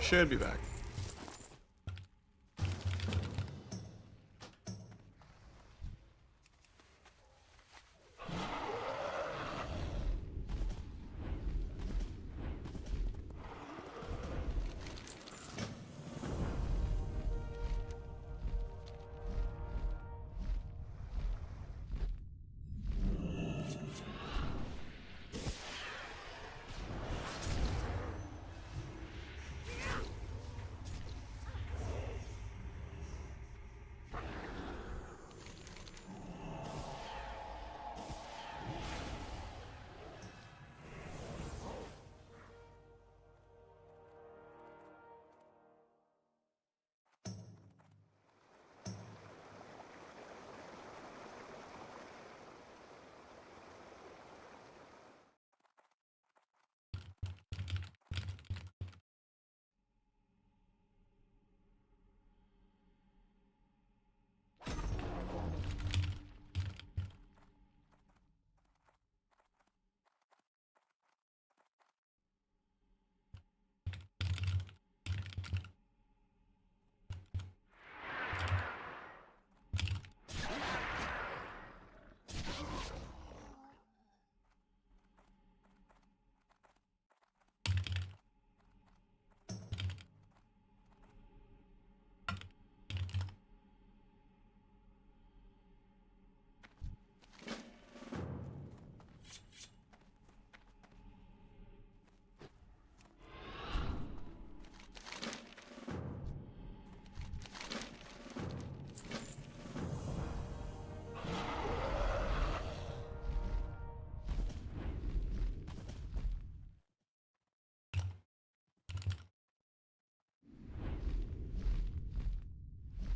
should be back.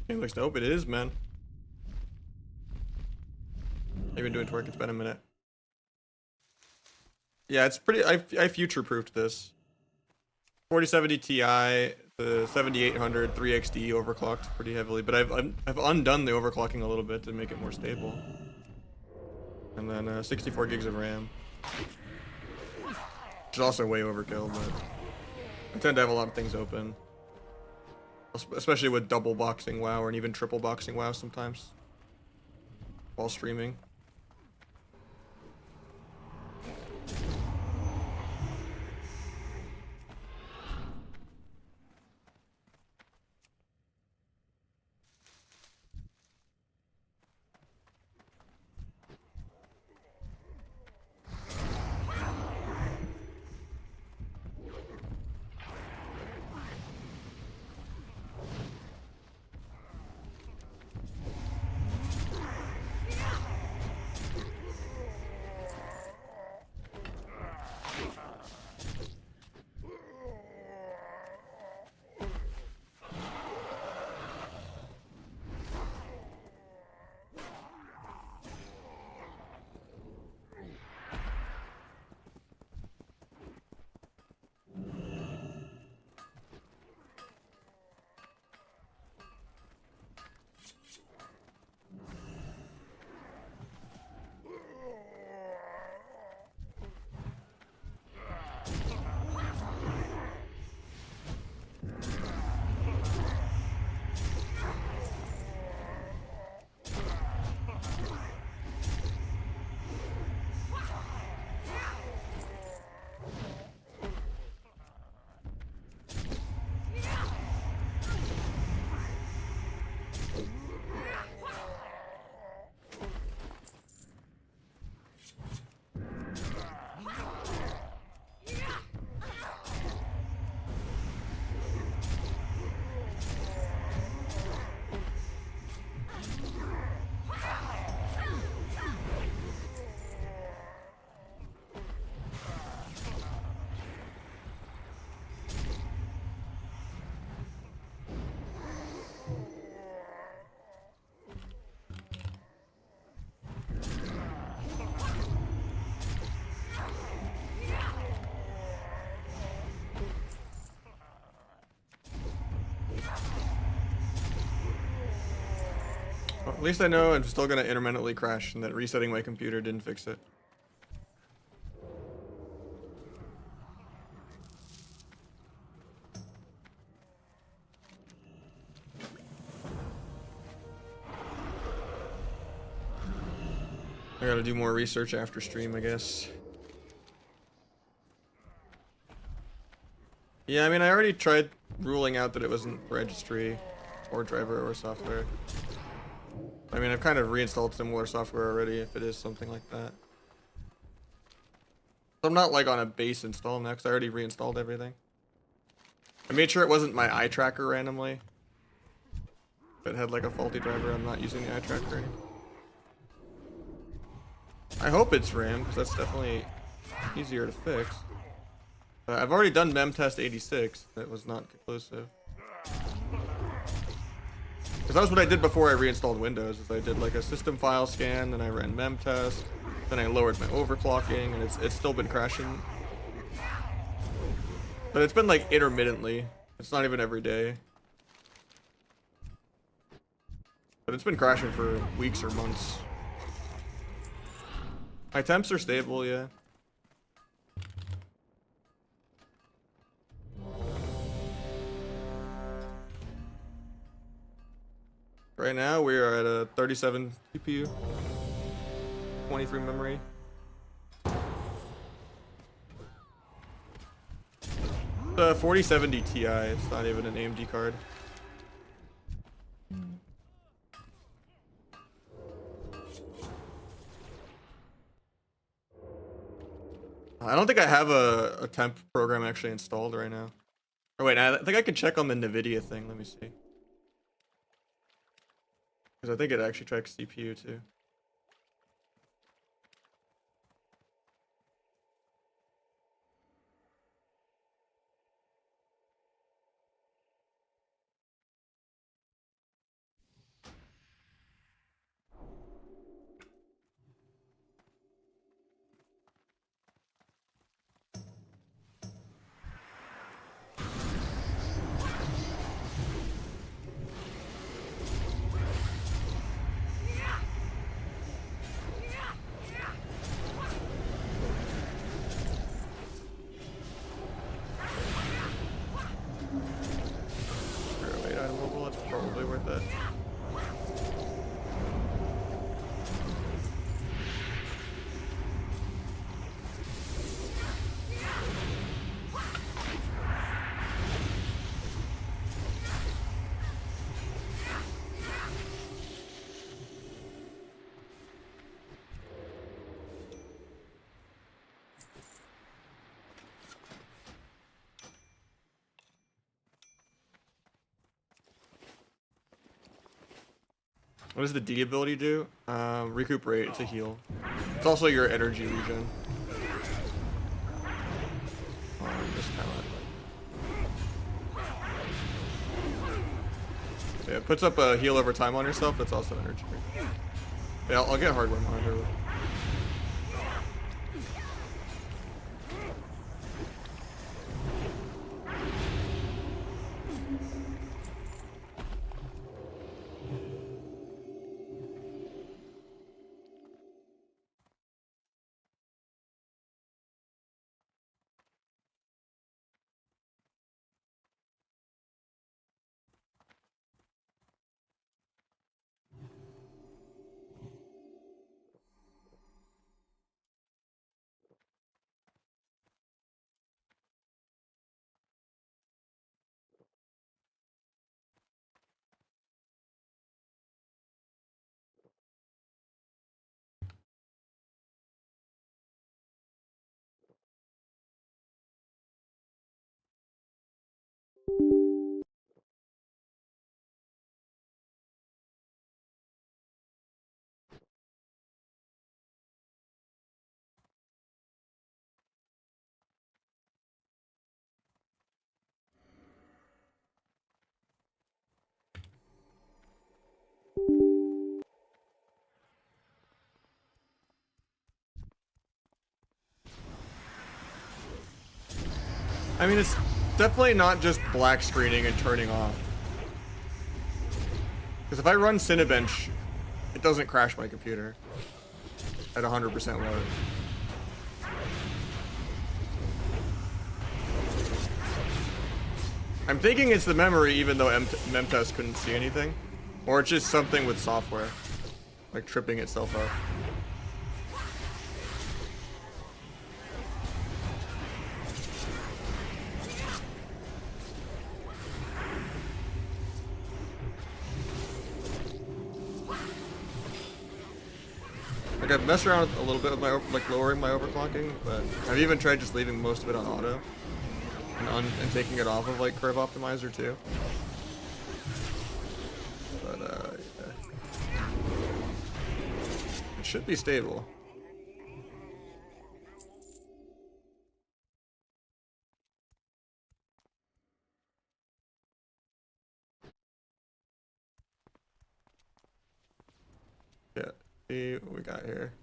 It looks dope. It is, man. I've been doing twerk. It's been a minute. Yeah, it's pretty. I future-proofed this. 4070 Ti, the 7800 3XD overclocked pretty heavily, but I've undone the overclocking a little bit to make it more stable. And then 64 gigs of RAM, which is also way overkill. But I tend to have a lot of things open, especially with double boxing WoW or even triple boxing WoW sometimes while streaming. Well, at least I know I'm still gonna intermittently crash and that resetting my computer didn't fix it. I gotta do more research after stream, I guess. Yeah, I mean, I already tried ruling out that it wasn't registry or driver or software. I mean, I've kind of reinstalled similar software already if it is something like that. So I'm not like on a base install next. I already reinstalled everything. I made sure it wasn't my eye tracker randomly. If it had like a faulty driver, I'm not using the eye tracker anymore. I hope it's RAM, because that's definitely easier to fix. I've already done memtest 86. That was not conclusive. Because that was what I did before I reinstalled Windows. Is I did like a system file scan, then I ran memtest, then I lowered my overclocking, and it's still been crashing. But it's been like intermittently. It's not even every day. But it's been crashing for weeks or months. My temps are stable, yeah. Right now we are at a 37 CPU, 23 memory. 4070 Ti, it's not even an AMD card. I don't think I have a temp program actually installed right now. Oh wait, I think I could check on the NVIDIA thing, let me see. Because I think it actually tracks CPU too. What does the D ability do? Recuperate to heal. It's also your energy regen. Just kind of yeah, it puts up a heal over time on yourself. That's also energy. Yeah, I'll get hardware monitor. I mean, it's definitely not just black screening and turning off. Because if I run Cinebench, it doesn't crash my computer at 100% load. I'm thinking it's the memory, even though memtest couldn't see anything. Or it's just something with software, like tripping itself up. Like I've messed around a little bit with my like lowering my overclocking, but I've even tried just leaving most of it on auto and taking it off of like curve optimizer too. But yeah. It should be stable. Yeah, see what we got here.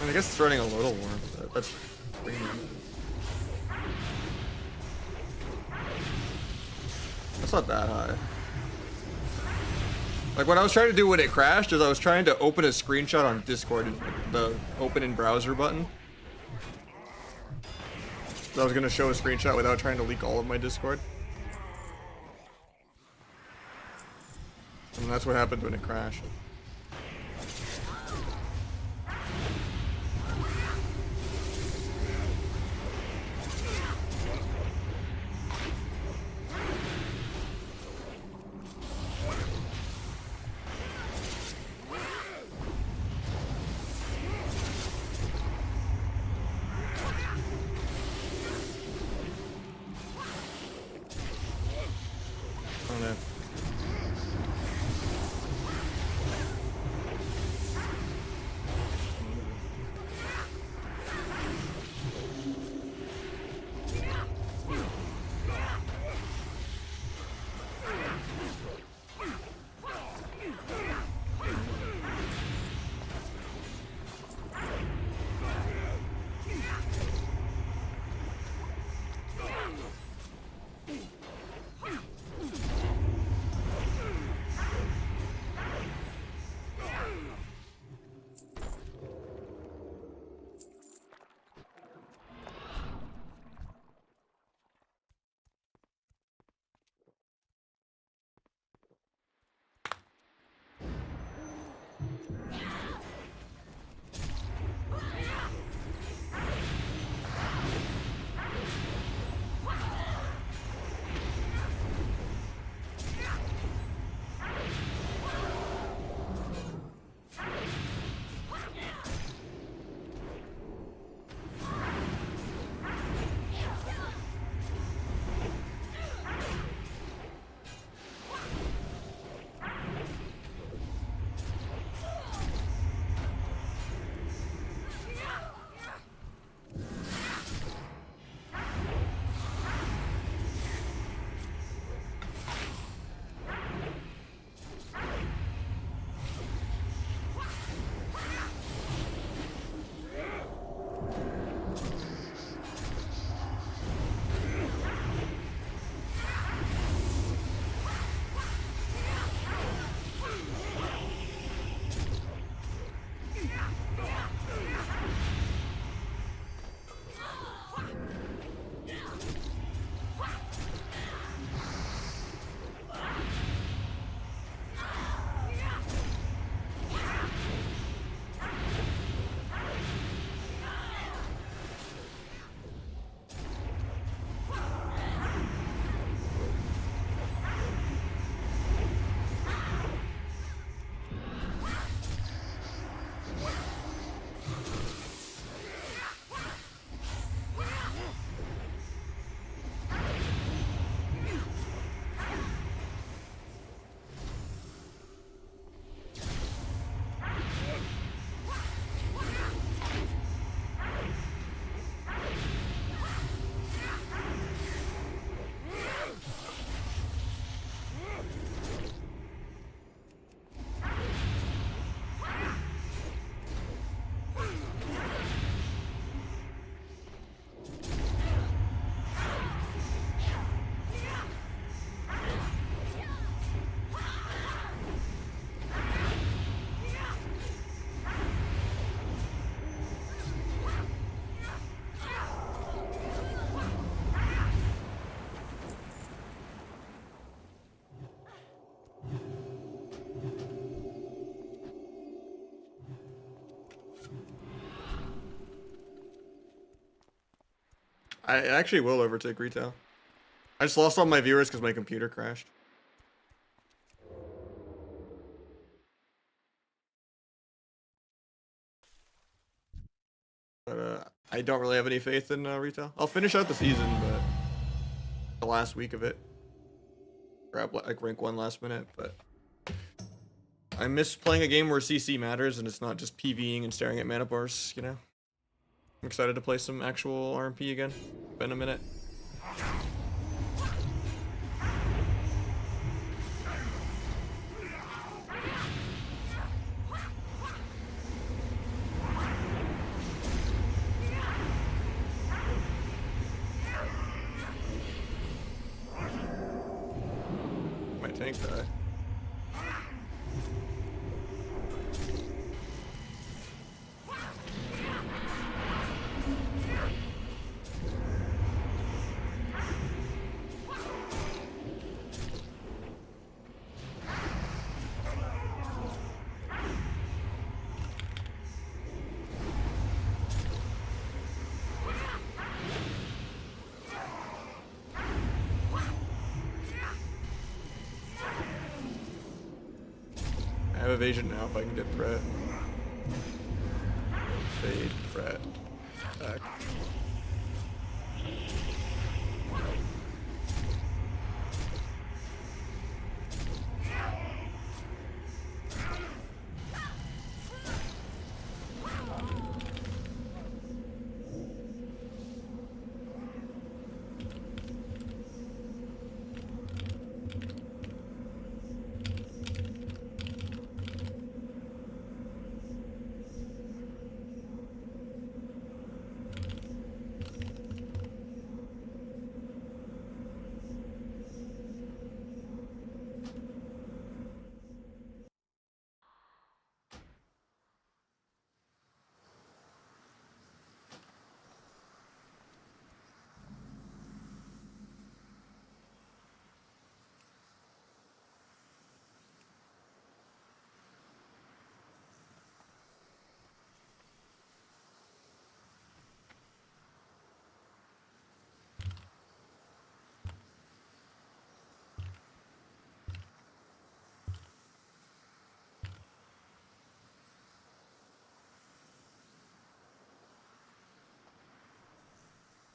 I guess it's running a little warm, but that's premium. That's not that high. Like what I was trying to do when it crashed is I was trying to open a screenshot on Discord, the open in browser button. So I was gonna show a screenshot without trying to leak all of my Discord. And that's what happened when it crashed. I actually will overtake retail. I just lost all my viewers because my computer crashed. But I don't really have any faith in retail. I'll finish out the season, but the last week of it, grab like rank 1 last minute. But I miss playing a game where CC matters and it's not just PVing and staring at mana bars. You know, I'm excited to play some actual RMP again. Been a minute. My tank die. I have evasion now if I can get threat. Fade, threat, attack.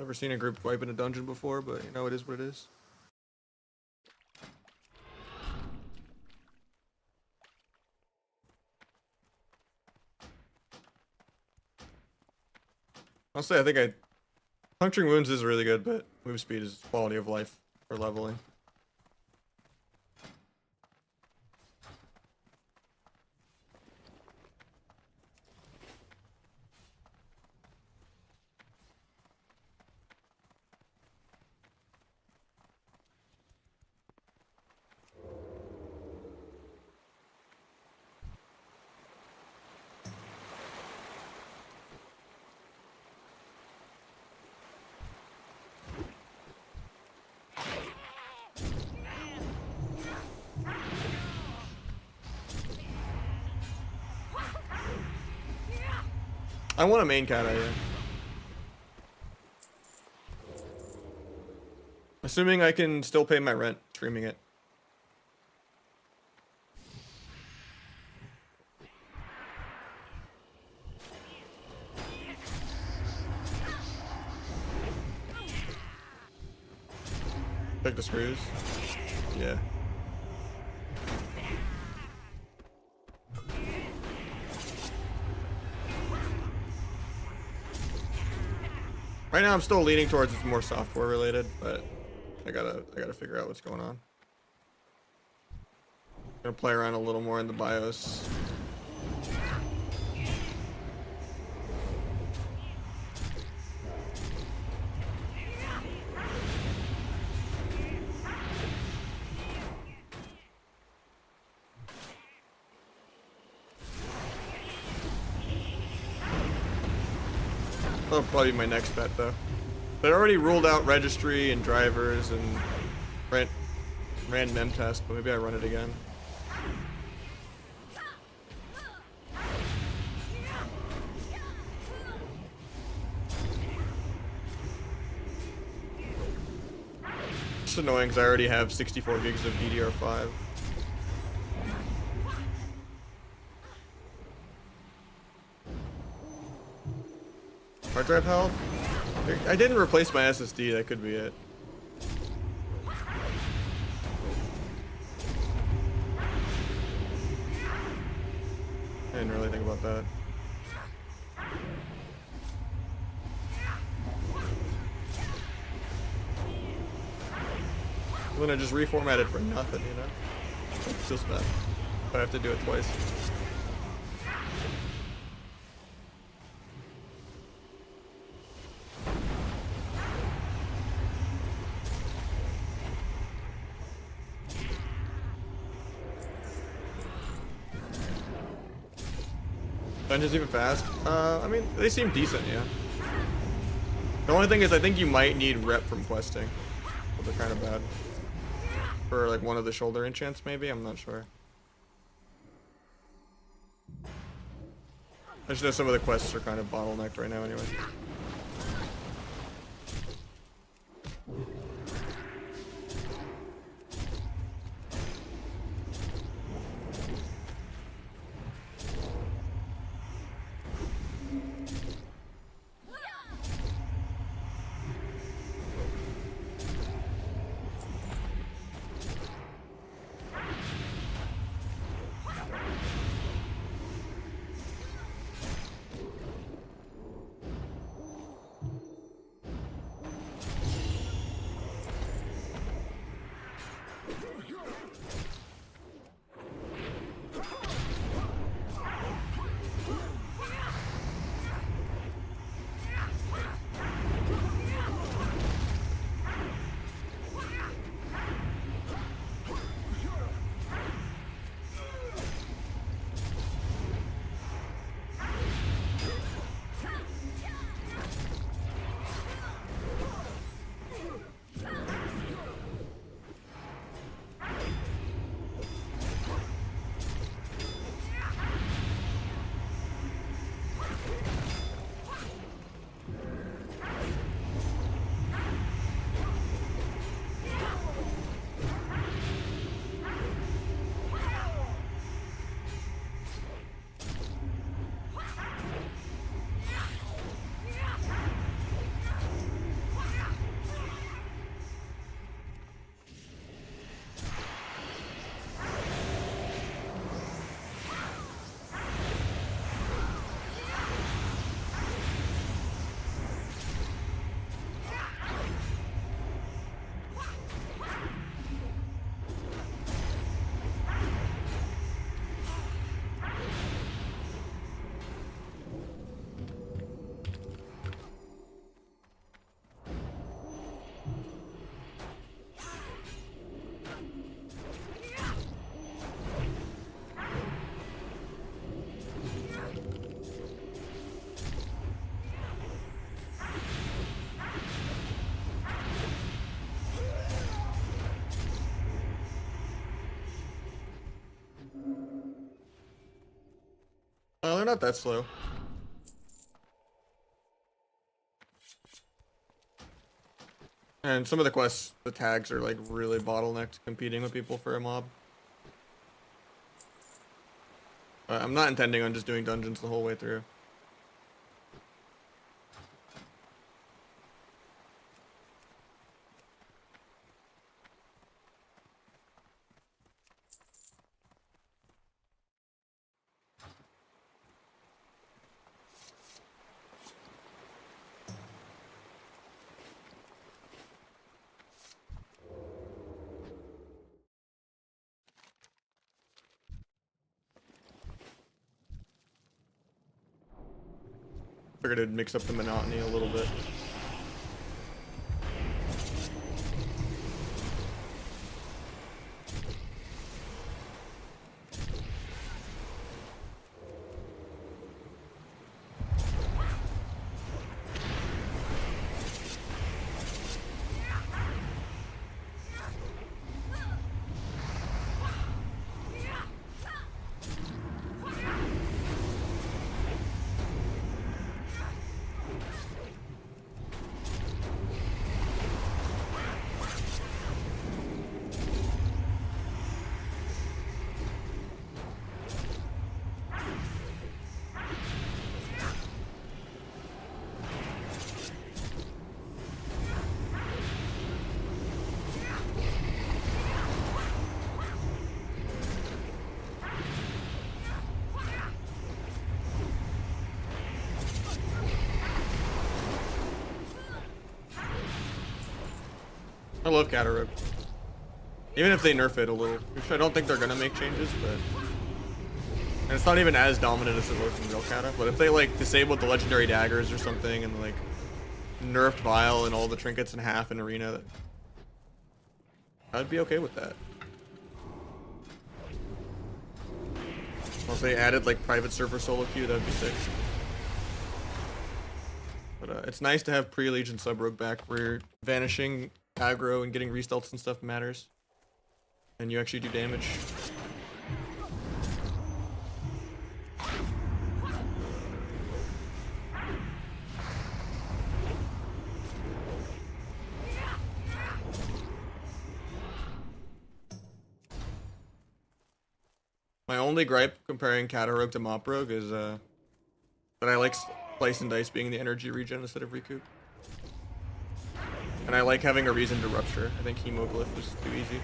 Never seen a group wipe in a dungeon before, but you know, it is what it is. Honestly, I think puncturing wounds is really good, but move speed is quality of life for leveling. I want a main CATA, yeah. Assuming I can still pay my rent streaming it. Check the screws. Yeah. Right now I'm still leaning towards it's more software related, but I gotta figure out what's going on. Gonna play around a little more in the BIOS. That'll probably be my next bet though. They already ruled out registry and drivers and ran mem test, but maybe I run it again. just annoying because I already have 64 gigs of DDR5. Hard drive health? I didn't replace my SSD, that could be it. I didn't really think about that. I'm gonna just reformat it for nothing, you know? Feels bad. I have to do it twice. Dungeons even fast? I mean, they seem decent, yeah. The only thing is, I think you might need rep from questing. But they're kind of bad. For like one of the shoulder enchants, maybe? I'm not sure. I just know some of the quests are kind of bottlenecked right now anyway. Oh, they're not that slow. And some of the quests, the tags are like really bottlenecked competing with people for a mob. I'm not intending on just doing dungeons the whole way through. Figured it'd mix up the monotony a little bit. I love CATA. Even if they nerf it a little, which I don't think they're gonna make changes, but and it's not even as dominant as it was in real CATA. But if they like disabled the legendary daggers or something and like nerfed Vile and all the trinkets in half in arena, I'd be okay with that. Or if they added like private server solo queue, that'd be sick. But it's nice to have pre-Legion sub-rogue back where vanishing aggro and getting restelts and stuff matters. And you actually do damage. My only gripe comparing CATA Rogue to Mop Rogue is that I like Slice and Dice being the energy regen instead of Recoup. And I like having a reason to Rupture. I think Hemoglyph was too easy.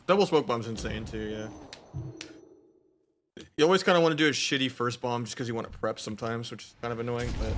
Double smoke bomb's insane too, yeah. You always kind of want to do a shitty first bomb just because you want to prep sometimes, which is kind of annoying, but...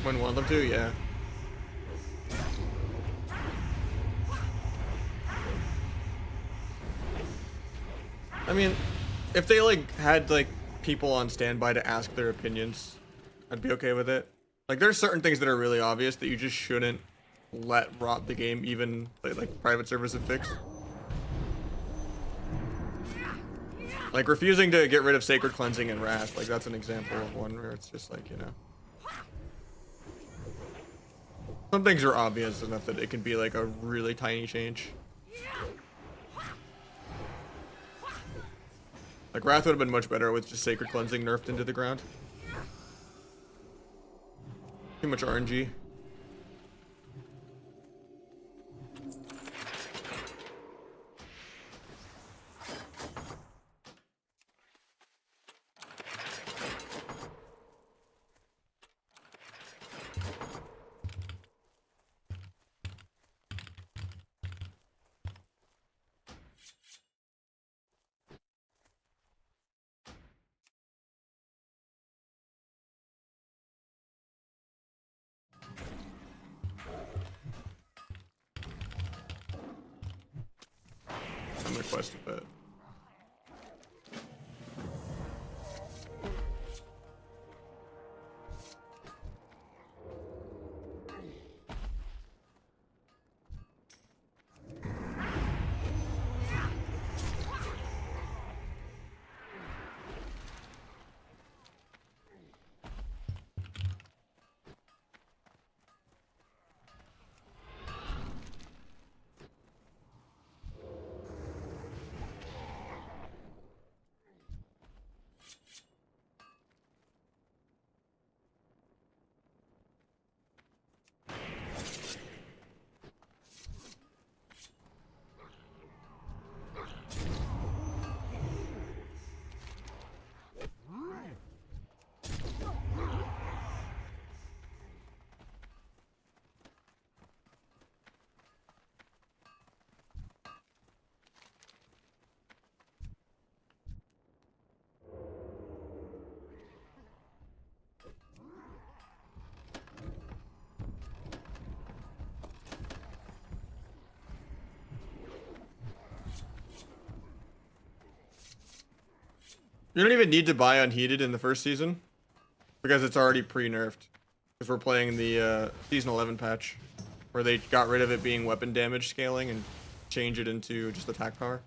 When want them to, yeah. I mean, if they like had like people on standby to ask their opinions, I'd be okay with it. Like there's certain things that are really obvious that you just shouldn't let rot the game, even like private servers have fixed. Like refusing to get rid of Sacred Cleansing and Wrath, like that's an example of one where it's just like, you know. Some things are obvious enough that it can be like a really tiny change. Like Wrath would have been much better with just Sacred Cleansing nerfed into the ground. Too much RNG. I'm requesting that. You don't even need to buy unheated in the first season because it's already pre-nerfed. Because we're playing the season 11 patch where they got rid of it being weapon damage scaling and change it into just attack power.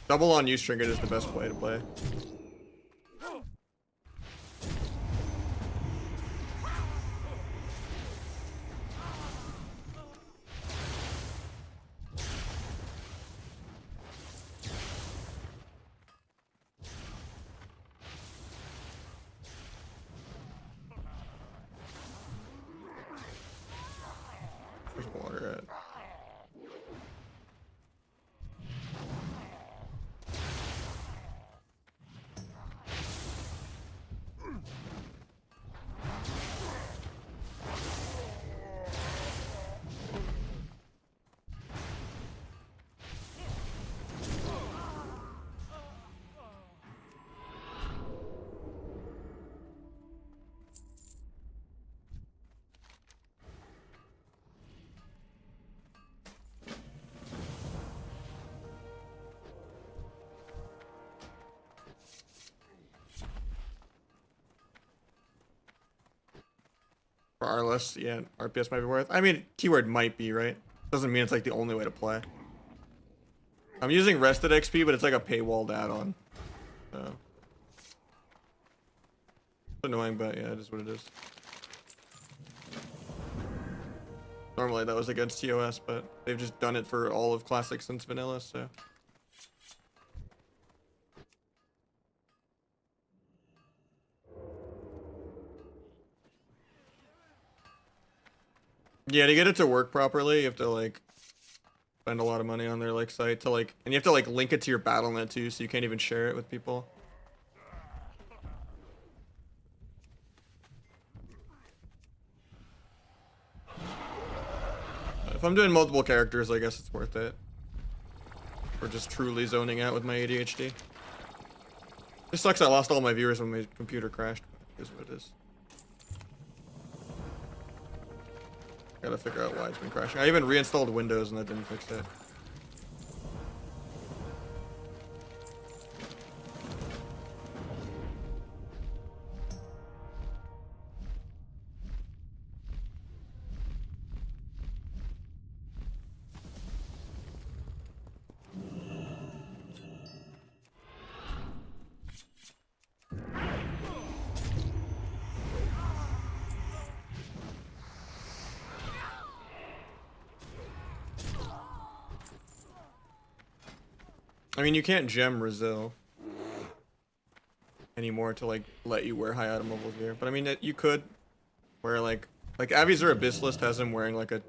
Double on use trinket is the best way to play. Where's water at? For RLS, yeah, RPS might be worth. I mean, keyword might be, right? Doesn't mean it's like the only way to play. I'm using rested XP, but it's like a paywalled add-on. So. It's annoying, but yeah, it is what it is. Normally that was against TOS, but they've just done it for all of Classic since vanilla, so. Yeah, to get it to work properly, you have to like spend a lot of money on their like site to like, and you have to like link it to your BattleNet too, so you can't even share it with people. If I'm doing multiple characters, I guess it's worth it. Or just truly zoning out with my ADHD. It sucks I lost all my viewers when my computer crashed, but it is what it is. Gotta figure out why it's been crashing. I even reinstalled Windows and that didn't fix it. I mean, you can't gem Brazil anymore to like let you wear high item level gear, but I mean you could wear like Avizur Abyssalist has him wearing like a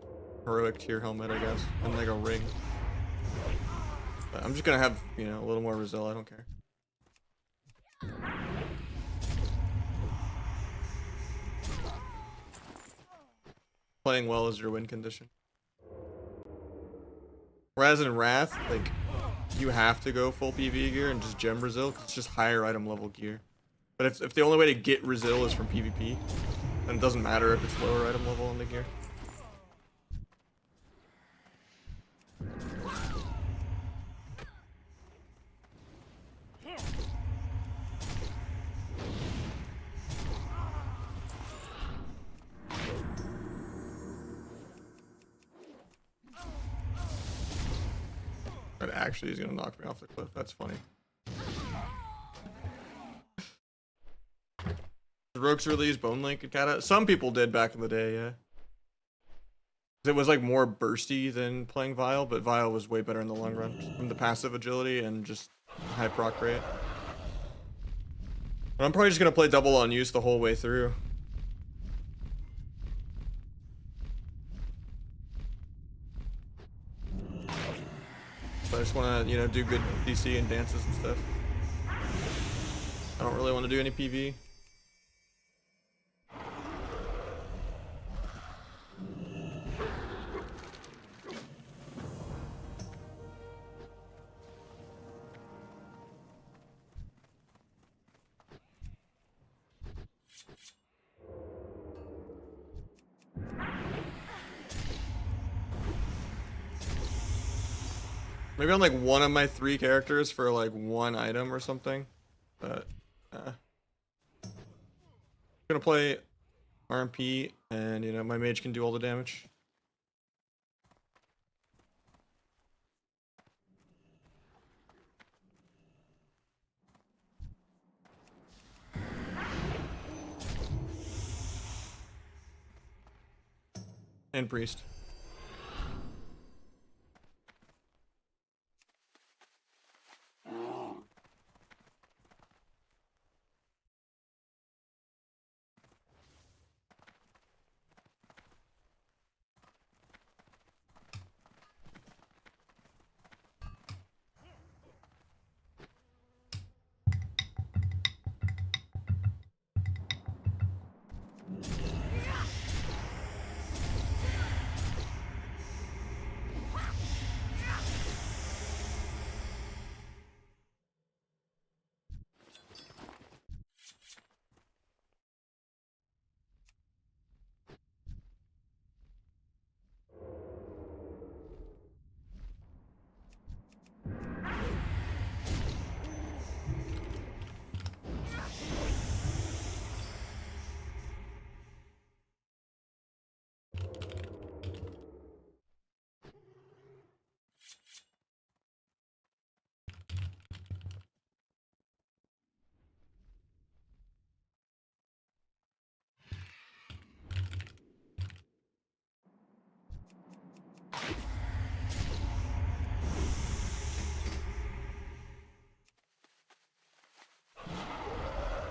heroic tier helmet, I guess, and like a ring. But I'm just gonna have, you know, a little more Brazil. I don't care. Playing well is your win condition. Whereas in Wrath, like, you have to go full PvE gear and just gem Brazil because it's just higher item level gear. But if the only way to get Brazil is from PvP, then it doesn't matter if it's lower item level on the gear. But actually, he's gonna knock me off the cliff. That's funny. The Rogues release Bone Link and Kata. Some people did back in the day, yeah. It was like more bursty than playing Vile, but Vile was way better in the long run from the passive agility and just high proc rate. But I'm probably just gonna play double on use the whole way through. So I just want to, you know, do good DC and dances and stuff. I don't really want to do any PV. Maybe on like one of my 3 characters for like 1 item or something. but gonna play RMP, and you know my mage can do all the damage. And priest.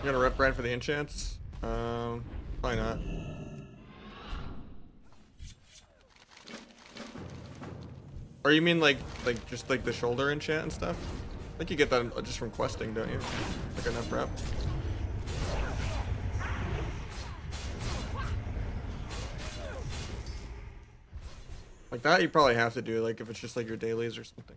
You gonna rep Brand for the enchants? Probably not. Or you mean like just like the shoulder enchant and stuff? I think you get that just from questing, don't you? Like enough rep. Like that you probably have to do, like if it's just like your dailies or something.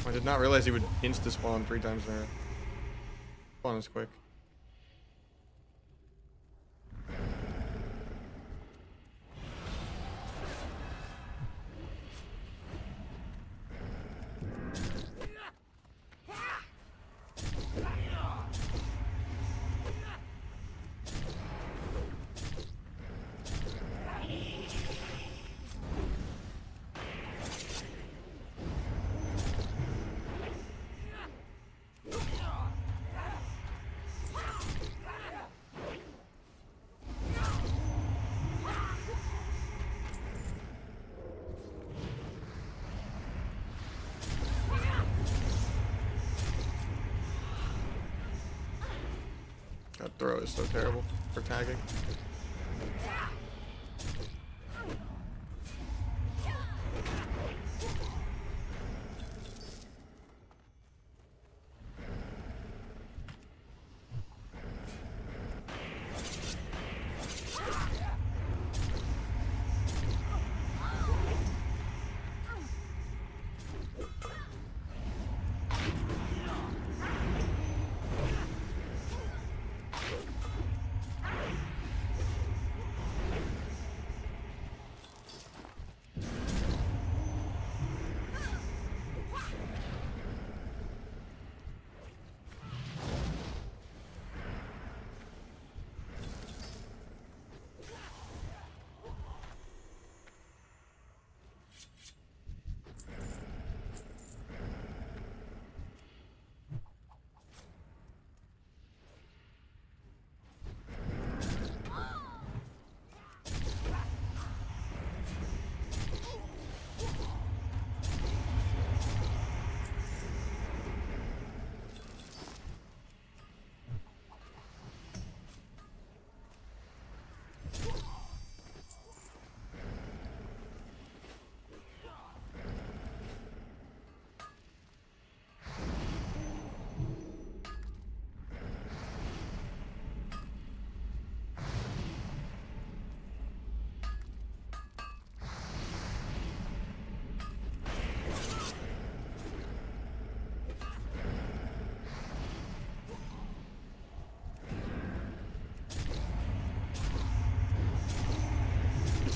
I did not realize he would insta-spawn 3 times there. Spawn is quick. That throw is so terrible for tagging.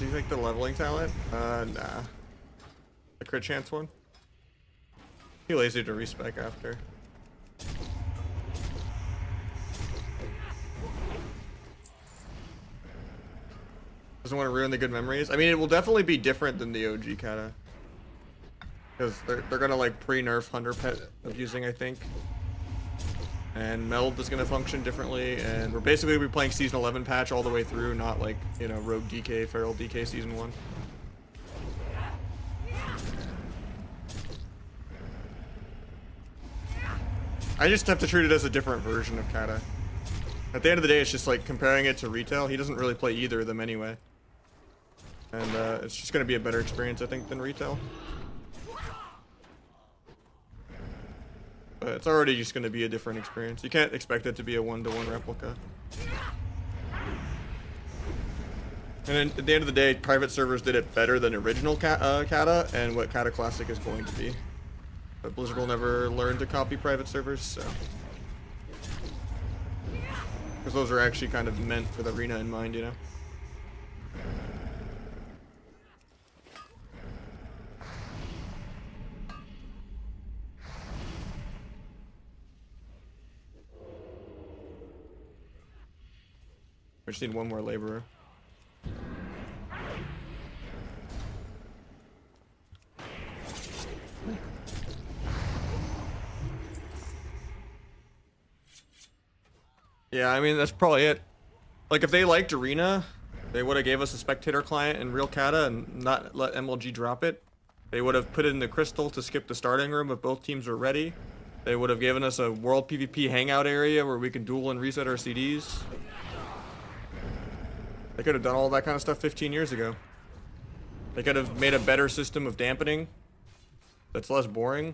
he like the leveling talent? Nah. The crit chance one? He lazy to respec after. Doesn't want to ruin the good memories. I mean, it will definitely be different than the OG Kata. Because they're gonna like pre-nerf Hunter Pet abusing, I think. And Meld is gonna function differently, and we're basically be playing Season 11 patch all the way through, not like, you know, Rogue DK, Feral DK Season 1. I just have to treat it as a different version of Kata. At the end of the day, it's just like comparing it to retail. He doesn't really play either of them anyway. And it's just going to be a better experience, I think, than retail. But it's already just going to be a different experience. You can't expect it to be a one-to-one replica. And then at the end of the day, private servers did it better than original Kata and what Kata Classic is going to be. But Blizzard will never learn to copy private servers, so. Because those are actually kind of meant for the arena in mind, you know? We just need one more laborer. Yeah, I mean, that's probably it. Like, if they liked Arena, they would have gave us a spectator client in real Kata and not let MLG drop it. They would have put in the crystal to skip the starting room if both teams were ready. They would have given us a world PvP hangout area where we can duel and reset our CDs. They could have done all that kind of stuff 15 years ago. They could have made a better system of dampening that's less boring.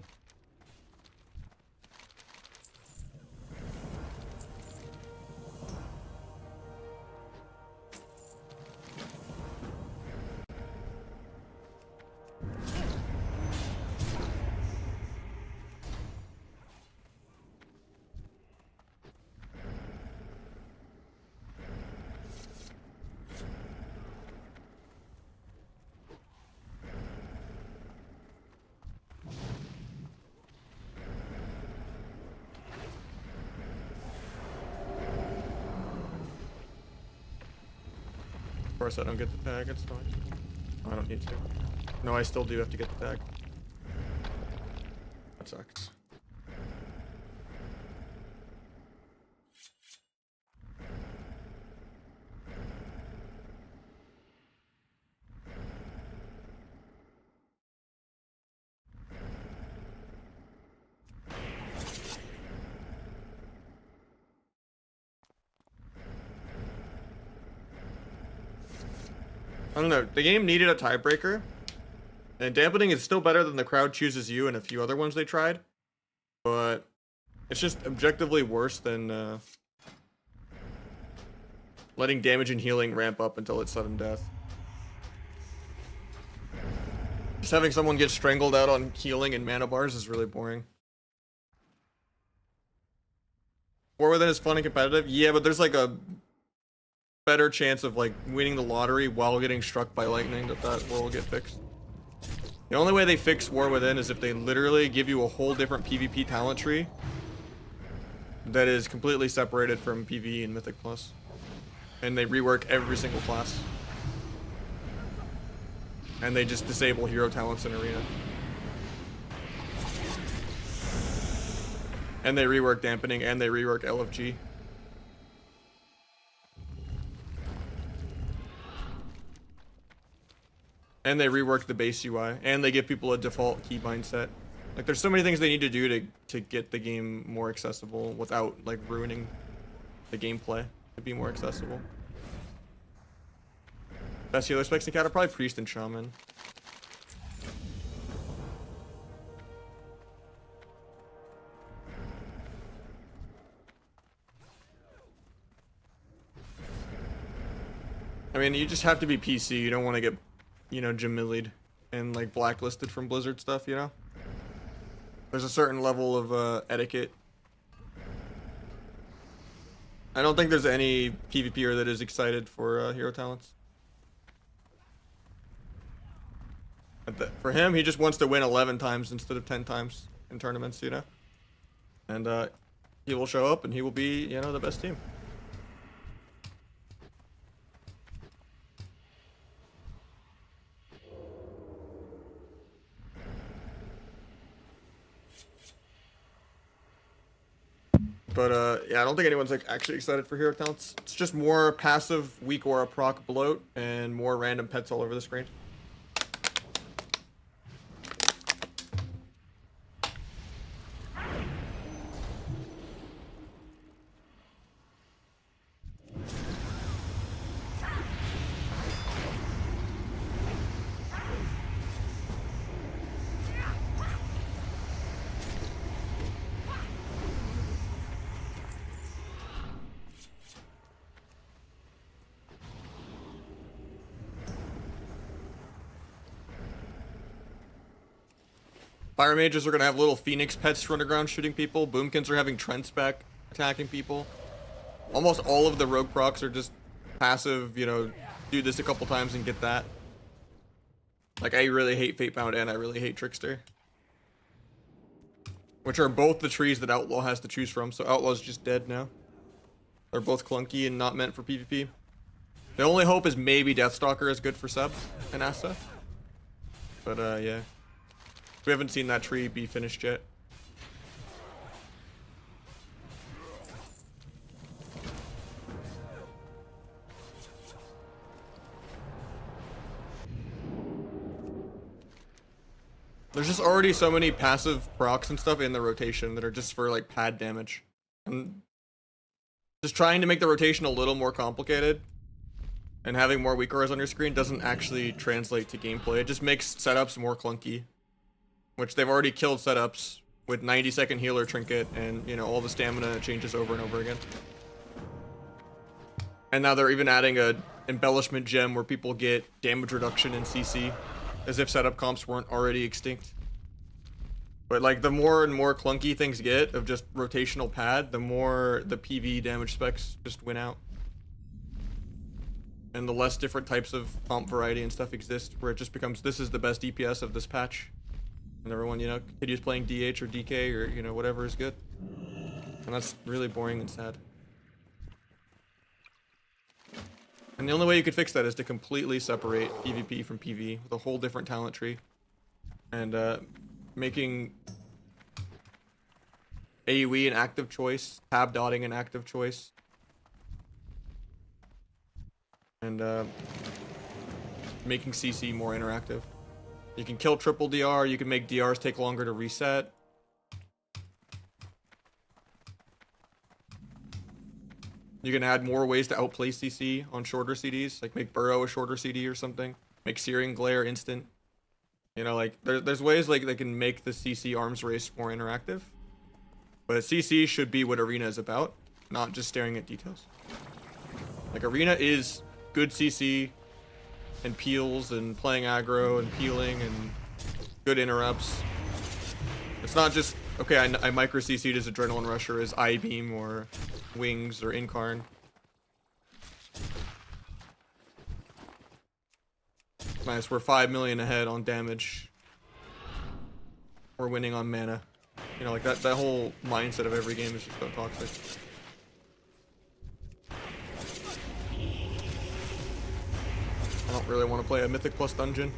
Of course I don't get the tag, it's fine. Oh, I don't need to. No, I still do have to get the tag. That sucks. I don't know, the game needed a tiebreaker, and dampening is still better than the crowd chooses you and a few other ones they tried, but it's just objectively worse than letting damage and healing ramp up until it's sudden death. Just having someone get strangled out on healing and mana bars is really boring. War Within is fun and competitive, yeah, but there's like a better chance of like winning the lottery while getting struck by lightning that will get fixed. The only way they fix War Within is if they literally give you a whole different PvP talent tree that is completely separated from PvE and Mythic Plus, and they rework every single class, and they just disable hero talents in Arena, and they rework dampening, and they rework LFG. And they rework the base UI, and they give people a default keybind set. Like, there's so many things they need to do to get the game more accessible without like ruining the gameplay to be more accessible. Best healer specs in Kata, probably Priest and Shaman. I mean, you just have to be PC. You don't want to get, you know, Jamilied and like blacklisted from Blizzard stuff, you know? There's a certain level of etiquette. I don't think there's any PvPer that is excited for hero talents. For him, he just wants to win 11 times instead of 10 times in tournaments, you know? And he will show up and he will be, you know, the best team. But yeah, I don't think anyone's like actually excited for hero talents. It's just more passive, weak aura proc bloat, and more random pets all over the screen. Fire mages are gonna have little phoenix pets run around shooting people. Boomkins are having Trents back attacking people. Almost all of the rogue procs are just passive, you know, do this a couple times and get that. Like, I really hate Fatebound and I really hate Trickster. Which are both the trees that Outlaw has to choose from, so Outlaw's just dead now. They're both clunky and not meant for PvP. The only hope is maybe Deathstalker is good for sub and Asta. But yeah. We haven't seen that tree be finished yet. There's just already so many passive procs and stuff in the rotation that are just for like pad damage. And just trying to make the rotation a little more complicated and having more weak auras on your screen doesn't actually translate to gameplay. It just makes setups more clunky. Which they've already killed setups with 90-second healer trinket and, you know, all the stamina changes over and over again. And now they're even adding a embellishment gem where people get damage reduction in CC, as if setup comps weren't already extinct. But like the more and more clunky things get of just rotational pad, the more the PV damage specs just win out. And the less different types of comp variety and stuff exist, where it just becomes, this is the best DPS of this patch. And everyone, you know, continues playing DH or DK or, you know, whatever is good. And that's really boring and sad. And the only way you could fix that is to completely separate PvP from PV with a whole different talent tree. And making AoE an active choice, tab dotting an active choice. And making CC more interactive. You can kill triple DR, you can make DRs take longer to reset. You can add more ways to outplay CC on shorter CDs, like make Burrow a shorter CD or something. Make Searing Glare instant. You know, like, there's ways like they can make the CC arms race more interactive. But CC should be what Arena is about, not just staring at details. Like, Arena is good CC, and peels and playing aggro and peeling and good interrupts. It's not just, okay, I micro CC'd as Adrenaline Rush or as I-Beam or Wings or Incarn. Nice, we're 5 million ahead on damage. We're winning on mana. You know, like that whole mindset of every game is just so toxic. I don't really want to play a Mythic Plus dungeon.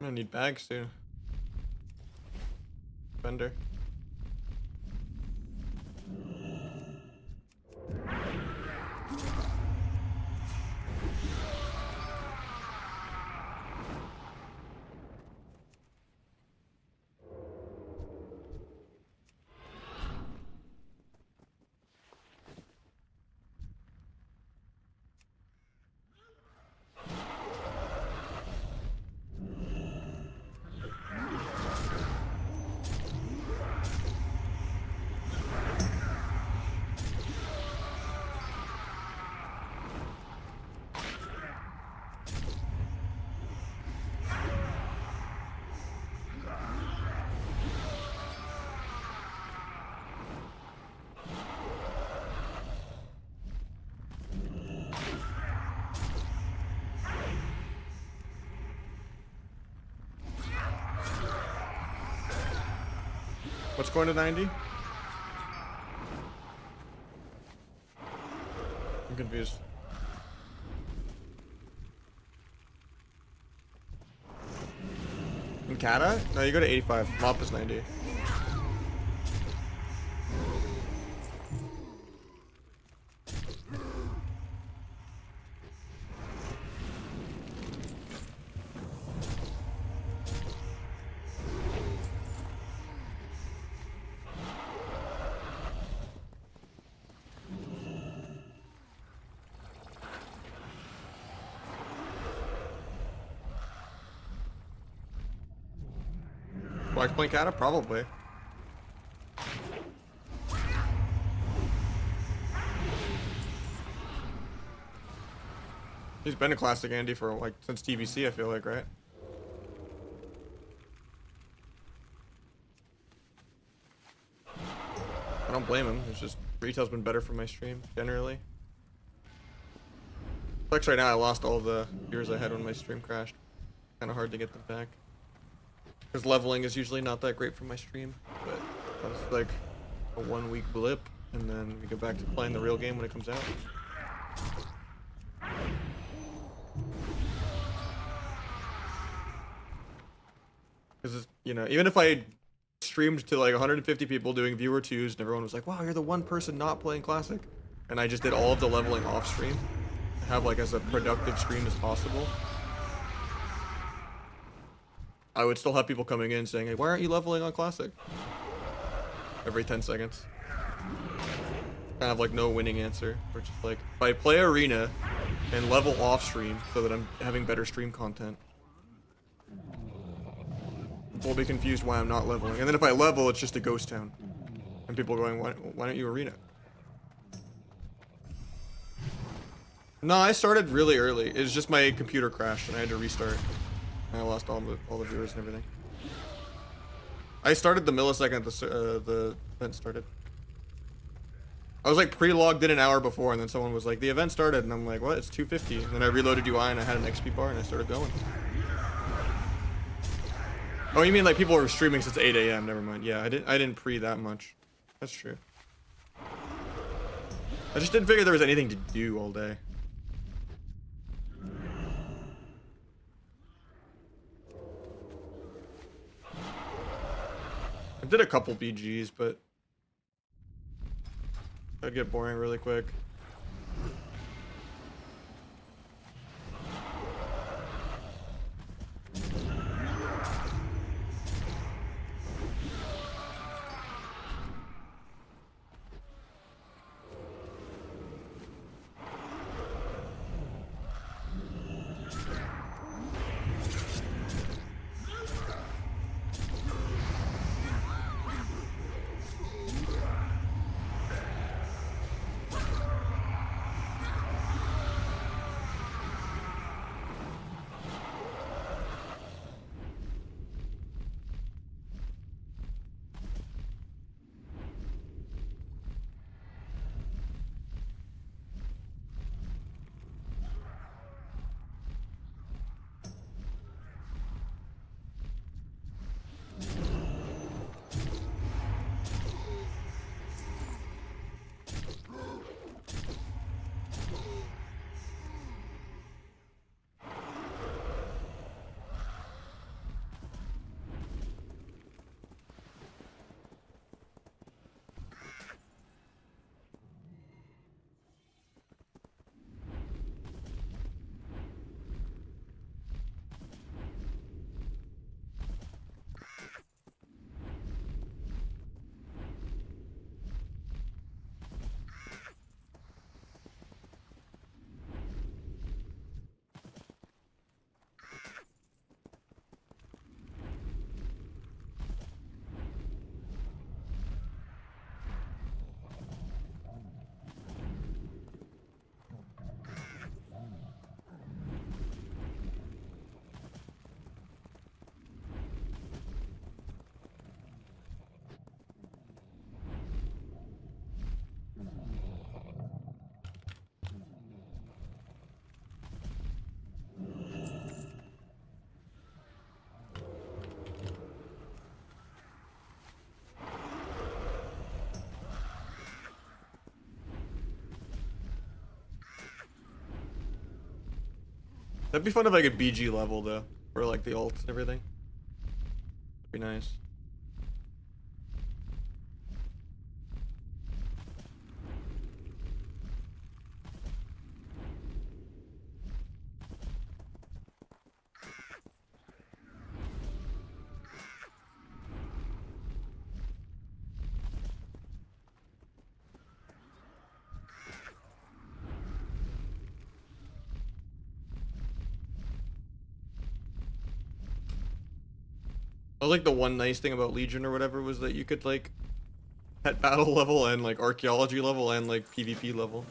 I'm gonna need bags soon. Bender. What's going to 90? I'm confused. In CATA? No, you go to 85. Mop is 90. Black's playing CATA? Probably. He's been a classic Andy for like since TVC, I feel like, right? I don't blame him. It's just retail's been better for my stream generally. Flex right now, I lost all the viewers I had when my stream crashed. Kind of hard to get them back. Because leveling is usually not that great for my stream, but that's like a 1 week blip, and then we go back to playing the real game when it comes out. Because, you know, even if I streamed to like 150 people doing viewer twos and everyone was like, wow, you're the one person not playing Classic, and I just did all of the leveling off stream, have like as a productive stream as possible, I would still have people coming in saying, hey, why aren't you leveling on Classic? Every 10 seconds. Kind of like no winning answer. Which is like, if I play Arena and level off stream so that I'm having better stream content, people will be confused why I'm not leveling. And then if I level, it's just a ghost town. And people are going, why don't you Arena? No, I started really early. It was just my computer crashed and I had to restart. I lost all the viewers and everything. I started the millisecond the event started. I was like pre-logged in an hour before, and then someone was like, the event started, and I'm like, what? It's 2:50. And then I reloaded UI and I had an XP bar and I started going. Oh, you mean like people were streaming since 8 AM? Never mind. Yeah, I didn't pre that much. That's true. I just didn't figure there was anything to do all day. I did a couple BGs, but that'd get boring really quick. That'd be fun if I could BG level though, for like the ults and everything. That'd be nice. I was like the one nice thing about Legion or whatever was that you could like pet battle level and like archaeology level and like PvP level.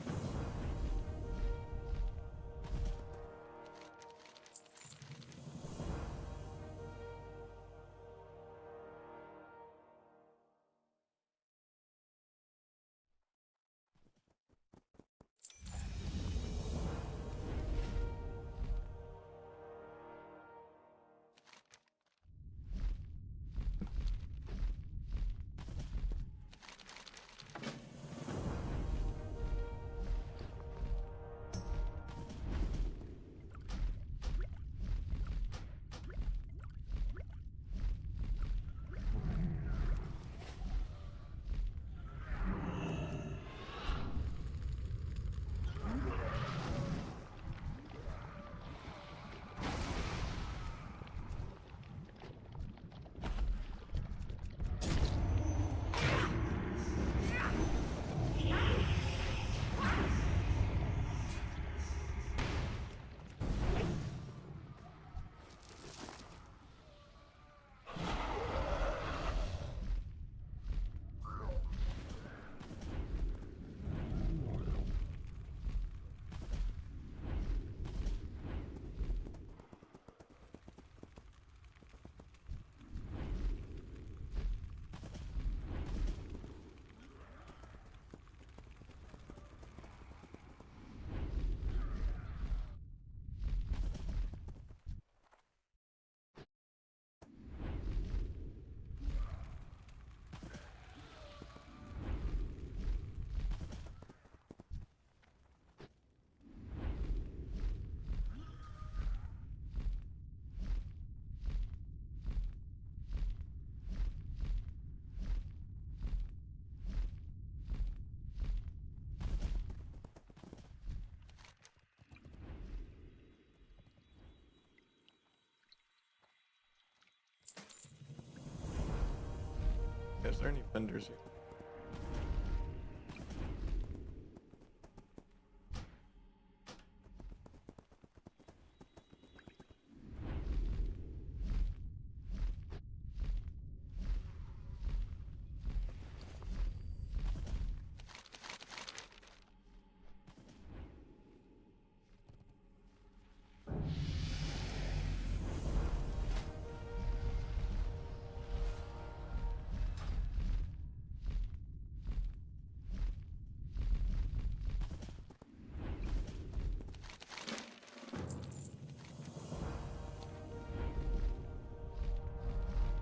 Is there any vendors here?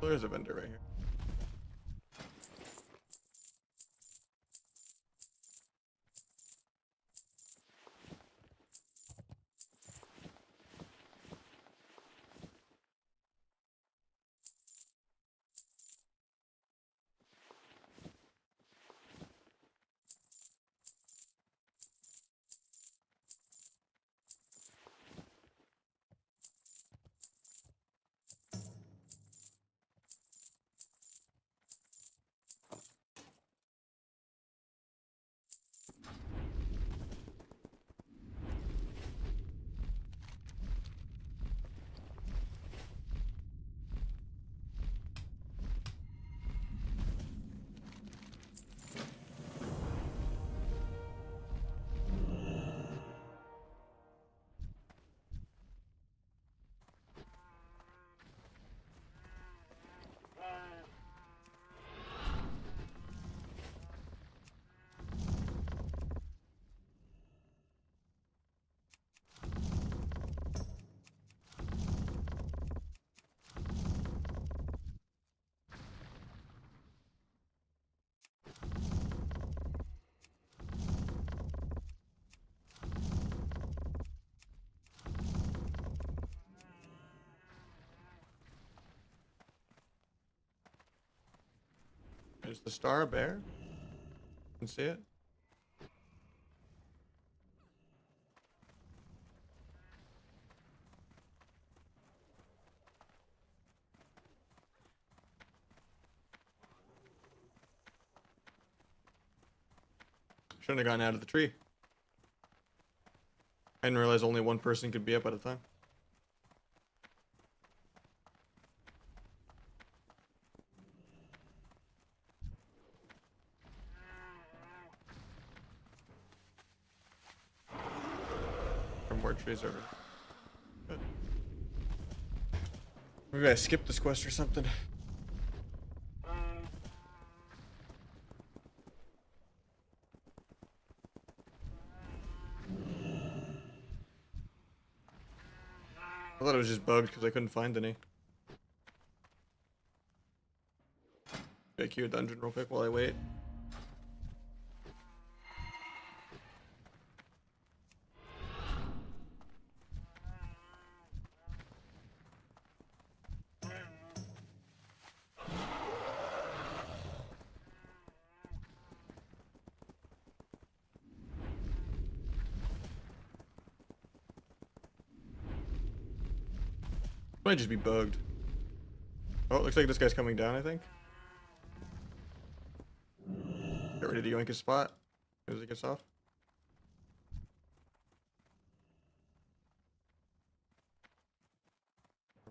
Oh, there's a vendor right here. There's the star bear. You can see it. Shouldn't have gotten out of the tree. I didn't realize only one person could be up at a time. More trees over. Good. Maybe I skipped this quest or something. I thought it was just bugged because I couldn't find any. Make you a dungeon real quick while I wait. Might just be bugged. Oh, it looks like this guy's coming down, I think. Get ready to yoink his spot as he gets off.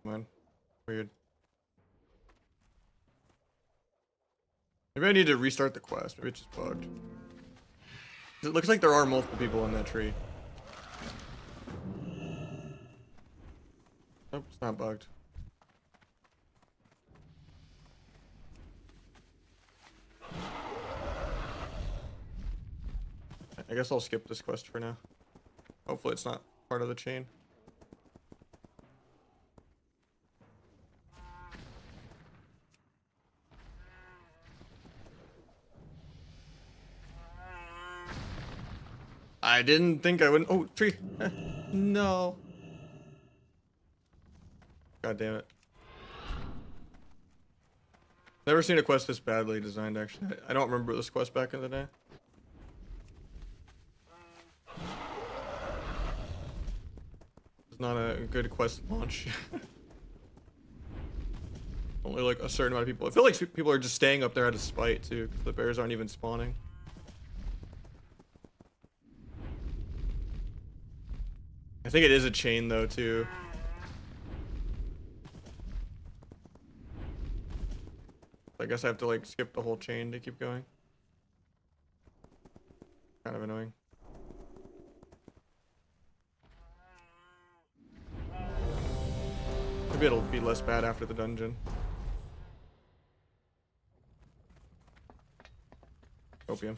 Come on. Weird. Maybe I need to restart the quest. Maybe it's just bugged. It looks like there are multiple people in that tree. Nope, it's not bugged. I guess I'll skip this quest for now. Hopefully it's not part of the chain. I didn't think I would. Oh, tree. No. God damn it. Never seen a quest this badly designed, actually. I don't remember this quest back in the day. It's not a good quest launch. Only like a certain amount of people. I feel like people are just staying up there out of spite too, because the bears aren't even spawning. I think it is a chain though too. I guess I have to like skip the whole chain to keep going. Kind of annoying. Maybe it'll be less bad after the dungeon. Opium.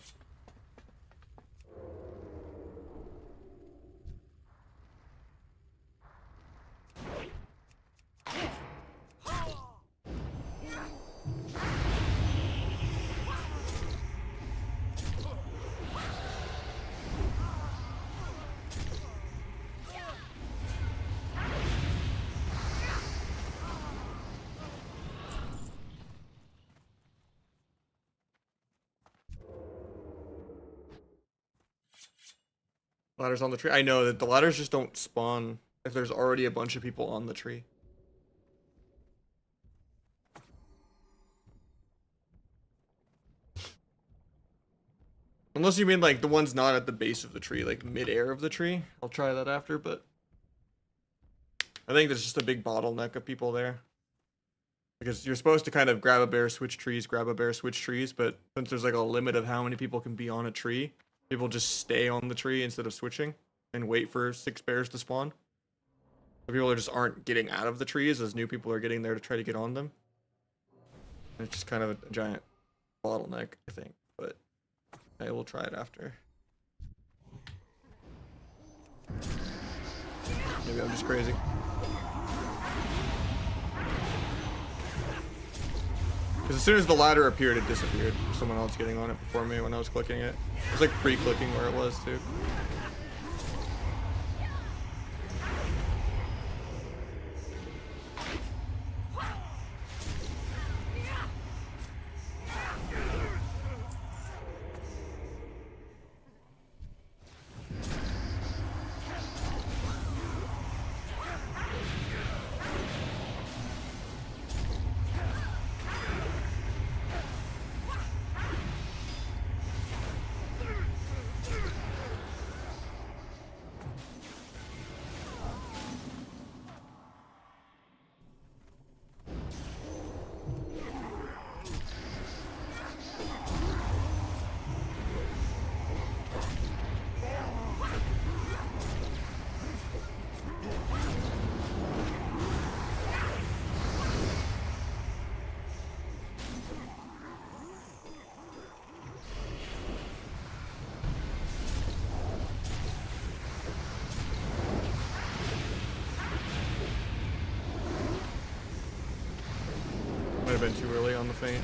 Ladders on the tree. I know that the ladders just don't spawn if there's already a bunch of people on the tree. Unless you mean like the ones not at the base of the tree, like mid-air of the tree. I'll try that after, but I think there's just a big bottleneck of people there. Because you're supposed to kind of grab a bear, switch trees, grab a bear, switch trees, but since there's like a limit of how many people can be on a tree, people just stay on the tree instead of switching and wait for 6 bears to spawn. So people just aren't getting out of the trees as new people are getting there to try to get on them. And it's just kind of a giant bottleneck, I think, but I will try it after. Maybe I'm just crazy. Because as soon as the ladder appeared, it disappeared. Someone else getting on it before me when I was clicking it. It was like pre-clicking where it was too. been too early on the feint.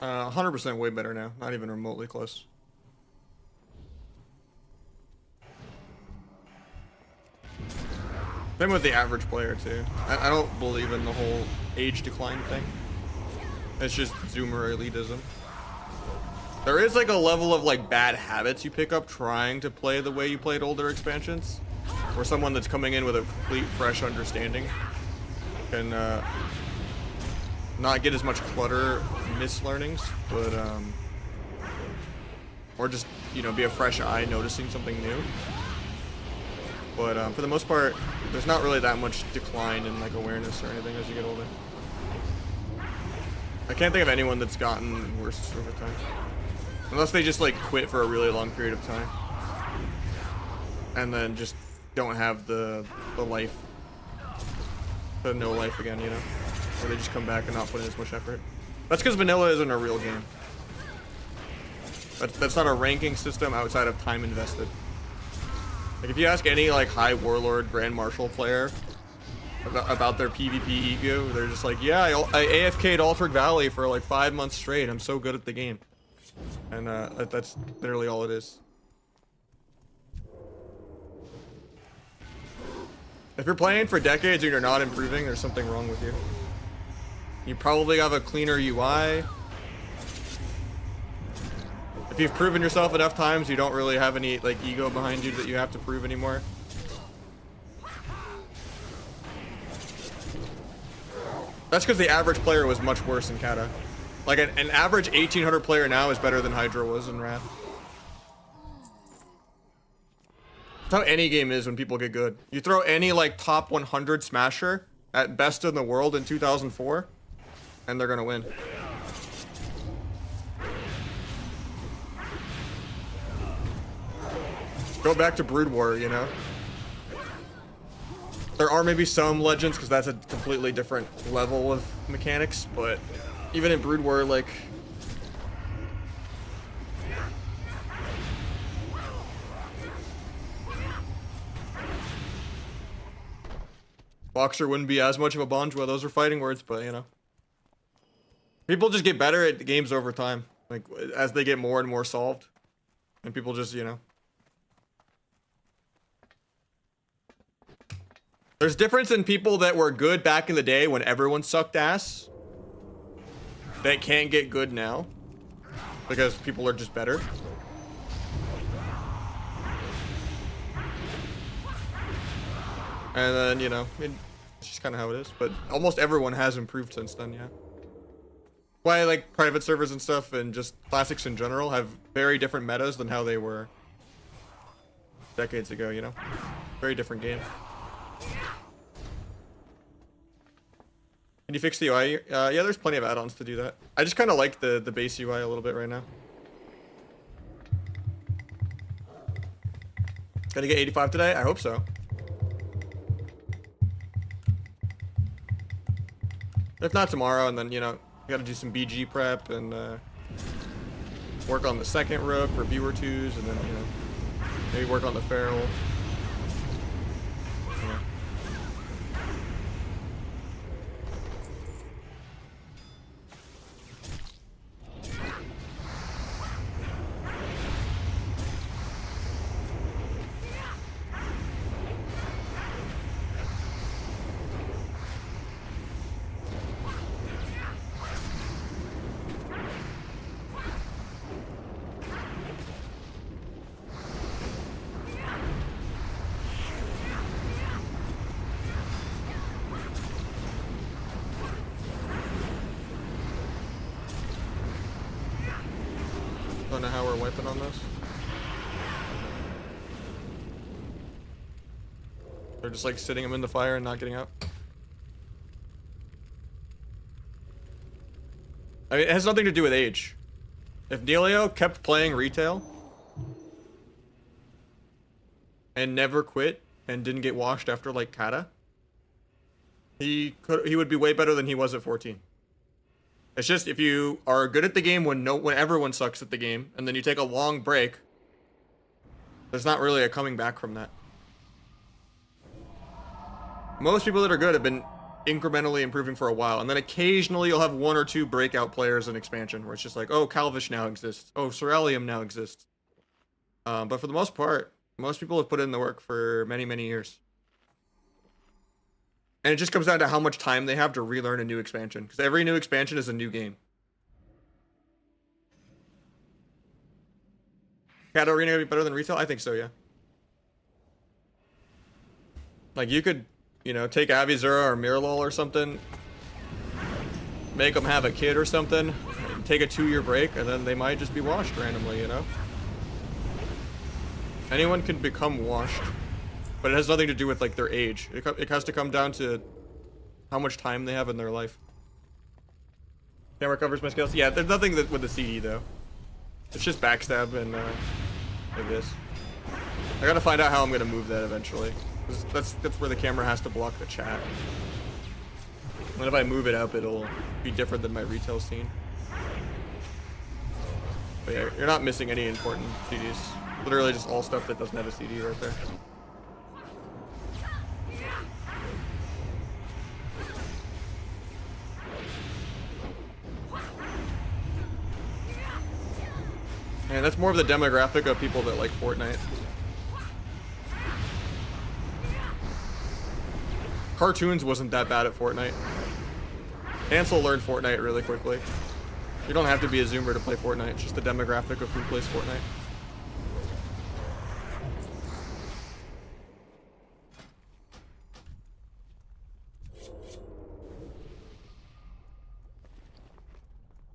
Uh, 100% way better now. Not even remotely close. Same with the average player too. I don't believe in the whole age decline thing. It's just Zoomer elitism. There is like a level of like bad habits you pick up trying to play the way you played older expansions, where someone that's coming in with a complete fresh understanding can not get as much clutter, mislearnings, but or just, you know, be a fresh eye noticing something new. But for the most part, there's not really that much decline in like awareness or anything as you get older. I can't think of anyone that's gotten worse over time, unless they just like quit for a really long period of time and then just don't have the life, the no life again, you know, or they just come back and not put in as much effort. That's because vanilla isn't a real game. That's not a ranking system outside of time invested. Like if you ask any like high warlord grand marshal player about their PvP ego, they're just like, yeah, I AFK'd Altric Valley for like 5 months straight. I'm so good at the game. And that's literally all it is. If you're playing for decades and you're not improving, there's something wrong with you. You probably have a cleaner UI. If you've proven yourself enough times, you don't really have any like ego behind you that you have to prove anymore. That's because the average player was much worse in Kata. Like an average 1800 player now is better than Hydra was in Wrath. That's how any game is when people get good. You throw any like top 100 smasher at best in the world in 2004, and they're gonna win. Go back to Brood War, you know? There are maybe some legends, because that's a completely different level of mechanics, but even in Brood War, like... Boxer wouldn't be as much of a Bonjwa, those are fighting words, but you know. People just get better at the games over time, like as they get more and more solved. And people just, you know. There's difference in people that were good back in the day when everyone sucked ass that can't get good now because people are just better. And then, you know, it's just kind of how it is. But almost everyone has improved since then, yeah. Why, like, private servers and stuff and just classics in general have very different metas than how they were decades ago, you know? Very different game. Can you fix the UI? Yeah, there's plenty of add-ons to do that. I just kind of like the base UI a little bit right now. Gonna get 85 today? I hope so. If not tomorrow, and then, you know, you gotta do some BG prep and work on the second rook for viewer twos, and then, you know, maybe work on the feral. Yeah. Don't know how we're wiping on this. They're just like sitting him in the fire and not getting out. I mean, it has nothing to do with age. If Neilio kept playing retail and never quit and didn't get washed after like Kata, he would be way better than he was at 14. It's just if you are good at the game when everyone sucks at the game, and then you take a long break, there's not really a coming back from that. Most people that are good have been incrementally improving for a while, and then occasionally you'll have one or two breakout players in expansion where it's just like, oh, Calvish now exists. Oh, Ceruleum now exists. But for the most part, most people have put in the work for many, many years. And it just comes down to how much time they have to relearn a new expansion, because every new expansion is a new game. Kata Arena would be better than retail? I think so, yeah. Like, you could, you know, take Avizura or Mirlol or something, make them have a kid or something, take a 2-year break, and then they might just be washed randomly, you know? Anyone can become washed. But it has nothing to do with, like, their age. It has to come down to how much time they have in their life. Camera covers my skills? Yeah, there's nothing with the CD, though. It's just backstab and, like this. I gotta find out how I'm gonna move that eventually. That's where the camera has to block the chat. And if I move it up, it'll be different than my retail scene. But yeah, you're not missing any important CDs. Literally just all stuff that doesn't have a CD right there. And that's more of the demographic of people that like Fortnite. Cartoons wasn't that bad at Fortnite. Hansel learned Fortnite really quickly. You don't have to be a Zoomer to play Fortnite. It's just the demographic of who plays Fortnite.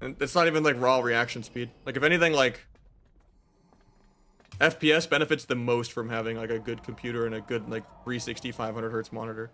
And it's not even like raw reaction speed. Like, if anything, like, FPS benefits the most from having like a good computer and a good like 360 500 hertz monitor.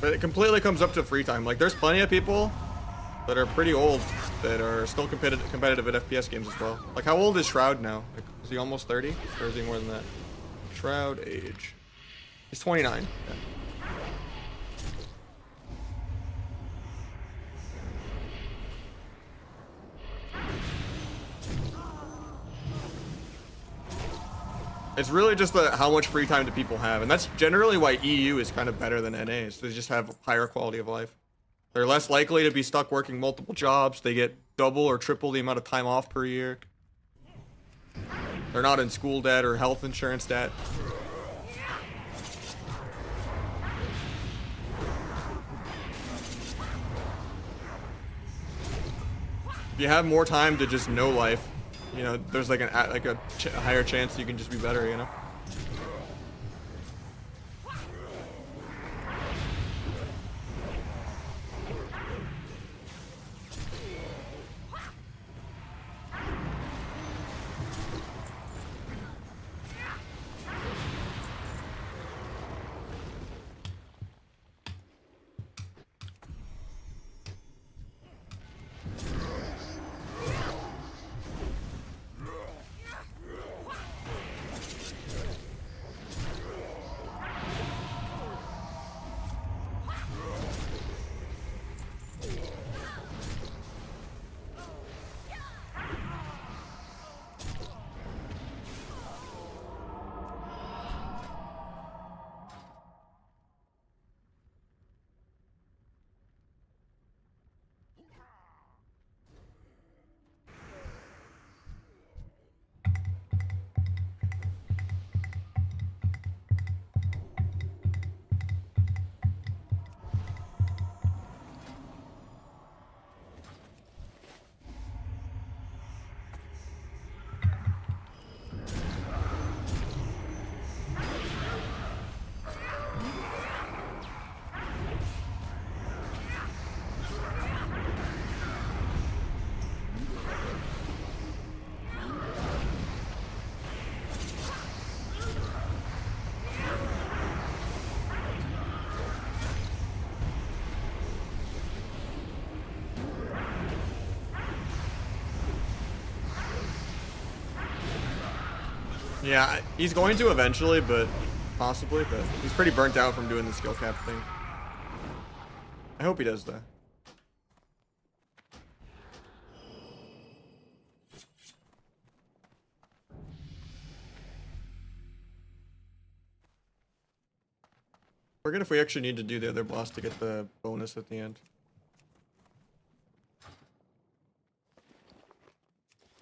But it completely comes up to free time. Like, there's plenty of people that are pretty old that are still competitive at FPS games as well. Like, how old is Shroud now? Like, is he almost 30? Or is he more than that? Shroud age. He's 29. Yeah. It's really just how much free time do people have, and that's generally why EU is kind of better than NA, is they just have higher quality of life. They're less likely to be stuck working multiple jobs. They get double or triple the amount of time off per year. They're not in school debt or health insurance debt. If you have more time to just no life, you know, there's like a higher chance you can just be better, you know? Yeah, he's going to eventually, but possibly, but he's pretty burnt out from doing the skill cap thing. I hope he does, though. Forget if we actually need to do the other boss to get the bonus at the end. I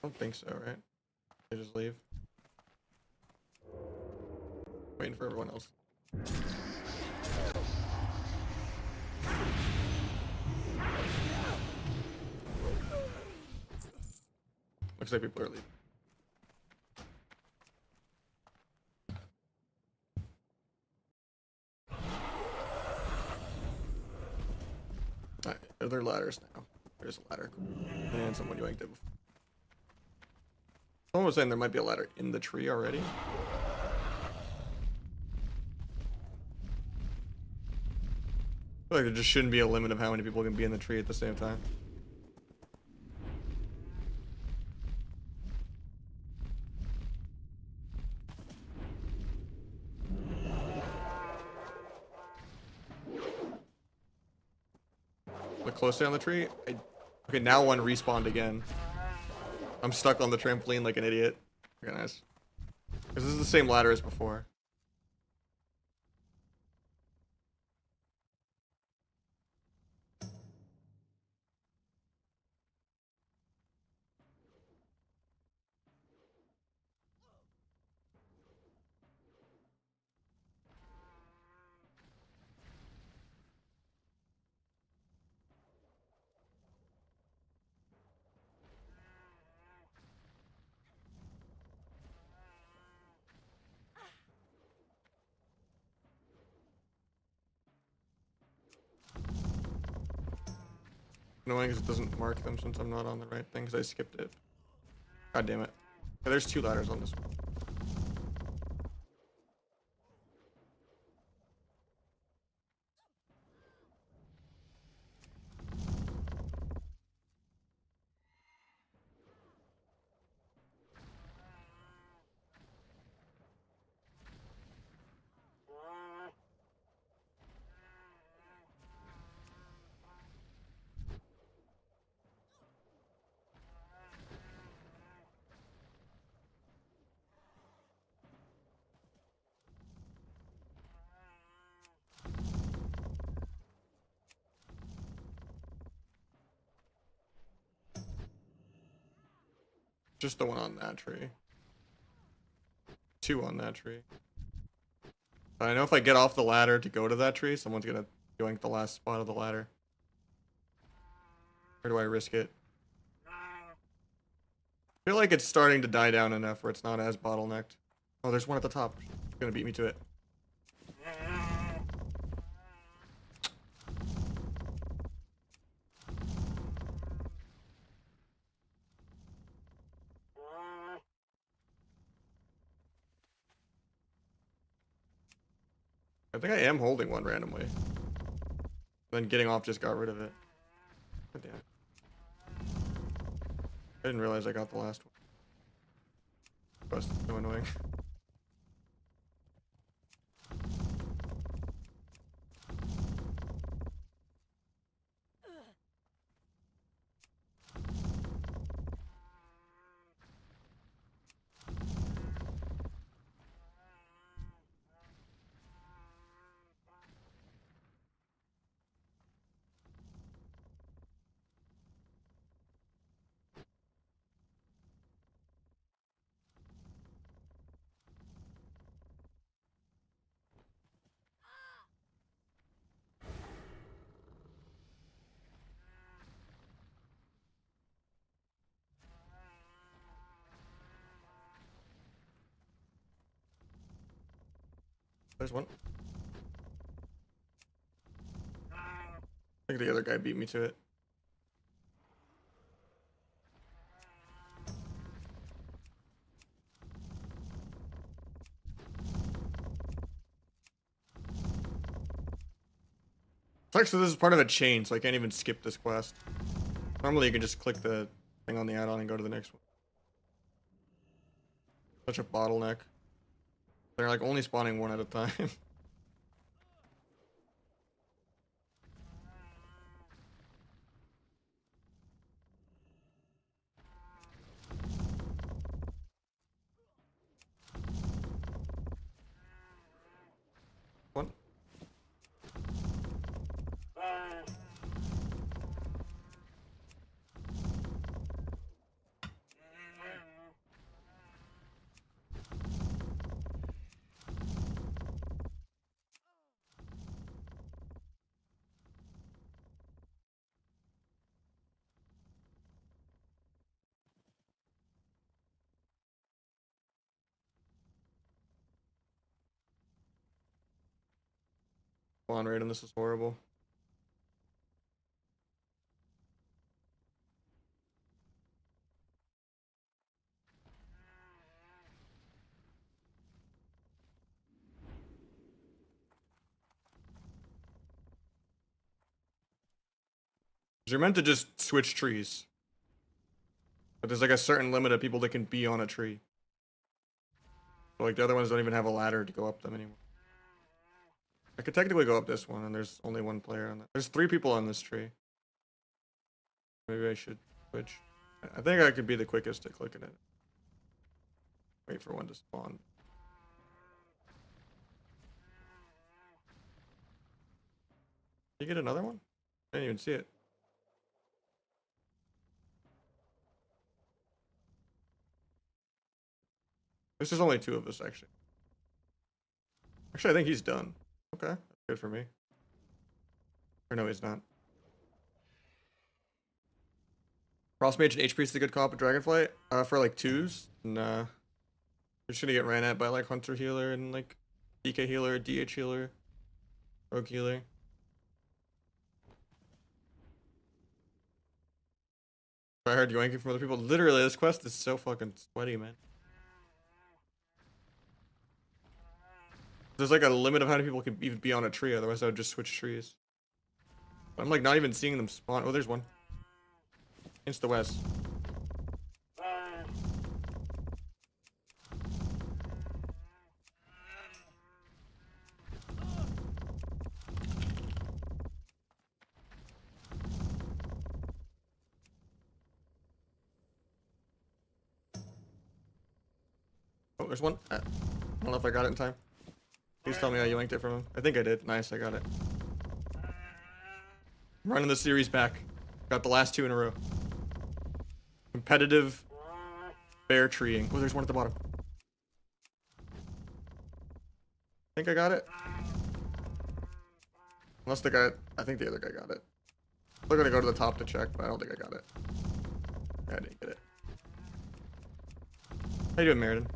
don't think so, right? They just leave. Waiting for everyone else. Looks like people are leaving. Alright, are there ladders now? There's a ladder. And someone yanked it before. Someone was saying there might be a ladder in the tree already. I feel like there just shouldn't be a limit of how many people can be in the tree at the same time. Look closely on the tree. Okay, now one respawned again. I'm stuck on the trampoline like an idiot. Okay, nice. Because this is the same ladder as before. Annoying because it doesn't mark them since I'm not on the right thing because I skipped it. God damn it. Okay, there's two ladders on this one. Just the one on that tree. Two on that tree. But I know if I get off the ladder to go to that tree, someone's gonna yoink the last spot of the ladder. Or do I risk it? I feel like it's starting to die down enough where it's not as bottlenecked. Oh, there's one at the top. It's gonna beat me to it. I think I am holding one randomly. Then getting off just got rid of it. God damn it. I didn't realize I got the last one. That's so annoying. There's one. I think the other guy beat me to it. Actually, this is part of a chain, so I can't even skip this quest. Normally, you can just click the thing on the add-on and go to the next one. Such a bottleneck. They're like only spawning one at a time. One. Spawn rate on this is horrible. You're meant to just switch trees. But there's like a certain limit of people that can be on a tree. So like the other ones don't even have a ladder to go up them anymore. I could technically go up this one and there's only one player on that. There's 3 people on this tree. Maybe I should switch. I think I could be the quickest at clicking it. Wait for one to spawn. Did you get another one? I didn't even see it. This is only 2 of us, actually. Actually, I think he's done. Okay, that's good for me. Or no, he's not. Cross Mage and HP is a good comp at Dragonflight. For like 2s. Nah. You're just gonna get ran at by like Hunter Healer and like DK Healer, DH Healer, Rogue Healer. I heard yoinking from other people. Literally, this quest is so fucking sweaty, man. There's like a limit of how many people can even be on a tree, otherwise I would just switch trees. I'm like not even seeing them spawn. Oh, there's one. Insta west. Oh, there's one. I don't know if I got it in time. Please tell me how you linked it from him. I think I did. Nice, I got it. I'm running the series back. Got the last 2 in a row. Competitive bear treeing. Oh, there's one at the bottom. I think I got it. Unless the guy... I think the other guy got it. I'm gonna go to the top to check, but I don't think I got it. Yeah, I didn't get it. How you doing, Meriden?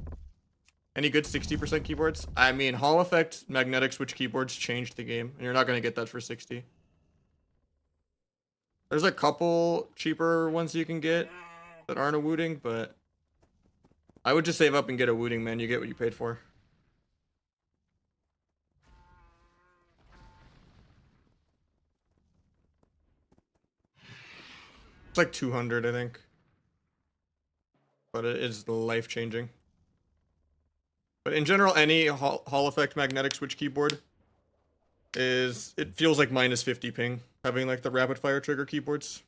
Any good 60% keyboards? I mean, Hall Effect magnetic switch keyboards changed the game, and you're not going to get that for 60. There's a couple cheaper ones you can get that aren't a Wooting, but I would just save up and get a Wooting, man. You get what you paid for. It's like 200, I think. But it is life-changing. But in general, any Hall Effect magnetic switch keyboard it feels like minus 50 ping, having like the rapid fire trigger keyboards.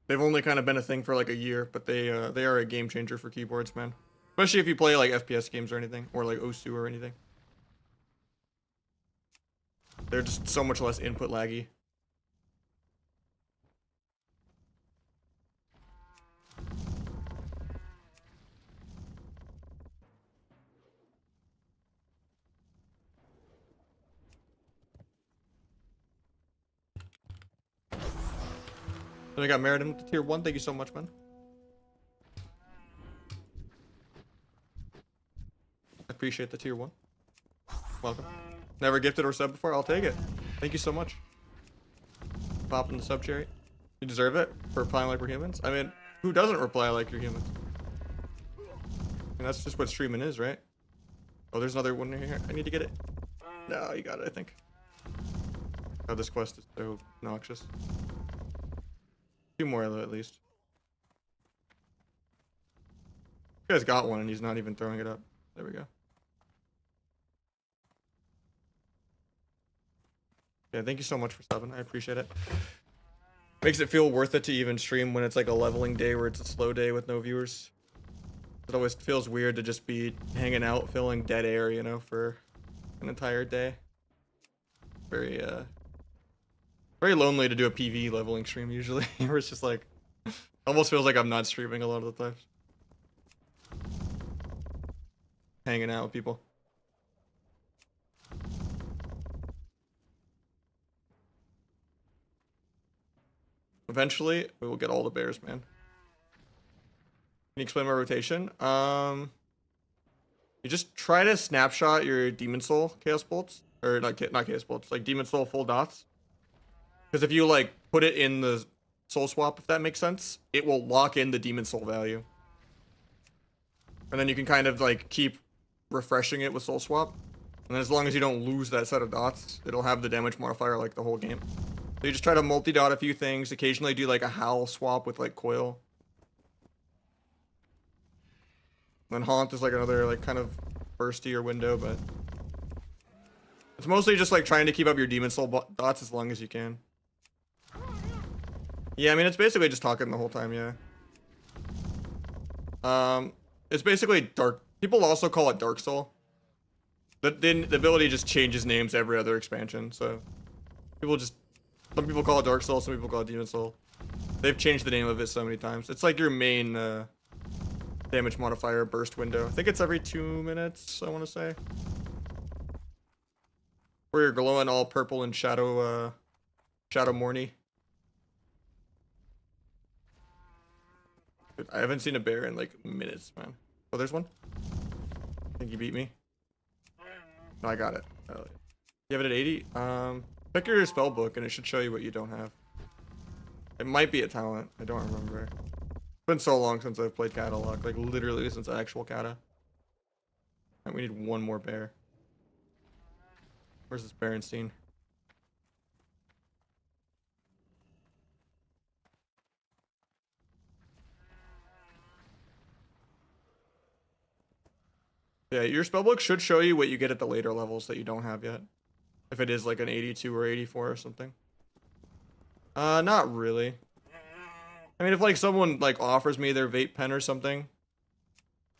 They've only kind of been a thing for like a year, but they are a game changer for keyboards, man. Especially if you play like FPS games or anything, or like Osu or anything. They're just so much less input laggy. Then I got Meriden to tier 1. Thank you so much, man. I appreciate the tier 1. Welcome. Never gifted or subbed before? I'll take it. Thank you so much. Pop in the sub cherry. You deserve it for replying like we're humans. I mean, who doesn't reply like you're humans? And that's just what streaming is, right? Oh, there's another one here. I need to get it. No, you got it, I think. Oh, this quest is so noxious. 2 more at least. This guy's got one and he's not even throwing it up. There we go. Yeah, thank you so much for subbing. I appreciate it. Makes it feel worth it to even stream when it's like a leveling day where it's a slow day with no viewers. It always feels weird to just be hanging out, filling dead air, you know, for an entire day. Very lonely to do a PV leveling stream usually, where it's just like, almost feels like I'm not streaming a lot of the times. Hanging out with people. Eventually, we will get all the bears, man. Can you explain my rotation? You just try to snapshot your Demon Soul Chaos Bolts. Or not Chaos Bolts, like Demon Soul full dots. Because if you like put it in the Soul Swap, if that makes sense, it will lock in the Demon Soul value. And then you can kind of like keep refreshing it with Soul Swap. And then as long as you don't lose that set of dots, it'll have the damage modifier like the whole game. So you just try to multi-dot a few things, occasionally do like a Howl swap with like Coil. Then Haunt is like another like kind of burstier window, but it's mostly just like trying to keep up your Demon Soul dots as long as you can. Yeah, I mean, it's basically just talking the whole time, yeah. It's basically Dark... People also call it Dark Soul. The ability just changes names every other expansion, so... Some people call it Dark Soul, some people call it Demon Soul. They've changed the name of it so many times. It's like your main, damage modifier burst window. I think it's every 2 minutes, I want to say. Where you're glowing all purple and Shadow Morny. I haven't seen a bear in like minutes, man. Oh, there's one. I think you beat me. No, I got it. Oh, you have it at 80. Check your spell book and it should show you what you don't have. It might be a talent. I don't remember. It's been so long since I've played Catalog, like literally since actual Cata. And we need one more bear. Where's this Berenstein? Yeah, your spellbook should show you what you get at the later levels that you don't have yet. If it is like an 82 or 84 or something. Not really. I mean, if like someone like offers me their vape pen or something,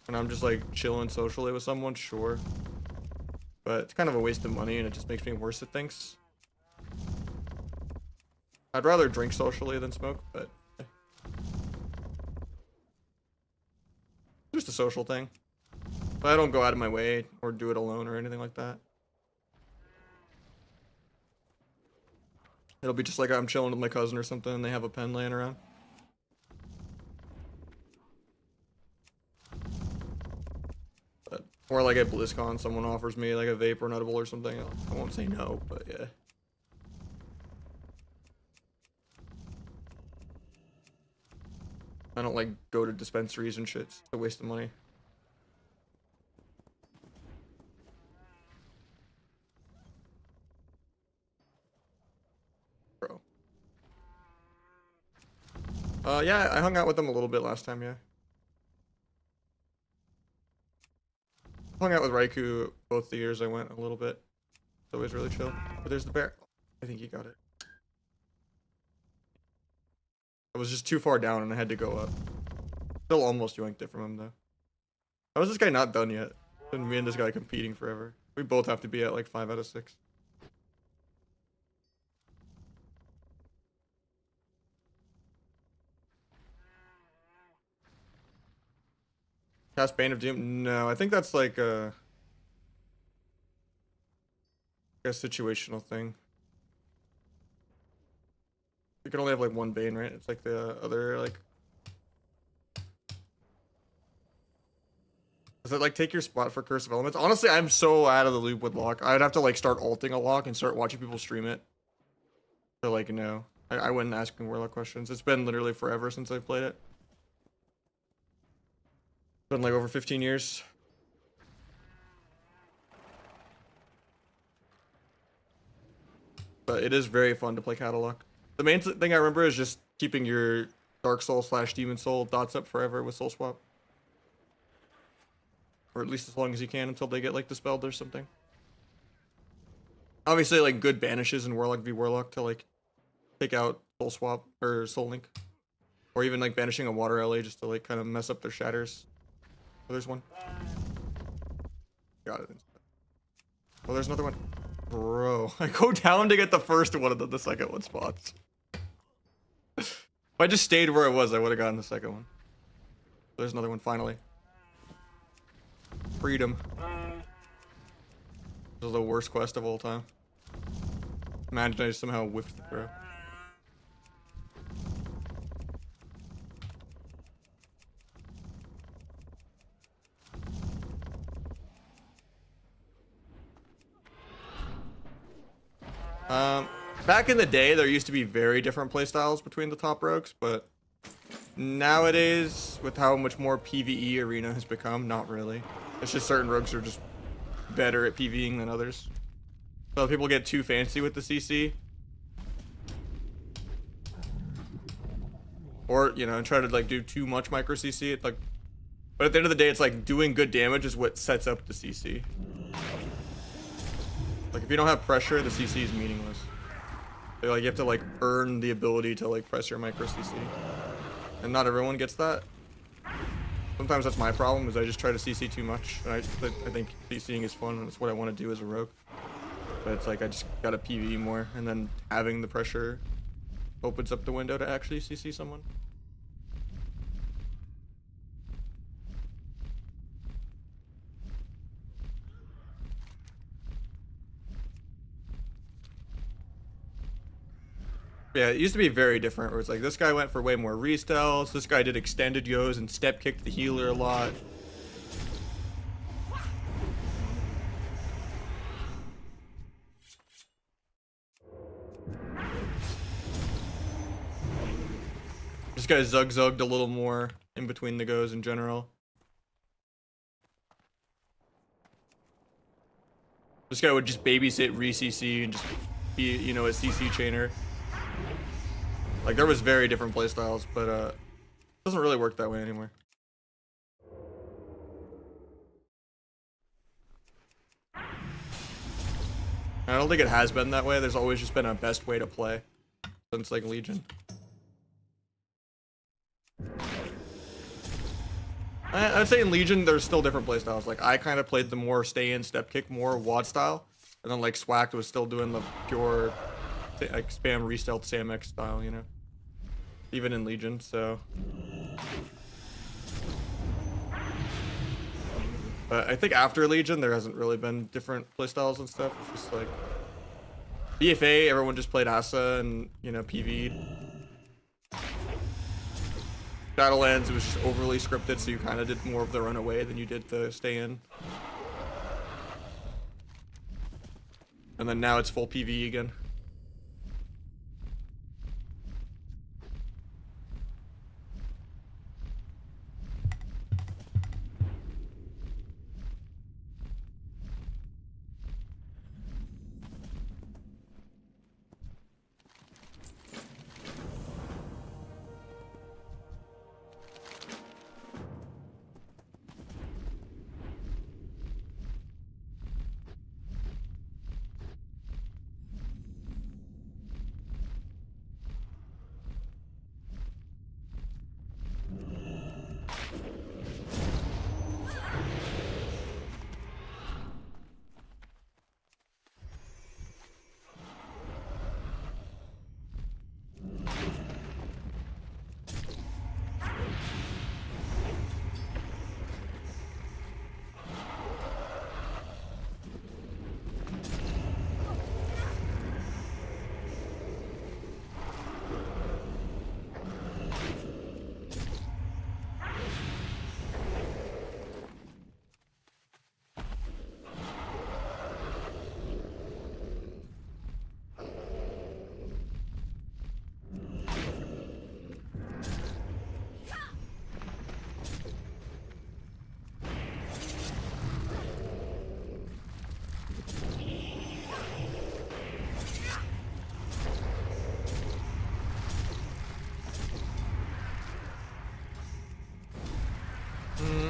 and I'm just like chilling socially with someone, sure. But it's kind of a waste of money and it just makes me worse at things. I'd rather drink socially than smoke, but yeah. Just a social thing. But I don't go out of my way or do it alone or anything like that. It'll be just like I'm chilling with my cousin or something and they have a pen laying around. Or like at BlizzCon, someone offers me like a vape or an edible or something. I won't say no, but yeah. I don't like go to dispensaries and shit. It's a waste of money. Bro. Yeah, I hung out with them a little bit last time, yeah. Hung out with Raikou both the years I went a little bit. It's always really chill. But there's the bear. I think he got it. I was just too far down and I had to go up. Still almost yoinked it from him though. How is this guy not done yet? And me and this guy competing forever. We both have to be at like 5 out of 6. Cast Bane of Doom? No, I think that's like a situational thing. You can only have like one Bane, right? It's like the other like. Does it like take your spot for Curse of Elements? Honestly, I'm so out of the loop with Lock. I'd have to like start alting a Lock and start watching people stream it. So like, no. I wouldn't ask Warlock questions. It's been literally forever since I've played it. Been like over 15 years. But it is very fun to play Catalog. The main thing I remember is just keeping your Dark Soul / Demon Soul dots up forever with Soul Swap. Or at least as long as you can until they get like dispelled or something. Obviously like good banishes in Warlock v Warlock to like take out Soul Swap or Soul Link. Or even like banishing a Water LA just to like kind of mess up their shatters. Oh, there's one. Got it. Oh, there's another one. Bro, I go down to get the first one and then the second one spots. If I just stayed where I was, I would have gotten the second one. There's another one finally. Freedom. This is the worst quest of all time. Imagine I just somehow whiffed the throw. Back in the day, there used to be very different playstyles between the top rogues, but nowadays, with how much more PvE Arena has become, not really. It's just certain rogues are just better at PvEing than others. So people get too fancy with the CC. Or, you know, and try to like do too much micro CC. It's like, but at the end of the day, it's like doing good damage is what sets up the CC. Like if you don't have pressure, the CC is meaningless. So, like you have to like earn the ability to like press your micro CC. And not everyone gets that. Sometimes that's my problem, is I just try to CC too much. And I think CCing is fun and it's what I want to do as a rogue. But it's like I just gotta PvE more, and then having the pressure opens up the window to actually CC someone. Yeah, it used to be very different, where it's like this guy went for way more restells, this guy did extended yos and step kicked the healer a lot. This guy zug-zugged a little more in between the goes in general. This guy would just babysit re-CC and just be, you know, a CC chainer. Like, there was very different playstyles, but it doesn't really work that way anymore. I don't think it has been that way. There's always just been a best way to play since, like, Legion. I'd say in Legion, there's still different playstyles. Like, I kind of played the more stay-in, step-kick, more WAD style. And then, like, Swacked was still doing the pure, like, spam, re-stealth, SamX style, you know? Even in Legion, so. But I think after Legion, there hasn't really been different playstyles and stuff. It's just like BFA, everyone just played Asa and, you know, PV'd. Shadowlands, it was just overly scripted, so you kind of did more of the runaway than you did the stay in. And then now it's full PvE again.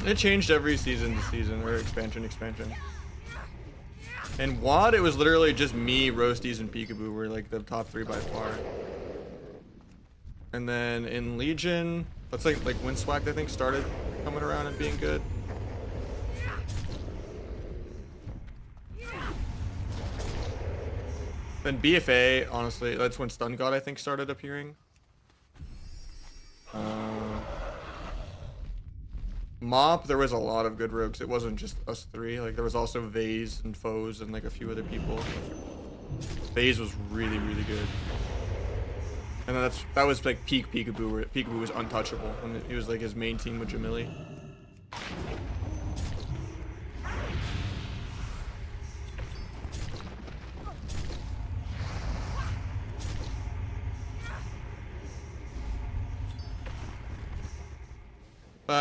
It changed every season to season, or expansion. In WoD, it was literally just me, Roasties, and Peekaboo were like the top 3 by far. And then in Legion, that's like Windswag, I think, started coming around and being good. Then BFA, honestly, that's when Stun God, I think, started appearing. Mop, there was a lot of good rogues. It wasn't just us 3. Like, there was also Vase and Foes and like a few other people. Vase was really, really good. And then that was like peak Peekaboo, where Peekaboo was untouchable when he was like his main team with Jamili.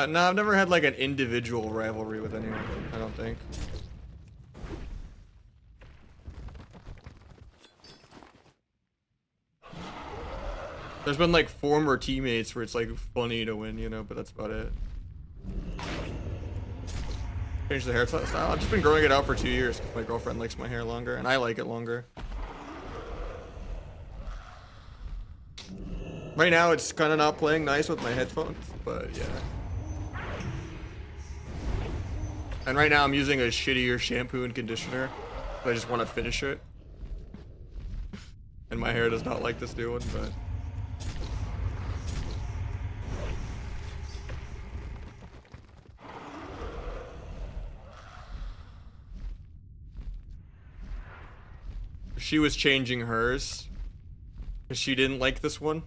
No, I've never had like an individual rivalry with anyone, I don't think. There's been like former teammates where it's like funny to win, you know, but that's about it. Change the hairstyle. I've just been growing it out for 2 years because my girlfriend likes my hair longer and I like it longer. Right now it's kind of not playing nice with my headphones, but yeah. And right now I'm using a shittier shampoo and conditioner. I just want to finish it. And my hair does not like this new one, but... She was changing hers. Because she didn't like this one.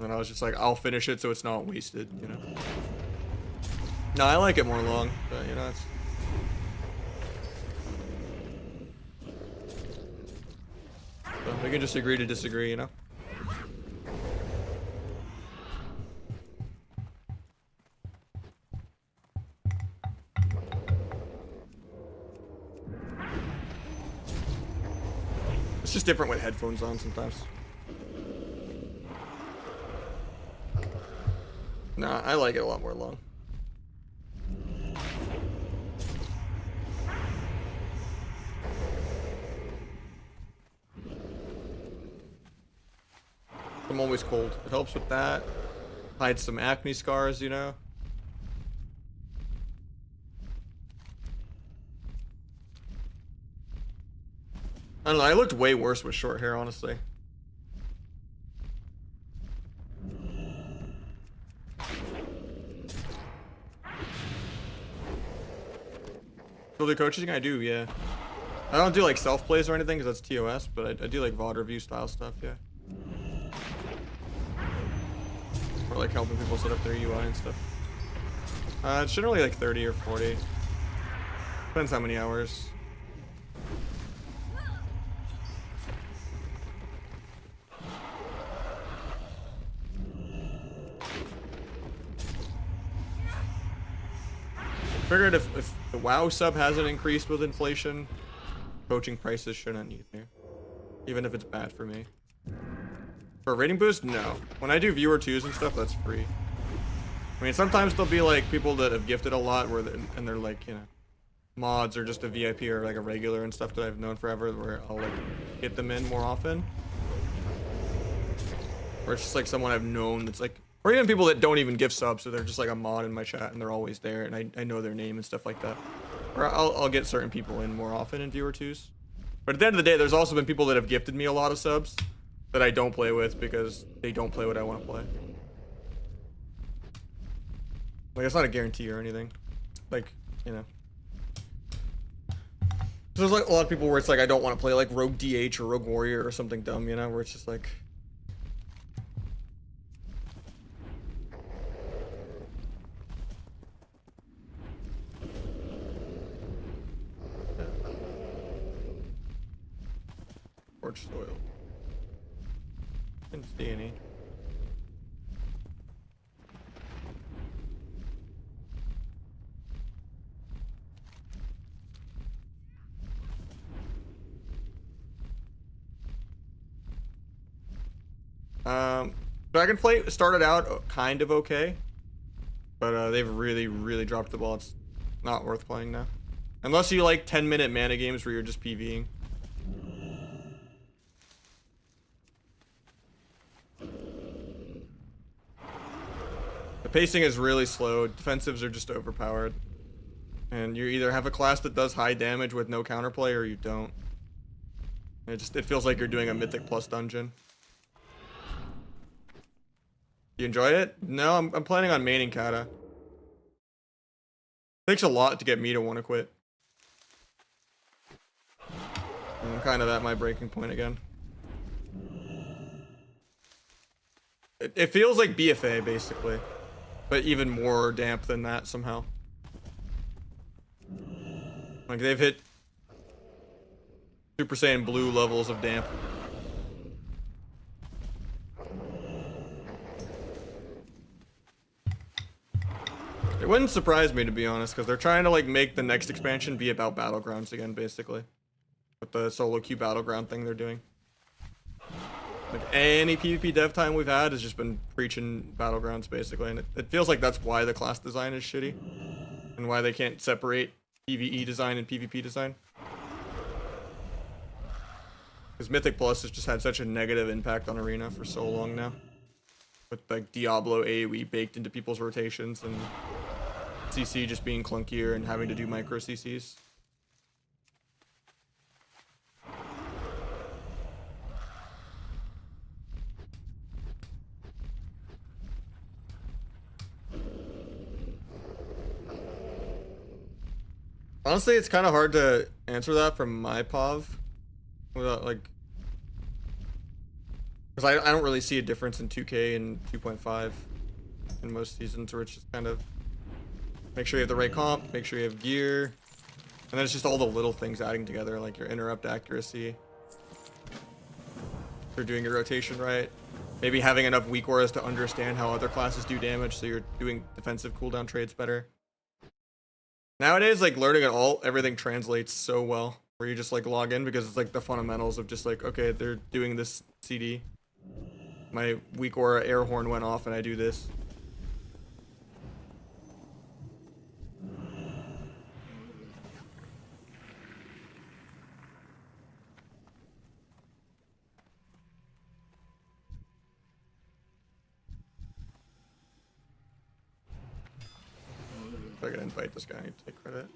And I was just like, I'll finish it so it's not wasted, you know? No, I like it more long, but you know, it's... So we can just agree to disagree, you know? It's just different with headphones on sometimes. Nah, I like it a lot more long. I'm always cold. It helps with that. Hides some acne scars, you know? I don't know, I looked way worse with short hair, honestly. So the coaching I do, yeah. I don't do like self-plays or anything because that's TOS, but I do like VOD review style stuff, yeah. Or like helping people set up their UI and stuff. It's generally like 30 or 40. Depends how many hours. figured if the WoW sub hasn't increased with inflation, coaching prices shouldn't either. Even if it's bad for me. For a rating boost, no. When I do viewer twos and stuff, that's free. I mean, sometimes there'll be like people that have gifted a lot and they're like, you know, mods or just a VIP or like a regular and stuff that I've known forever where I'll like get them in more often. Or it's just like someone I've known that's like, or even people that don't even give subs, so they're just like a mod in my chat and they're always there and I know their name and stuff like that. Or I'll get certain people in more often in viewer twos. But at the end of the day, there's also been people that have gifted me a lot of subs that I don't play with because they don't play what I want to play. Like, it's not a guarantee or anything. Like, you know. There's like a lot of people where it's like, I don't want to play like Rogue DH or Rogue Warrior or something dumb, you know, where it's just like... Forged soil. Didn't see any. Dragonflight started out kind of okay, but they've really dropped the ball. It's not worth playing now. Unless you like 10-minute mana games where you're just PvEing. The pacing is really slow. Defensives are just overpowered. And you either have a class that does high damage with no counterplay or you don't. It feels like you're doing a Mythic Plus dungeon. You enjoy it? No, I'm planning on maining Kata. Takes a lot to get me to want to quit. And I'm kind of at my breaking point again. It feels like BFA basically, but even more damp than that somehow. Like they've hit Super Saiyan Blue levels of damp. It wouldn't surprise me, to be honest, because they're trying to like make the next expansion be about Battlegrounds again, basically. With the solo queue Battleground thing they're doing. Like any PvP dev time we've had has just been preaching Battlegrounds, basically, and it feels like that's why the class design is shitty. And why they can't separate PvE design and PvP design. Because Mythic Plus has just had such a negative impact on Arena for so long now. With like Diablo AoE baked into people's rotations and CC just being clunkier and having to do micro CCs. Honestly, it's kind of hard to answer that from my POV without like, because I don't really see a difference in 2K and 2.5 in most seasons, where it's just kind of make sure you have the right comp, make sure you have gear, and then it's just all the little things adding together, like your interrupt accuracy, if you're doing your rotation right, maybe having enough weak auras to understand how other classes do damage, so you're doing defensive cooldown trades better. Nowadays, like learning it all, everything translates so well, where you just like log in because it's like the fundamentals of just like, okay, they're doing this CD. My weak aura air horn went off and I do this. If I can invite this guy, I need to take credit.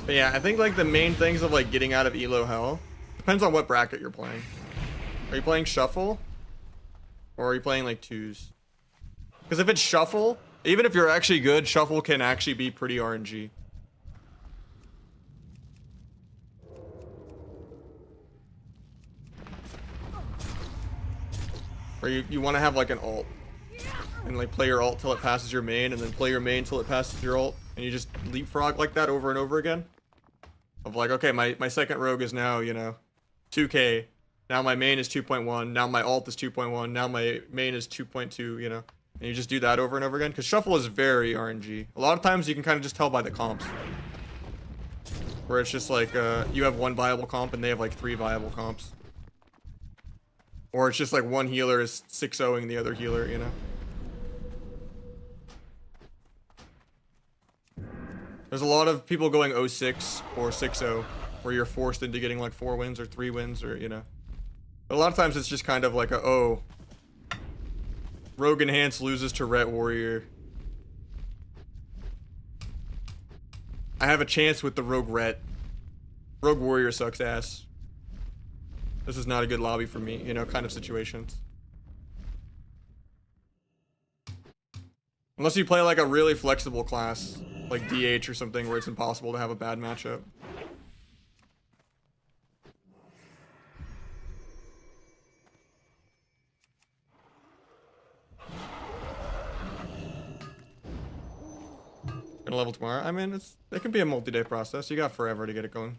But yeah, I think like the main things of like getting out of Elo Hell depends on what bracket you're playing. Are you playing Shuffle? Or are you playing like twos? Because if it's Shuffle, even if you're actually good, Shuffle can actually be pretty RNG. Or you want to have like an alt. and like play your ult till it passes your main, and then play your main till it passes your ult, and you just leapfrog like that over and over again. Of like, okay, my second rogue is now, you know, 2k. Now my main is 2.1. Now my ult is 2.1. Now my main is 2.2, you know. And you just do that over and over again. Because Shuffle is very RNG. A lot of times you can kind of just tell by the comps. Where it's just like, you have one viable comp and they have like 3 viable comps. Or it's just like one healer is 6-0ing the other healer, you know. There's a lot of people going 0-6 or 6-0. Where you're forced into getting like 4 wins or 3 wins or, you know. But a lot of times it's just kind of like a, oh, Rogue Enhance loses to Ret Warrior. I have a chance with the Rogue Ret. Rogue Warrior sucks ass. This is not a good lobby for me, you know, kind of situations. Unless you play like a really flexible class, like DH or something where it's impossible to have a bad matchup. Gonna level tomorrow. I mean, it can be a multi-day process. You got forever to get it going.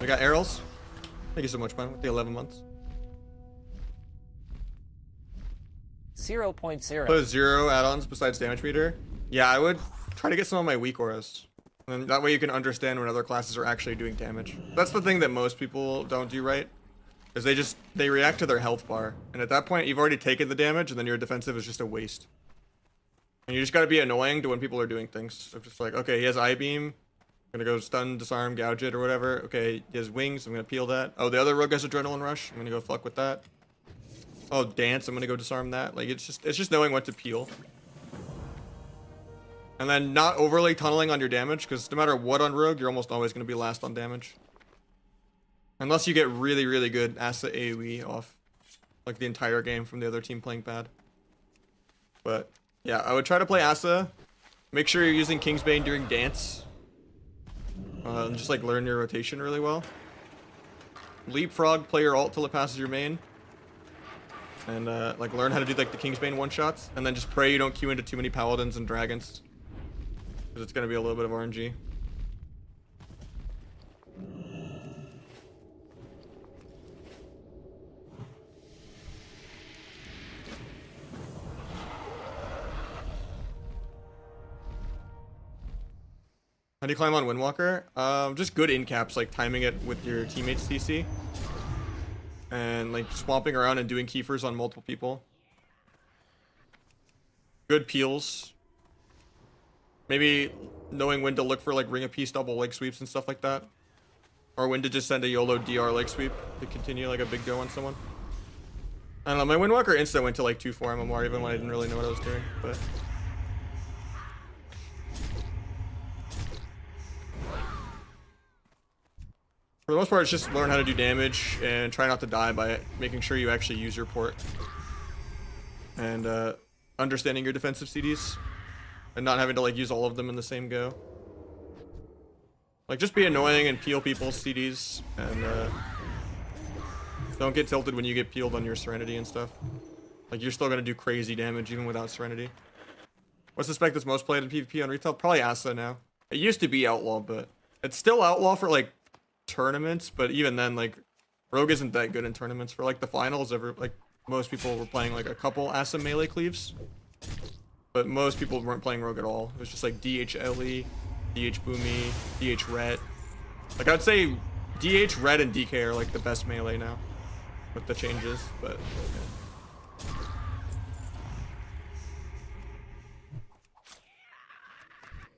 We got Errol's. Thank you so much, man, with the 11 months. 0.0. Put 0 add-ons besides damage meter. Yeah, I would try to get some of my weak auras. And that way you can understand when other classes are actually doing damage. That's the thing that most people don't do right. Is they react to their health bar. And at that point, you've already taken the damage, and then your defensive is just a waste. And you just gotta be annoying to when people are doing things. So just like, okay, he has I-beam. I'm gonna go stun, disarm, gouge it, or whatever. Okay, he has wings, I'm gonna peel that. Oh, the other rogue has adrenaline rush. I'm gonna go fuck with that. Oh, dance, I'm gonna go disarm that. Like, it's just knowing what to peel. And then not overly tunneling on your damage, because no matter what on rogue, you're almost always going to be last on damage. Unless you get really, really good Asa AoE off. Like the entire game from the other team playing bad. But, yeah, I would try to play Asa. Make sure you're using Kingsbane during dance. And just like learn your rotation really well. Leapfrog, play your ult till it passes your main. And like learn how to do like the Kingsbane one-shots. And then just pray you don't queue into too many paladins and dragons. Because it's going to be a little bit of RNG. How do you climb on Windwalker? Just good in caps, like timing it with your teammates' CC. And like swamping around and doing Kiefers on multiple people. Good peels. Maybe knowing when to look for like Ring of Peace double leg sweeps and stuff like that. Or when to just send a YOLO DR leg sweep to continue like a big go on someone. I don't know, my Windwalker instant went to like 2-4 MMR even when I didn't really know what I was doing, but... For the most part, it's just learn how to do damage and try not to die by making sure you actually use your port. And understanding your defensive CDs. And not having to like use all of them in the same go. Like just be annoying and peel people's CDs. And don't get tilted when you get peeled on your Serenity and stuff. Like you're still gonna do crazy damage even without Serenity. What's the spec that's most played in PvP on retail? Probably Asa now. It used to be Outlaw, but it's still Outlaw for like tournaments, but even then, like, Rogue isn't that good in tournaments. For like the finals, like most people were playing like a couple Asa melee cleaves, but most people weren't playing Rogue at all. It was just like DH Ellie, DH Boomy, DH Ret. Like I'd say DH Ret and DK are like the best melee now with the changes, but yeah.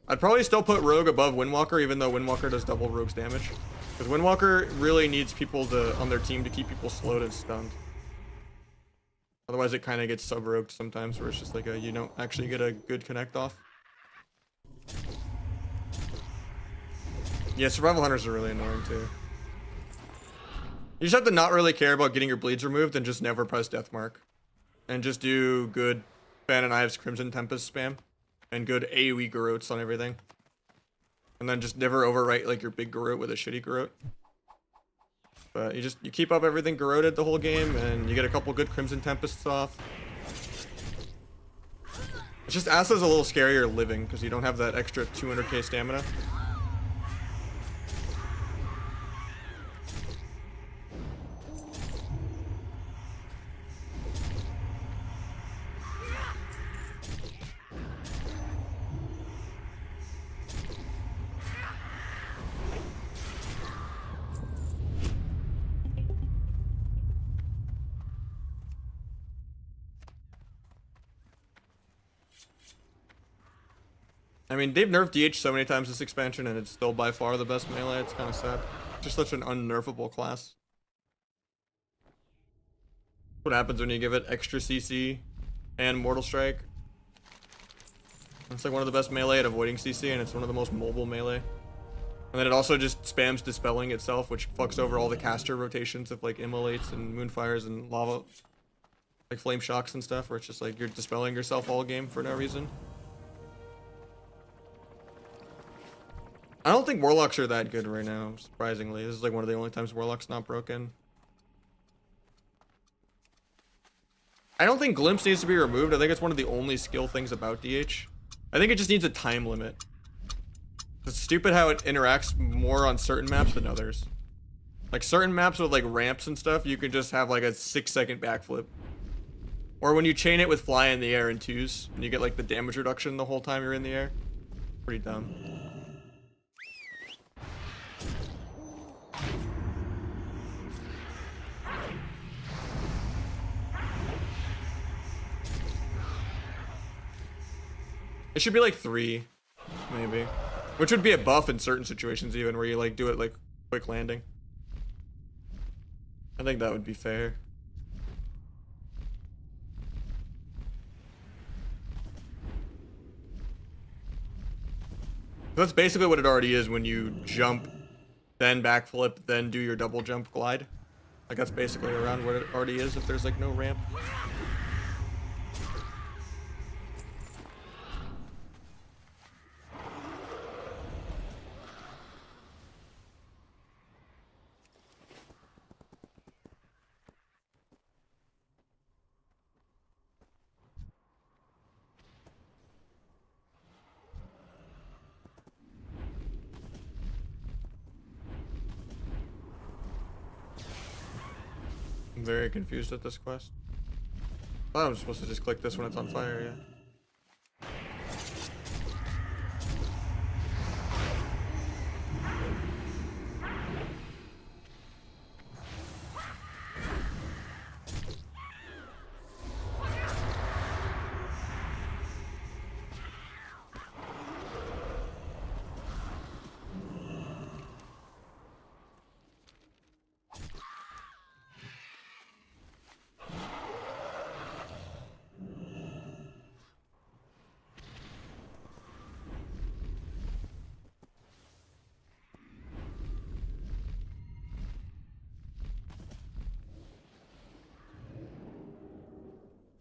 I'd probably still put Rogue above Windwalker, even though Windwalker does double Rogue's damage. Because Windwalker really needs people on their team to keep people slowed and stunned. Otherwise it kind of gets sub-rogued sometimes where it's just like you don't actually get a good connect off. Yeah, Survival Hunters are really annoying too. You just have to not really care about getting your bleeds removed and just never press Deathmark. And just do good Fan and Ives Crimson Tempest spam. And good AoE Garrotes on everything. And then just never overwrite like your big Garrote with a shitty Garrote. But you keep up everything Garroted the whole game, and you get a couple good Crimson Tempests off. It's just Asa's a little scarier living because you don't have that extra 200k stamina. I mean, they've nerfed DH so many times this expansion, and it's still by far the best melee. It's kind of sad. Just such an unnerfable class. What happens when you give it extra CC and Mortal Strike? It's like one of the best melee at avoiding CC, and it's one of the most mobile melee. And then it also just spams Dispelling itself, which fucks over all the caster rotations of like Immolates and Moonfires and Lava, like Flame Shocks and stuff, where it's just like you're Dispelling yourself all game for no reason. I don't think Warlocks are that good right now, surprisingly. This is like one of the only times Warlock's not broken. I don't think Glimpse needs to be removed. I think it's one of the only skill things about DH. I think it just needs a time limit. It's stupid how it interacts more on certain maps than others. Like certain maps with like ramps and stuff, you can just have like a 6-second backflip. Or when you chain it with Fly in the air in 2s, and you get like the damage reduction the whole time you're in the air. Pretty dumb. It should be like 3, maybe. Which would be a buff in certain situations even, where you like do it like quick landing. I think that would be fair. That's basically what it already is when you jump, then backflip, then do your double jump glide. Like that's basically around what it already is if there's like no ramp. I'm very confused at this quest. I thought I was supposed to just click this when it's on fire, yeah.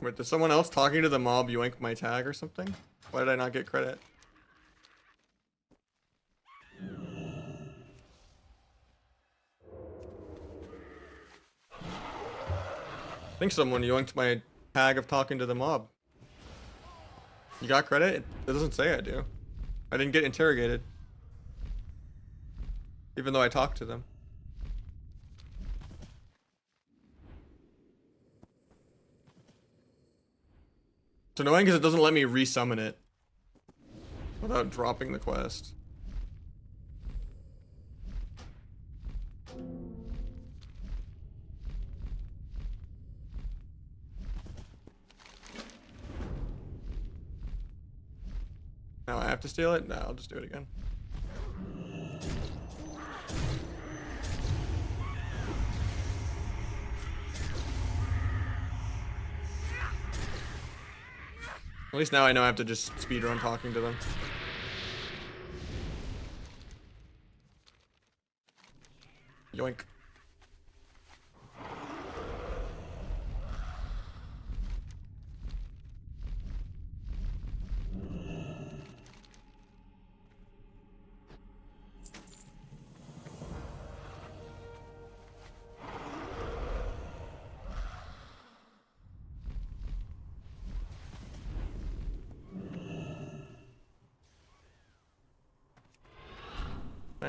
Wait, did someone else talking to the mob yoink my tag or something? Why did I not get credit? I think someone yoinked my tag of talking to the mob. You got credit? It doesn't say I do. I didn't get interrogated. Even though I talked to them. It's annoying because it doesn't let me resummon it without dropping the quest. Now I have to steal it? No, I'll just do it again. At least now I know I have to just speedrun talking to them. Yoink.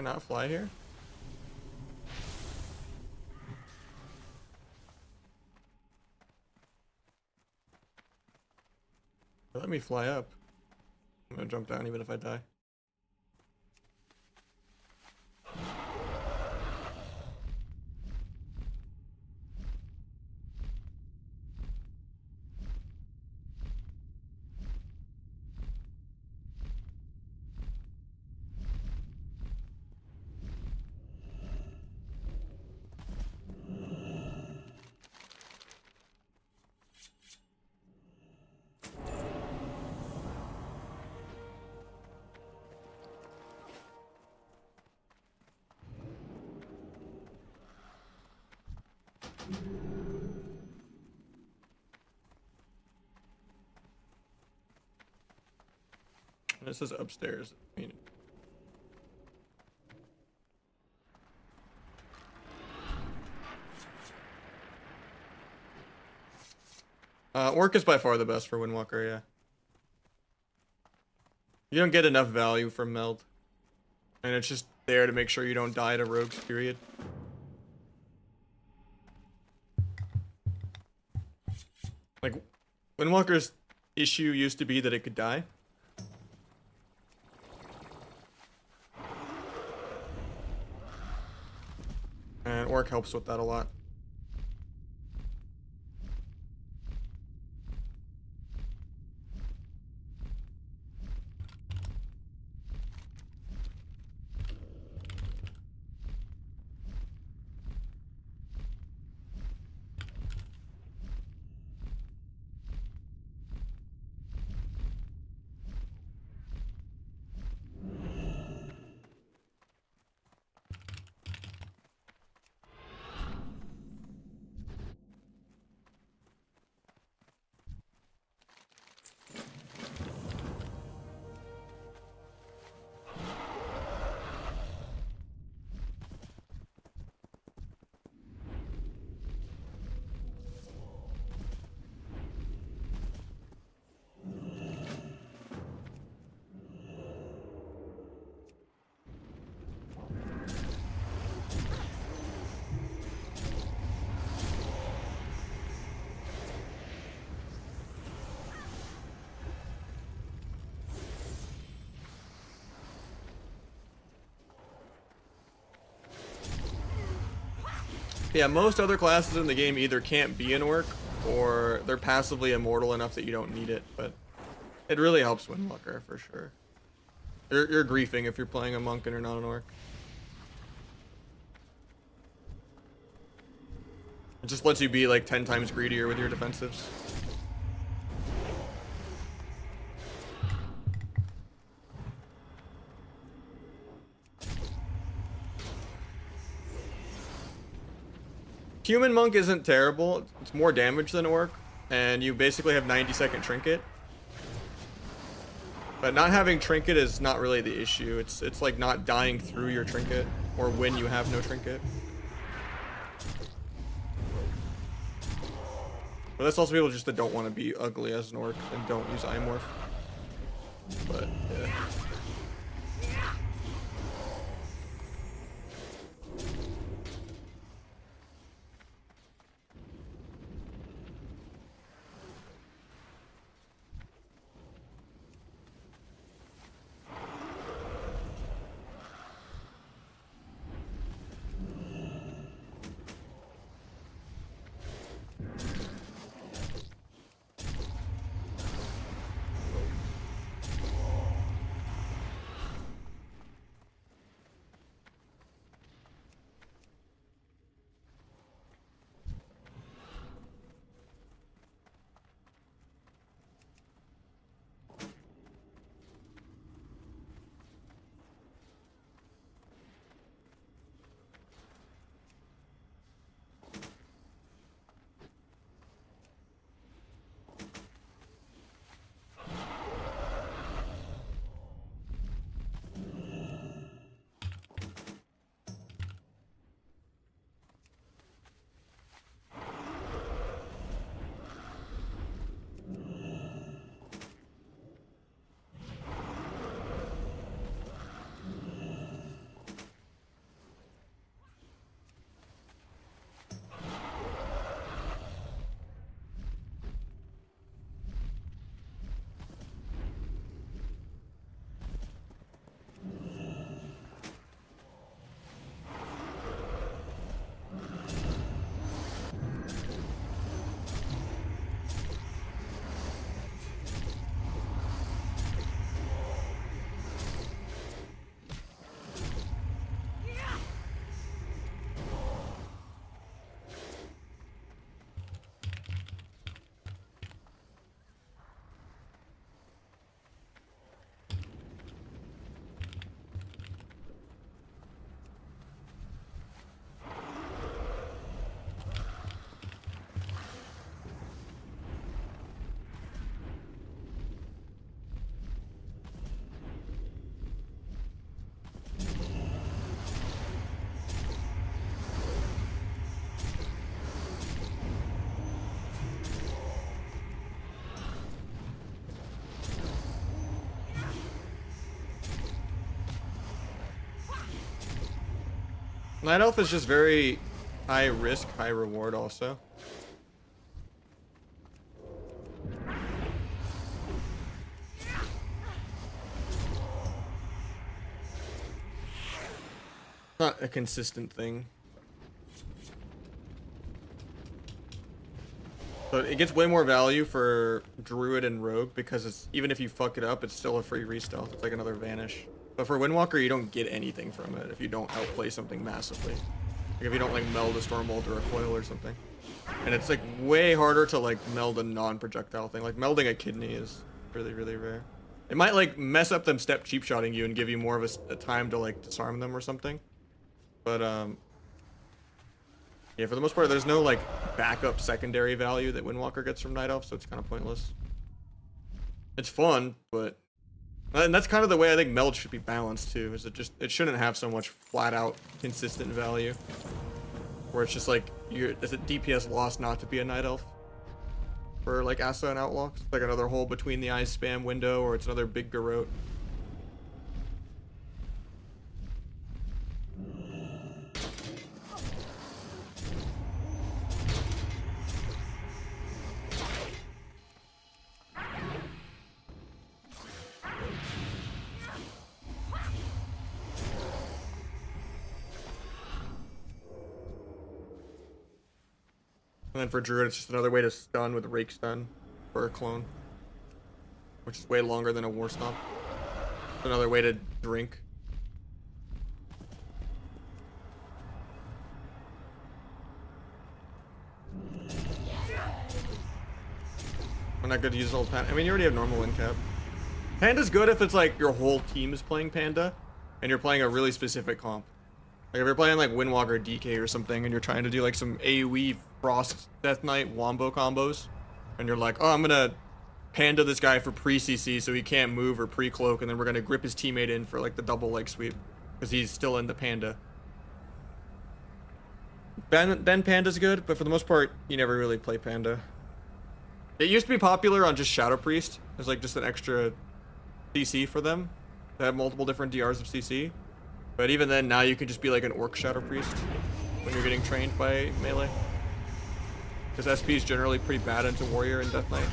not fly here? Let me fly up. I'm gonna jump down even if I die. And it says upstairs. I mean, Orc is by far the best for Windwalker, yeah. You don't get enough value from Meld. And it's just there to make sure you don't die to rogues, period. Like, Windwalker's issue used to be that it could die. And Orc helps with that a lot. Yeah, most other classes in the game either can't be an Orc, or they're passively immortal enough that you don't need it, but it really helps Windwalker, for sure. You're griefing if you're playing a monk and you're not an Orc. It just lets you be like 10 times greedier with your defensives. Human Monk isn't terrible. It's more damage than Orc, and you basically have 90-second Trinket. But not having Trinket is not really the issue. It's like not dying through your Trinket, or when you have no Trinket. But that's also people just that don't want to be ugly as an Orc and don't use Imorph. But, yeah. Night Elf is just very high risk, high reward also. Not a consistent thing. So it gets way more value for Druid and Rogue because it's, even if you fuck it up, it's still a free restealth. It's like another Vanish. But for Windwalker, you don't get anything from it if you don't outplay something massively. Like if you don't like meld a Stormbolt or a Coil or something. And it's like way harder to like meld a non-projectile thing. Like melding a Kidney is really, really rare. It might like mess up them step cheap shotting you and give you more of a time to like disarm them or something. But yeah, for the most part, there's no like backup secondary value that Windwalker gets from Night Elf, so it's kind of pointless. It's fun, but and that's kind of the way I think meld should be balanced too. Is it shouldn't have so much flat out consistent value, where it's just like it's a DPS loss not to be a Night Elf for like Asa and Outlaw. It's like another hole between the eyes spam window, or it's another big garrote. And then for Druid, it's just another way to stun with Rake Stun for a clone, which is way longer than a War Stomp. It's another way to drink. We're not good to use old Panda. I mean, you already have normal win cap. Panda's good if it's like your whole team is playing Panda and you're playing a really specific comp. Like if you're playing like Windwalker DK or something and you're trying to do like some AoE Frost Death Knight Wombo combos and you're like, oh, I'm gonna Panda this guy for pre-CC so he can't move or pre-cloak, and then we're gonna grip his teammate in for like the double leg sweep because he's still in the Panda. Then Panda's good, but for the most part, you never really play Panda. It used to be popular on just Shadow Priest. There's like just an extra CC for them. They have multiple different DRs of CC. But even then, now you can just be like an Orc Shadow Priest when you're getting trained by melee. Because SP is generally pretty bad into Warrior and Death Knight.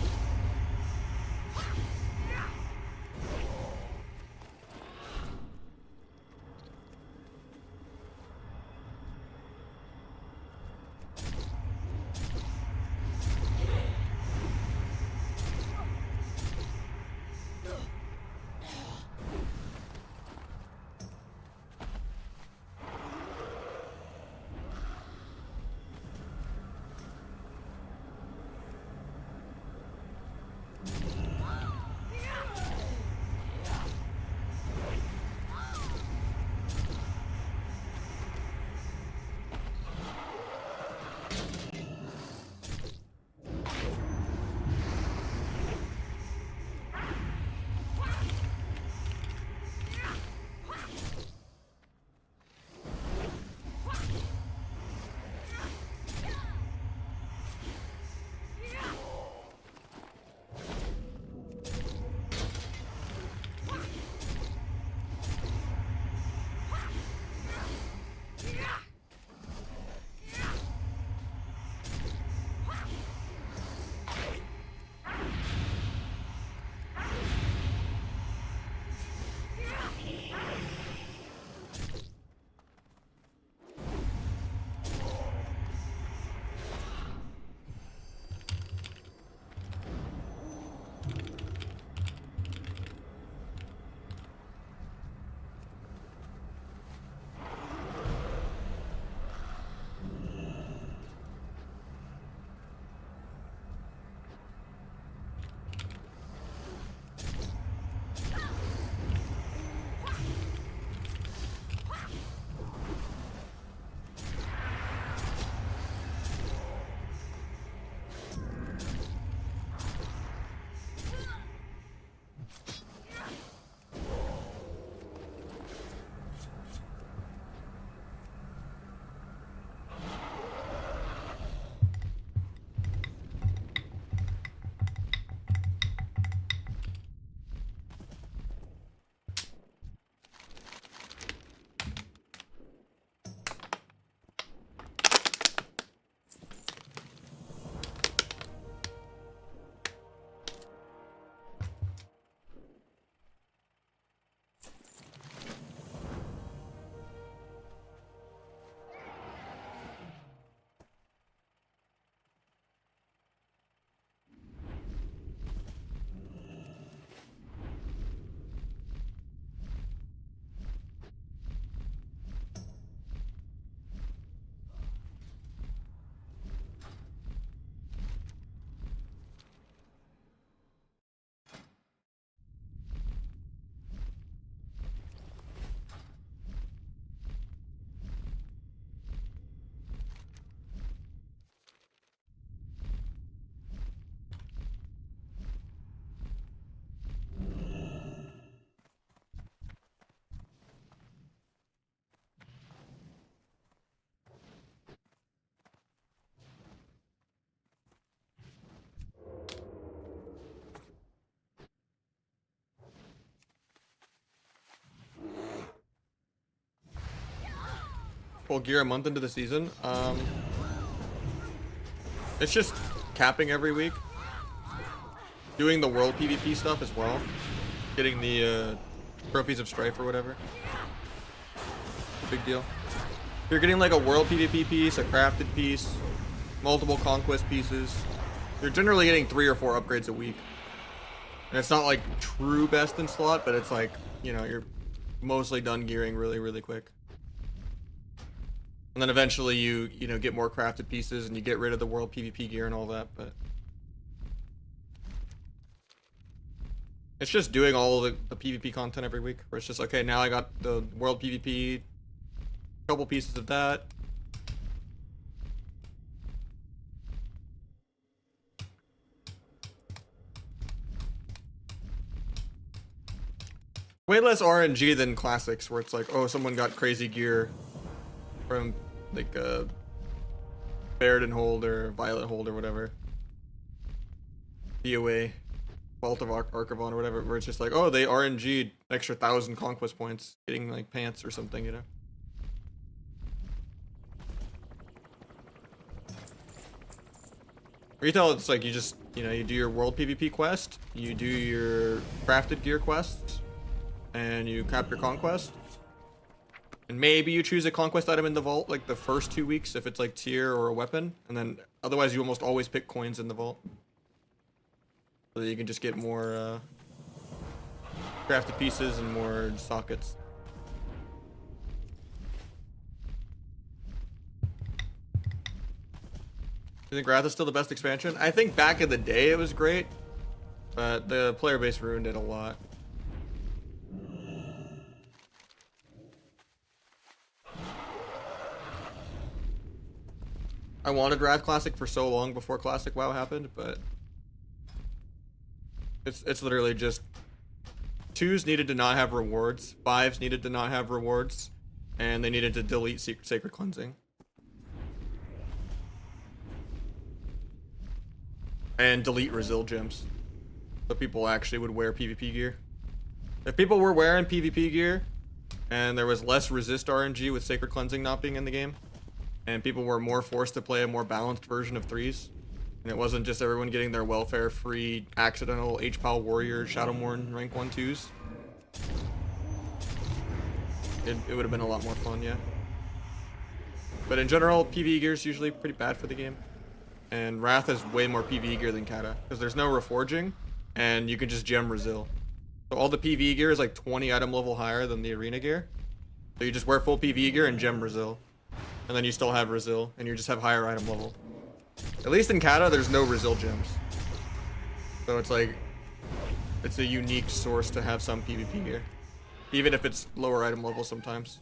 pull gear a month into the season. It's just capping every week. Doing the world PvP stuff as well. Getting the trophies of strife or whatever. Big deal. You're getting like a world PvP piece, a crafted piece, multiple conquest pieces. You're generally getting 3 or 4 upgrades a week. And it's not like true best in slot, but it's like, you know, you're mostly done gearing really, really quick. And then eventually you know, get more crafted pieces and you get rid of the world PvP gear and all that, but it's just doing all the PvP content every week, where it's just, okay, now I got the world PvP, couple pieces of that. Way less RNG than classics, where it's like, oh, someone got crazy gear from like Baradin Hold or Violet Hold or whatever. DOA, Vault of Archivon or whatever, where it's just like, oh, they RNG'd extra 1,000 conquest points, getting like pants or something, you know. Retail, it's like you just, you know, you do your world PvP quest, you do your crafted gear quests, and you cap your conquest. And maybe you choose a conquest item in the vault like the first 2 weeks if it's like tier or a weapon, and then otherwise you almost always pick coins in the vault. So that you can just get more crafted pieces and more sockets. You think Wrath is still the best expansion? I think back in the day it was great, but the player base ruined it a lot. I wanted Wrath Classic for so long before Classic WoW happened, but it's literally just 2s needed to not have rewards, 5s needed to not have rewards, and they needed to delete Sacred Cleansing. And delete Resil gems, so people actually would wear PvP gear. If people were wearing PvP gear, and there was less resist RNG with Sacred Cleansing not being in the game, and people were more forced to play a more balanced version of 3s, and it wasn't just everyone getting their welfare-free accidental HPAL Warrior Shadowmourne rank 1-2s, it would have been a lot more fun, yeah. But in general, PvE gear is usually pretty bad for the game. And Wrath has way more PvE gear than Cata, because there's no reforging, and you can just gem Resil. So all the PvE gear is like 20 item level higher than the arena gear. So you just wear full PvE gear and gem Resil. And then you still have Resil, and you just have higher item level. At least in Cata, there's no Resil gems. So it's like, it's a unique source to have some PvP gear. Even if it's lower item level sometimes.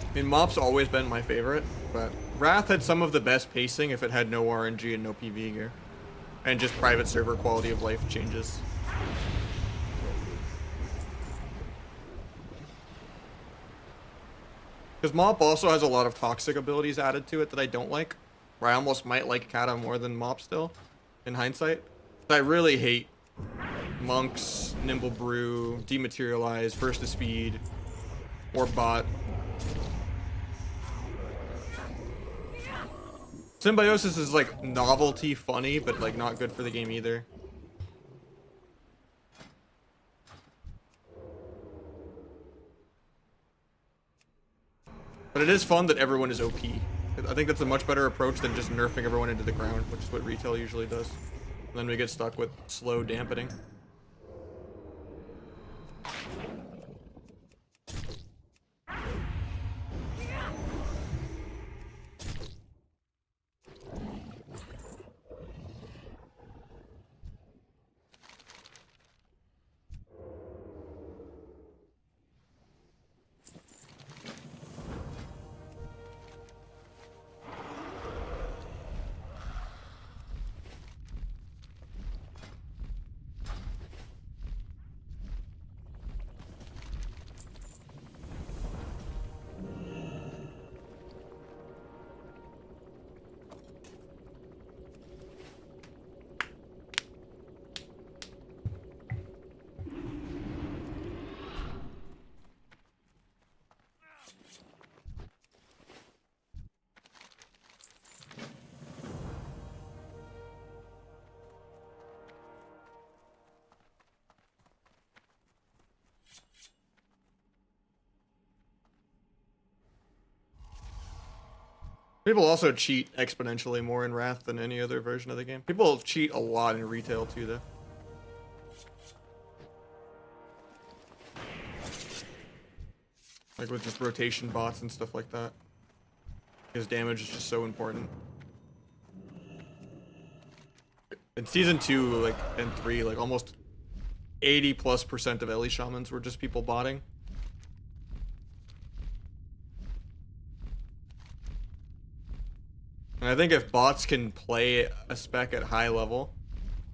I mean, Mop's always been my favorite, but Wrath had some of the best pacing if it had no RNG and no PvE gear. And just private server quality of life changes. Because Mop also has a lot of toxic abilities added to it that I don't like. Where I almost might like Cata more than Mop still, in hindsight. But I really hate Monks, Nimble Brew, Dematerialize, Burst of Speed, or Bot. Symbiosis is like novelty funny, but like not good for the game either. But it is fun that everyone is OP. I think that's a much better approach than just nerfing everyone into the ground, which is what retail usually does. And then we get stuck with slow dampening. People also cheat exponentially more in Wrath than any other version of the game. People cheat a lot in retail too, though. Like with just rotation bots and stuff like that. Because damage is just so important. In season 2, like, and 3, like almost 80+% of Ellie Shamans were just people botting. And I think if bots can play a spec at high level,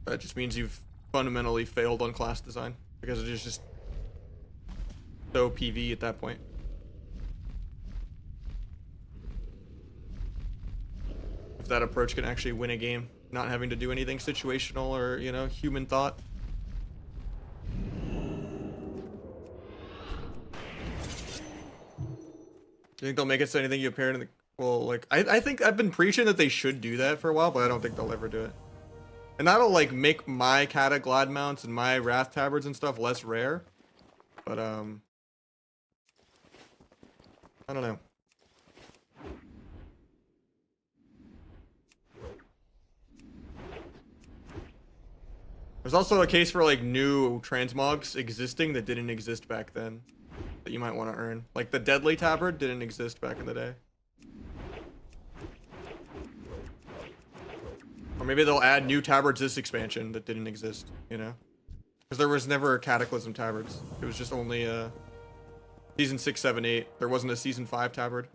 that just means you've fundamentally failed on class design. Because it is just so PV at that point. If that approach can actually win a game, not having to do anything situational or, you know, human thought. Do you think they'll make it so anything you appear in the... Well, like, I think I've been preaching that they should do that for a while, but I don't think they'll ever do it. And that'll, like, make my Cata Glad mounts and my Wrath Tabards and stuff less rare. But, I don't know. There's also a case for, like, new transmogs existing that didn't exist back then. That you might want to earn. Like, the Deadly Tabard didn't exist back in the day. Or maybe they'll add new tabards this expansion that didn't exist, you know? Because there was never a Cataclysm tabards. It was just only season 6, 7, 8. There wasn't a season 5 tabard.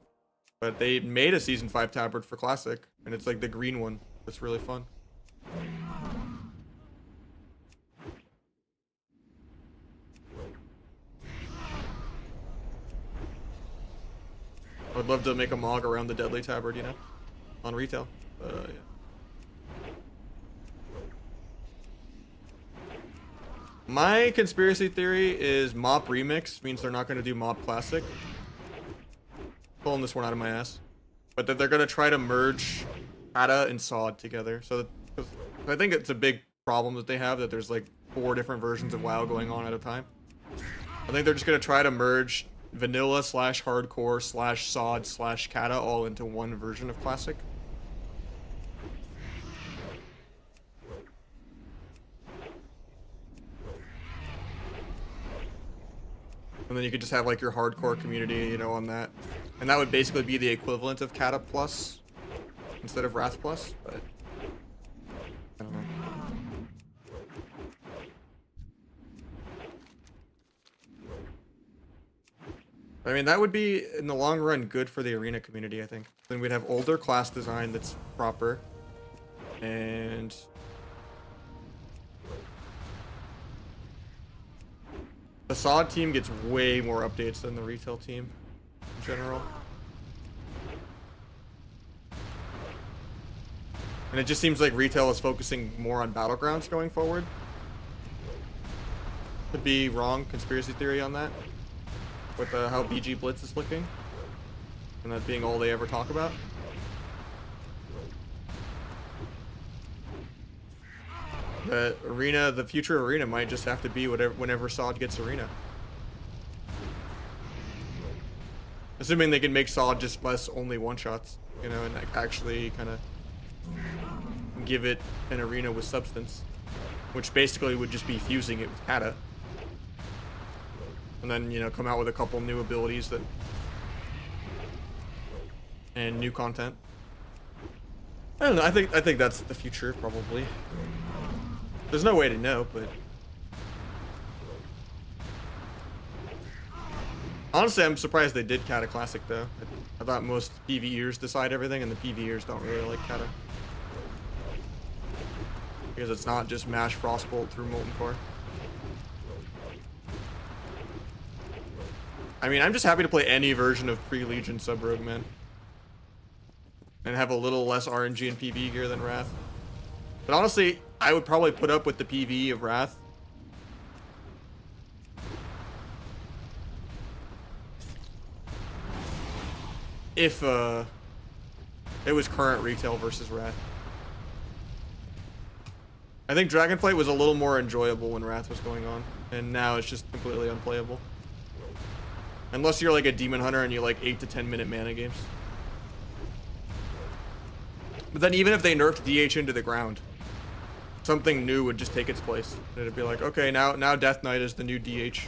But they made a season 5 tabard for Classic. And it's like the green one. It's really fun. I would love to make a mog around the Deadly Tabard, you know? On retail. Yeah. My conspiracy theory is MOP Remix means they're not going to do MOP Classic. Pulling this one out of my ass. But that they're going to try to merge Cata and SOD together. So I think it's a big problem that they have, that there's like 4 different versions of WoW going on at a time. I think they're just going to try to merge vanilla / hardcore / SOD / Cata all into one version of Classic. And then you could just have like your hardcore community, you know, on that. And that would basically be the equivalent of Cata Plus instead of Wrath Plus, but I don't know. I mean, that would be, in the long run, good for the arena community, I think. Then we'd have older class design that's proper. And the SOD team gets way more updates than the retail team in general. And it just seems like retail is focusing more on battlegrounds going forward. Could be wrong, conspiracy theory on that. With how BG Blitz is looking. And that being all they ever talk about. The arena, the future arena might just have to be whenever SOD gets arena. Assuming they can make SOD just less only one-shots, you know, and actually kind of give it an arena with substance. Which basically would just be fusing it with Cata. And then, you know, come out with a couple new abilities that... and new content. I don't know, I think that's the future, probably. There's no way to know, but... honestly, I'm surprised they did Cata Classic, though. I thought most PvEers decide everything, and the PvEers don't really like Cata. Because it's not just mash Frostbolt through Molten Core. I mean, I'm just happy to play any version of pre-Legion Sub-Rogue, man. And have a little less RNG and PvE gear than Wrath. But honestly, I would probably put up with the PvE of Wrath. If, it was current retail versus Wrath. I think Dragonflight was a little more enjoyable when Wrath was going on. And now it's just completely unplayable. Unless you're like a Demon Hunter and you like 8 to 10 minute mana games. But then even if they nerfed DH into the ground, something new would just take its place. It'd be like, okay, now Death Knight is the new DH.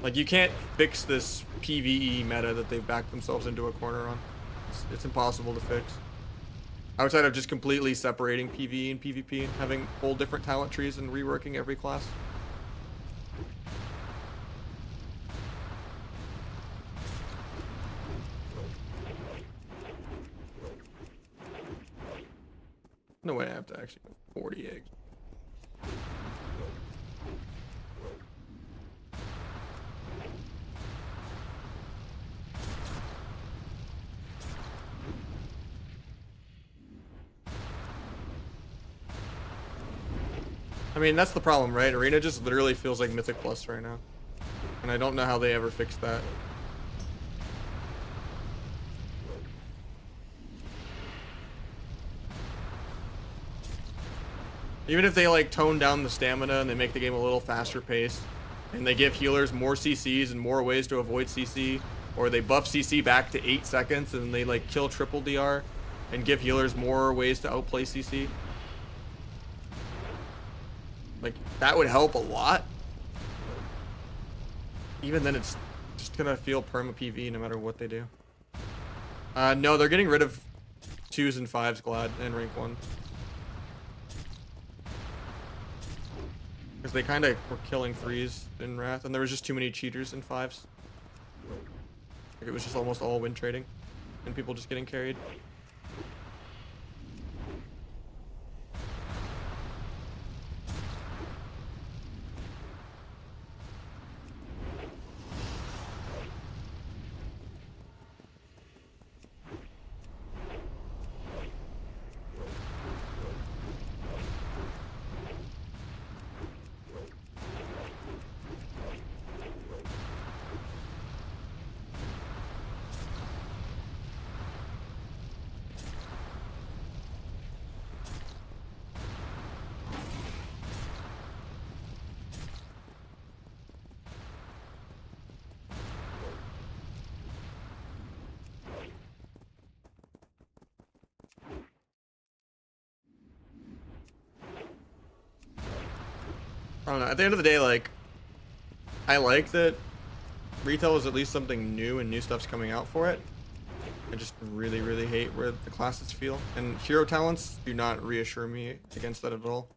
Like, you can't fix this PvE meta that they've backed themselves into a corner on. It's impossible to fix. Outside of just completely separating PvE and PvP and having whole different talent trees and reworking every class. No way I have to actually go 40 eggs. I mean, that's the problem, right? Arena just literally feels like Mythic Plus right now. And I don't know how they ever fixed that. Even if they like tone down the stamina and they make the game a little faster paced, and they give healers more CCs and more ways to avoid CC, or they buff CC back to 8 seconds and they like kill triple DR and give healers more ways to outplay CC. Like, that would help a lot. Even then, it's just gonna feel perma PV no matter what they do. No, they're getting rid of 2s and 5s Glad and rank 1. Because they kind of were killing 3s in Wrath, and there was just too many cheaters in 5s. Like, it was just almost all win trading, and people just getting carried. I don't know. At the end of the day, like, I like that retail is at least something new and new stuff's coming out for it. I just really, really hate where the classes feel. And hero talents do not reassure me against that at all.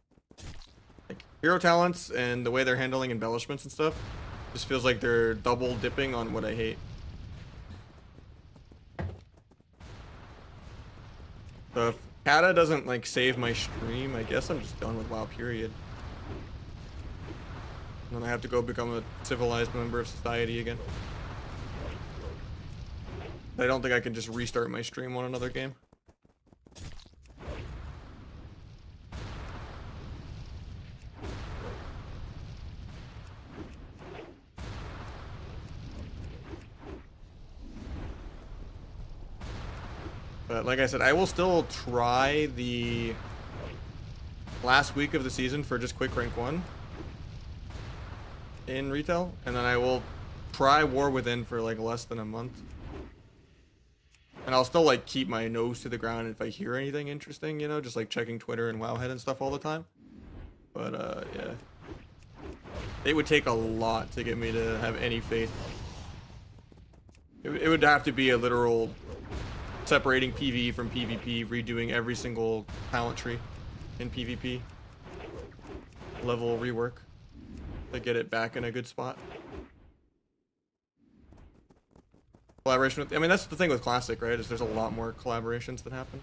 Like, hero talents and the way they're handling embellishments and stuff just feels like they're double dipping on what I hate. So if CATA doesn't, like, save my stream, I guess I'm just done with WoW, period. And then I have to go become a civilized member of society again. I don't think I can just restart my stream on another game. But like I said, I will still try the last week of the season for just quick rank 1 in retail, and then I will try War Within for like less than a month. And I'll still like keep my nose to the ground if I hear anything interesting, you know, just like checking Twitter and Wowhead and stuff all the time. But yeah. It would take a lot to get me to have any faith. It would have to be a literal separating PvE from PvP, redoing every single talent tree in PvP. Level rework to get it back in a good spot. Collaboration with, I mean, that's the thing with Classic, right? Is there's a lot more collaborations that happen.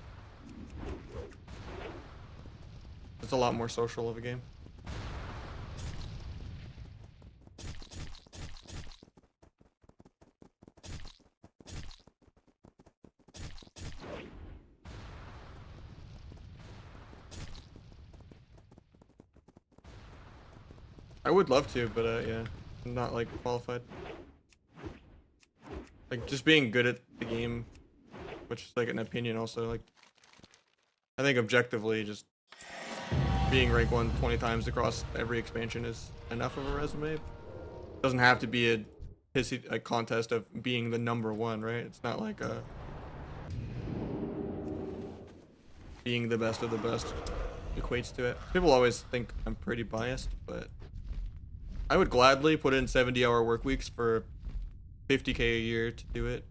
It's a lot more social of a game. I would love to, but yeah, I'm not like qualified. Like, just being good at the game, which is like an opinion also, like, I think objectively just being rank 1 20 times across every expansion is enough of a resume. It doesn't have to be a pissy a contest of being the #1, right? It's not like a being the best of the best equates to it. People always think I'm pretty biased, but I would gladly put in 70-hour work weeks for 50K a year to do it.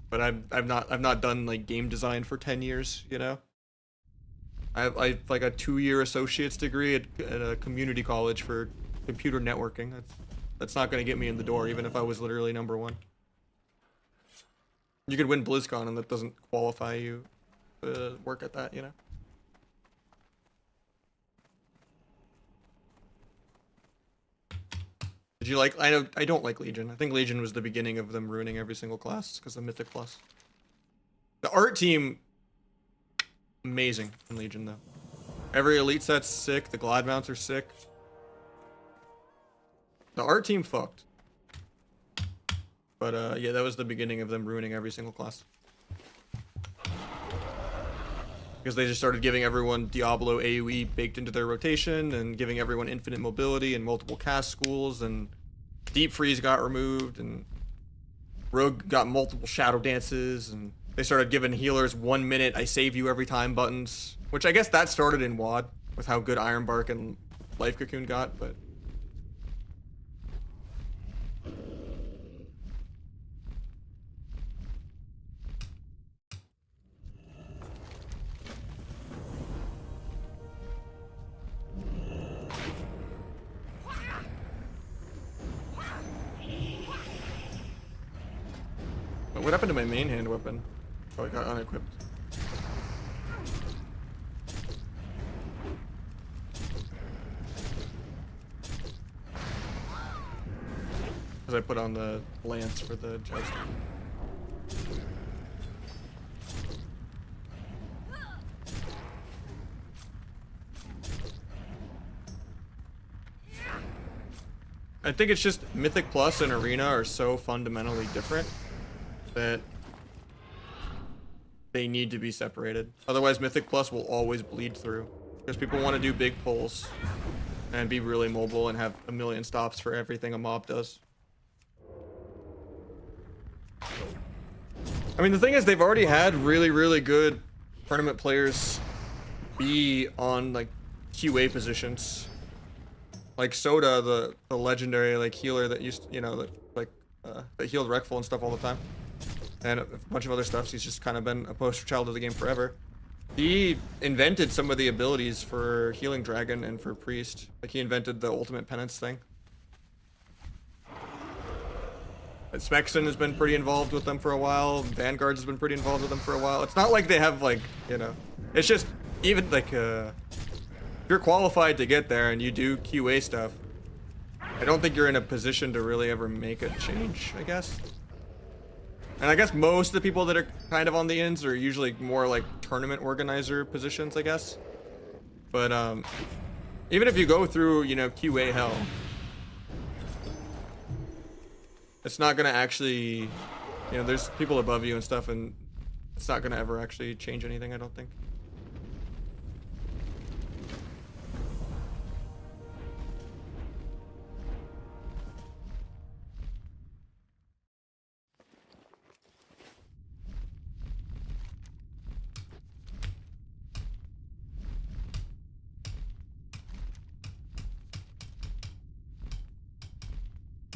But I've not done like game design for 10 years, you know. I have like a 2-year associate's degree at a community college for computer networking. That's not gonna get me in the door, even if I was literally #1. You could win BlizzCon, and that doesn't qualify you to work at that, you know. Did you like? I know I don't like Legion. I think Legion was the beginning of them ruining every single class because of Mythic Plus. The art team, amazing in Legion though. Every elite set's sick. The glide mounts are sick. The art team fucked. But yeah, that was the beginning of them ruining every single class. Because they just started giving everyone Diablo AoE baked into their rotation and giving everyone infinite mobility and multiple cast schools, and Deep Freeze got removed, and Rogue got multiple shadow dances, and they started giving healers 1 minute I save you every time buttons, which I guess that started in WoD with how good Ironbark and Life Cocoon got, but what happened to my main hand weapon? Oh, I got unequipped. Because I put on the lance for the jousting. I think it's just Mythic Plus and Arena are so fundamentally different that they need to be separated. Otherwise, Mythic Plus will always bleed through. Because people want to do big pulls and be really mobile and have a million stops for everything a mob does. I mean, the thing is, they've already had really, really good tournament players be on, like, QA positions. Like Soda, the legendary, like, healer that used, you know, that healed Wreckful and stuff all the time. And a bunch of other stuff. He's just kind of been a poster child of the game forever. He invented some of the abilities for Healing Dragon and for Priest. Like, he invented the Ultimate Penance thing. And Smexon has been pretty involved with them for a while. Vanguard's has been pretty involved with them for a while. It's not like they have, like, you know... It's just, even, like, if you're qualified to get there and you do QA stuff, I don't think you're in a position to really ever make a change, I guess. And I guess most of the people that are kind of on the ends are usually more like tournament organizer positions, I guess. But even if you go through, you know, QA hell, it's not gonna actually, you know, there's people above you and stuff, and it's not gonna ever actually change anything, I don't think.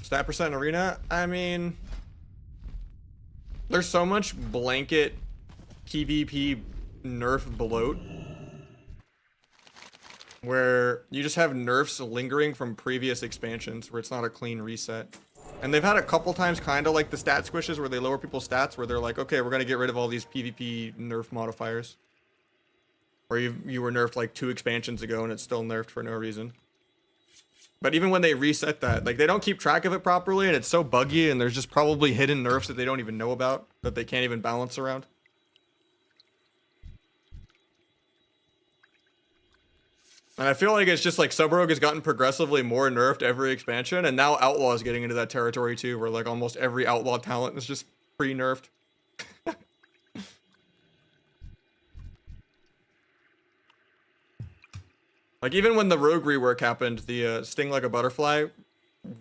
Stat percent arena, I mean, there's so much blanket PvP nerf bloat where you just have nerfs lingering from previous expansions where it's not a clean reset. And they've had a couple times kind of like the stat squishes where they lower people's stats, where they're like, okay, we're going to get rid of all these PvP nerf modifiers. Where you were nerfed like 2 expansions ago and it's still nerfed for no reason. But even when they reset that, like, they don't keep track of it properly, and it's so buggy, and there's just probably hidden nerfs that they don't even know about, that they can't even balance around. And I feel like it's just like Sub-Rogue has gotten progressively more nerfed every expansion, and now Outlaw is getting into that territory too, where like almost every Outlaw talent is just pre-nerfed. Like, even when the Rogue rework happened, the Sting Like a Butterfly,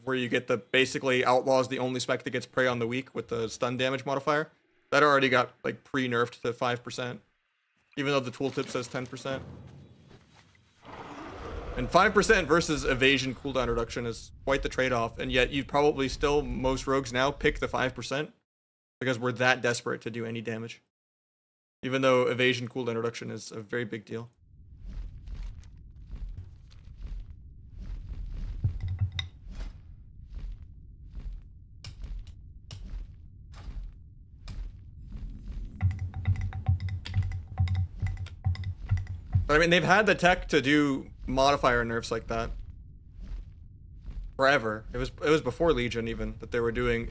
where you get the basically Outlaw's the only spec that gets prey on the weak with the stun damage modifier, that already got like pre-nerfed to 5%. even though the tooltip says 10%. And 5% versus evasion cooldown reduction is quite the trade-off, and yet you'd probably still, most rogues now, pick the 5% because we're that desperate to do any damage. Even though evasion cooldown reduction is a very big deal. But I mean, they've had the tech to do modifier nerfs like that forever. It was before Legion even that they were doing,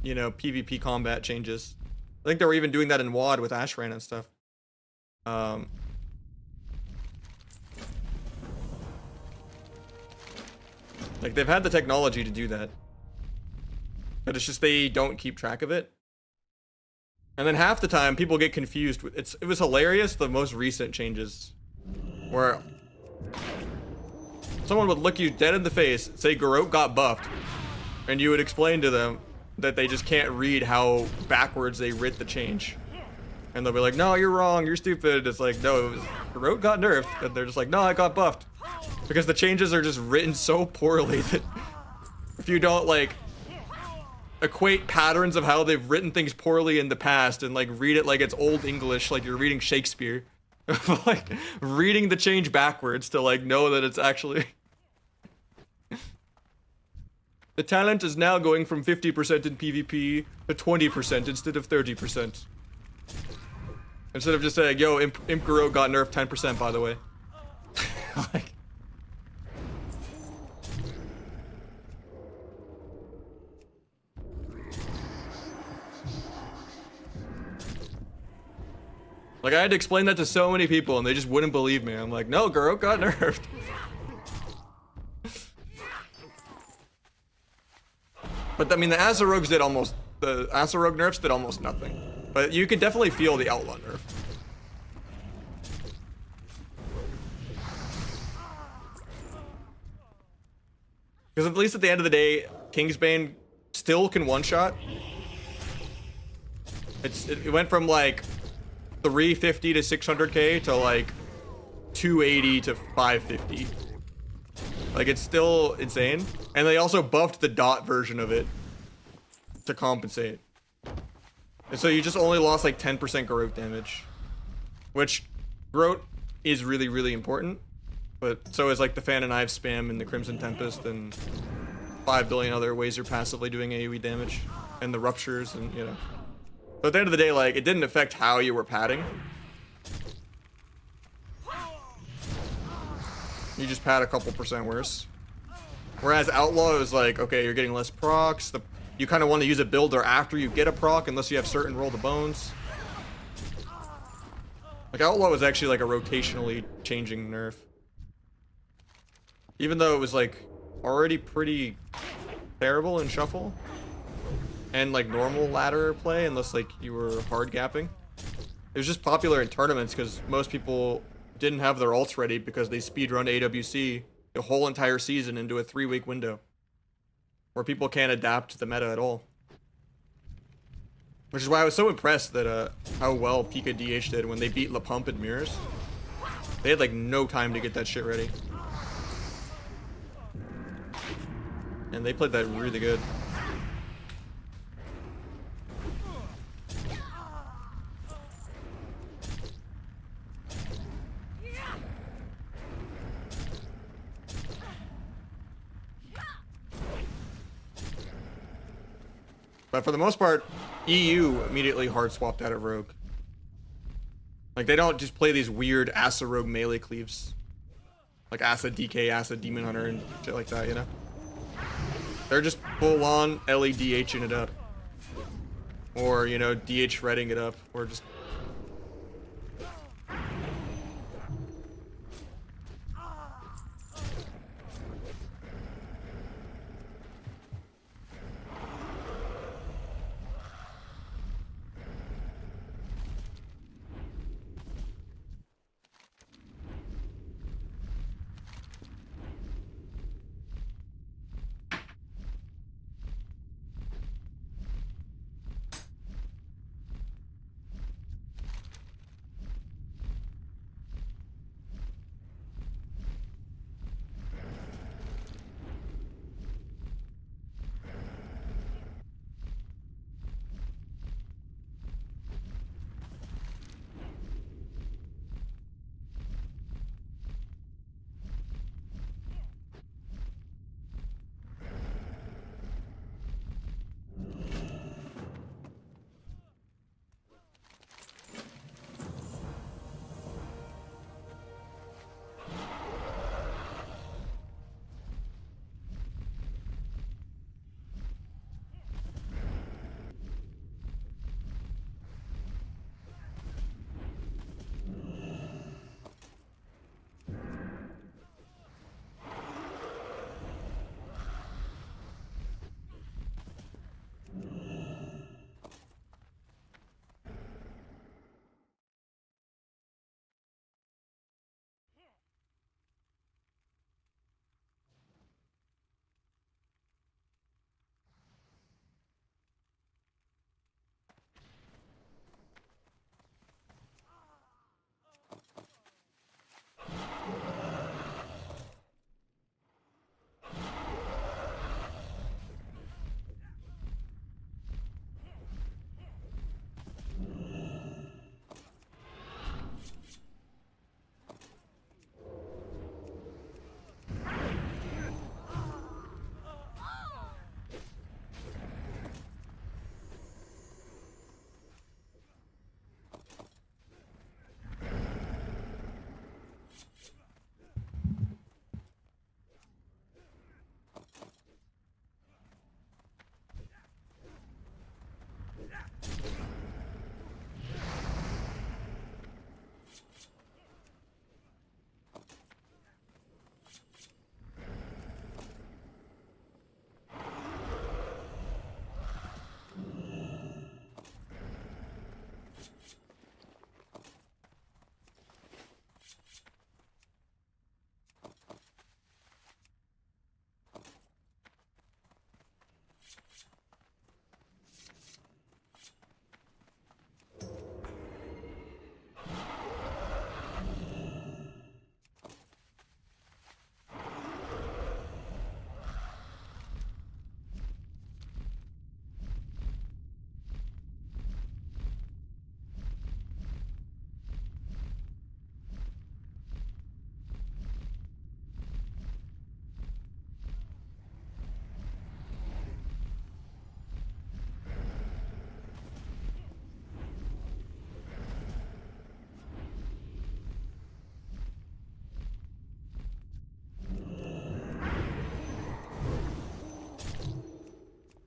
you know, PvP combat changes. I think they were even doing that in WoD with Ashran and stuff. Like they've had the technology to do that, but it's just they don't keep track of it. And then half the time people get confused with it was hilarious, the most recent changes where someone would look you dead in the face, say Garrote got buffed, and you would explain to them that they just can't read how backwards they writ the change. And they'll be like, no, you're wrong, you're stupid. It's like, no, it was Garrote got nerfed. And they're just like, no, I got buffed. Because the changes are just written so poorly that if you don't like equate patterns of how they've written things poorly in the past and like read it like it's old English, like you're reading Shakespeare, like reading the change backwards to like know that it's actually the talent is now going from 50% in PvP to 20% instead of 30%. Instead of just saying, yo, Imp Garrote got nerfed 10% by the way. Like, I had to explain that to so many people and they just wouldn't believe me. I'm like, no, Garrote got nerfed. But I mean, the Asa Rogues did the Asa Rogue nerfs did almost nothing. But you could definitely feel the Outlaw nerf. Because at least at the end of the day, Kingsbane still can one-shot. It went from like 350 to 600k to like 280 to 550. Like it's still insane. And they also buffed the dot version of it to compensate. And so you just only lost like 10% Garrote damage. Which Garrote is really, really important. But so is like the Fan and Knife spam and the Crimson Tempest and 5 billion other ways you're passively doing AoE damage. And the ruptures and, you know. But at the end of the day, like, it didn't affect how you were padding. You just pad a couple percent worse. Whereas Outlaw, it was like, okay, you're getting less procs. You kind of want to use a builder after you get a proc, unless you have certain roll the bones. Like, Outlaw was actually like a rotationally changing nerf. Even though it was like already pretty terrible in shuffle. And like normal ladder play, unless like you were hard gapping. It was just popular in tournaments because most people didn't have their ults ready because they speedrun AWC the whole entire season into a 3-week window. Where people can't adapt to the meta at all. Which is why I was so impressed that how well Pika DH did when they beat La Pump and Mirrors. They had like no time to get that shit ready. And they played that really good. But for the most part, EU immediately hard swapped out of Rogue. Like, they don't just play these weird Asa Rogue melee cleaves. Like Asa DK, Asa Demon Hunter, and shit like that, you know? They're just full-on LEDHing it up. Or, you know, DH shredding it up. Or just...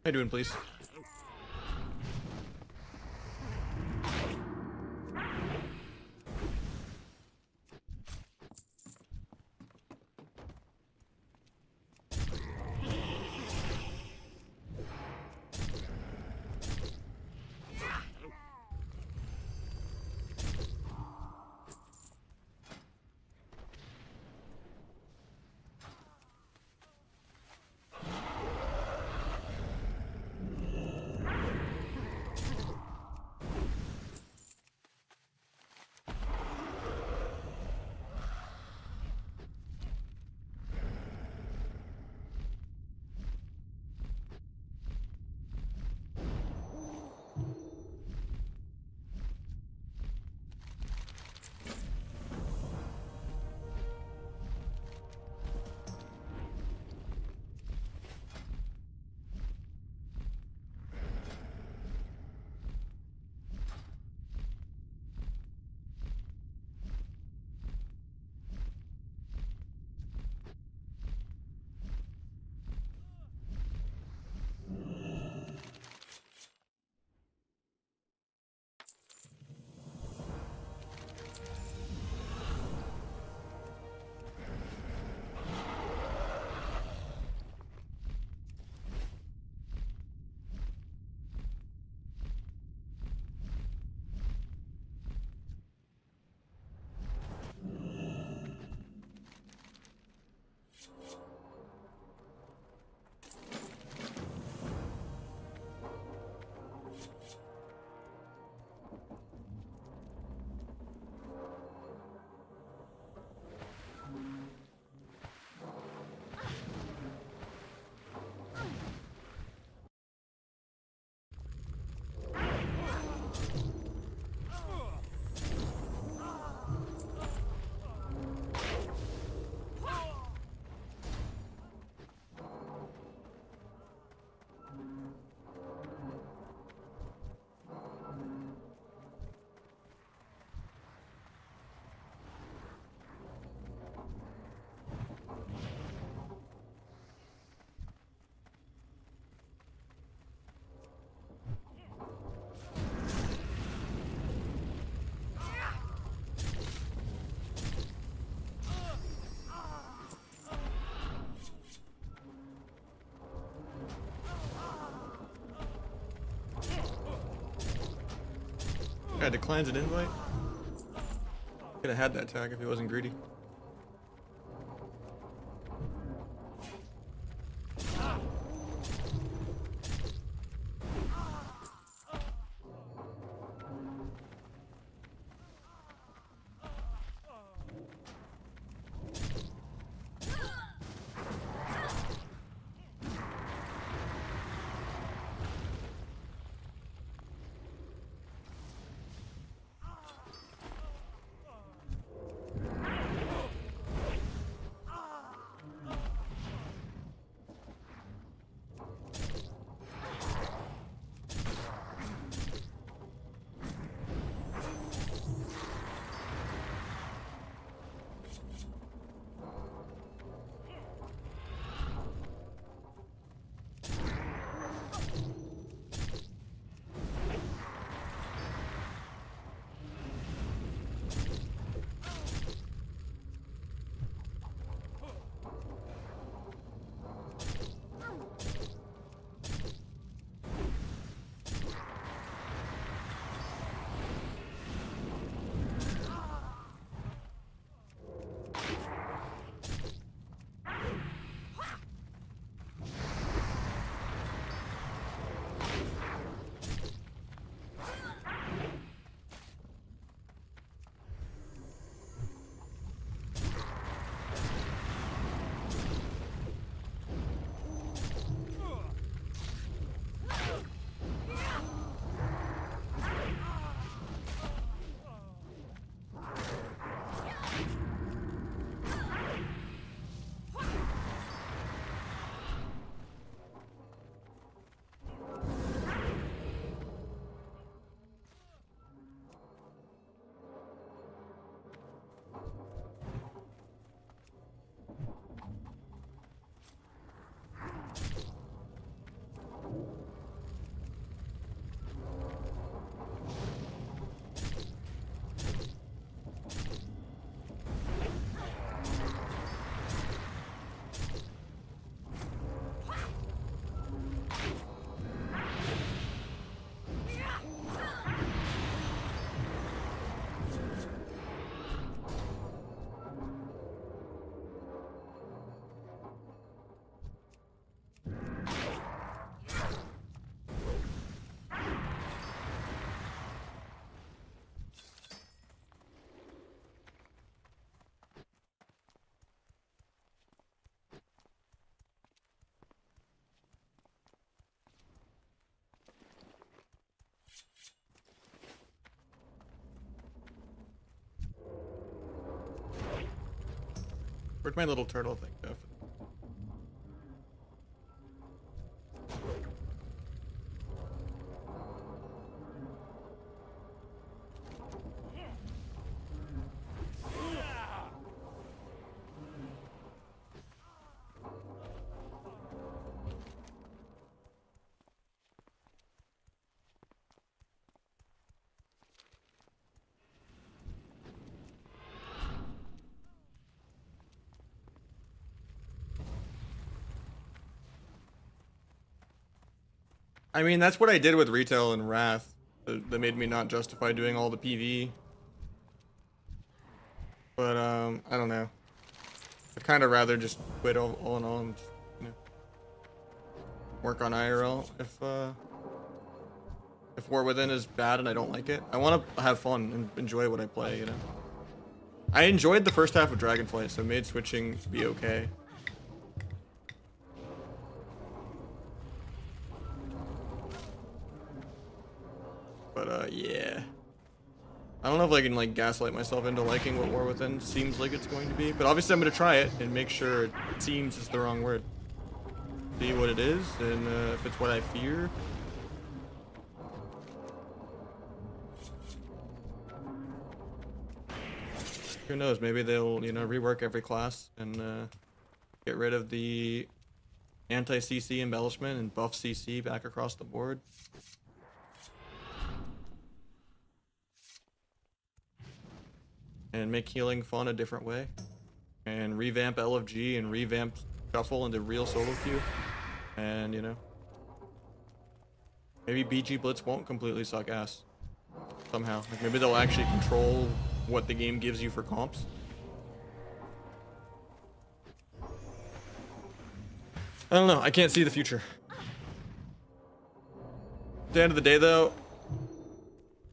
you doing, please? Yeah, declines an invite. Could have had that tag if he wasn't greedy. Where'd my little turtle thing go? I mean, that's what I did with retail and Wrath. That made me not justify doing all the PV. But I don't know. I'd kind of rather just quit all in all and just, you know, work on IRL if War Within is bad and I don't like it. I want to have fun and enjoy what I play, you know. I enjoyed the first half of Dragonflight, so it made switching be okay. But yeah. I don't know if I can like gaslight myself into liking what War Within seems like it's going to be, but obviously I'm going to try it and make sure it seems is the wrong word. See what it is, and if it's what I fear. Who knows, maybe they'll, you know, rework every class and get rid of the anti-CC embellishment and buff CC back across the board. And make healing fun a different way. And revamp LFG and revamp Shuffle into real solo queue. And, you know, maybe BG Blitz won't completely suck ass. Somehow. Like maybe they'll actually control what the game gives you for comps. I don't know. I can't see the future. At the end of the day, though,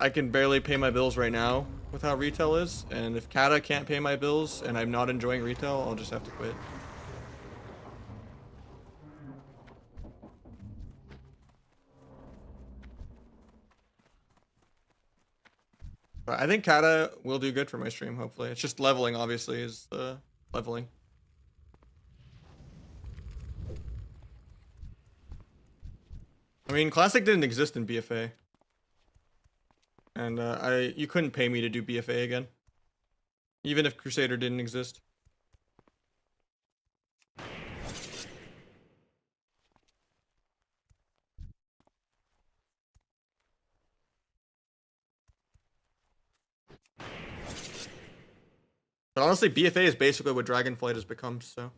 I can barely pay my bills right now with how retail is, and if CATA can't pay my bills and I'm not enjoying retail, I'll just have to quit. But I think CATA will do good for my stream, hopefully. It's just leveling, obviously, is leveling. I mean, Classic didn't exist in BFA. And you couldn't pay me to do BFA again. Even if Crusader didn't exist. But honestly, BFA is basically what Dragonflight has become, so.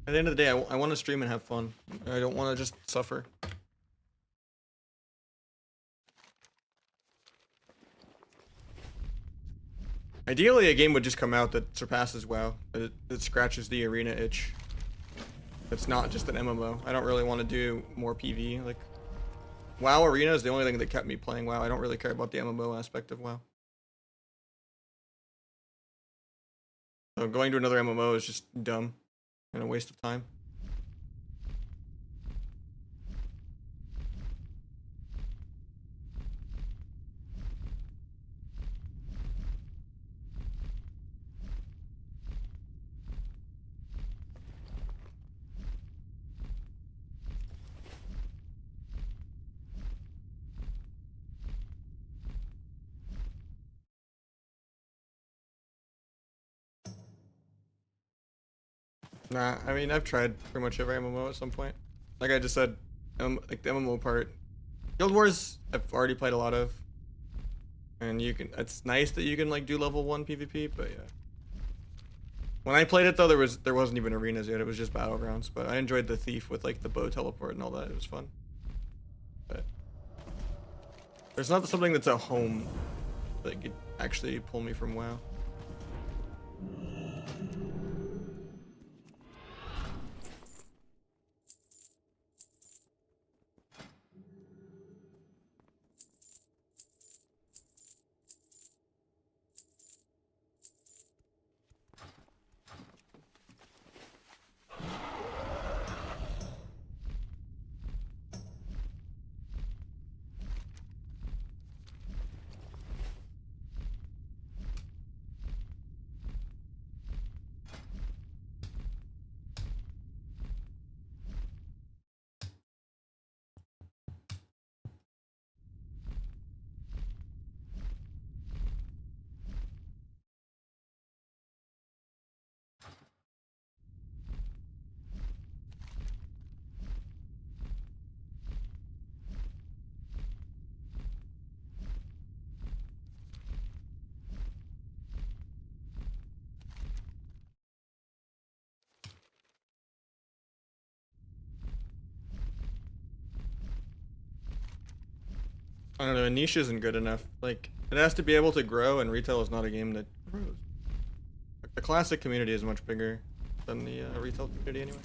At the end of the day, I want to stream and have fun. I don't want to just suffer. Ideally, a game would just come out that surpasses WoW. That scratches the arena itch. It's not just an MMO. I don't really want to do more PV. Like, WoW Arena is the only thing that kept me playing WoW. I don't really care about the MMO aspect of WoW. So going to another MMO is just dumb and a waste of time. Nah, I mean, I've tried pretty much every MMO at some point. Like I just said, like the MMO part. Guild Wars, I've already played a lot of. And you can, it's nice that you can like do level 1 PvP, but yeah. When I played it though, there wasn't even arenas yet, it was just battlegrounds. But I enjoyed the Thief with like the bow teleport and all that, it was fun. But there's not something that's at home that could actually pull me from WoW. I don't know, a niche isn't good enough. Like, it has to be able to grow, and retail is not a game that grows. Like, the classic community is much bigger than the retail community anyway.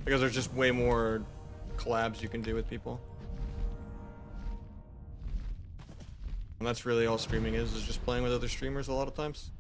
Because there's just way more collabs you can do with people. And that's really all streaming is just playing with other streamers a lot of times.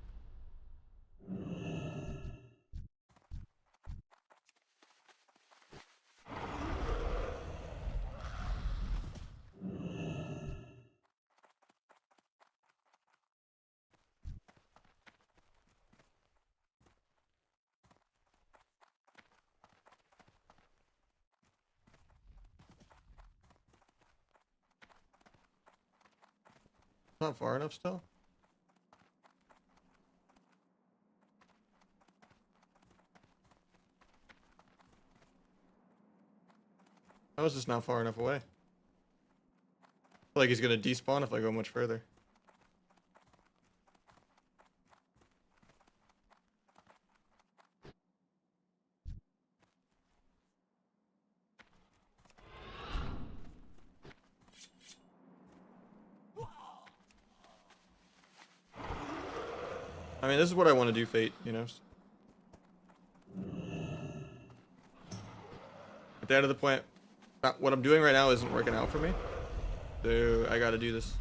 Not far enough still. How is this not far enough away? I feel like he's gonna despawn if I go much further. I mean, this is what I want to do, Fate, you know? At the end of the point, what I'm doing right now isn't working out for me. So, I gotta do this.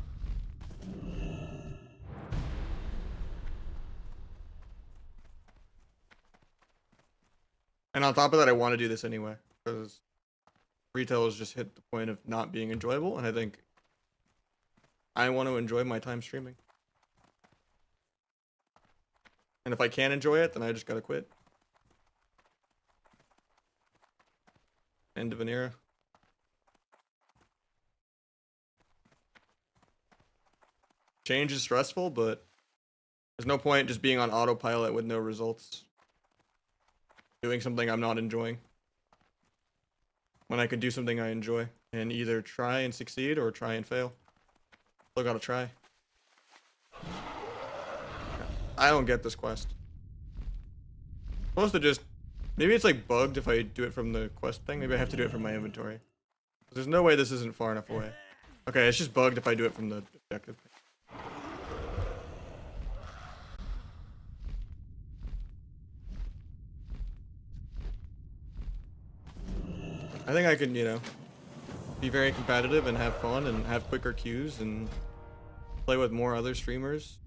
And on top of that, I want to do this anyway. Because retail has just hit the point of not being enjoyable, and I think I want to enjoy my time streaming. And if I can't enjoy it, then I just gotta quit. End of an era. Change is stressful, but there's no point just being on autopilot with no results. Doing something I'm not enjoying. When I could do something I enjoy and either try and succeed or try and fail. Still gotta try. I don't get this quest. I'm supposed to just Maybe it's like bugged if I do it from the quest thing. Maybe I have to do it from my inventory. There's no way this isn't far enough away. Okay, it's just bugged if I do it from the objective. I think I can, you know, be very competitive and have fun and have quicker queues and play with more other streamers.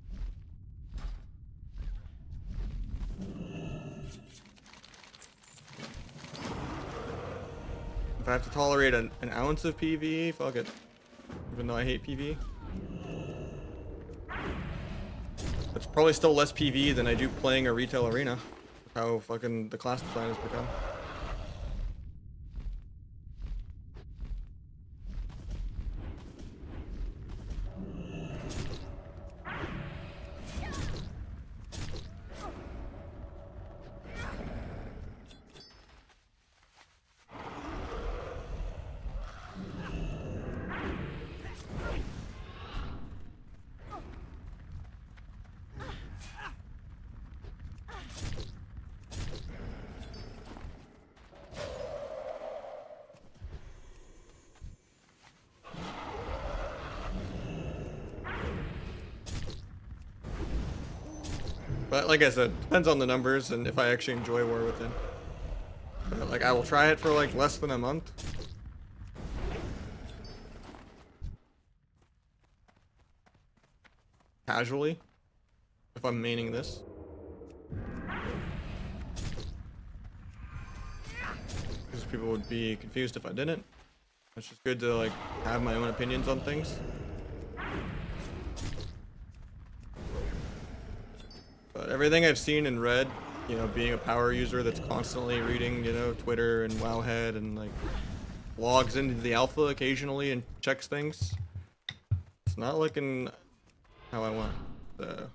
If I have to tolerate an ounce of PvE, fuck it. Even though I hate PvE. It's probably still less PvE than I do playing a retail arena. How fucking the class design has become. But like I said, depends on the numbers and if I actually enjoy War Within. But like I will try it for like less than a month. Casually. If I'm maining this. Because people would be confused if I didn't. It's just good to like have my own opinions on things. But everything I've seen and read, you know, being a power user that's constantly reading, you know, Twitter and Wowhead and like logs into the alpha occasionally and checks things, it's not looking how I want. So.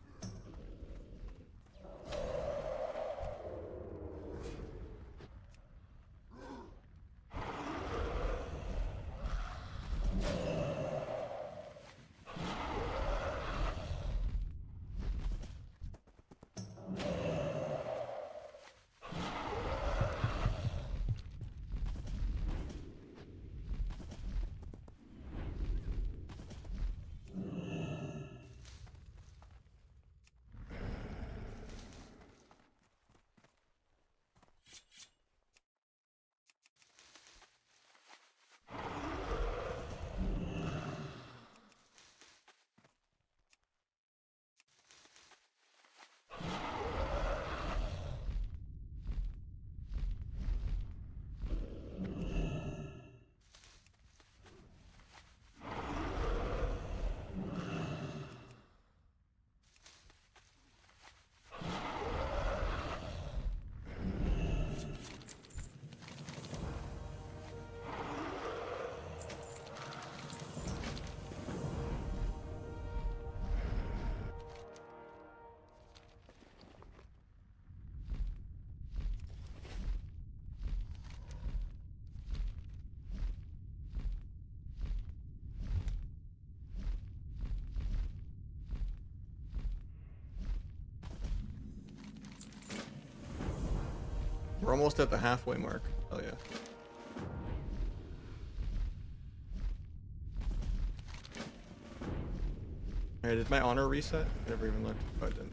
We're almost at the halfway mark. Oh yeah. Alright, did my honor reset? I never even looked. Oh, it didn't.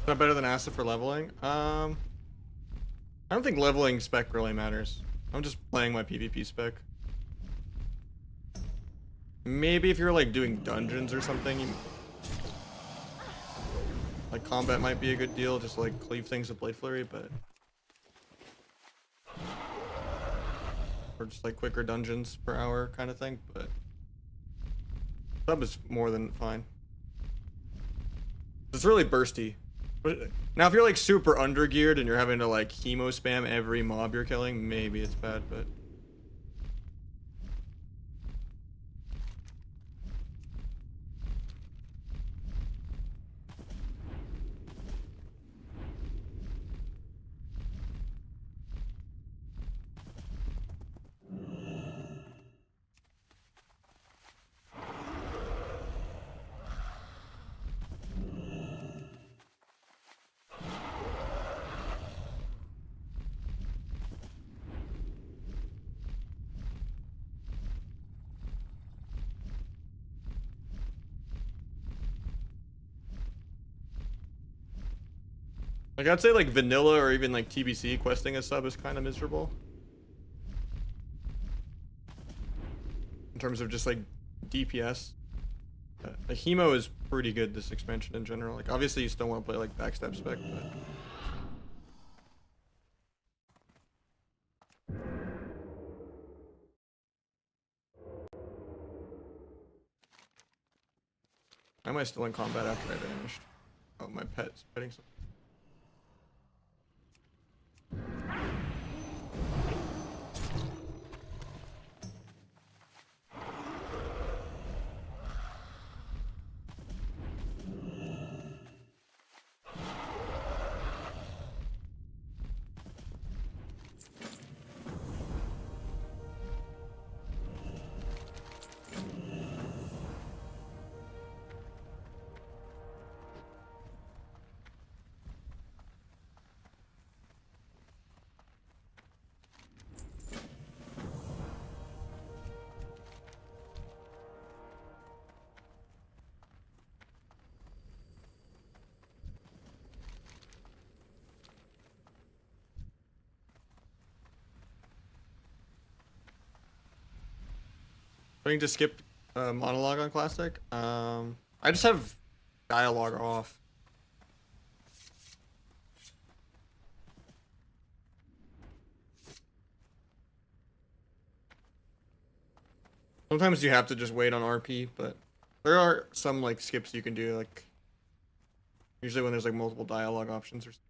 Not better than Asa for leveling. I don't think leveling spec really matters. I'm just playing my PvP spec. Maybe if you're like doing dungeons or something, like combat might be a good deal. Just like cleave things with Blade Flurry, but or just like quicker dungeons per hour kind of thing. But sub is more than fine. It's really bursty. Now, if you're like super undergeared and you're having to like hemo spam every mob you're killing, maybe it's bad, but. Like, I'd say like vanilla or even like TBC questing a sub is kind of miserable. In terms of just like DPS. The hemo is pretty good this expansion in general. Like, obviously you still want to play like backstab spec, but. Why am I still in combat after I vanished? Oh, my pet's petting something. Trying to skip monologue on classic. I just have dialogue off. Sometimes you have to just wait on RP, but there are some like skips you can do, like usually when there's like multiple dialogue options or something.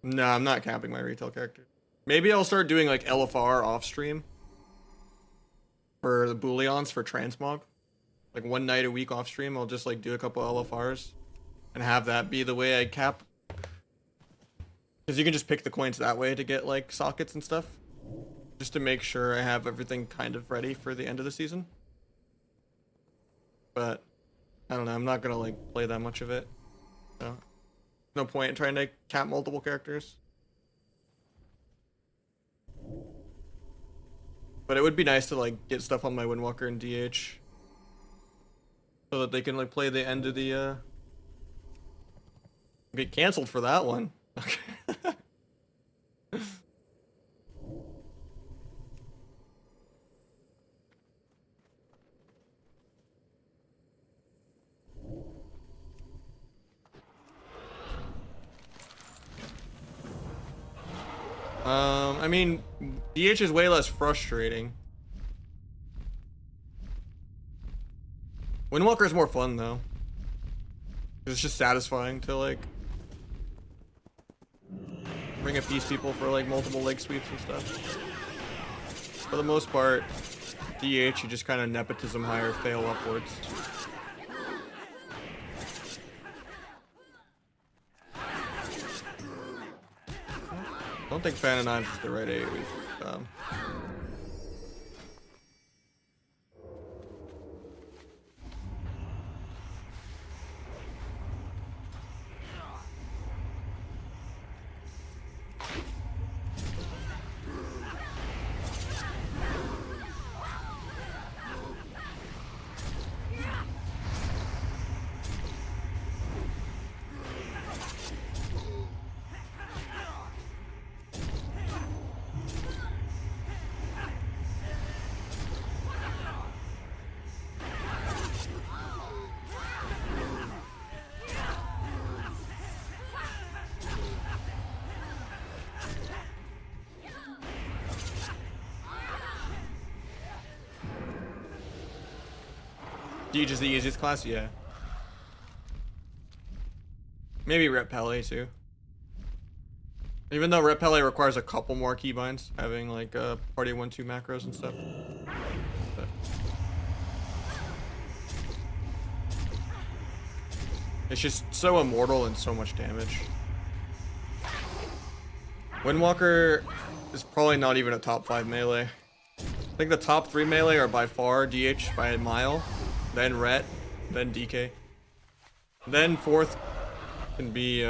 No, I'm not capping my retail character. Maybe I'll start doing like LFR off stream for the booleans for transmog. Like one night a week off stream, I'll just like do a couple LFRs and have that be the way I cap. Because you can just pick the coins that way to get like sockets and stuff. Just to make sure I have everything kind of ready for the end of the season. But I don't know, I'm not gonna like play that much of it. So no point in trying to cap multiple characters. But it would be nice to like get stuff on my Windwalker and DH. So that they can like play the end of the get canceled for that one. Okay. I mean, DH is way less frustrating. Windwalker is more fun though. It's just satisfying to like bring up these people for like multiple leg sweeps and stuff. For the most part, DH you just kind of nepotism hire, fail upwards. I don't think Fan of Knives is the right AoE for Siege is the easiest class, yeah. Maybe Repele too. Even though Repele requires a couple more keybinds, having like party 1-2 macros and stuff. But it's just so immortal and so much damage. Windwalker is probably not even a top 5 melee. I think the top 3 melee are by far DH by a mile, then Ret, then DK. Then 4th can be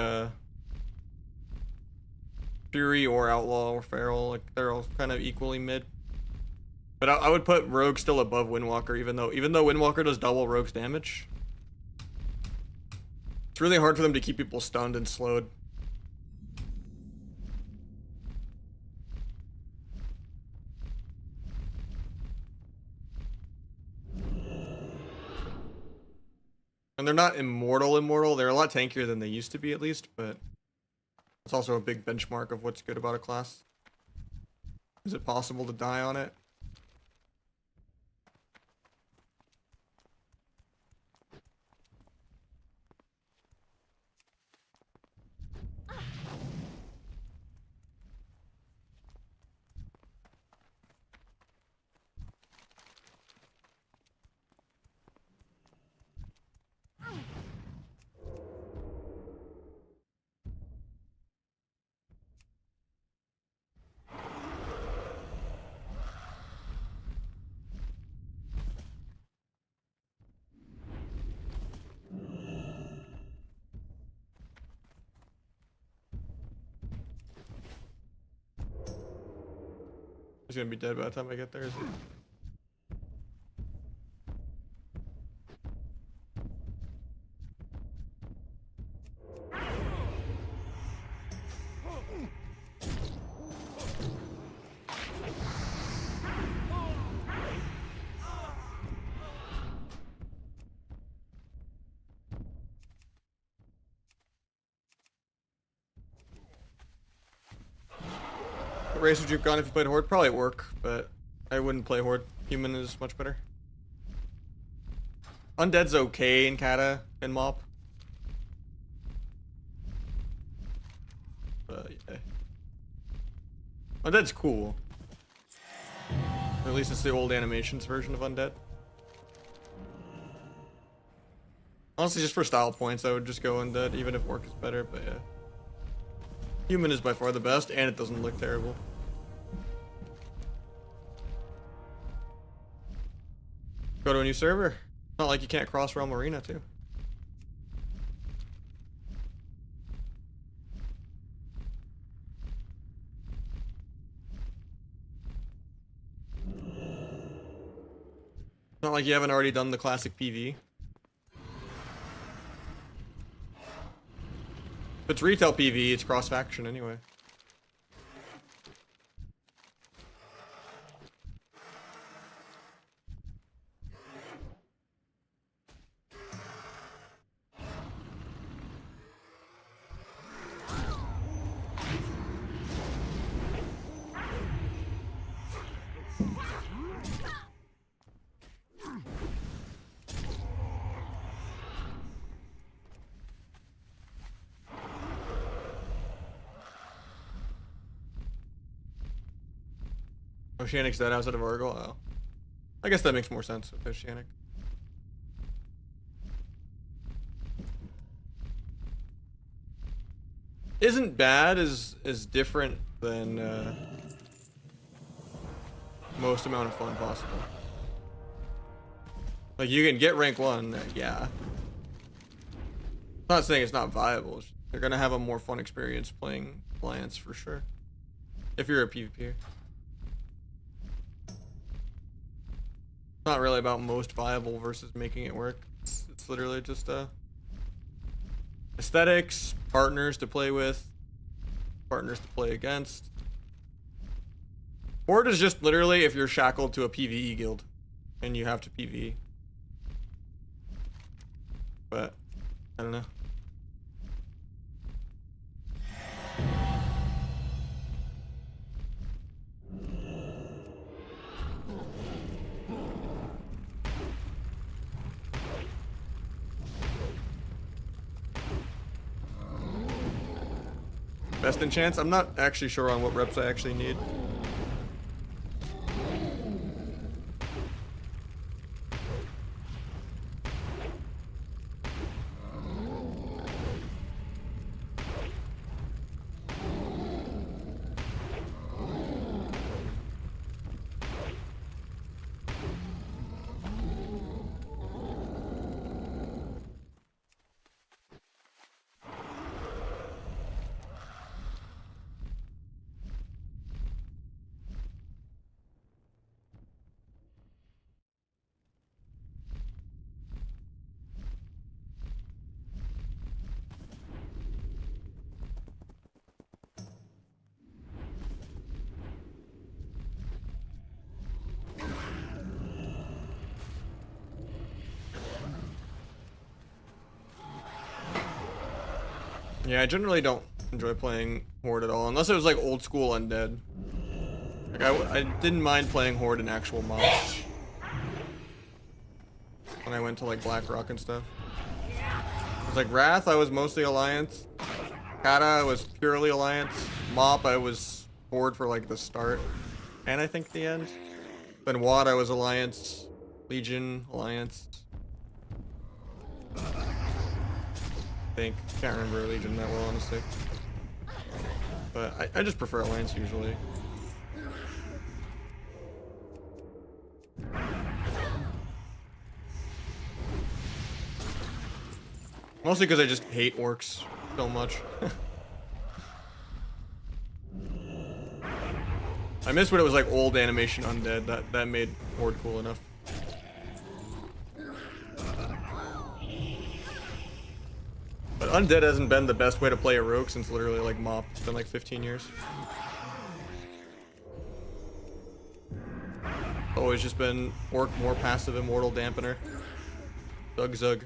Fury or Outlaw or Feral. Like they're all kind of equally mid. But I would put Rogue still above Windwalker, even though Windwalker does double Rogue's damage. It's really hard for them to keep people stunned and slowed. And they're not immortal. They're a lot tankier than they used to be, at least, but it's also a big benchmark of what's good about a class. Is it possible to die on it? He's gonna be dead by the time I get there, is he? What race would you have gone if you played Horde? Probably Orc, but I wouldn't play Horde. Human is much better. Undead's okay in Kata and Mop. Yeah. Undead's cool. Or at least it's the old animations version of Undead. Honestly, just for style points, I would just go Undead, even if Orc is better, but yeah. Human is by far the best, and it doesn't look terrible. Go to a new server. Not like you can't cross Realm Arena, too. Not like you haven't already done the classic PV. If it's retail PV, it's cross-faction anyway. Oceanic's dead outside of Urgle? Oh. I guess that makes more sense with Oceanic. isn't bad, is different than most amount of fun possible. Like, you can get rank 1, yeah. I'm not saying it's not viable. You're gonna have a more fun experience playing Alliance for sure. If you're a PvPer. It's not really about most viable versus making it work. It's literally just aesthetics, partners to play with, partners to play against. Horde is just literally if you're shackled to a PvE guild and you have to PvE. But I don't know. Best in chance? I'm not actually sure on what reps I actually need. Yeah, I generally don't enjoy playing Horde at all, unless it was like old school undead. Like I didn't mind playing Horde in actual mobs when I went to like Blackrock and stuff. It was like Wrath, I was mostly Alliance. Kata, I was purely Alliance. Mop, I was Horde for like the start, and I think the end. Then Wad, I was Alliance. Legion, Alliance. Can't remember Legion that well, honestly. But I just prefer Alliance usually. Mostly because I just hate orcs so much. I miss when it was like old animation undead. That made Horde cool enough. But undead hasn't been the best way to play a rogue since literally like Mop. It's been like 15 years. Always just been orc, more passive immortal dampener. Zug zug.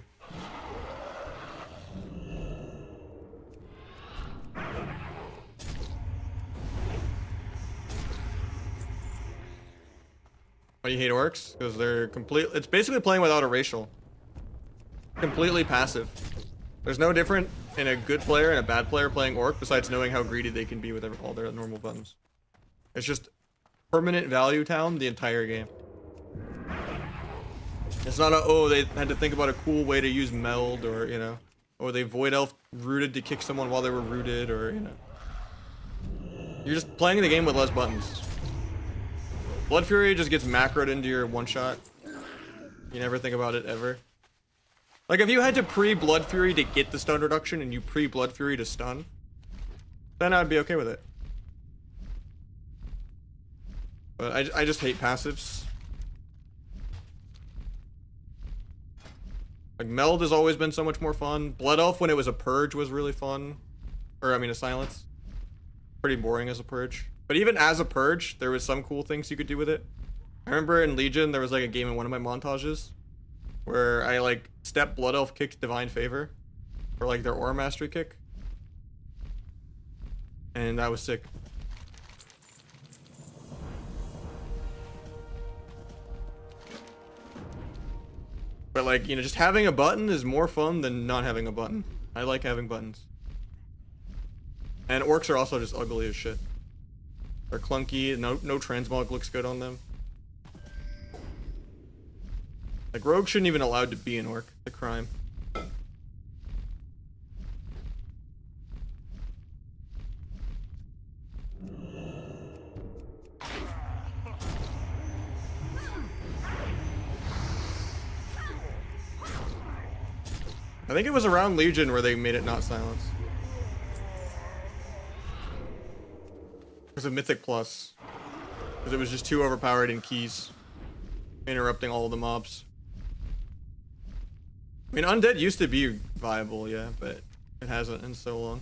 Why do you hate orcs? Because they're it's basically playing without a racial. Completely passive. There's no different in a good player and a bad player playing orc besides knowing how greedy they can be with all their normal buttons. It's just permanent value town the entire game. It's not a, oh, they had to think about a cool way to use meld, or, you know, or they void elf rooted to kick someone while they were rooted, or, you know. You're just playing the game with less buttons. Blood Fury just gets macroed into your one shot. You never think about it ever. Like, if you had to pre-Blood Fury to get the stun reduction and you pre-Blood Fury to stun, then I'd be okay with it. But I just hate passives. Like, Meld has always been so much more fun. Blood Elf, when it was a Purge, was really fun. Or, I mean, a Silence. Pretty boring as a Purge. But even as a Purge, there was some cool things you could do with it. I remember in Legion, there was like a game in one of my montages where I like step Blood Elf kicked Divine Favor for like their Aura Mastery kick. And that was sick. But like, you know, just having a button is more fun than not having a button. I like having buttons. And orcs are also just ugly as shit. They're clunky, no transmog looks good on them. Like, rogue shouldn't even allowed to be an orc. It's a crime. I think it was around Legion where they made it not silence. Because of Mythic Plus. Because it was just too overpowered in keys. Interrupting all of the mobs. I mean, Undead used to be viable, yeah, but it hasn't in so long.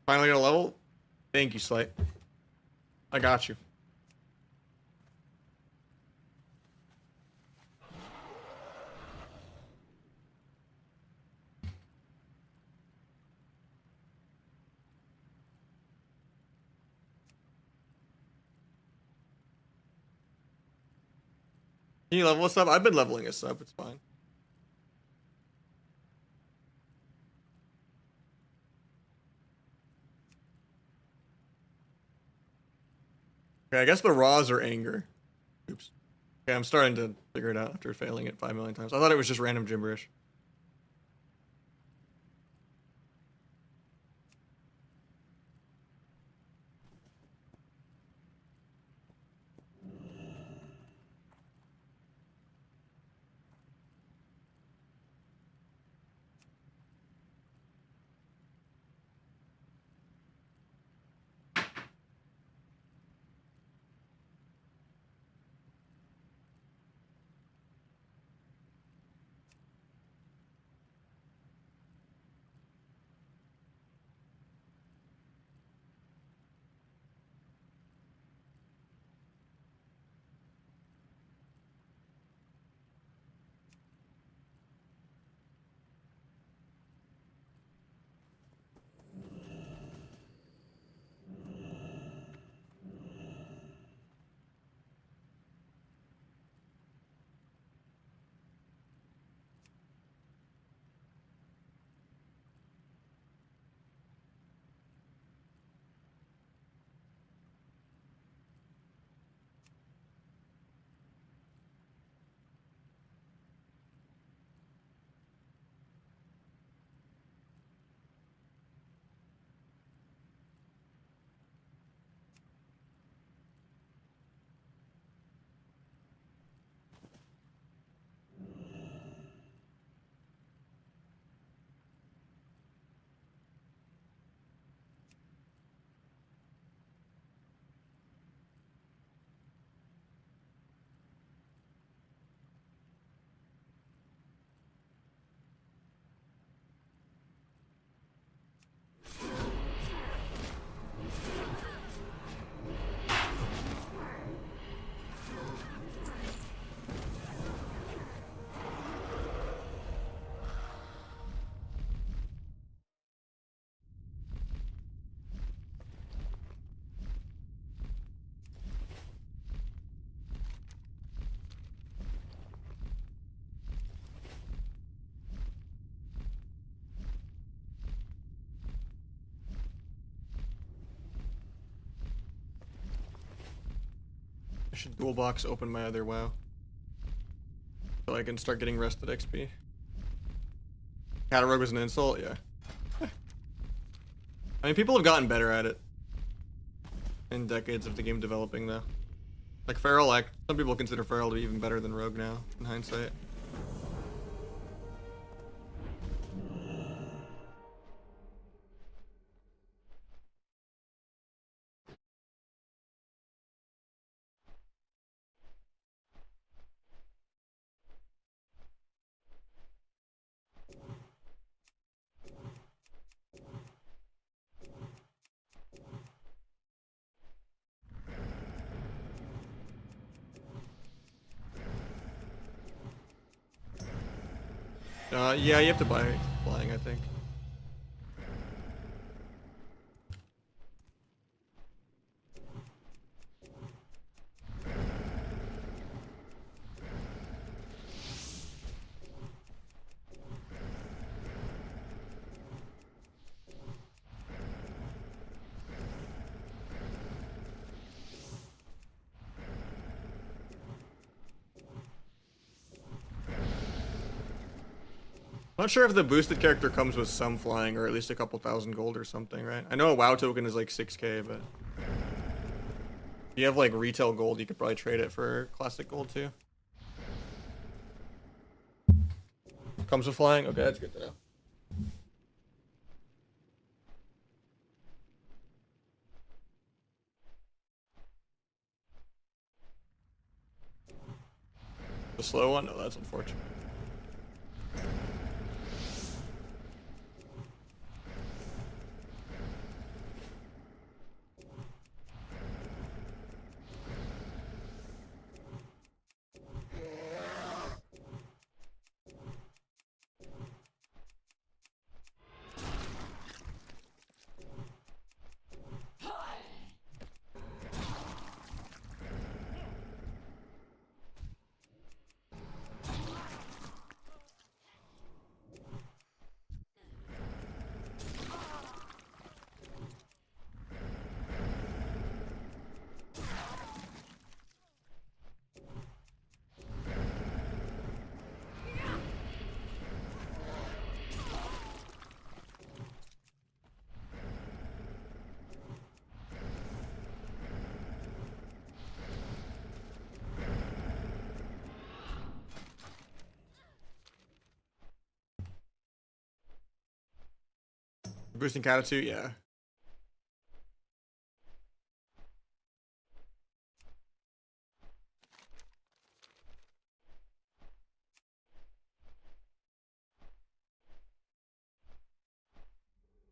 Finally got a level? Thank you, Slate. I got you. Can you level us up? I've been leveling us up, it's fine. Okay, I guess the raws are anger. Oops. Okay, I'm starting to figure it out after failing it 5 million times. I thought it was just random gibberish. I should dual box open my other WoW. So I can start getting rested XP. Catarog was an insult? Yeah. I mean, people have gotten better at it. In decades of the game developing, though. Like Feral, like, some people consider Feral to be even better than Rogue now, in hindsight. Yeah, you have to buy flying, I think. Not sure if the boosted character comes with some flying or at least a couple thousand gold or something, right? I know a WoW token is like 6k, but if you have like retail gold, you could probably trade it for classic gold too. Comes with flying? Okay, that's good to know. The slow one? No, that's unfortunate. Boosting CATA 2? Yeah.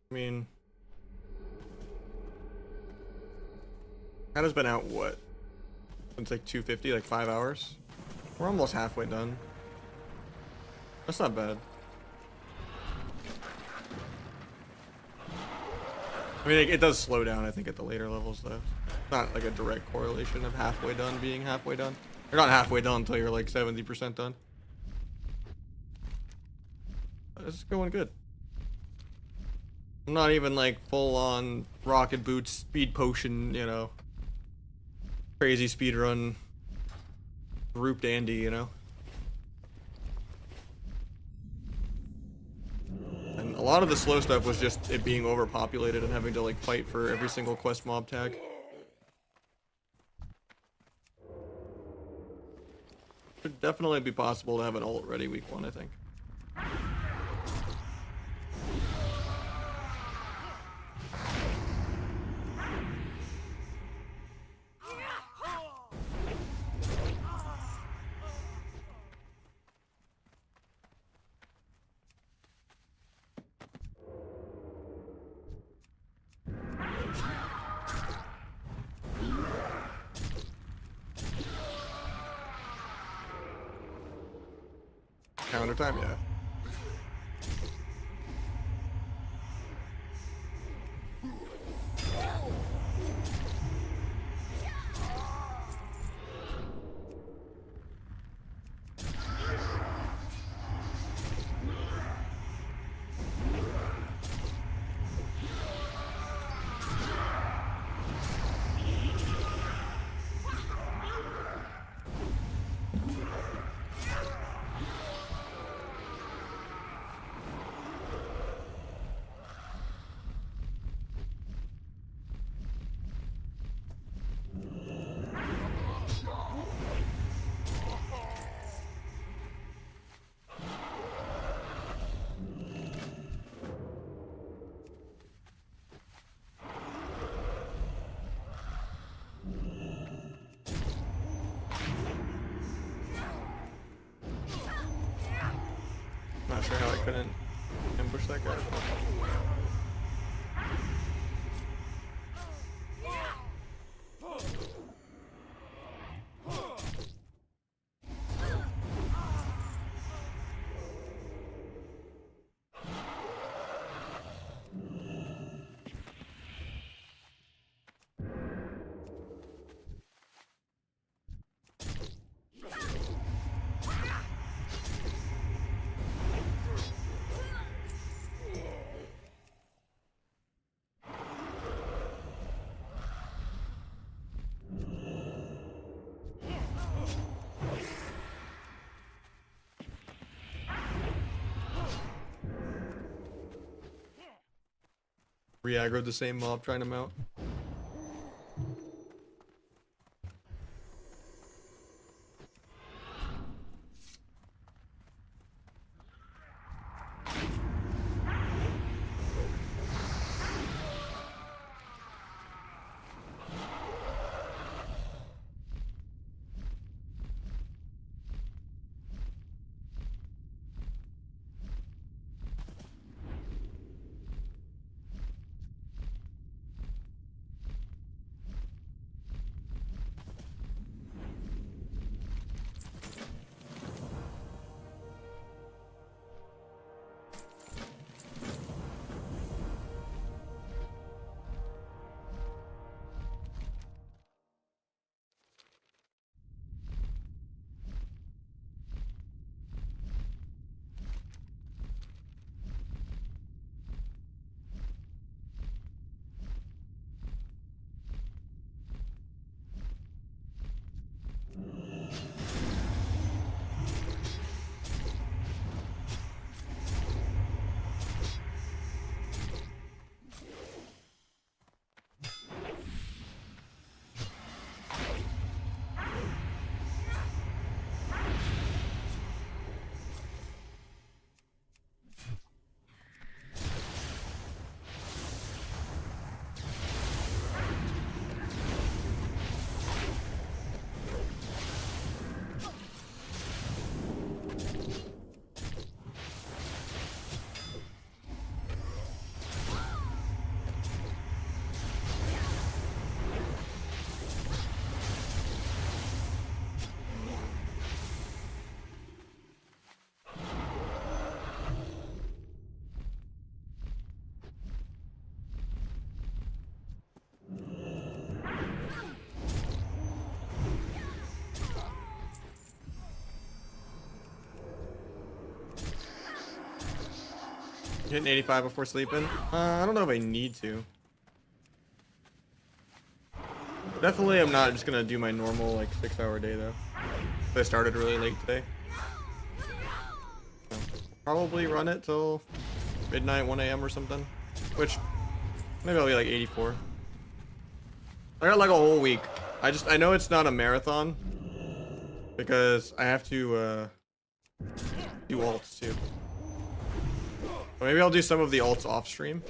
I mean, CATA's been out, what? Since like 250, like 5 hours? We're almost halfway done. That's not bad. I mean, it does slow down, I think, at the later levels, though. It's not like a direct correlation of halfway done being halfway done. You're not halfway done until you're like 70% done. It's going good. I'm not even like full on rocket boots, speed potion, you know. Crazy speed run. Group dandy, you know. And a lot of the slow stuff was just it being overpopulated and having to like fight for every single quest mob tag. Should definitely be possible to have an ult ready week 1, I think. Counter time, yeah. Not sure how I couldn't ambush that guy. Re-aggroed the same mob trying to mount. Hitting 85 before sleeping? I don't know if I need to. Definitely I'm not just gonna do my normal like 6-hour day though. I started really late today. So, probably run it till midnight, 1 a.m. or something. Which, maybe I'll be like 84. I got like a whole week. I know it's not a marathon. Because I have to do alts too. Or maybe I'll do some of the alts off stream.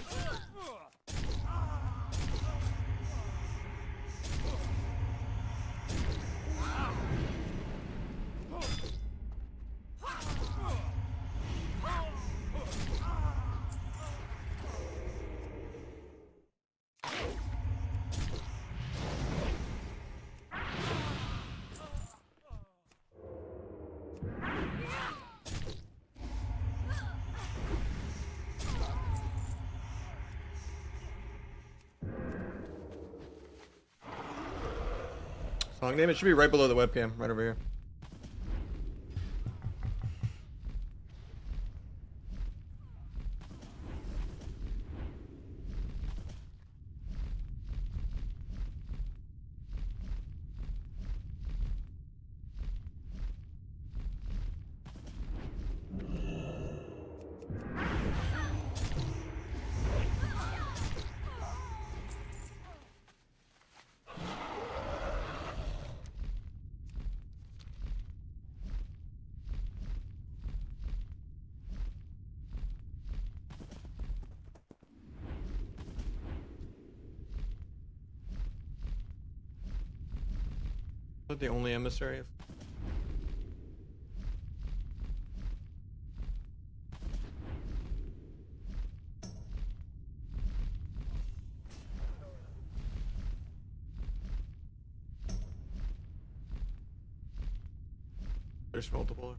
Song name, it should be right below the webcam, right over here. Is that the only emissary? There's multiple.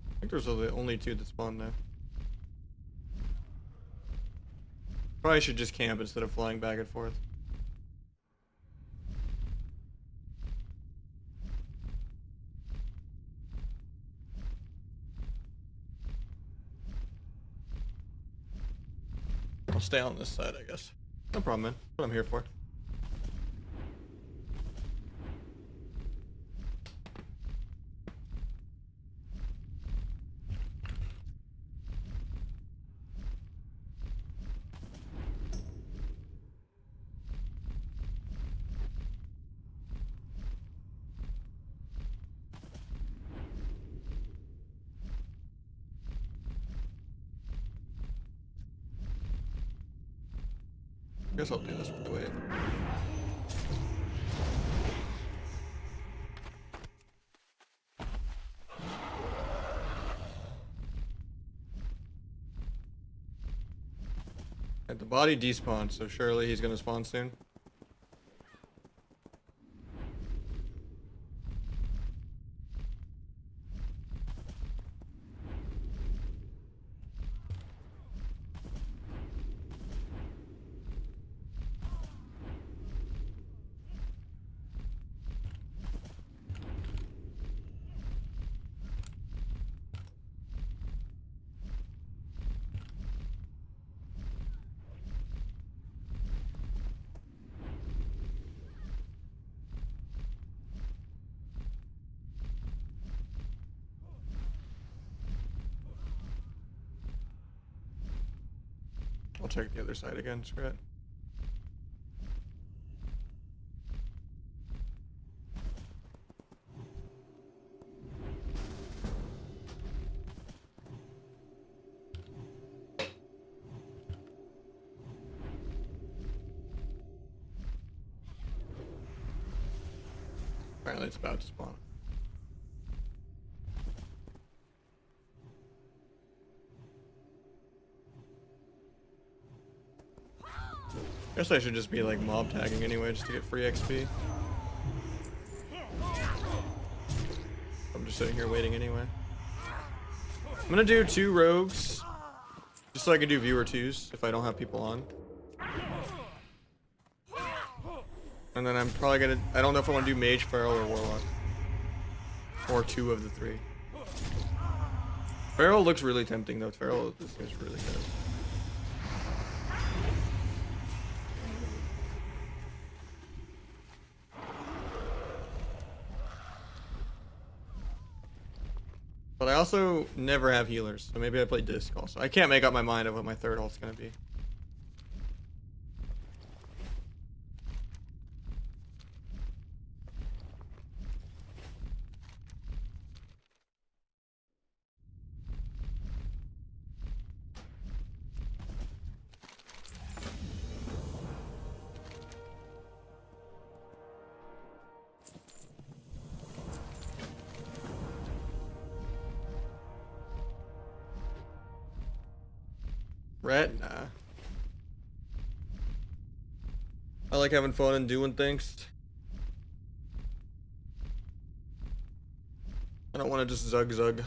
I think those are the only two that spawn there. Probably should just camp instead of flying back and forth. I'll stay on this side, I guess. No problem, man. That's what I'm here for. I guess I'll do this for the wait. And the body despawned, so surely he's gonna spawn soon. I'll check the other side again, screw it. Apparently it's about to spawn. Guess I should just be like mob tagging anyway, just to get free XP. I'm just sitting here waiting anyway. I'm gonna do 2 rogues, just so I can do viewer 2s if I don't have people on. And then I'm probably gonna, I don't know if I want to do mage, feral, or warlock. Or 2 of the 3. Feral looks really tempting though. Feral is really good. But I also never have healers, so maybe I play disc also. I can't make up my mind of what my third ult's gonna be. Rat? Nah. I like having fun and doing things. I don't want to just zug. At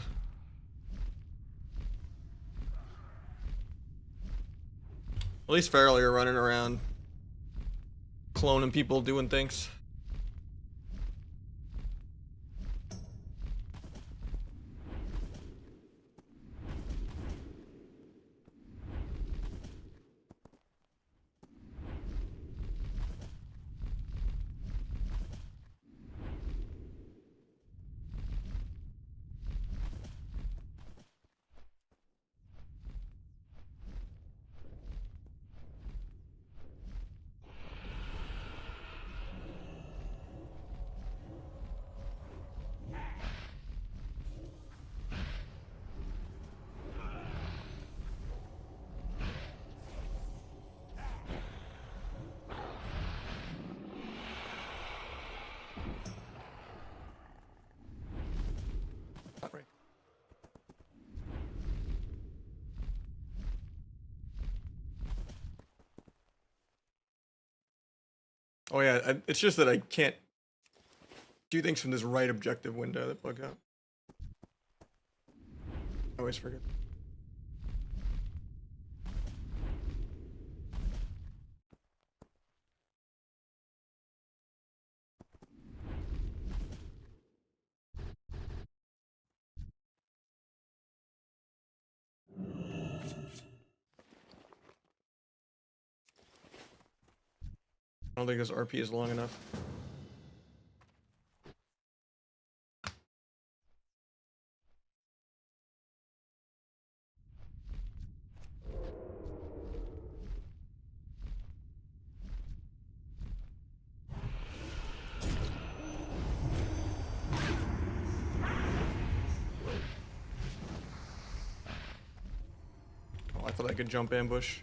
least Feral, you're running around cloning people, doing things. Right. Oh yeah, it's just that I can't do things from this right objective window that bugs out. I always forget. I don't think this RP is long enough. Oh, I thought I could jump ambush.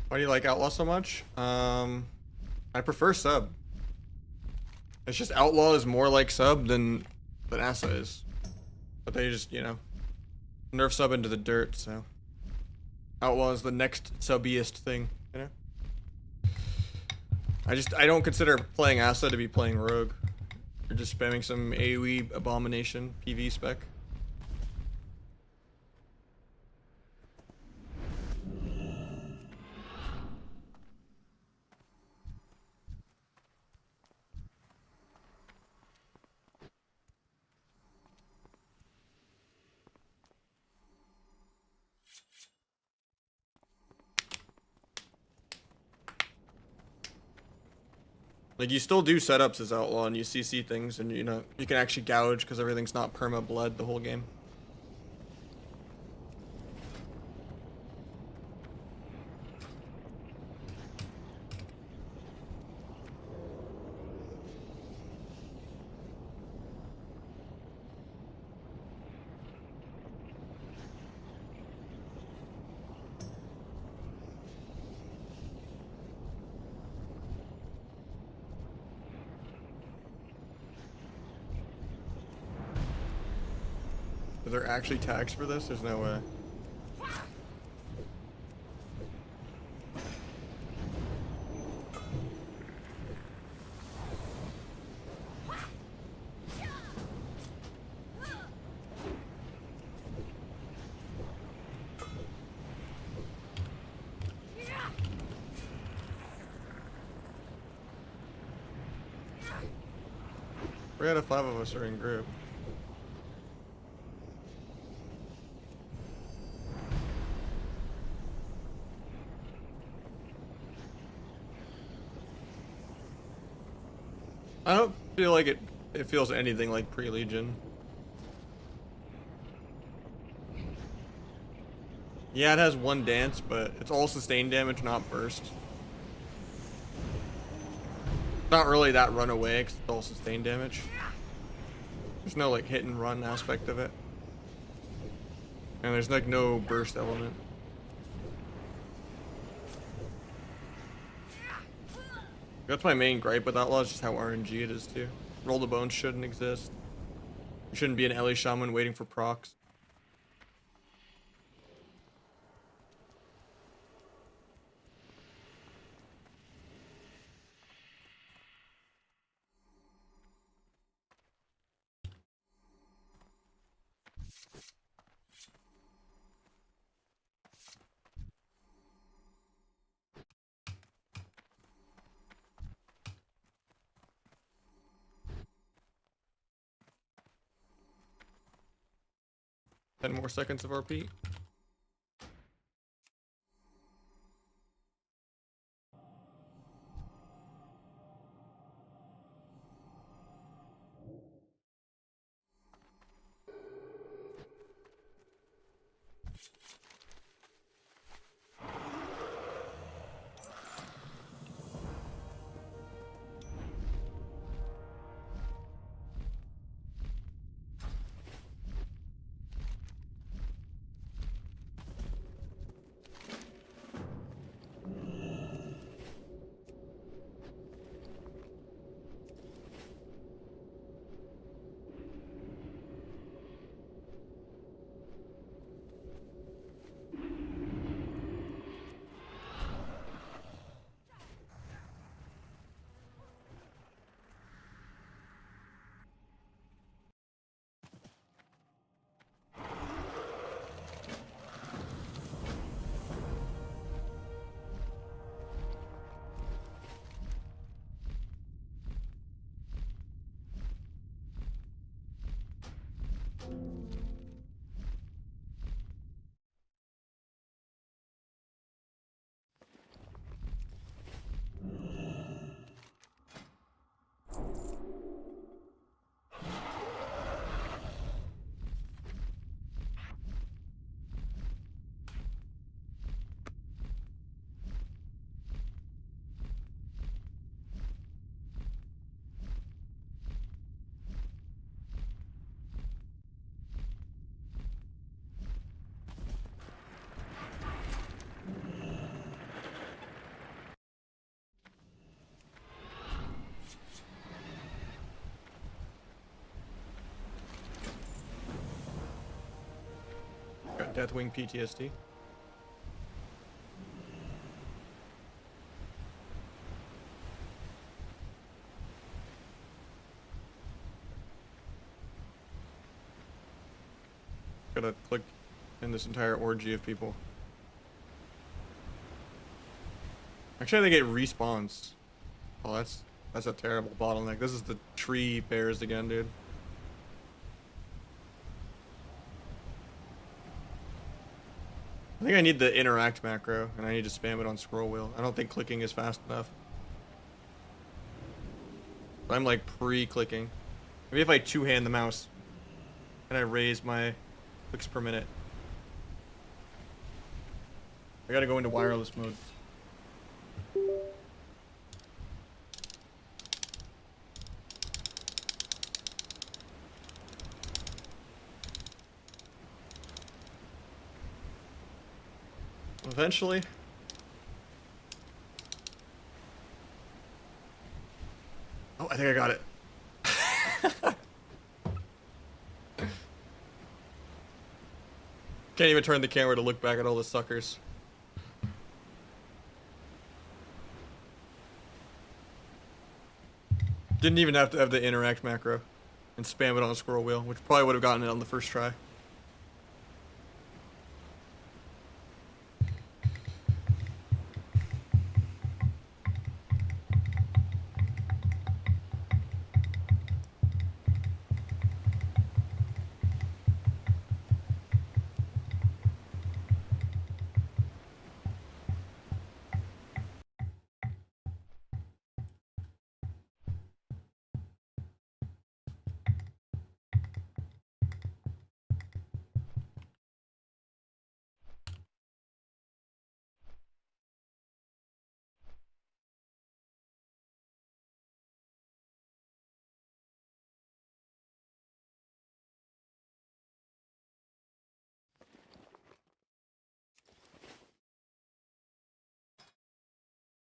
Why do you like Outlaw so much? I prefer sub. It's just Outlaw is more like sub than Asa is. But they just, you know, nerf sub into the dirt, so. Outlaw is the next subbiest thing, you know? I don't consider playing Asa to be playing Rogue. You're just spamming some AoE abomination PV spec. Like, you still do setups as Outlaw and you CC things and, you know, you can actually gouge because everything's not perma blood the whole game. Are there actually tags for this? There's no way. Three out of 5 of us are in group. I don't feel like it feels anything like pre-Legion. Yeah, it has one dance, but it's all sustained damage, not burst. Not really that runaway, because it's all sustained damage. There's no like hit and run aspect of it. And there's like no burst element. That's my main gripe with Outlaw, is just how RNG it is too. Roll the Bones shouldn't exist. You shouldn't be an Ellie Shaman waiting for procs. Ten more seconds of RP. Got Deathwing PTSD. Gotta click in this entire orgy of people. Actually, they get respawns. Oh, that's a terrible bottleneck. This is the tree pairs again, dude. I think I need the interact macro, and I need to spam it on scroll wheel. I don't think clicking is fast enough. I'm like pre-clicking. Maybe if I two-hand the mouse, and I raise my clicks per minute. I gotta go into wireless mode. Eventually. Oh, I think I got it. Can't even turn the camera to look back at all the suckers. Didn't even have to have the interact macro and spam it on a scroll wheel, which probably would have gotten it on the first try.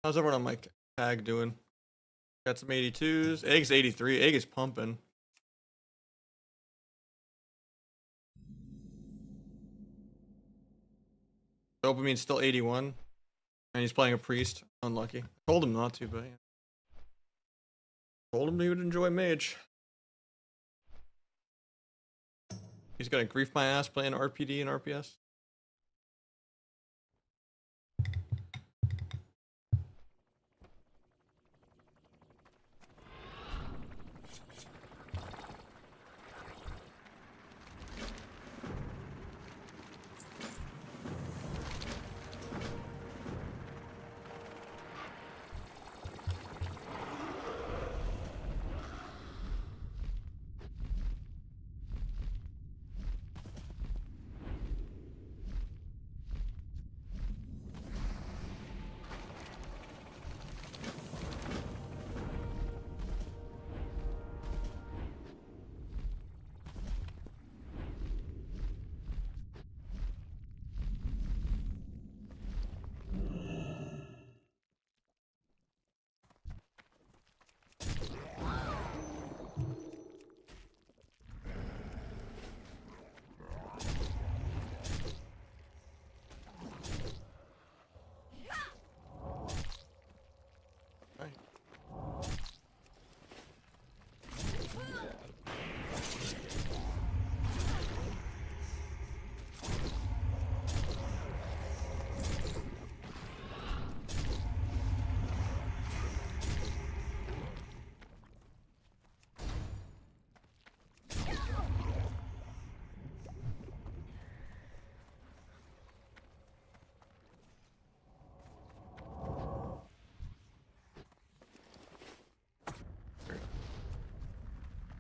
How's everyone on my tag doing? Got some 82s. Egg's 83. Egg is pumping. Dopamine's still 81. And he's playing a priest. Unlucky. I told him not to, but yeah. Told him he would enjoy mage. He's gonna grief my ass playing RPD and RPS.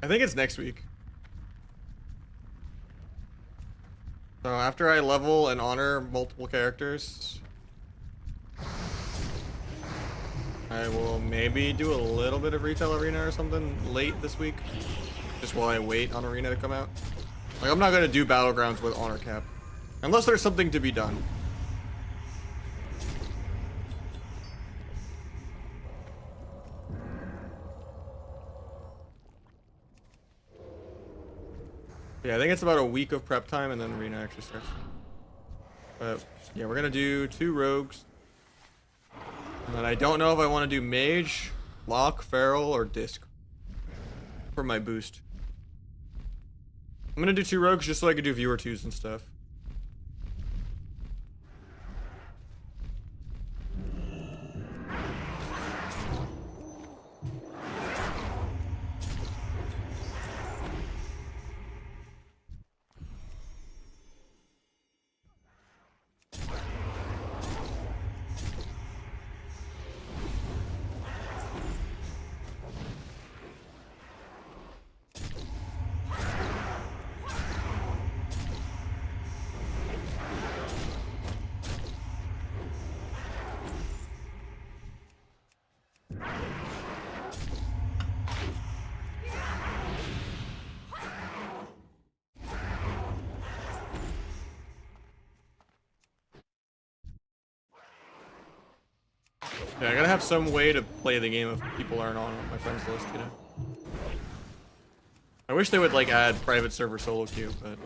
I think it's next week. So after I level and honor multiple characters, I will maybe do a little bit of retail arena or something late this week. Just while I wait on arena to come out. Like, I'm not gonna do battlegrounds with honor cap. Unless there's something to be done. Yeah, I think it's about a week of prep time and then arena actually starts. But yeah, we're gonna do 2 rogues. And then I don't know if I want to do mage, lock, feral, or disc for my boost. I'm gonna do 2 rogues just so I can do viewer 2s and stuff. Yeah, I gotta have some way to play the game if people aren't on my friends list, you know. I wish they would like add private server solo queue, but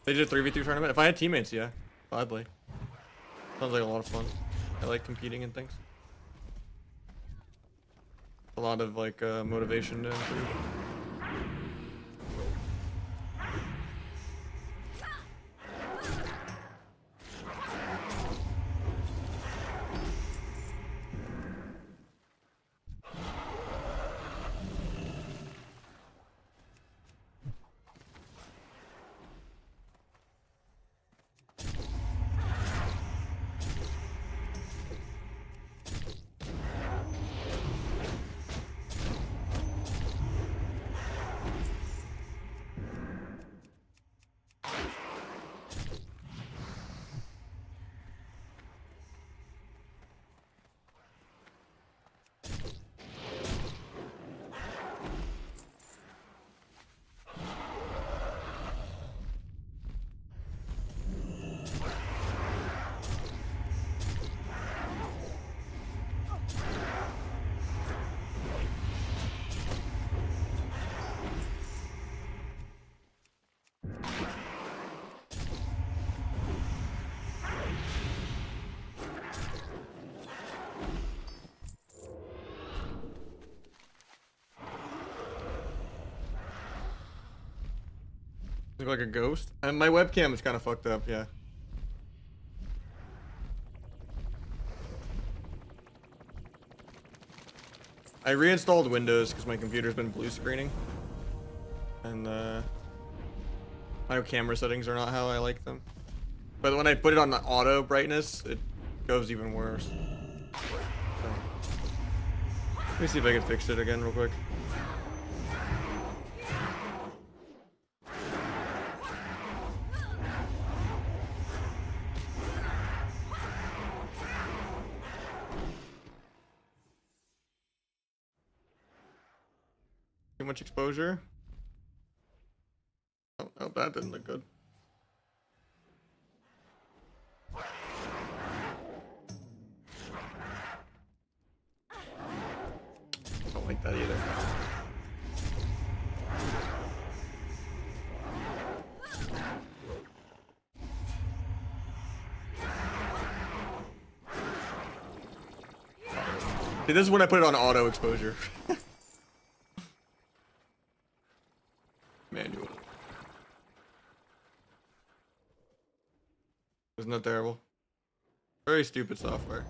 they did a 3v3 tournament. If I had teammates, yeah, gladly. Sounds like a lot of fun. I like competing and things. A lot of like motivation to improve. Look like a ghost. And my webcam is kind of fucked up, yeah. I reinstalled Windows because my computer's been blue screening. And my camera settings are not how I like them. But when I put it on the auto brightness, it goes even worse. So. Let me see if I can fix it again real quick. Too much exposure. Oh, that didn't look good. Don't like that either. See, this is when I put it on auto exposure. Manual. Isn't that terrible? Very stupid software.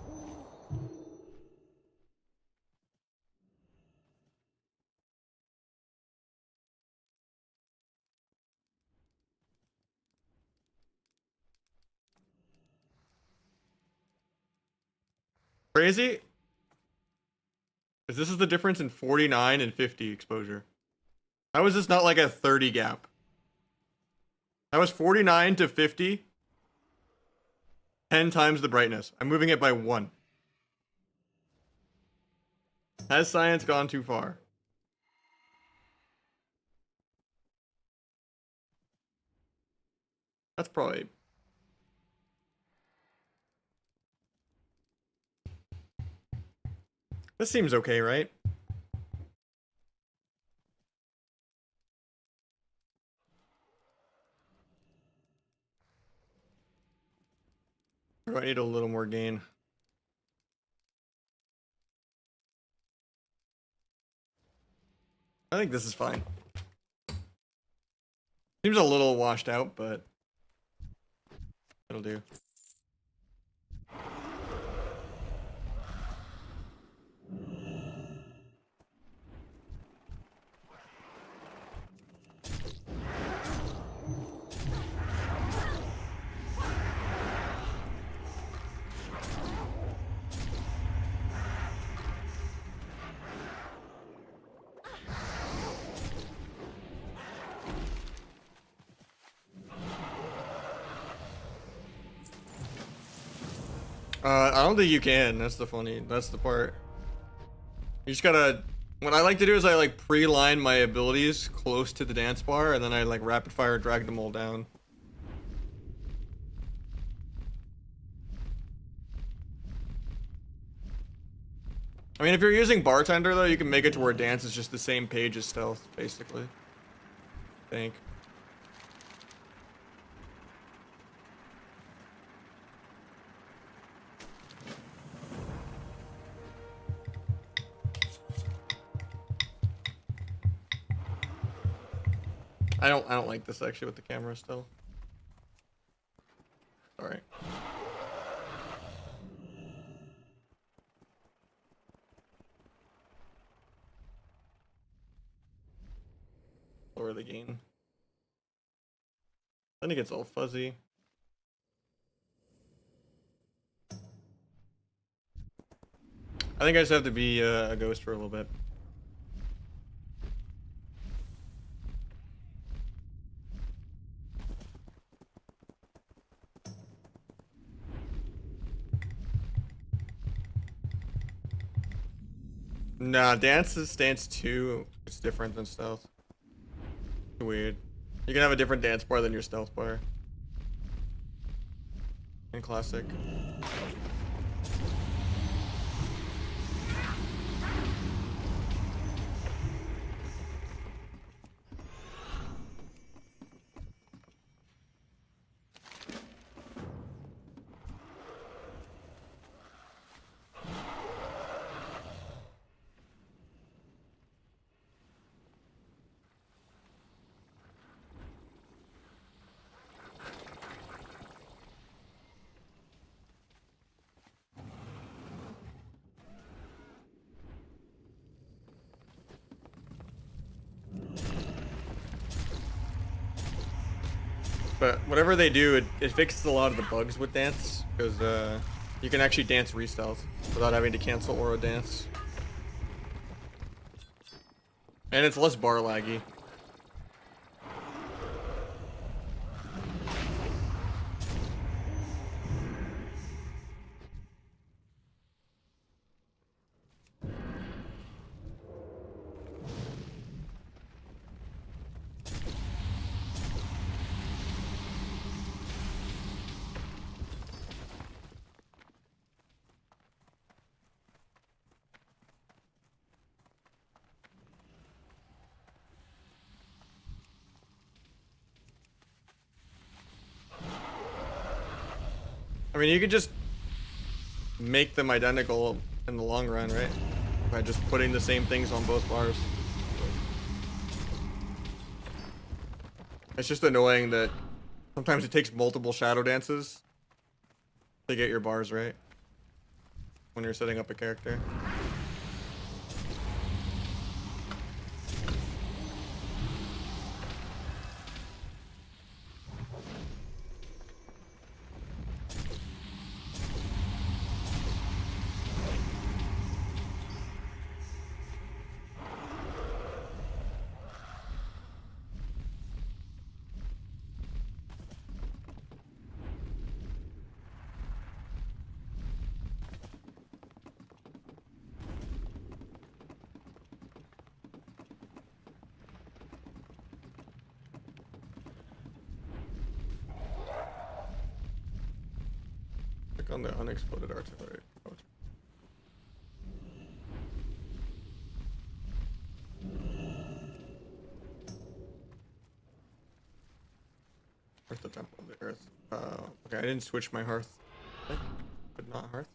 Crazy? This is the difference in 49 and 50 exposure. How is this not like a 30 gap? That was 49 to 50. 10 times the brightness. I'm moving it by 1. Has science gone too far? That's probably... This seems okay, right? Or do I need a little more gain? I think this is fine. Seems a little washed out, but it'll do. I don't think you can. That's the part. You just gotta, what I like to do is I like pre-line my abilities close to the dance bar and then I like rapid fire drag them all down. I mean, if you're using bartender though, you can make it to where dance is just the same page as stealth, basically. I think. I don't like this actually with the camera still. Alright. Lower the gain. I think it's all fuzzy. I think I just have to be a ghost for a little bit. Nah, dance is stance 2. It's different than stealth. Weird. You can have a different dance bar than your stealth bar. In classic. But whatever they do, it fixes a lot of the bugs with dance, because you can actually dance restyles without having to cancel aura dance. And it's less bar laggy. I mean, you could just make them identical in the long run, right? By just putting the same things on both bars. It's just annoying that sometimes it takes multiple shadow dances to get your bars right when you're setting up a character. On the unexploded artillery. Where's the temple of the earth? Okay, I didn't switch my hearth. But not hearth.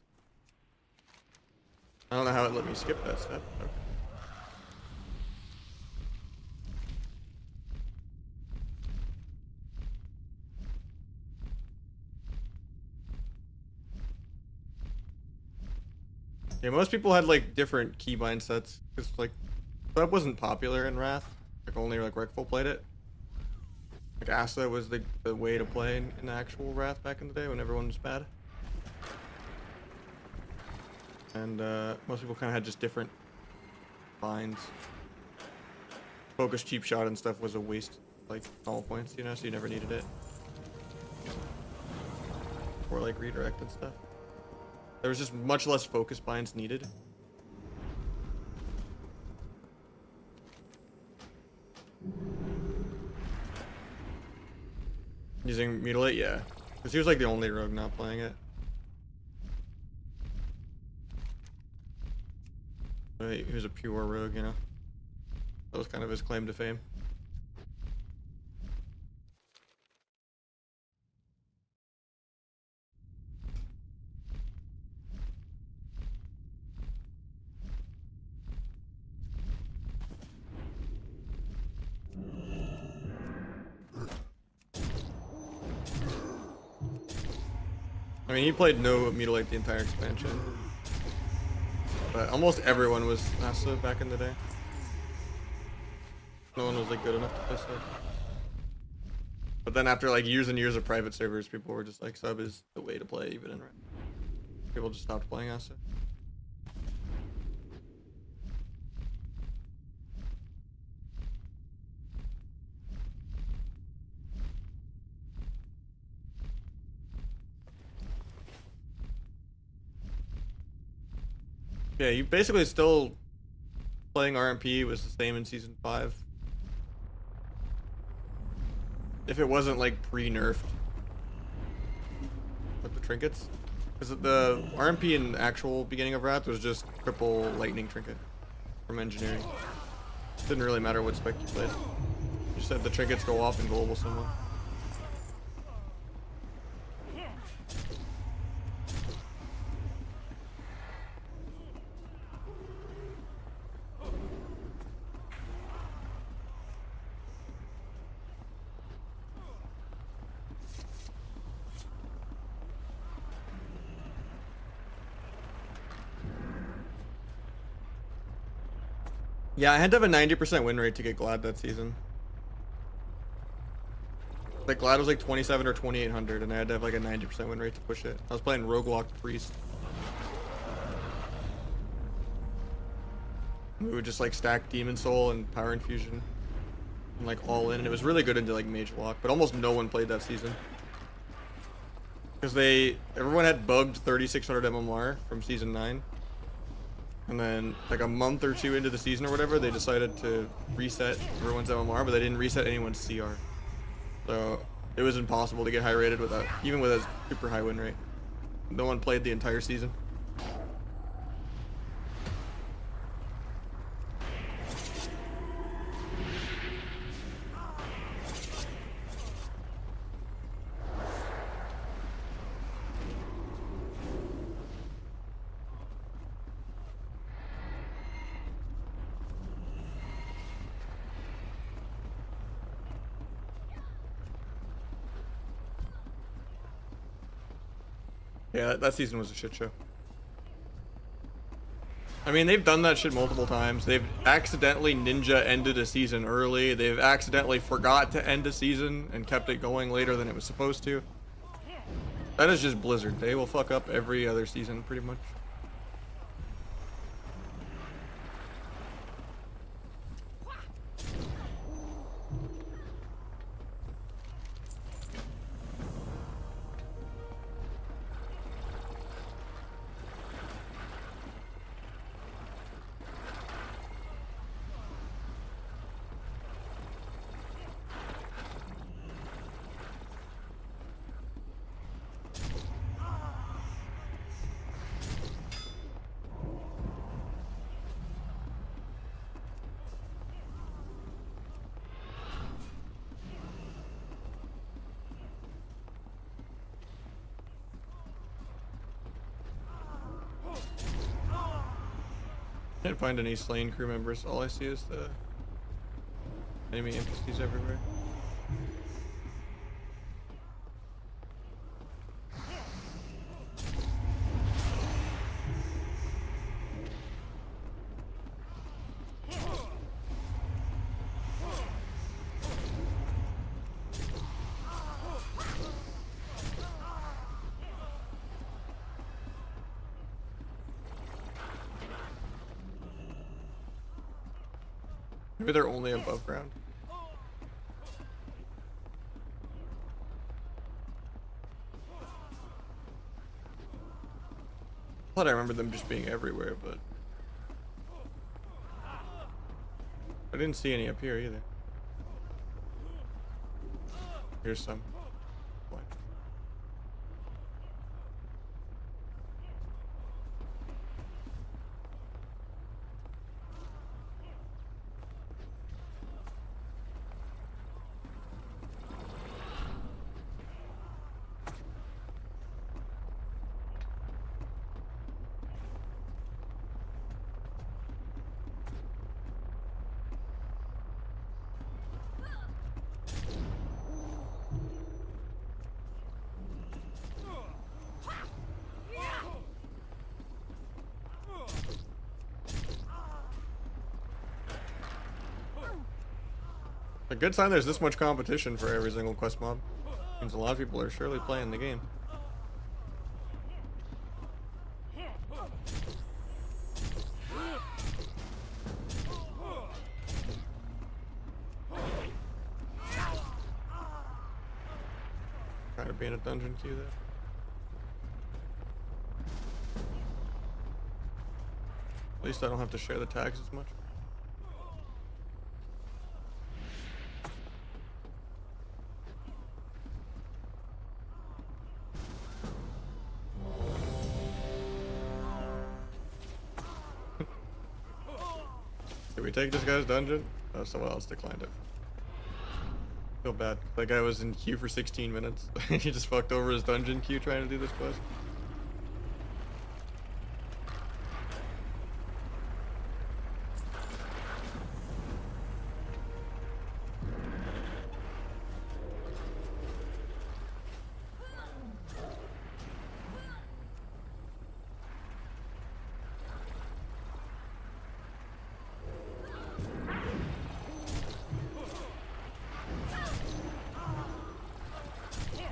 I don't know how it let me skip that step. Okay. Yeah, most people had like different keybind sets because like that wasn't popular in Wrath. Like only like Rekful played it. Like Asa was the way to play in actual Wrath back in the day when everyone was bad. And most people kind of had just different binds. Focus cheap shot and stuff was a waste, like all points, you know, so you never needed it. Or like redirect and stuff. There was just much less focus binds needed. Using Mutilate, yeah. Because he was like the only rogue not playing it. He was a pure rogue, you know. That was kind of his claim to fame. I mean, he played no Mutilate the entire expansion. But almost everyone was Asa back in the day. No one was like good enough to play sub. But then after like years and years of private servers, people were just like, sub is the way to play even in Wrath. People just stopped playing Asa. Yeah, you basically still playing RMP was the same in season 5. If it wasn't like pre-nerfed. Like the trinkets. Because the RMP in actual beginning of Wrath was just triple lightning trinket from engineering. Didn't really matter what spec you played. You just had the trinkets go off in global someone. Yeah, I had to have a 90% win rate to get Glad that season. Like Glad was like 27 or 2800, and I had to have like a 90% win rate to push it. I was playing Roguewalk Priest. We would just like stack Demon Soul and Power Infusion, and like all in, and it was really good into like Mage Walk. But almost no one played that season because everyone had bugged 3600 MMR from season 9, and then like a month or two into the season or whatever, they decided to reset everyone's MMR, but they didn't reset anyone's CR. So it was impossible to get high rated without, even with a super high win rate. No one played the entire season. Yeah, that season was a shit show. I mean, they've done that shit multiple times. They've accidentally ninja ended a season early. They've accidentally forgot to end a season and kept it going later than it was supposed to. That is just Blizzard. They will fuck up every other season, pretty much. Can't find any slain crew members. All I see is the enemy NPCs everywhere. Maybe they're only above ground. I thought I remember them just being everywhere, but I didn't see any up here either. Here's some. What? A good sign there's this much competition for every single quest mob. Means a lot of people are surely playing the game. Try to be in a dungeon queue there. At least I don't have to share the tags as much. Did we take this guy's dungeon? Oh, someone else declined it. Feel bad. That guy was in queue for 16 minutes. He just fucked over his dungeon queue trying to do this quest.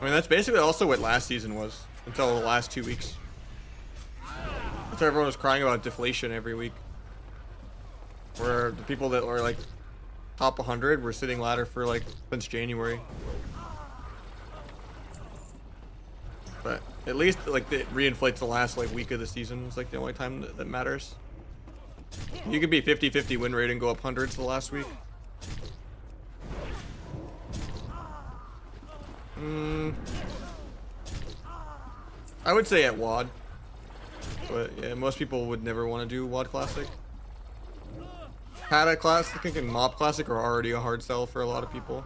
I mean, that's basically also what last season was until the last 2 weeks. That's why everyone was crying about deflation every week. Where the people that were like top 100 were sitting ladder for like since January. But at least like it reinflates the last like week of the season. It's like the only time that matters. You could be 50-50 win rate and go up hundreds the last week. I would say at WOD. But yeah, most people would never want to do WOD Classic. CATA Classic and Mob Classic are already a hard sell for a lot of people.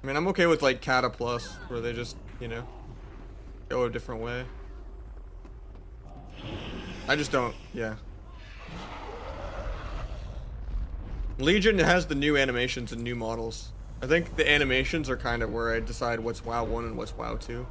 I mean, I'm okay with like CATA Plus, where they just, you know, go a different way. I just don't, yeah. Legion has the new animations and new models. I think the animations are kind of where I decide what's WoW 1 and what's WoW 2.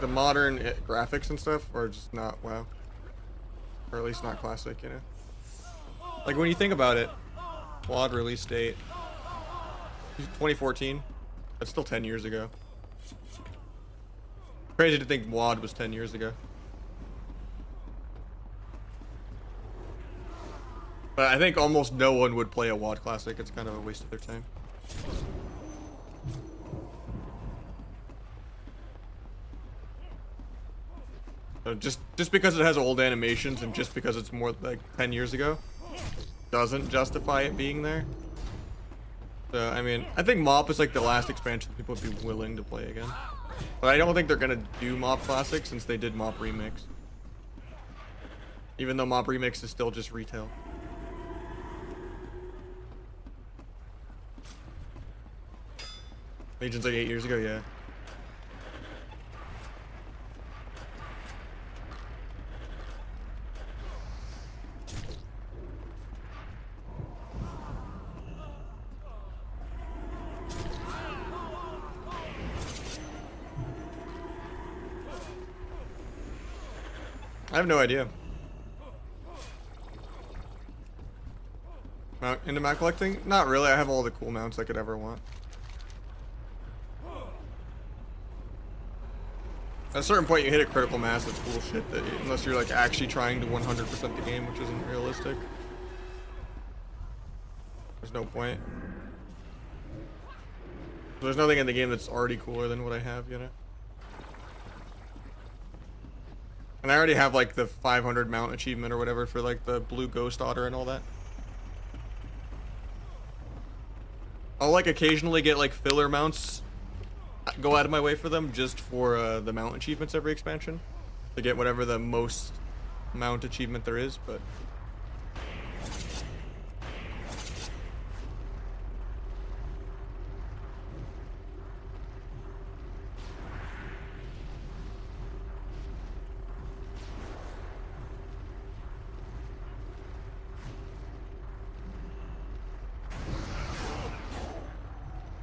The modern graphics and stuff are just not WoW. Or at least not classic, you know? Like when you think about it, WoD release date 2014. That's still 10 years ago. Crazy to think WoD was 10 years ago. But I think almost no one would play a WoD classic. It's kind of a waste of their time. So just because it has old animations and just because it's more like 10 years ago doesn't justify it being there. So I mean, I think MoP is like the last expansion people would be willing to play again. But I don't think they're gonna do MoP Classic since they did MoP Remix. Even though MoP Remix is still just retail. Legion's like 8 years ago, yeah. I have no idea. Into mount collecting? Not really. I have all the cool mounts I could ever want. At a certain point, you hit a critical mass of cool shit that, unless you're like actually trying to 100% the game, which isn't realistic. There's no point. There's nothing in the game that's already cooler than what I have, you know? And I already have like the 500 mount achievement or whatever for like the blue ghost otter and all that. I'll like occasionally get like filler mounts, go out of my way for them just for the mount achievements every expansion to get whatever the most mount achievement there is, but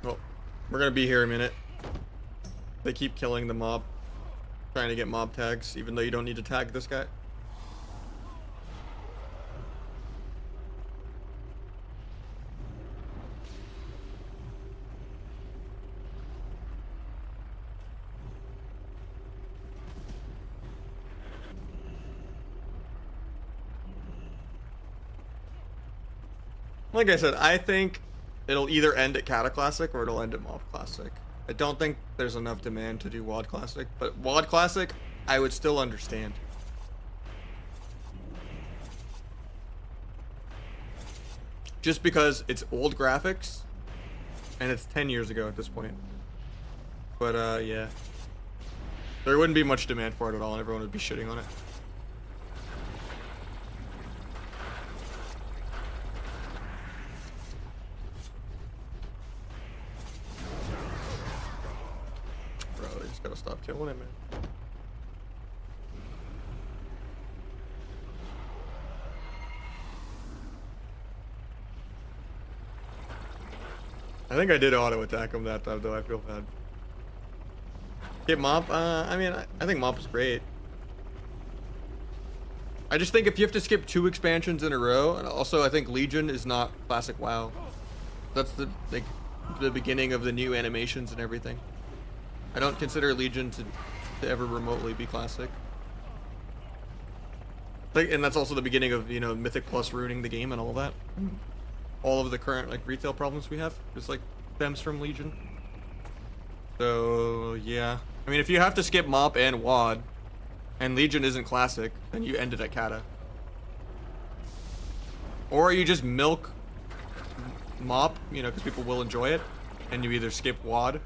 well, we're gonna be here a minute. They keep killing the mob, trying to get mob tags, even though you don't need to tag this guy. Like I said, I think it'll either end at CATA Classic or it'll end at Mob Classic. I don't think there's enough demand to do WoD Classic, but WoD Classic, I would still understand. Just because it's old graphics, and it's 10 years ago at this point. But, yeah. There wouldn't be much demand for it at all, and everyone would be shitting on it. Gotta stop killing him, man. I think I did auto attack him that time though. I feel bad. Get mop. I mean, I think mop is great. I just think if you have to skip 2 expansions in a row, and also I think Legion is not classic WoW. That's the beginning of the new animations and everything. I don't consider Legion to ever remotely be classic. Like, and that's also the beginning of, you know, Mythic Plus ruining the game and all that. All of the current like retail problems we have just like stems from Legion. So yeah, I mean, if you have to skip mop and WAD, and Legion isn't classic, then you end it at CATA. Or you just milk mop, you know, because people will enjoy it, and you either skip WAD,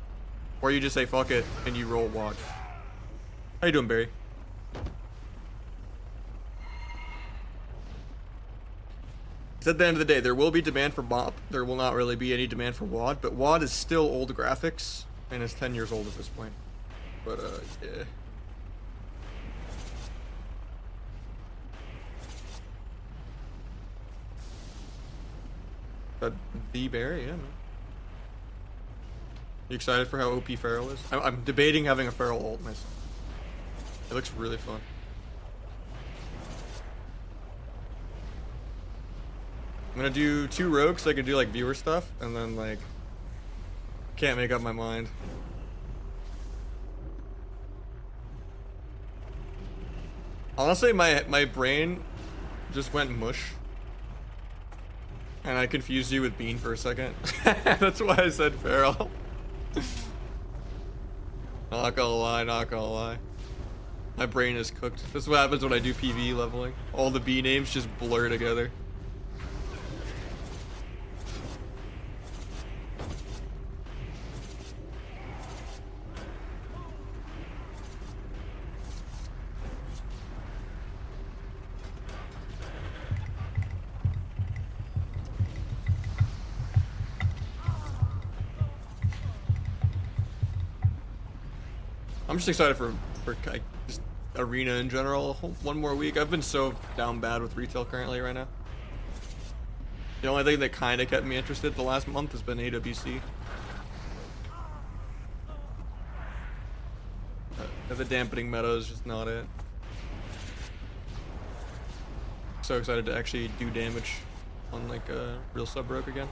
or you just say fuck it and you roll WAD. How you doing, Barry? It's at the end of the day, there will be demand for mop. There will not really be any demand for WAD, but WAD is still old graphics, and it's 10 years old at this point. But yeah. The Barry, yeah, man. You excited for how OP Feral is? I'm debating having a Feral ult myself. It looks really fun. I'm gonna do 2 rogues so I can do like viewer stuff, and then like can't make up my mind. Honestly, my brain just went mush. And I confused you with Bean for a second. That's why I said Feral. Not gonna lie, not gonna lie. My brain is cooked. This is what happens when I do PvE leveling. All the B names just blur together. I'm just excited for just arena in general. One more week. I've been so down bad with retail currently right now. The only thing that kind of kept me interested the last month has been AWC. The dampening meta is just not it. So excited to actually do damage on like a real sub-rogue again.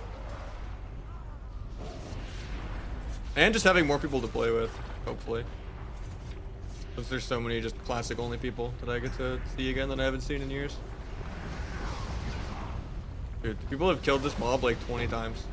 And just having more people to play with, hopefully. Because there's so many just classic only people that I get to see again that I haven't seen in years. Dude, people have killed this mob like 20 times.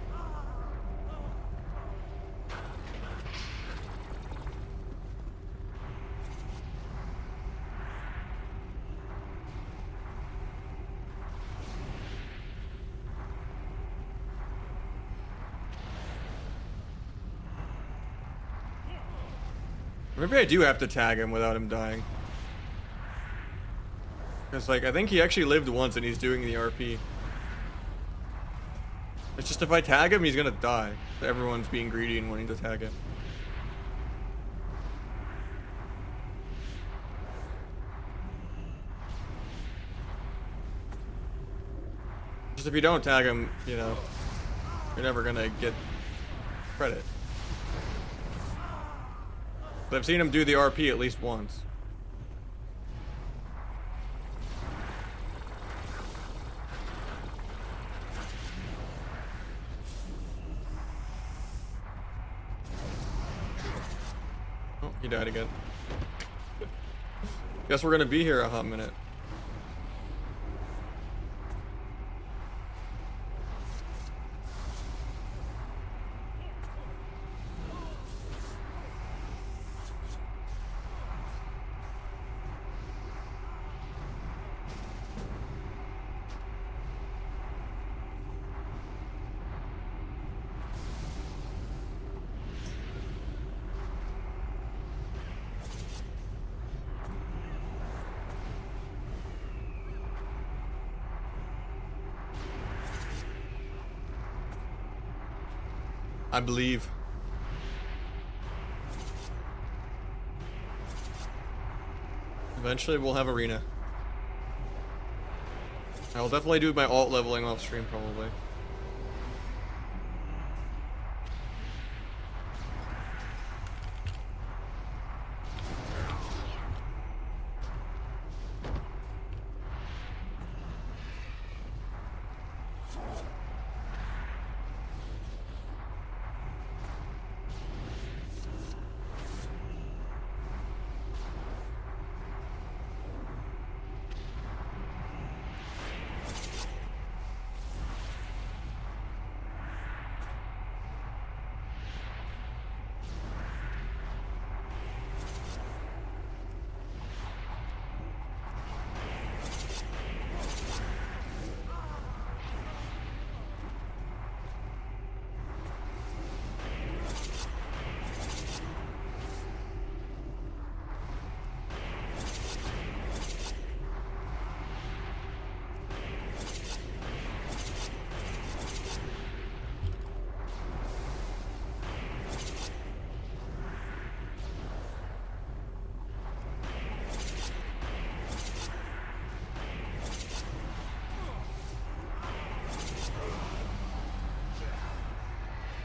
Maybe I do have to tag him without him dying. Because, like, I think he actually lived once and he's doing the RP. It's just if I tag him, he's gonna die. Everyone's being greedy and wanting to tag him. Just if you don't tag him, you know, you're never gonna get credit. But I've seen him do the RP at least once. Oh, he died again. Guess we're gonna be here a hot minute. I believe. Eventually we'll have arena. I will definitely do my alt leveling off stream probably.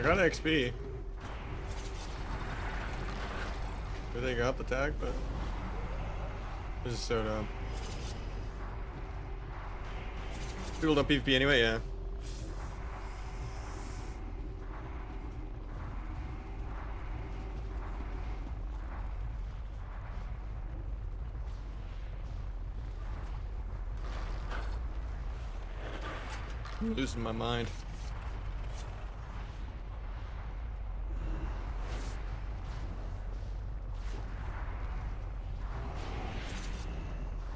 I got an XP. They got the tag, but this is so dumb. People don't PvP anyway, yeah. I'm losing my mind.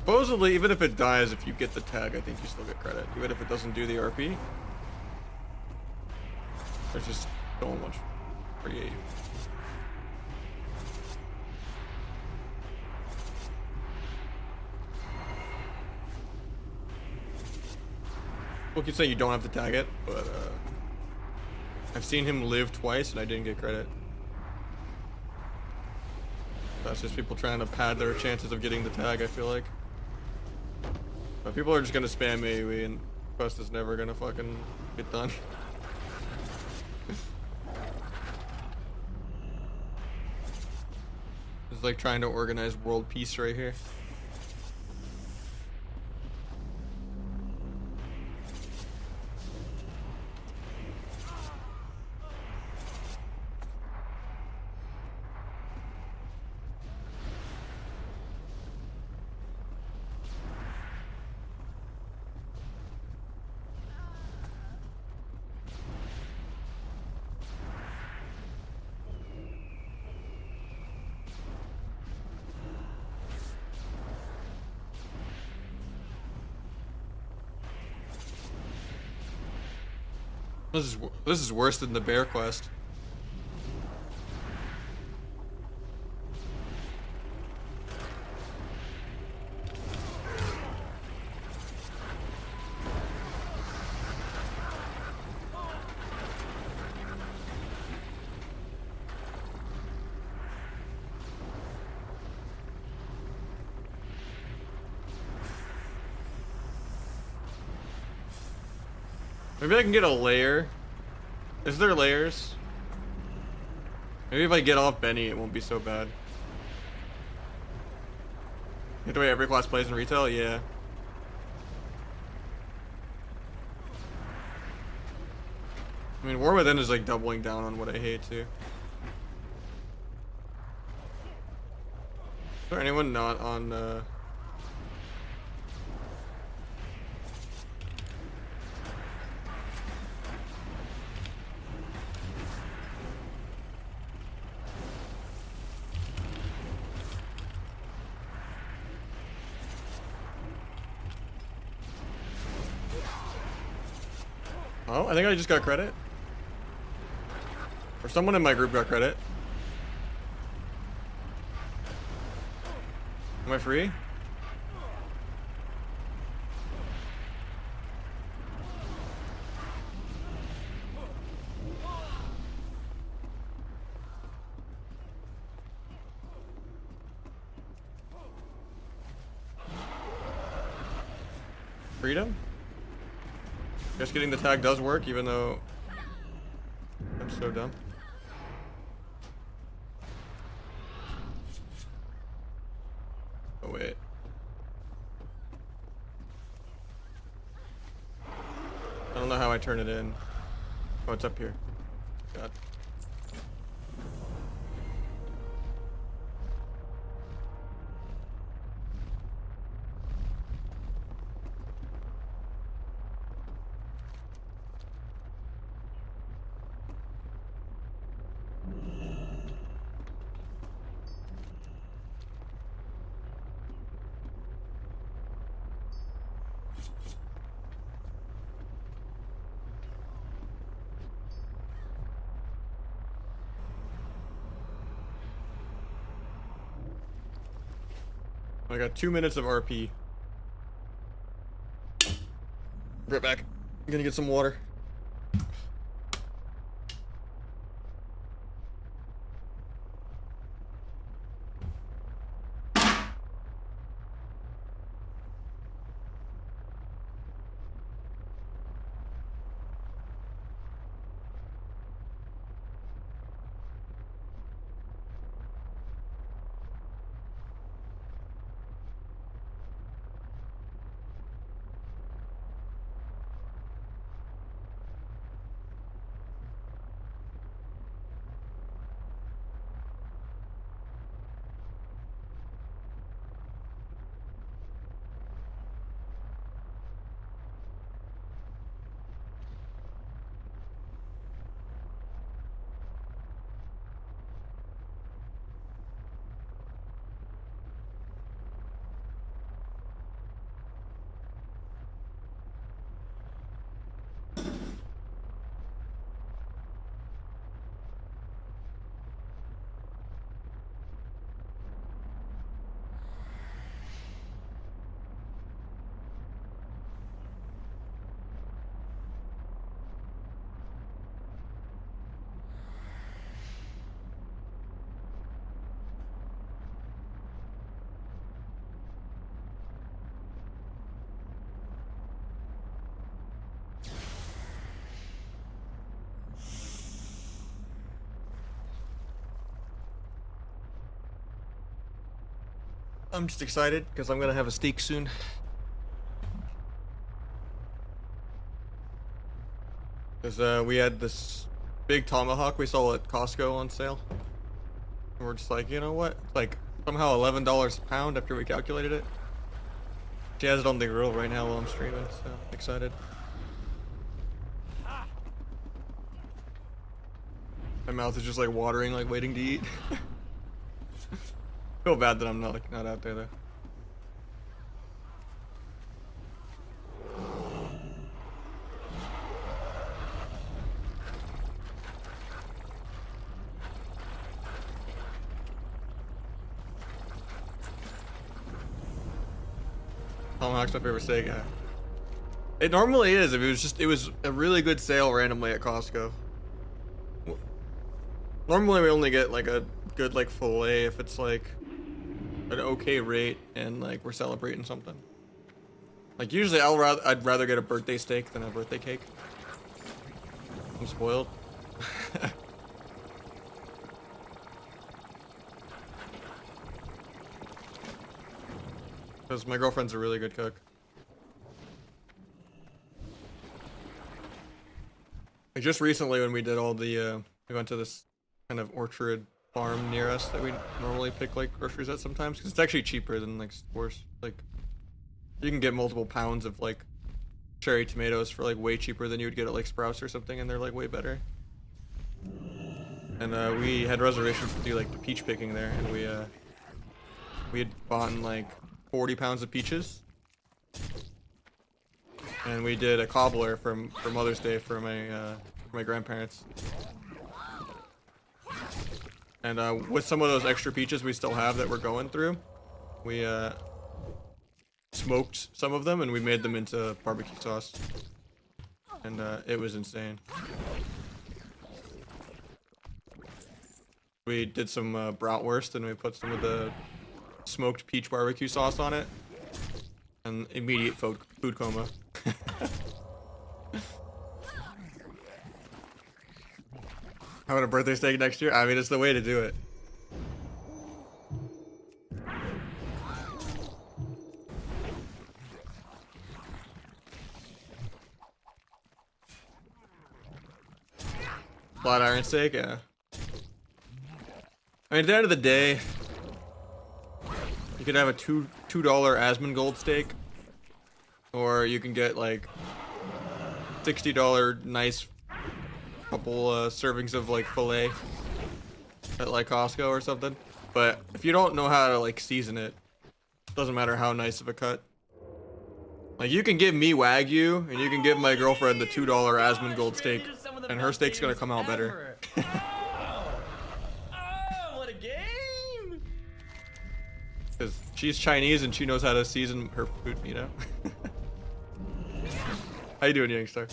Supposedly, even if it dies, if you get the tag, I think you still get credit, even if it doesn't do the RP. There's just so much create. People keep saying you don't have to tag it, but I've seen him live twice and I didn't get credit. That's just people trying to pad their chances of getting the tag, I feel like. But people are just gonna spam AoE and quest is never gonna fucking get done. It's like trying to organize world peace right here. This is worse than the bear quest. Maybe I can get a layer. Is there layers? Maybe if I get off Benny, it won't be so bad. The way every class plays in retail, yeah. I mean, War Within is like doubling down on what I hate too. Is there anyone not on Oh, I think I just got credit. Or someone in my group got credit. Am I free? Freedom? Guess getting the tag does work, even though I'm so dumb. Oh wait. I don't don't know how I turn it in. Oh, it's up here. God. I got 2 minutes of RP. Right back. I'm gonna get some water. I'm just excited because I'm gonna have a steak soon. Because we had this big tomahawk we saw at Costco on sale. And we're just like, you know what? It's like somehow $11 a pound after we calculated it. She has it on the grill right now while I'm streaming, so I'm excited. My mouth is just like watering, like waiting to eat. Feel bad that I'm not out there though. Tomahawk's my favorite steak. Yeah. It normally is. If it was a really good sale randomly at Costco. Normally we only get like a good like fillet if it's like an okay rate and like we're celebrating something. Like usually I'd rather get a birthday steak than a birthday cake. I'm spoiled. Because my girlfriend's a really good cook. Like just recently when we did all the we went to this kind of orchard farm near us that we normally pick like groceries at sometimes because it's actually cheaper than like stores. Like you can get multiple pounds of like cherry tomatoes for like way cheaper than you would get at like Sprouts or something, and they're like way better. And we had reservations to do like the peach picking there, and we had bought like 40 pounds of peaches, and we did a cobbler for Mother's Day for my grandparents. And with some of those extra peaches we still have that we're going through, we smoked some of them and we made them into barbecue sauce. And it was insane. We did some bratwurst and we put some of the smoked peach barbecue sauce on it. And immediate food coma. Having a birthday steak next year? I mean, it's the way to do it. Flat iron steak, yeah. I mean, at the end of the day, you could have a $2 Asmongold steak, or you can get like $60 nice couple servings of like filet at like Costco or something. But if you don't know how to like season it, doesn't matter how nice of a cut. Like you can give me Wagyu and you can give my girlfriend the $2 Asmongold steak, and her steak's gonna come out better. What a game! Because she's Chinese and she knows how to season her food, you know? How you doing, Youngstar?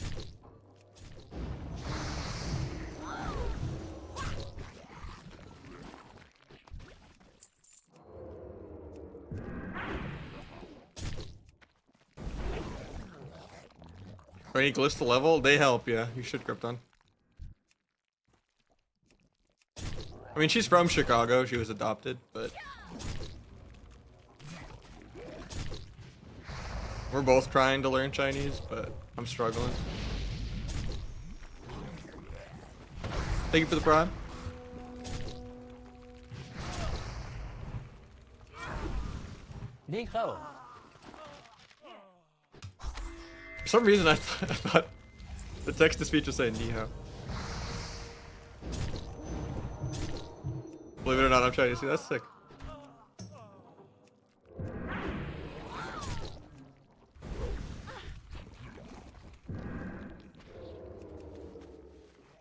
Any glyphs to level? They help, yeah. You should, Krypton. I mean, she's from Chicago. She was adopted, but... We're both trying to learn Chinese, but I'm struggling. Thank you for the prime. Ni hao. For some reason, I thought the text-to-speech was saying ni hao. Believe it or not, I'm Chinese. See, that's sick.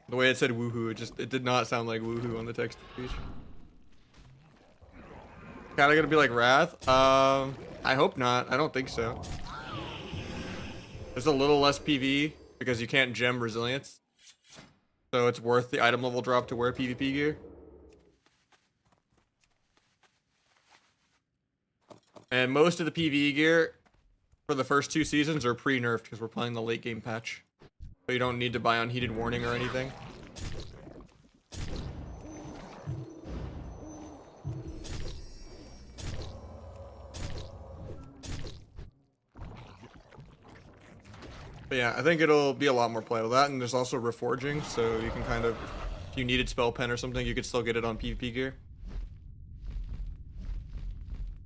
The way it said woohoo, it did not sound like woohoo on the text-to-speech. Kinda gonna be like Wrath? I hope not. I don't think so. There's a little less PV because you can't gem resilience. So it's worth the item level drop to wear PvP gear. And most of the PvE gear for the first 2 seasons are pre-nerfed because we're playing the late game patch. So you don't need to buy unheated warning or anything. But yeah, I think it'll be a lot more playable. That, and there's also reforging, so you can kind of, if you needed spell pen or something, you could still get it on PvP gear.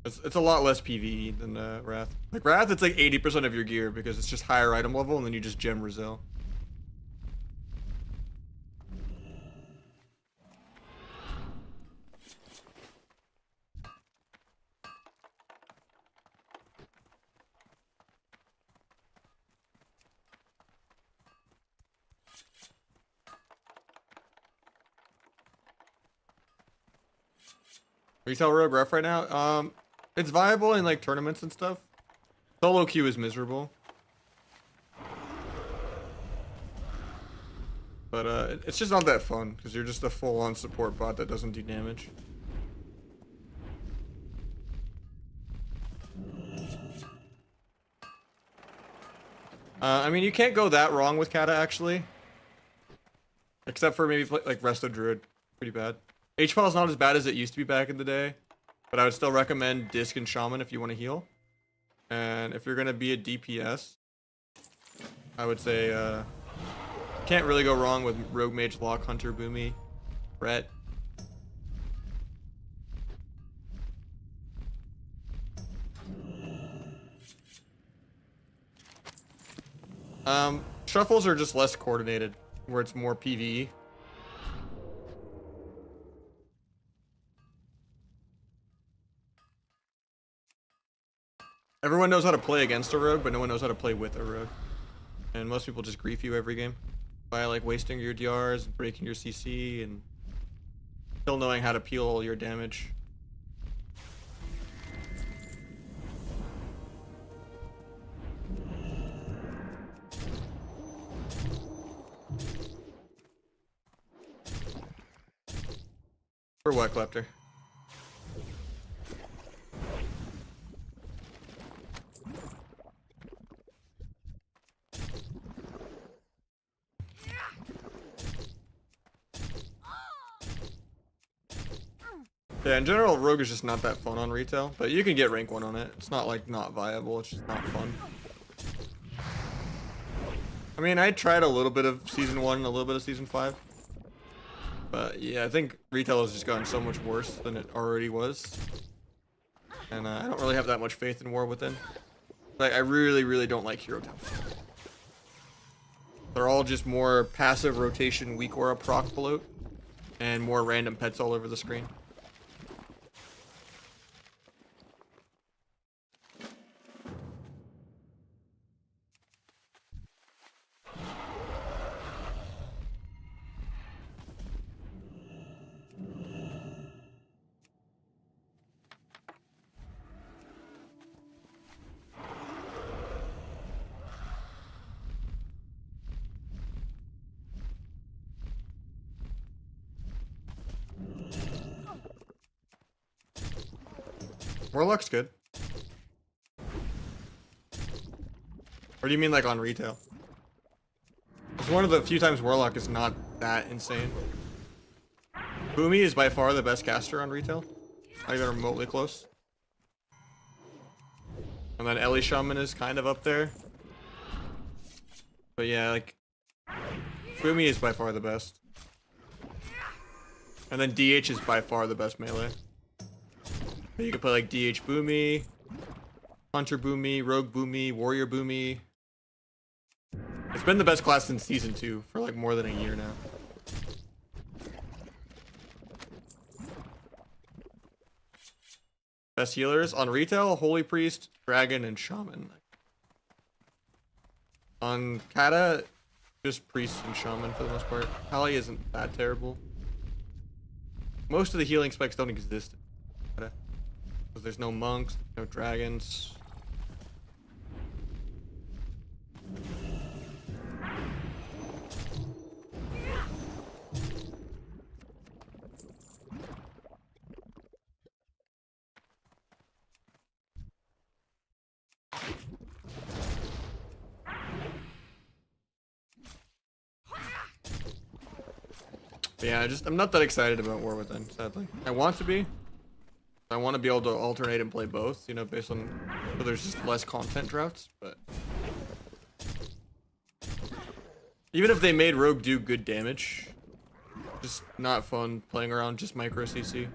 It's a lot less PvE than Wrath. Like Wrath, it's like 80% of your gear because it's just higher item level, and then you just gem Resil. Retail Rogue ref right now? It's viable in like tournaments and stuff. Solo queue is miserable. But it's just not that fun because you're just a full-on support bot that doesn't do damage. I mean, you can't go that wrong with Kata actually. Except for maybe like Resto Druid. Pretty bad. HPAL is not as bad as it used to be back in the day, but I would still recommend Disc and Shaman if you want to heal. And if you're going to be a DPS, I would say can't really go wrong with Rogue Mage, Lock, Hunter, Boomy, Brett. Shuffles are just less coordinated, where it's more PvE. Everyone knows how to play against a rogue, but no one knows how to play with a rogue. And most people just grief you every game by like wasting your DRs, breaking your CC, and still knowing how to peel all your damage. For what, Klepter? Yeah, in general, Rogue is just not that fun on retail, but you can get rank 1 on it. It's not like not viable, it's just not fun. I mean, I tried a little bit of season 1 and a little bit of season 5. But yeah, I think retail has just gotten so much worse than it already was. And I don't really have that much faith in War Within. Like, I really, really don't like hero temples. They're all just more passive rotation, weak aura proc bloat, and more random pets all over the screen. Warlock's good. Or do you mean like on retail? It's one of the few times Warlock is not that insane. Boomy is by far the best caster on retail. Not even remotely close. And then Ellie Shaman is kind of up there. But yeah, like, Boomy is by far the best. And then DH is by far the best melee. You can play like DH Boomy, Hunter Boomy, Rogue Boomy, Warrior Boomy. It's been the best class since Season 2 for like more than a year now. Best healers on retail, Holy Priest, Dragon, and Shaman. On Kata, just Priest and Shaman for the most part. Kali isn't that terrible. Most of the healing specs don't exist in Kata. Because there's no monks, no dragons. But yeah, I'm not that excited about War Within, sadly. I want to be. I want to be able to alternate and play both, you know, based on, so there's just less content droughts, but even if they made Rogue do good damage, just not fun playing around just micro CC.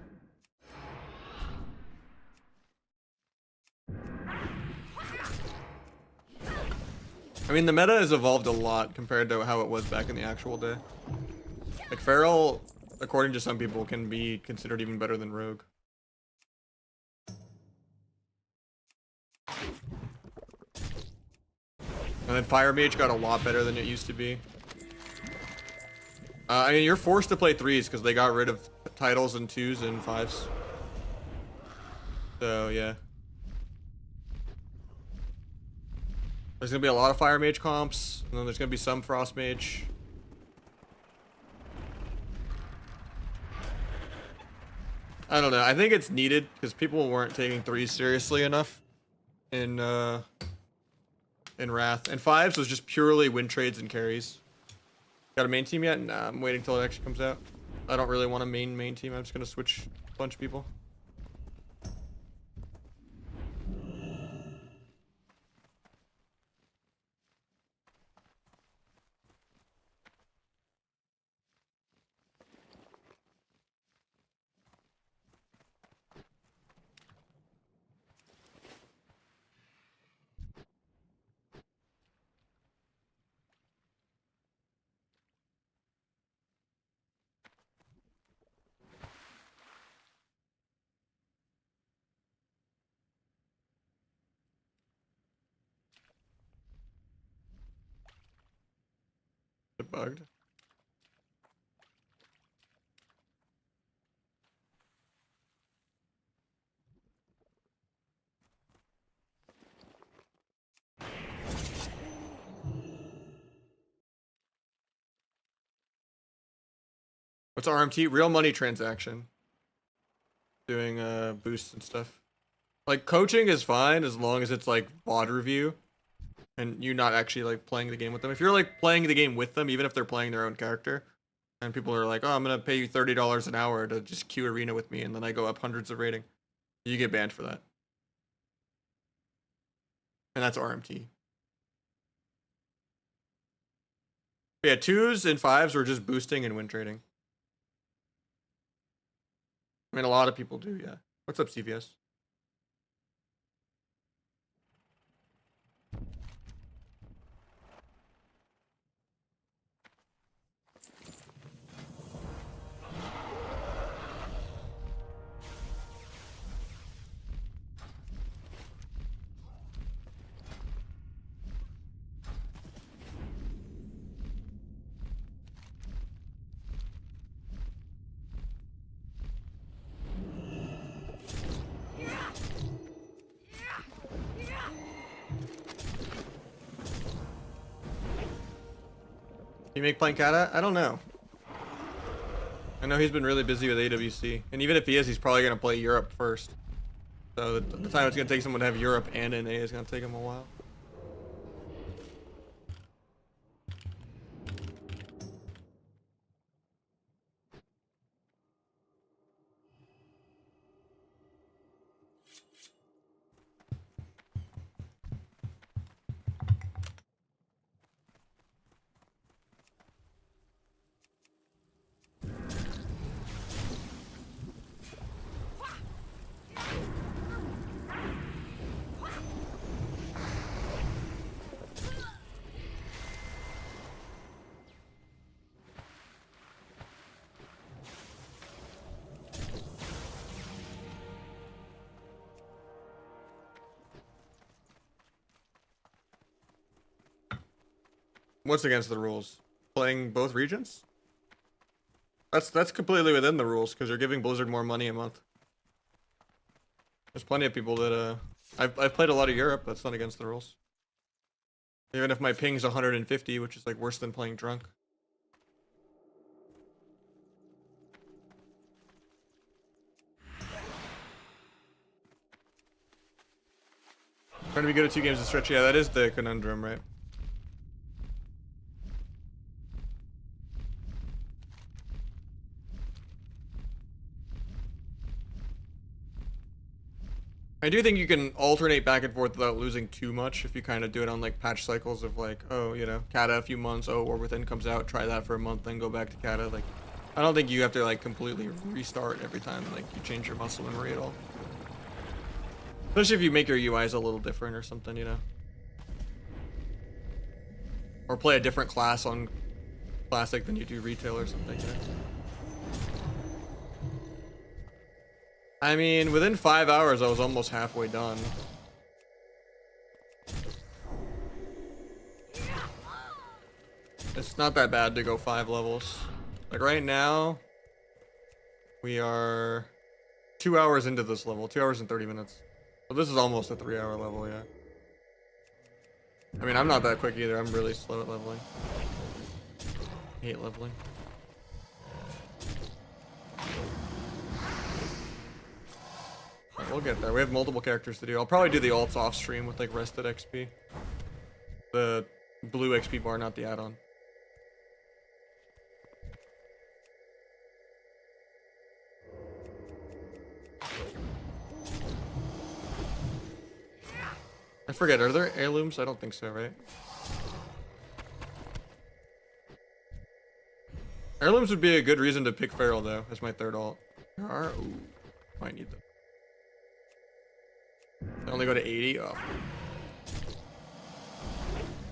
I mean, the meta has evolved a lot compared to how it was back in the actual day. Like, Feral, according to some people, can be considered even better than Rogue. And then Fire Mage got a lot better than it used to be. I mean, you're forced to play 3s because they got rid of titles and 2s and 5s. So, yeah. There's gonna be a lot of Fire Mage comps, and then there's gonna be some Frost Mage. I don't know. I think it's needed because people weren't taking 3s seriously enough in Wrath. And 5s was just purely win trades and carries. Got a main team yet? Nah, I'm waiting till it actually comes out. I don't really want a main team. I'm just gonna switch a bunch of people. It bugged. What's RMT? Real money transaction. Doing boosts and stuff. Like, coaching is fine as long as it's like VOD review and you not actually like playing the game with them. If you're like playing the game with them, even if they're playing their own character, and people are like, oh, I'm gonna pay you $30 an hour to just queue arena with me, and then I go up hundreds of rating, you get banned for that. And that's RMT. But yeah, 2s and 5s were just boosting and win trading. mean, a lot of people do, yeah. What's up, CVS? You make playing CATA? I don't know. I know he's been really busy with AWC, and even if he is, he's probably gonna play Europe first. So the time it's gonna take someone to have Europe and NA is gonna take him a while. What's against the rules? Playing both regions? That's completely within the rules because you're giving Blizzard more money a month. There's plenty of people that I've played a lot of Europe. That's not against the rules. Even if my ping's 150, which is like worse than playing drunk. Trying to be good at 2 games in stretch. Yeah, that is the conundrum, right? I do think you can alternate back and forth without losing too much if you kind of do it on like patch cycles of like, oh, you know, CATA a few months, oh, War Within comes out, try that for a month, then go back to CATA. Like, I don't think you have to like completely restart every time like you change your muscle memory at all. Especially if you make your UIs a little different or something, you know. Or play a different class on Classic than you do Retail or something, you know. I mean, within 5 hours, I was almost halfway done. It's not that bad to go 5 levels. Like right now, we are 2 hours into this level, 2 hours and 30 minutes. So this is almost a 3-hour level, yeah. I mean, I'm not that quick either. I'm really slow at leveling. I hate leveling. We'll get there. We have multiple characters to do. I'll probably do the alts off stream with like rested XP. The blue XP bar, not the add-on. I forget, are there heirlooms? I don't think so, right? Heirlooms would be a good reason to pick Feral though, as my third alt. There are, ooh, might need them. I only go to 80. Oh.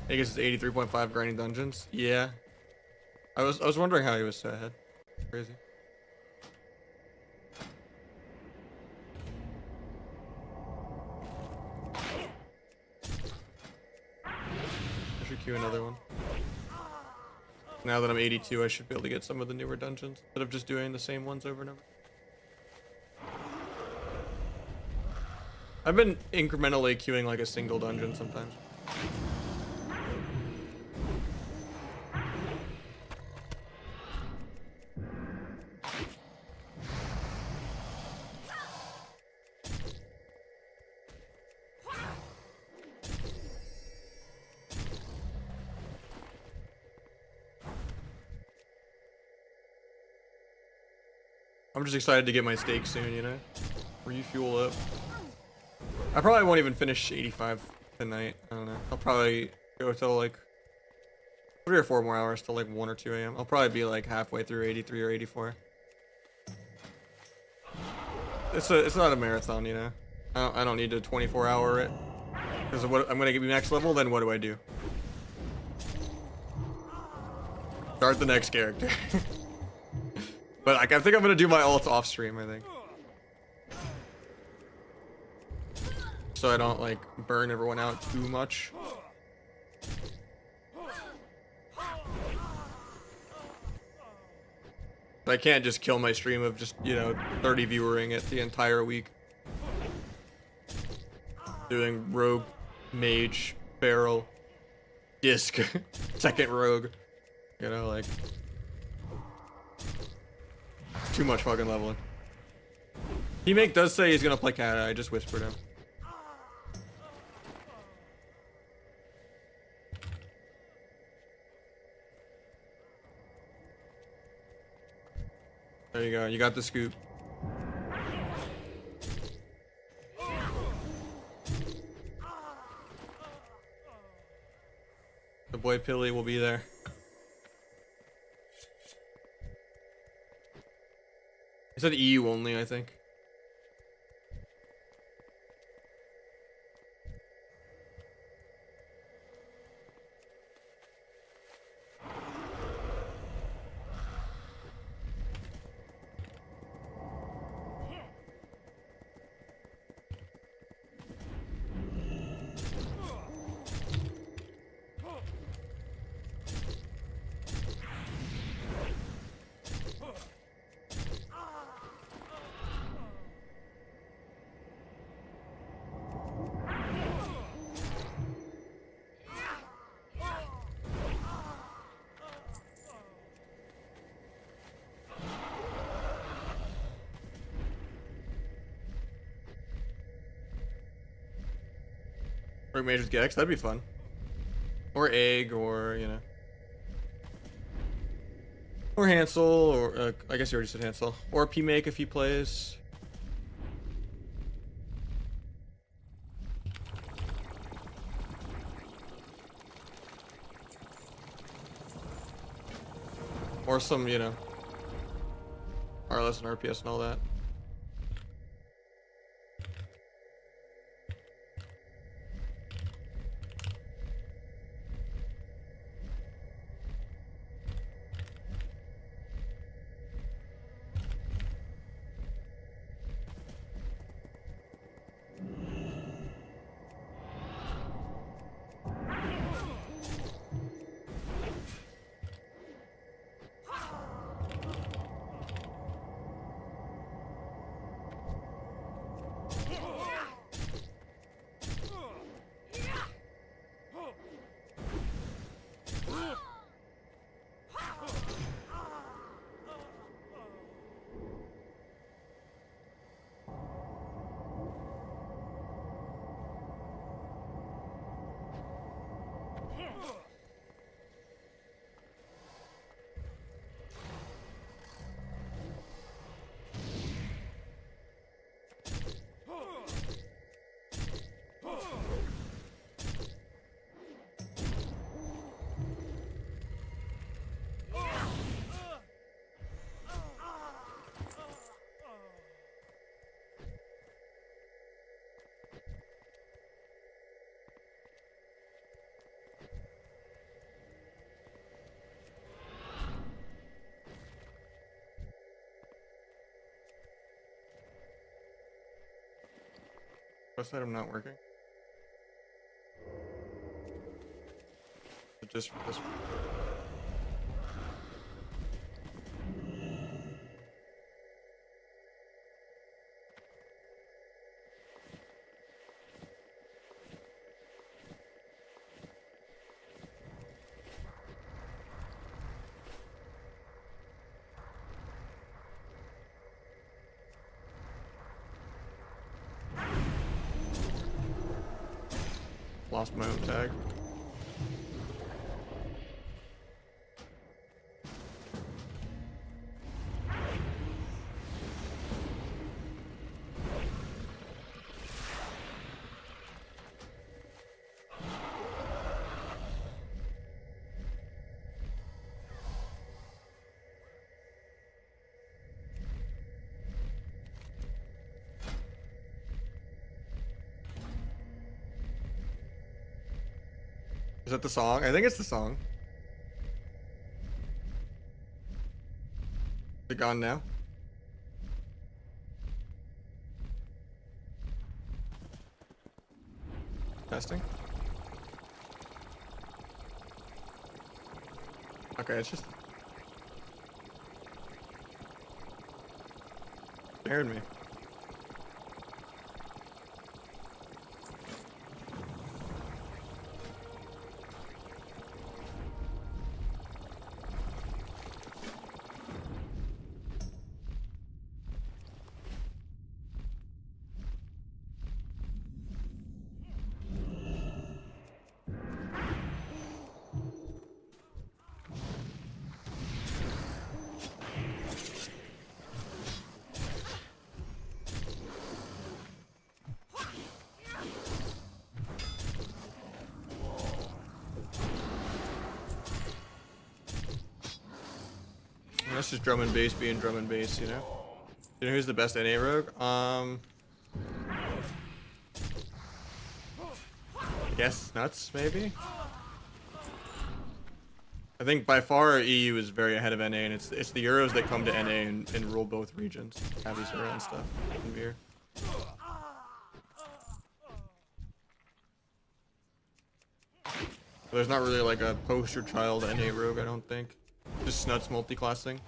I guess it's 83.5 grinding dungeons. Yeah. I was wondering how he was so ahead. Crazy. I should queue another one. Now that I'm 82, I should be able to get some of the newer dungeons instead of just doing the same ones over and over. I've been incrementally queuing like a single dungeon sometimes. I'm just excited to get my steak soon, you know? Refuel up. I probably won't even finish 85 tonight. I don't know. I'll probably go till like 3 or 4 more hours till like 1 or 2 a.m. I'll probably be like halfway through 83 or 84. it's not a marathon, you know. I don't need to 24-hour it. Because what I'm gonna get max level, then what do I do? Start the next character. But like, I think I'm gonna do my ult off stream, I think. So I don't like burn everyone out too much. But I can't just kill my stream of just, you know, 30 viewering it the entire week. Doing rogue, mage, barrel, disc, second rogue. You know, like, too much fucking leveling. Teammate does say he's gonna play CATA, I just whispered him. There you go, you got the scoop. The boy Pilly will be there. He said EU only, I think. Or Mage's Gex, that'd be fun. Or Egg, or, you know. Or Hansel, or, I guess you already said Hansel. Or P-Make if he plays. Or some, you know, RLS and RPS and all that. What's that? I'm not working. Just for this one. Lost my own tag. Is that the song? I think it's the song. Is it gone now? Testing. Okay, it's just scared me. That's just drum and bass being drum and bass, you know? You know who's the best NA rogue? I guess Nuts, maybe? I think by far EU is very ahead of NA, and it's the Euros that come to NA and rule both regions. CATA IS HERE and stuff. And beer. There's not really like a poster child NA rogue, I don't think. Just Snuts multi-classing.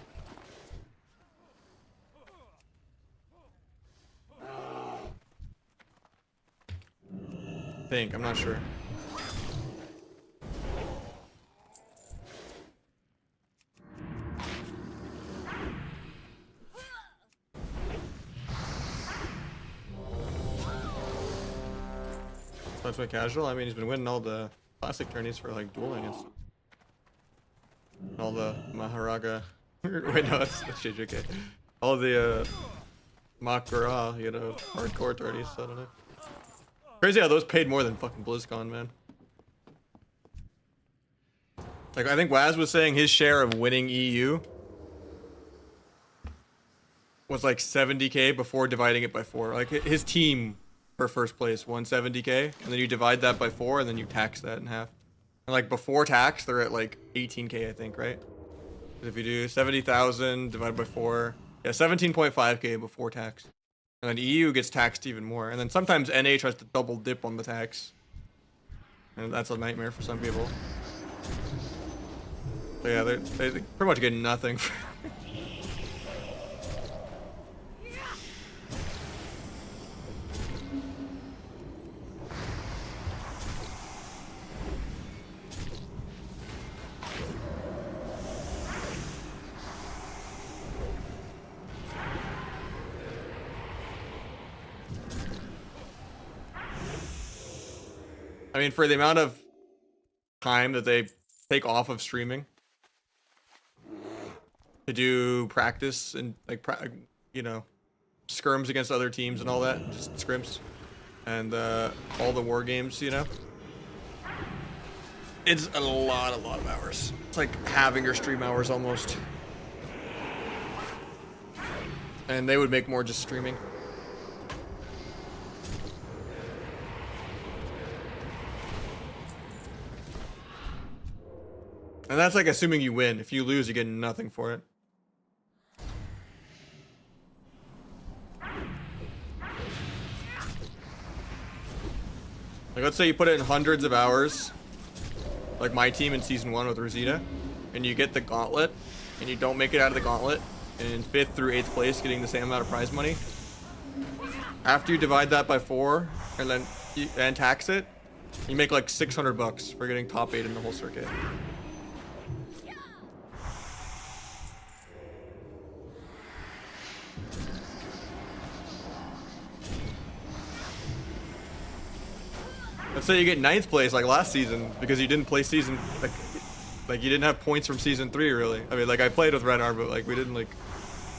I'm not sure. That's my casual. I mean, he's been winning all the classic tourneys for like dueling and stuff. All the Maharaga. Wait, no, that's JJK. All the Makara, you know, hardcore tourneys. I don't know. Crazy how those paid more than fucking BlizzCon, man. Like, I think Waz was saying his share of winning EU was like 70k before dividing it by 4. Like, his team for first place won 70k, and then you divide that by 4, and then you tax that in half. And like, before tax, they're at like 18k, I think, right? If you do 70,000 divided by 4, yeah, 17.5k before tax. And then EU gets taxed even more. And then sometimes NA tries to double dip on the tax. And that's a nightmare for some people. So yeah, they pretty much get nothing. I mean, for the amount of time that they take off of streaming to do practice and like, you know, scrims against other teams and all that, just scrims, and all the war games, you know, it's a lot of hours. It's like having your stream hours almost, and they would make more just streaming. And that's like assuming you win. If you lose, you get nothing for it. Like, let's say you put in hundreds of hours, like my team in season 1 with Rosita, and you get the gauntlet, and you don't make it out of the gauntlet, and in 5th through 8th place getting the same amount of prize money. After you divide that by 4, and then tax it, you make like 600 bucks for getting top 8 in the whole circuit. Let's say you get 9th place like last season because you didn't play season, like you didn't have points from season 3 really. I mean, like I played with Red Arm, but like we didn't like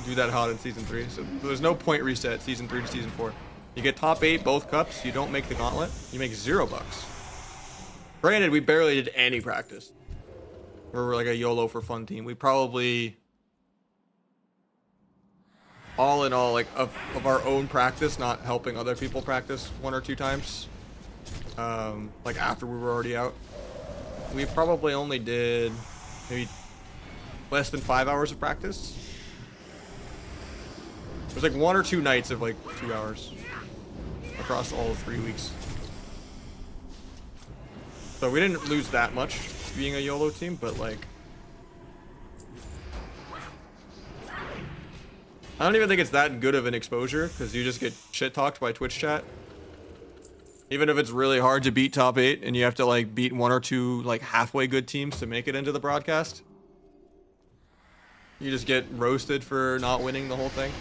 do that hot in season 3. So there's no point reset season 3 to season 4. You get top 8 both cups, you don't make the gauntlet, you make 0 bucks. Granted, we barely did any practice. We're like a YOLO for fun team. We probably, all in all, like of our own practice, not helping other people practice 1 or 2 times. Like after we were already out, we probably only did maybe less than 5 hours of practice. It was like 1 or 2 nights of like 2 hours across all 3 weeks. So we didn't lose that much being a YOLO team, but like, I don't even think it's that good of an exposure because you just get shit talked by Twitch chat. Even if it's really hard to beat top 8 and you have to like beat 1 or 2 like halfway good teams to make it into the broadcast. You just get roasted for not winning the whole thing.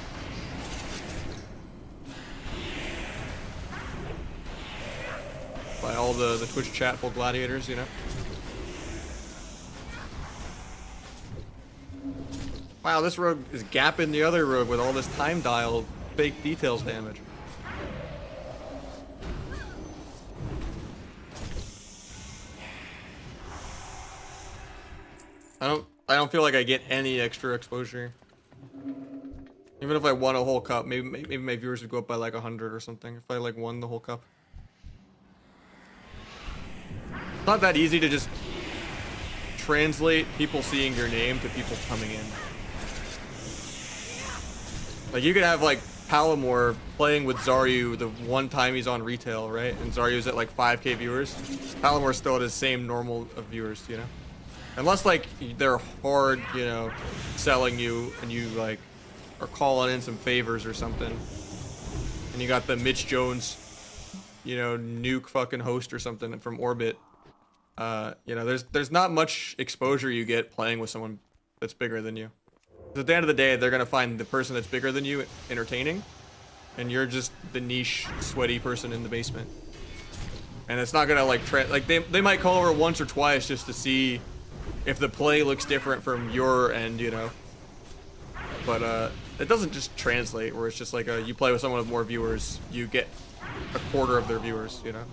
By all the Twitch chatful gladiators, you know? Wow, this rogue is gapping the other rogue with all this time dial fake details damage. I don't feel like I get any extra exposure. Even if I won a whole cup, maybe my viewers would go up by like 100 or something if I like won the whole cup. It's not that easy to just translate people seeing your name to people coming in. Like you could have like Palomore playing with Zaryu the one time he's on retail, right? And Zaryu's at like 5k viewers. Palomore's still at his same normal of viewers, you know? Unless like they're hard, you know, selling you and you like are calling in some favors or something. And you got the Mitch Jones, you know, nuke fucking host or something from Orbit. You know, there's not much exposure you get playing with someone that's bigger than you. At the end of the day, they're gonna find the person that's bigger than you entertaining, and you're just the niche, sweaty person in the basement. And it's not gonna like they might call over once or twice just to see if the play looks different from your end, you know. But it doesn't just translate where it's just like you play with someone with more viewers, you get a quarter of their viewers, you know.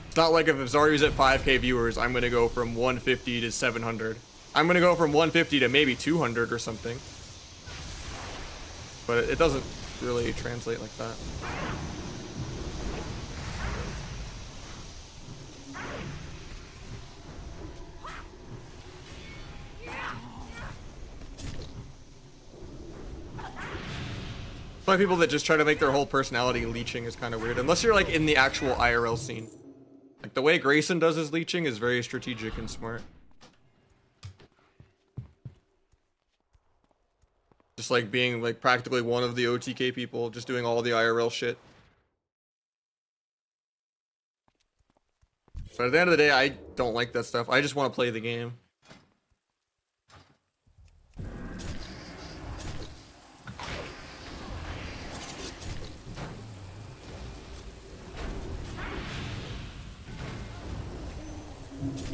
It's not like if Zaryu's at 5k viewers, I'm gonna go from 150 to 700. I'm gonna go from 150 to maybe 200 or something. But it doesn't really translate like that. Why people that just try to make their whole personality leeching is kind of weird. Unless you're like in the actual IRL scene. Like the way Grayson does his leeching is very strategic and smart. Just like being like practically one of the OTK people, just doing all the IRL shit. But at the end of the day, I don't like that stuff. I just want to play the game.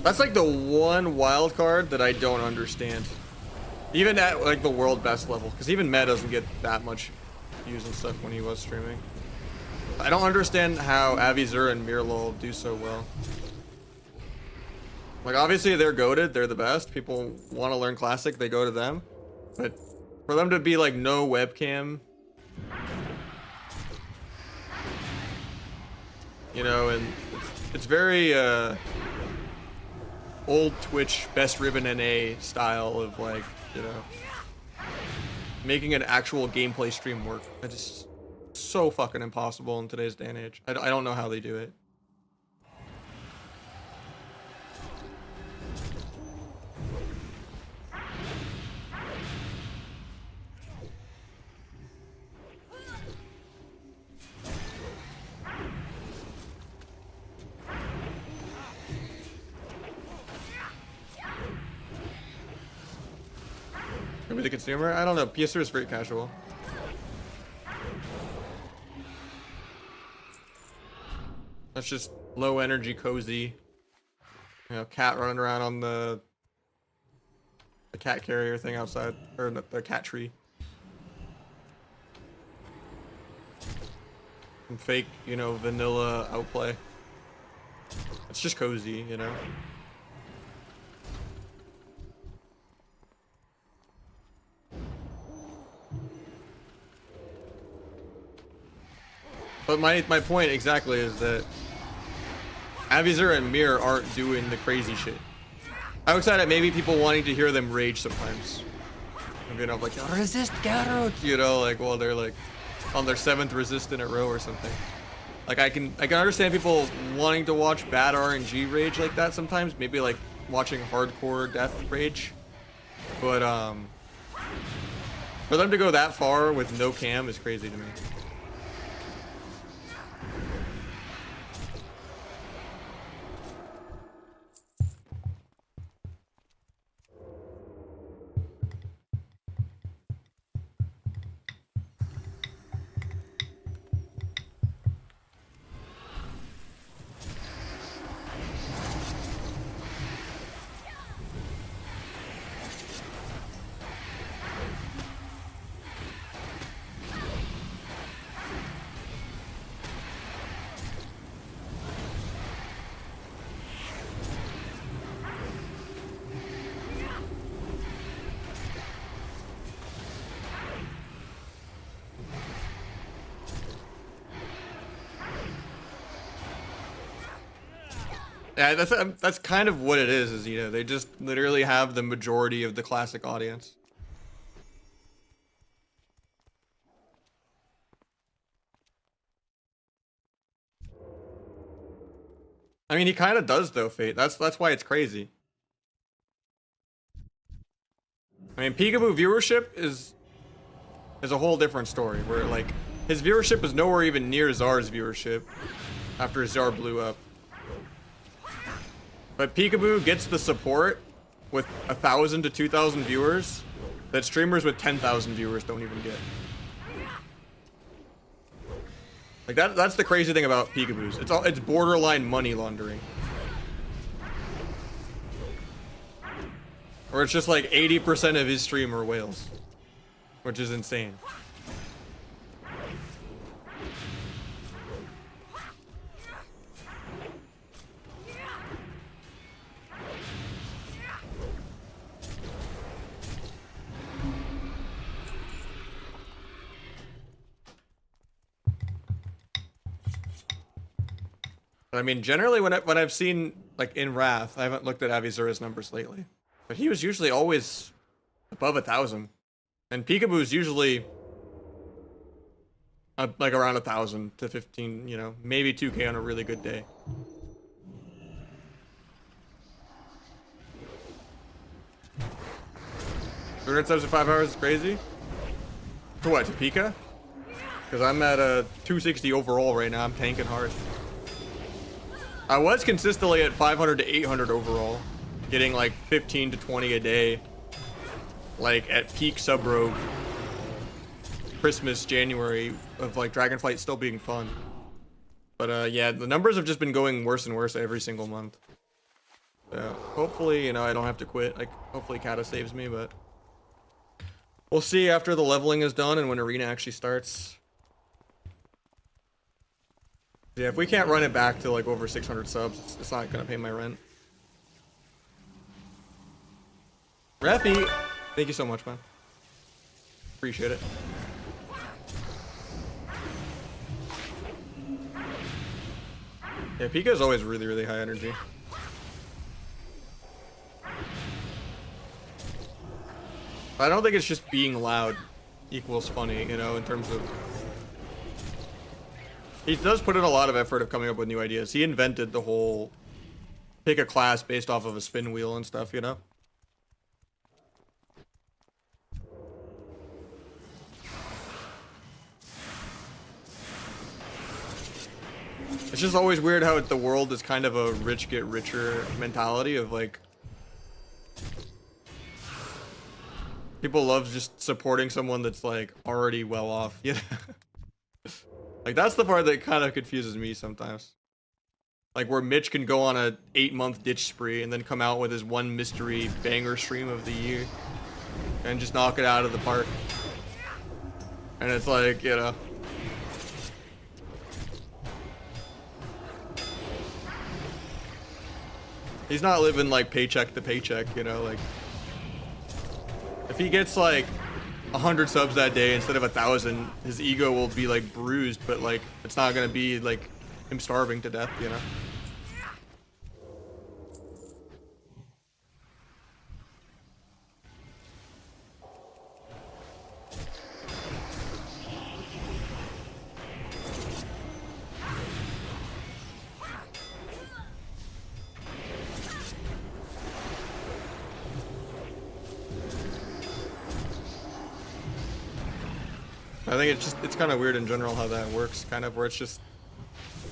That's like the one wild card that I don't understand. Even at like the world best level, because even Med doesn't get that much views and stuff when he was streaming. I don't understand how Avizur and Mirlol do so well. Like obviously they're goated, they're the best. People want to learn Classic, they go to them. But for them to be like no webcam, you know, and it's very old Twitch best ribbon NA style of like, you know, making an actual gameplay stream work. It's just so fucking impossible in today's day and age. I don't know how they do it. Maybe the consumer? I don't know. PS3 is very casual. That's just low energy, cozy. You know, cat running around on the cat carrier thing outside, or the cat tree. Some fake, you know, vanilla outplay. It's just cozy, you know. But my point exactly is that Avizur and Mir aren't doing the crazy shit. Outside of maybe people wanting to hear them rage sometimes. You know, like, resist Garrot, you know, like, while they're like on their 7th resist in a row or something. Like, I can understand people wanting to watch bad RNG rage like that sometimes, maybe like watching hardcore death rage. But for them to go that far with no cam is crazy to me. Yeah, that's kind of what it is, you know, they just literally have the majority of the classic audience. I mean, he kind of does though, Fate. That's why it's crazy. I mean, Peekaboo viewership is a whole different story, where like his viewership is nowhere even near Czar's viewership after Czar blew up. But Peekaboo gets the support with 1,000 to 2,000 viewers that streamers with 10,000 viewers don't even get. Like that's the crazy thing about Peekaboos. It's borderline money laundering. Or it's just like 80% of his stream are whales, which is insane. I mean, generally when I've seen like in Wrath, I haven't looked at Avizura's numbers lately, but he was usually always above 1,000, and Peekaboo's usually like around 1,000 to 15, you know, maybe 2K on a really good day. $200 subs in 5 hours is crazy. To what? To Pika? Because I'm at a 260 overall right now. I'm tanking hard. I was consistently at 500 to 800 overall, getting like 15 to 20 a day, like at peak sub rogue Christmas, January of like Dragonflight still being fun. But yeah, the numbers have just been going worse and worse every single month. So hopefully, you know, I don't have to quit. Like hopefully Kata saves me, but we'll see after the leveling is done and when arena actually starts. Yeah, if we can't run it back to like over 600 subs, it's not gonna pay my rent. Refi, thank you so much, man. Appreciate it. Yeah, Pika is always really, really high energy. I don't think it's just being loud equals funny, you know, in terms of... He does put in a lot of effort of coming up with new ideas. He invented the whole pick a class based off of a spin wheel and stuff, you know? It's just always weird how the world is kind of a rich get richer mentality of like... People love just supporting someone that's like already well off, you know? Like, that's the part that kind of confuses me sometimes. Like, where Mitch can go on a 8-month ditch spree and then come out with his one mystery banger stream of the year and just knock it out of the park. And it's like, you know. He's not living, like, paycheck to paycheck, you know? Like, if he gets, like, 100 subs that day instead of 1,000, his ego will be like bruised, but like it's not gonna be like him starving to death, you know. I think it's kind of weird in general how that works, kind of, where it's just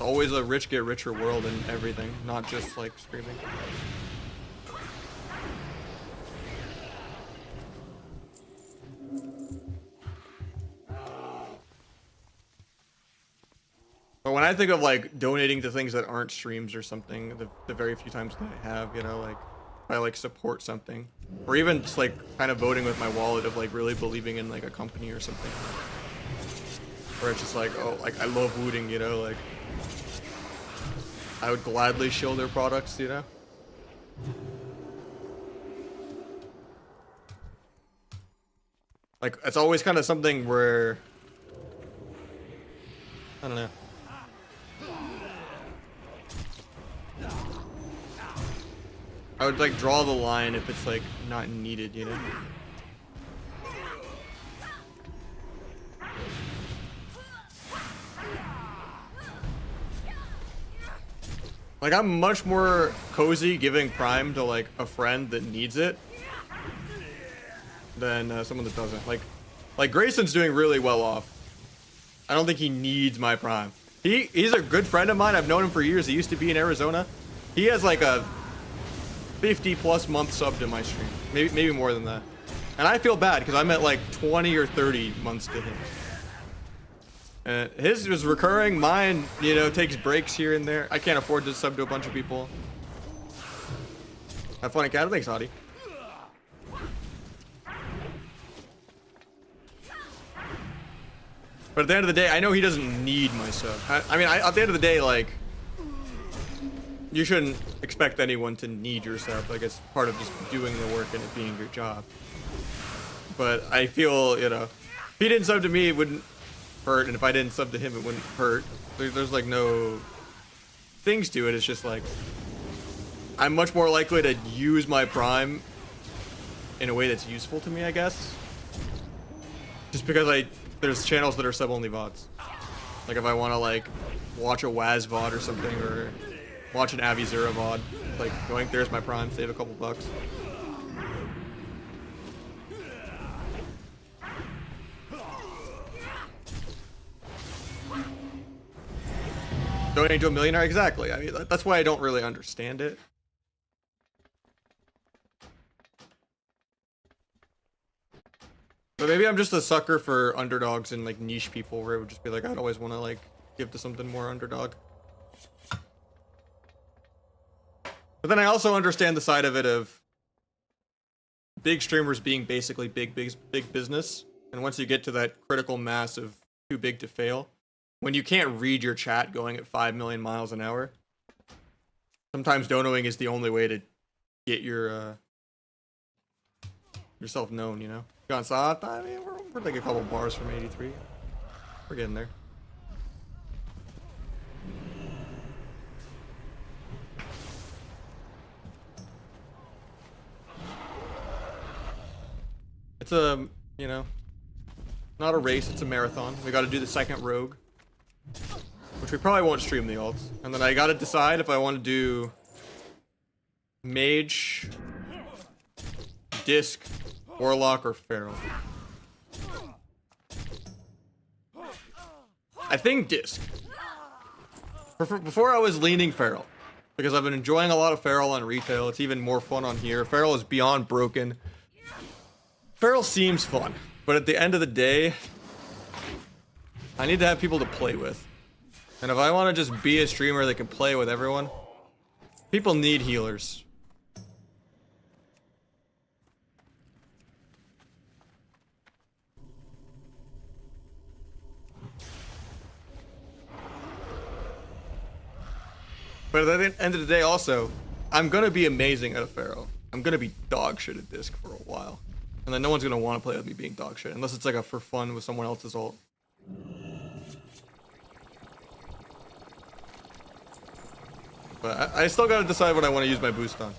always a rich get richer world and everything, not just like streaming. But when I think of like donating to things that aren't streams or something, the very few times that I have, you know, like I like support something, or even just like kind of voting with my wallet of like really believing in like a company or something, where it's just like, oh, like I love Wooting, you know, like I would gladly shill their products, you know. Like it's always kind of something where I don't know. I would like draw the line if it's like not needed, you know? Like I'm much more cozy giving Prime to like a friend that needs it than someone that doesn't. Like Grayson's doing really well off. I don't think he needs my Prime. He's a good friend of mine. I've known him for years. He used to be in Arizona. He has like a 50+ month sub to my stream, maybe more than that, and I feel bad because I'm at like 20 or 30 months to him, and his was recurring. Mine, you know, takes breaks here and there. I can't afford to sub to a bunch of people. Have fun at CATA. Thanks, Hottie. But at the end of the day, I know he doesn't need my sub. I mean, at the end of the day, like, you shouldn't expect anyone to need your sub. Like, it's part of just doing the work and it being your job. But I feel, you know, if he didn't sub to me, it wouldn't hurt. And if I didn't sub to him, it wouldn't hurt. There's like no things to it. It's just like, I'm much more likely to use my Prime in a way that's useful to me, I guess. Just because there's channels that are sub-only VODs. Like if I want to like watch a Waz VOD or something, or watch an Avizura VOD, like going there's my Prime, save a couple bucks. Donating to a millionaire, exactly. I mean, that's why I don't really understand it. But maybe I'm just a sucker for underdogs and like niche people, where it would just be like, I'd always want to like give to something more underdog. But then I also understand the side of it of big streamers being basically big business. And once you get to that critical mass of too big to fail, when you can't read your chat going at 5 million miles an hour, sometimes donoing is the only way to get your yourself known, you know? Gone soft. I mean, we're like a couple bars from 83. We're getting there. It's a, you know, not a race, it's a marathon. We gotta do the second rogue, which we probably won't stream the ults. And then I gotta decide if I want to do mage, disc, warlock, or feral. I think disc. Before I was leaning feral, because I've been enjoying a lot of feral on retail. It's even more fun on here. Feral is beyond broken. Feral seems fun, but at the end of the day, I need to have people to play with. And if I want to just be a streamer that can play with everyone, people need healers. But at the end of the day also, I'm gonna be amazing at a feral. I'm gonna be dog shit at disc for a while. And then no one's gonna want to play with me being dog shit, unless it's like a for fun with someone else's ult. But I still gotta decide what I want to use my boost on.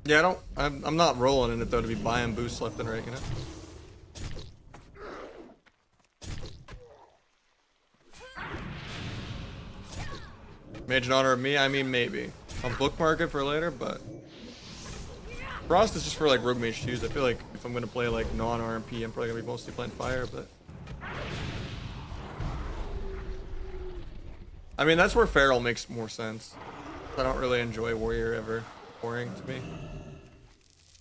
Yeah, I'm not rolling in it though to be buying boosts left and right, you know? Mage in honor of me? I mean, maybe. I'll bookmark it for later, but... Frost is just for like Rogue Mage 2s. I feel like if I'm gonna play like non-RMP, I'm probably gonna be mostly playing Fire, but... I mean, that's where Feral makes more sense. I don't really enjoy Warrior ever. Boring to me.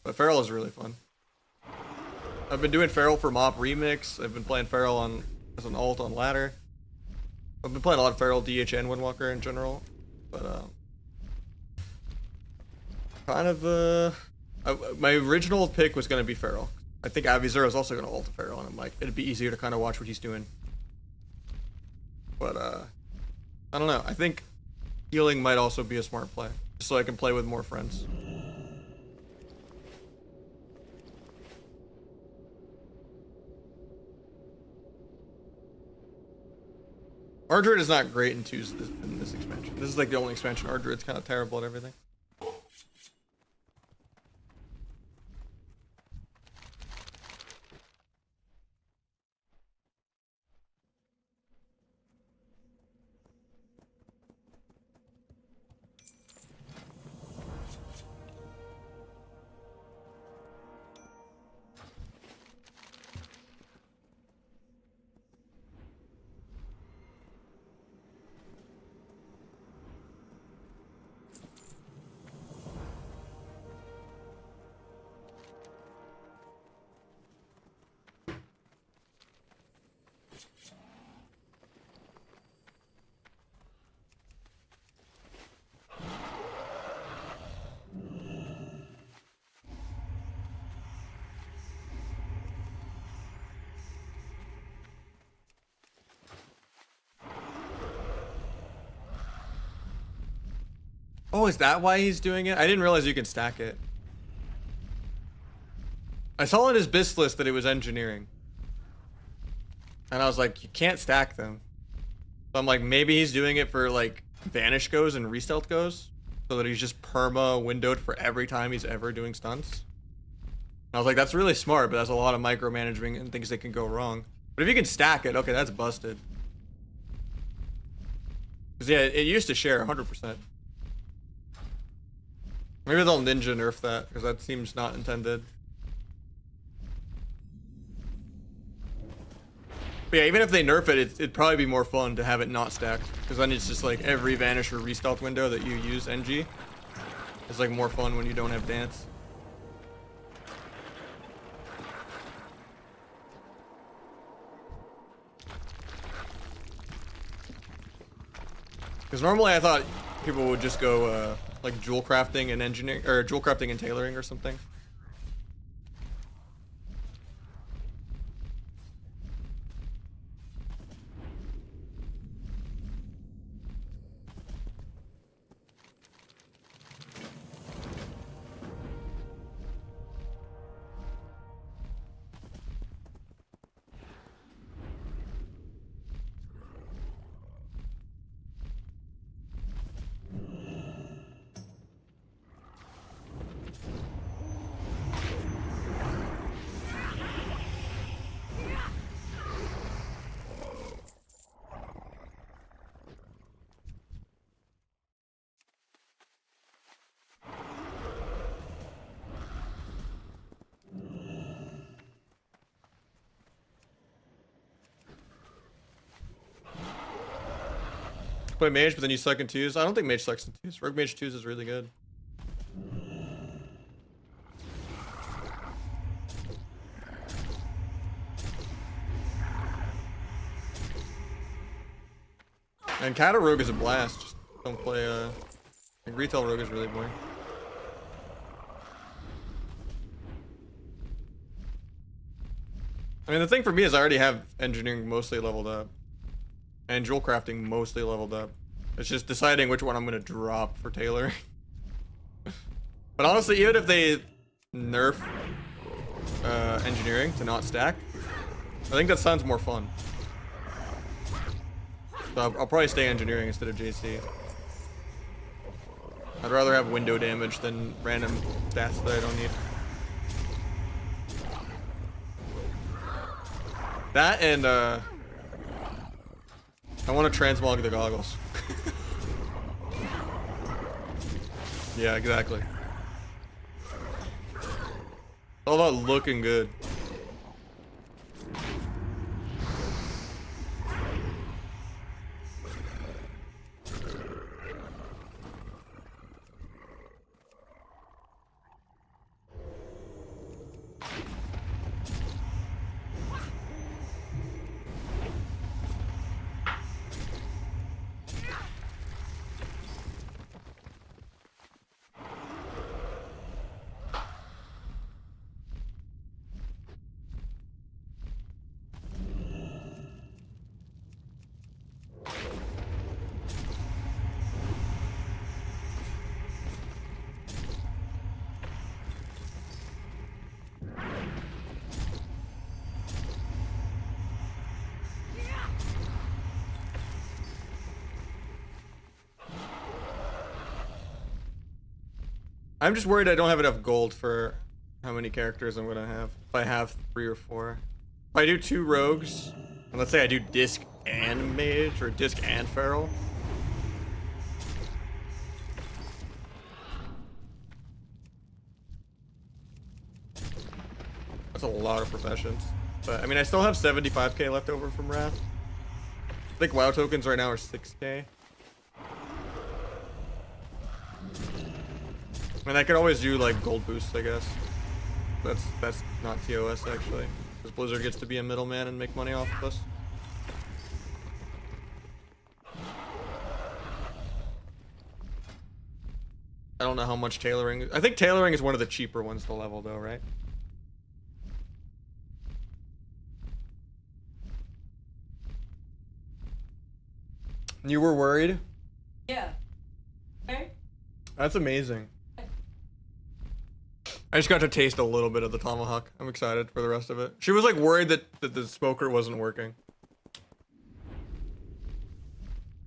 But Feral is really fun. I've been doing Feral for Mop Remix. I've been playing Feral on as an alt on ladder. I've been playing a lot of Feral DHN Windwalker in general. But kind of my original pick was gonna be Feral. I think Avizur is also gonna ult a Feral, and I'm like, it'd be easier to kind of watch what he's doing. But I don't know. I think healing might also be a smart play, just so I can play with more friends. Ardruid is not great in this expansion. This is like the only expansion. Ardruid's kind of terrible at everything. Oh, is that why he's doing it? I didn't realize you can stack it. I saw in his BIS list that it was engineering. And I was like, you can't stack them. So I'm like, maybe he's doing it for like Vanish goes and Restealth goes. So that he's just perma windowed for every time he's ever doing stunts. And I was like, that's really smart, but that's a lot of micromanaging and things that can go wrong. But if you can stack it, okay, that's busted. Because yeah, it used to share 100%. Maybe they'll ninja nerf that, because that seems not intended. But yeah, even if they nerf it, it'd probably be more fun to have it not stacked. Because then it's just like every Vanish or Restealth window that you use NG. It's like more fun when you don't have Dance. Because normally I thought people would just go like jewel crafting and engineering, or jewel crafting and tailoring or something. Play mage, but then you suck in twos. I don't think mage sucks in twos. Rogue mage twos is really good. And Cata rogue is a blast. Just don't play like retail rogue is really boring. I mean, the thing for me is I already have engineering mostly leveled up. And jewel crafting mostly leveled up. It's just deciding which one I'm gonna drop for Taylor. But honestly, even if they nerf engineering to not stack, I think that sounds more fun. So I'll probably stay engineering instead of JC. I'd rather have window damage than random stats that I don't need. That and I want to transmog the goggles. Yeah, exactly. All about looking good. I'm just worried I don't have enough gold for how many characters I'm gonna have. If I have 3 or 4. If I do 2 rogues, and let's say I do disc and mage, or disc and feral. That's a lot of professions. But I mean, I still have 75k left over from Wrath. I think WoW tokens right now are 6k. I mean, I could always do like gold boosts, I guess. That's not TOS actually, because Blizzard gets to be a middleman and make money off of us. I don't know how much tailoring. I think tailoring is one of the cheaper ones to level, though, right? You were worried? Yeah. Okay. That's amazing. I just got to taste a little bit of the tomahawk. I'm excited for the rest of it. She was like worried that the smoker wasn't working.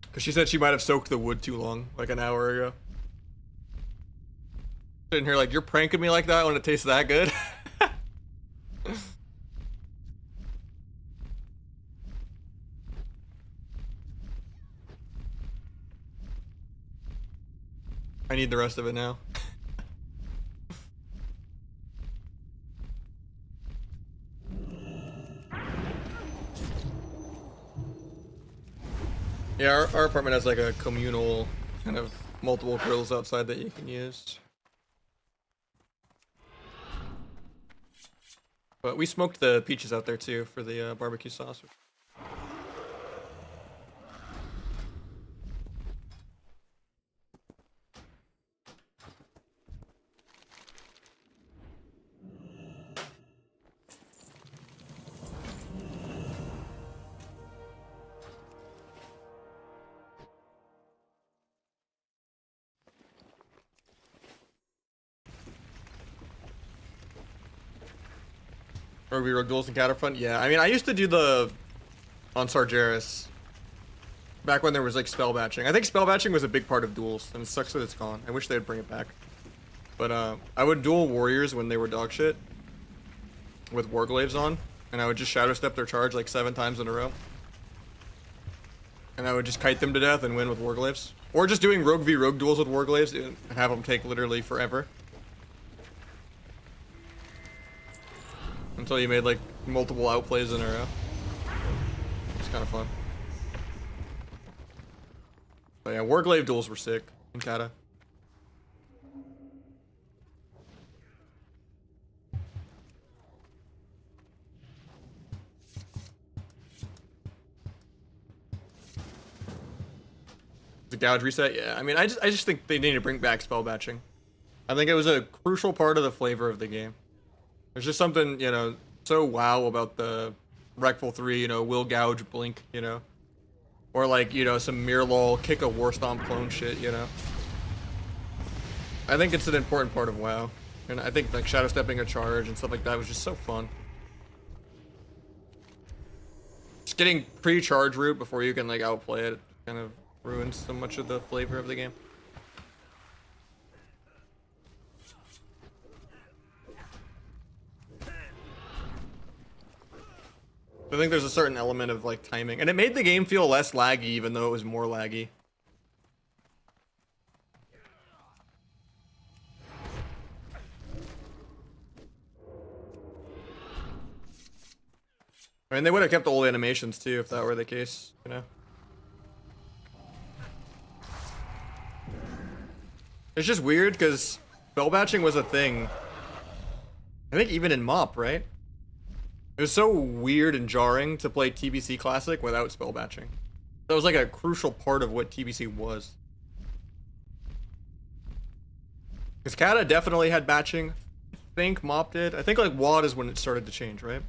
Because she said she might have soaked the wood too long, like an hour ago. Sitting here like, you're pranking me like that when it tastes that good? I need the rest of it now. Yeah, our apartment has like a communal kind of multiple grills outside that you can use. But we smoked the peaches out there too for the barbecue sauce. Or we wrote duels in CATA front? Yeah, I mean, I used to do the on Sargeras back when there was like spell batching. I think spell batching was a big part of duels, and it sucks that it's gone. I wish they'd bring it back. But I would duel warriors when they were dog shit with warglaives on, and I would just shadow step their charge like 7 times in a row. And I would just kite them to death and win with warglaives. Or just doing rogue v rogue duels with warglaives and have them take literally forever. Until you made like multiple outplays in a row. It's kind of fun. But yeah, warglaive duels were sick in Kata. The gouge reset, yeah. I mean, I just think they need to bring back spell batching. I think it was a crucial part of the flavor of the game. There's just something, you know, so wow about the Rectful 3, you know, will gouge blink, you know. Or like, you know, some Mirlol kick a war stomp clone shit, you know. I think it's an important part of WoW. And I think like shadow stepping a charge and stuff like that was just so fun. Just getting pre-charge route before you can like outplay it kind of ruins so much of the flavor of the game. I think there's a certain element of like timing, and it made the game feel less laggy even though it was more laggy. I mean, they would have kept the old animations too if that were the case, you know? It's just weird because spell batching was a thing. I think even in MOP, right? It was so weird and jarring to play TBC Classic without spell batching. That was like a crucial part of what TBC was. Because CATA definitely had batching. I think MOP did. I think like WAD is when it started to change, right?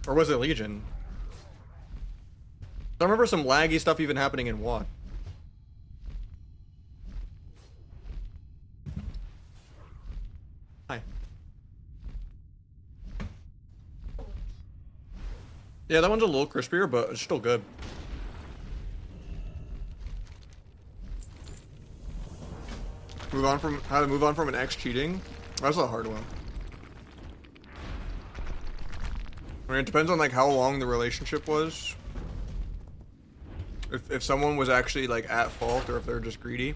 Or was it Legion? I remember some laggy stuff even happening in WAD. Hi. Yeah, that one's a little crispier, but it's still good. How to move on from an ex cheating? That's a hard one. I mean, it depends on like how long the relationship was. If someone was actually like at fault or if they're just greedy.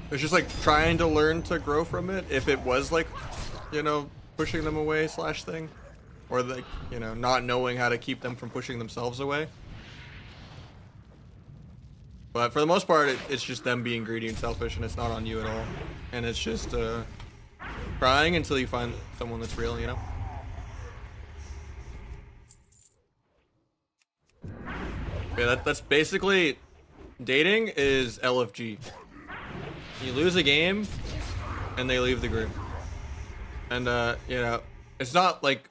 It's just like trying to learn to grow from it. If it was like, you know, pushing them away slash thing. Or like, you know, not knowing how to keep them from pushing themselves away. But for the most part, it's just them being greedy and selfish, and it's not on you at all. And it's just trying until you find someone that's real, you know? Yeah, that's basically... Dating is LFG. You lose a game, and they leave the group. And, you know, it's not like...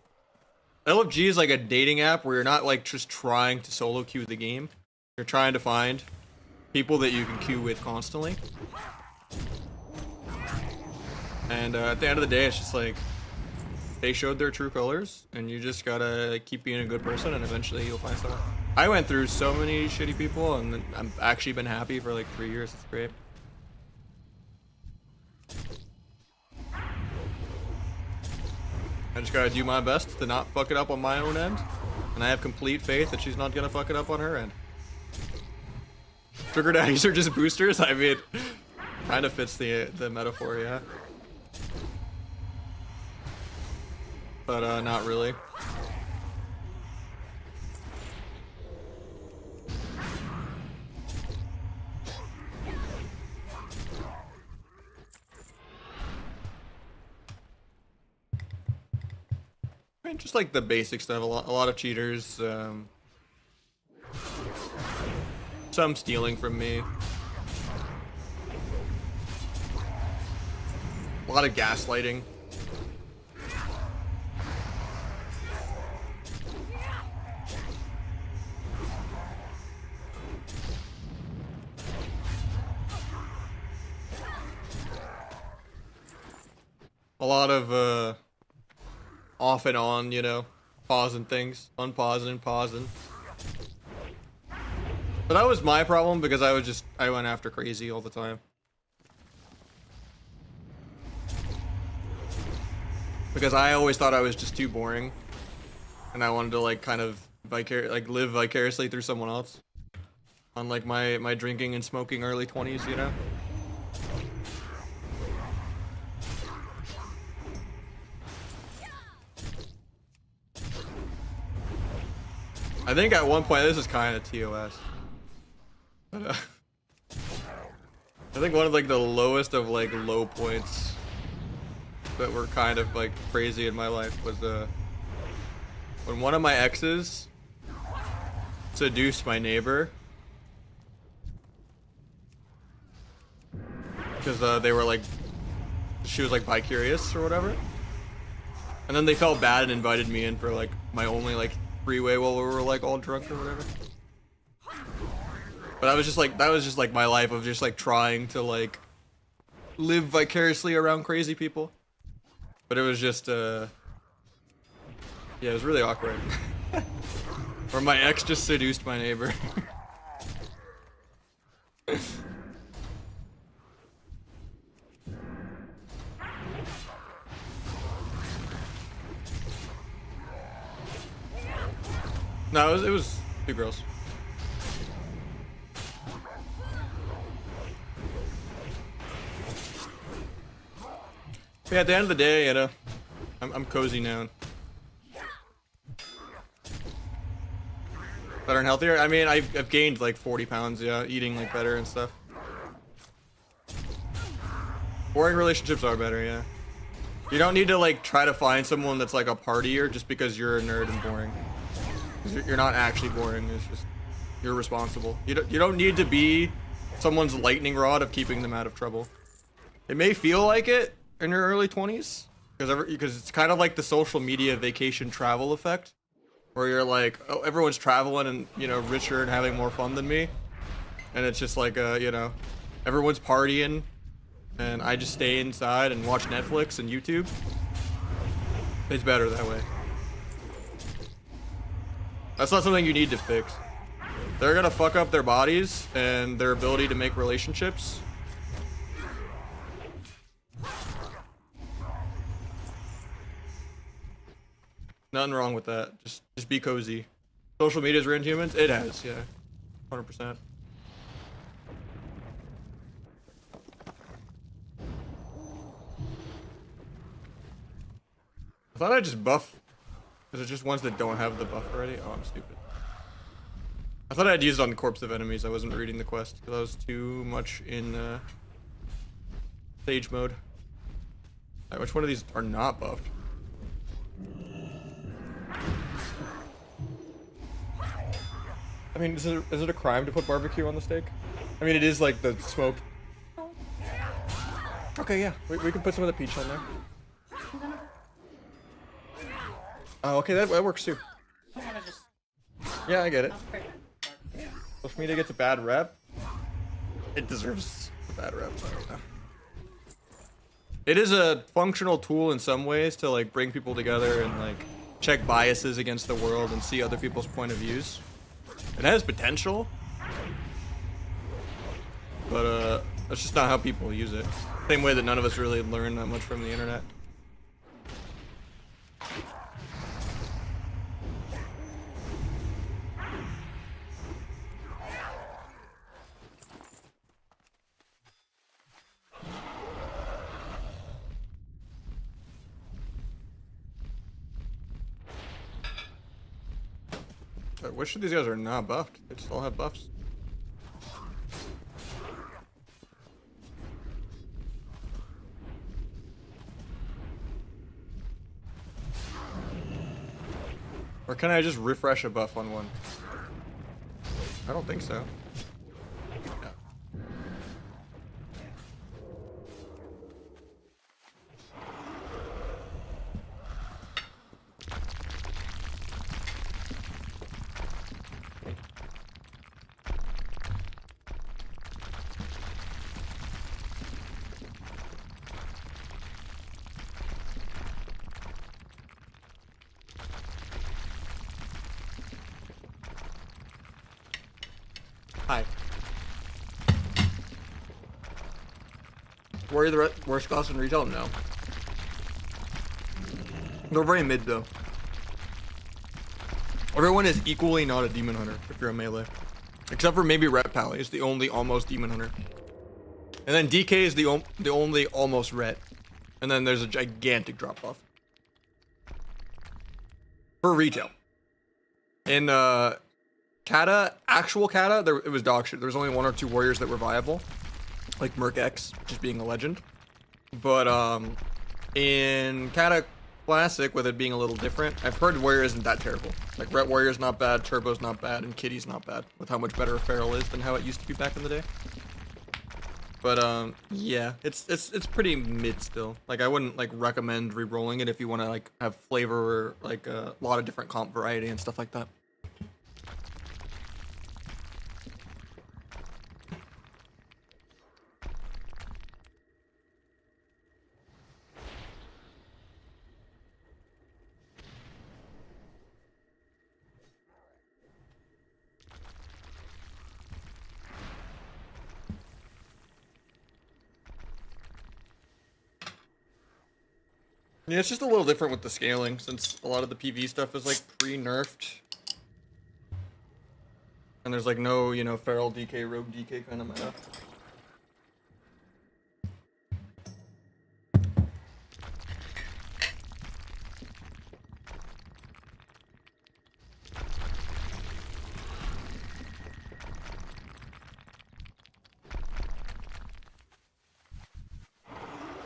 LFG is like a dating app where you're not like just trying to solo queue the game. You're trying to find people that you can queue with constantly. And at the end of the day, it's just like they showed their true colors, and you just gotta keep being a good person, and eventually you'll find someone. I went through so many shitty people, and I've actually been happy for like 3 years. It's great. I just gotta do my best to not fuck it up on my own end, and I have complete faith that she's not gonna fuck it up on her end. Sugar daddies are just boosters? I mean, kind of fits the metaphor, yeah. But, not really. I mean, just like the basic stuff, a lot of cheaters, some stealing from me. A lot of gaslighting. A lot of, off and on, you know, pausing things, unpausing, pausing. But that was my problem because I went after crazy all the time. Because I always thought I was just too boring. And I wanted to like kind of live vicariously through someone else. On like my drinking and smoking early 20s, you know? I think at one point, this is kind of TOS. But, I think one of like the lowest of like low points that were kind of like crazy in my life was when one of my exes seduced my neighbor because they were like, she was like bi-curious or whatever, and then they felt bad and invited me in for like my only like freeway while we were like all drunk or whatever. But that was just like my life of just like trying to like live vicariously around crazy people. But it was just yeah, it was really awkward. Or my ex just seduced my neighbor. No, it was 2 girls. Yeah, at the end of the day, you know, I'm cozy now. Better and healthier? I mean, I've gained like 40 pounds, yeah, eating like better and stuff. Boring relationships are better, yeah. You don't need to like try to find someone that's like a partier just because you're a nerd and boring. 'Cause you're not actually boring, it's just you're responsible. You don't need to be someone's lightning rod of keeping them out of trouble. It may feel like it in your early 20s because it's kind of like the social media vacation travel effect. Where you're like, oh, everyone's traveling and, you know, richer and having more fun than me. And it's just like, you know, everyone's partying and I just stay inside and watch Netflix and YouTube. It's better that way. That's not something you need to fix. They're gonna fuck up their bodies and their ability to make relationships. Nothing wrong with that. Just be cozy. Social media's ruined humans? It has, yeah. 100%. I thought I'd just buff. Is it just ones that don't have the buff already? Oh, I'm stupid. I thought I'd use it on corpse of enemies. I wasn't reading the quest because I was too much in stage mode. Alright, which one of these are not buffed? I mean, is it a crime to put barbecue on the steak? I mean, it is like the smoke. Okay, yeah, we can put some of the peach on there. Oh, okay, that works too. Yeah, I get it. Social media gets a bad rep. It deserves a bad rep. I don't know. It is a functional tool in some ways to like bring people together and like check biases against the world and see other people's point of views. It has potential, but that's just not how people use it. Same way that none of us really learn that much from the internet. Which of these guys are not buffed? They just all have buffs. Or can I just refresh a buff on one? I don't think so. No. Hi. Were the worst cost in retail? No. They're very mid though. Everyone is equally not a demon hunter if you're a melee. Except for maybe Ret Pally is the only almost demon hunter. And then DK is the only almost Ret. And then there's a gigantic drop off. For retail. In CATA, actual CATA, it was dog shit. There was only one or two warriors that were viable. Like Merc X, just being a legend. But in CATA Classic, with it being a little different, I've heard warrior isn't that terrible. Like Ret Warrior's not bad, Turbo's not bad, and Kitty's not bad. With how much better a Feral is than how it used to be back in the day. But yeah, it's pretty mid still. Like I wouldn't like recommend re-rolling it if you want to like have flavor or like a lot of different comp variety and stuff like that. Yeah, it's just a little different with the scaling since a lot of the PV stuff is like pre-nerfed. And there's like no, you know, Feral DK, Rogue DK kind of meta.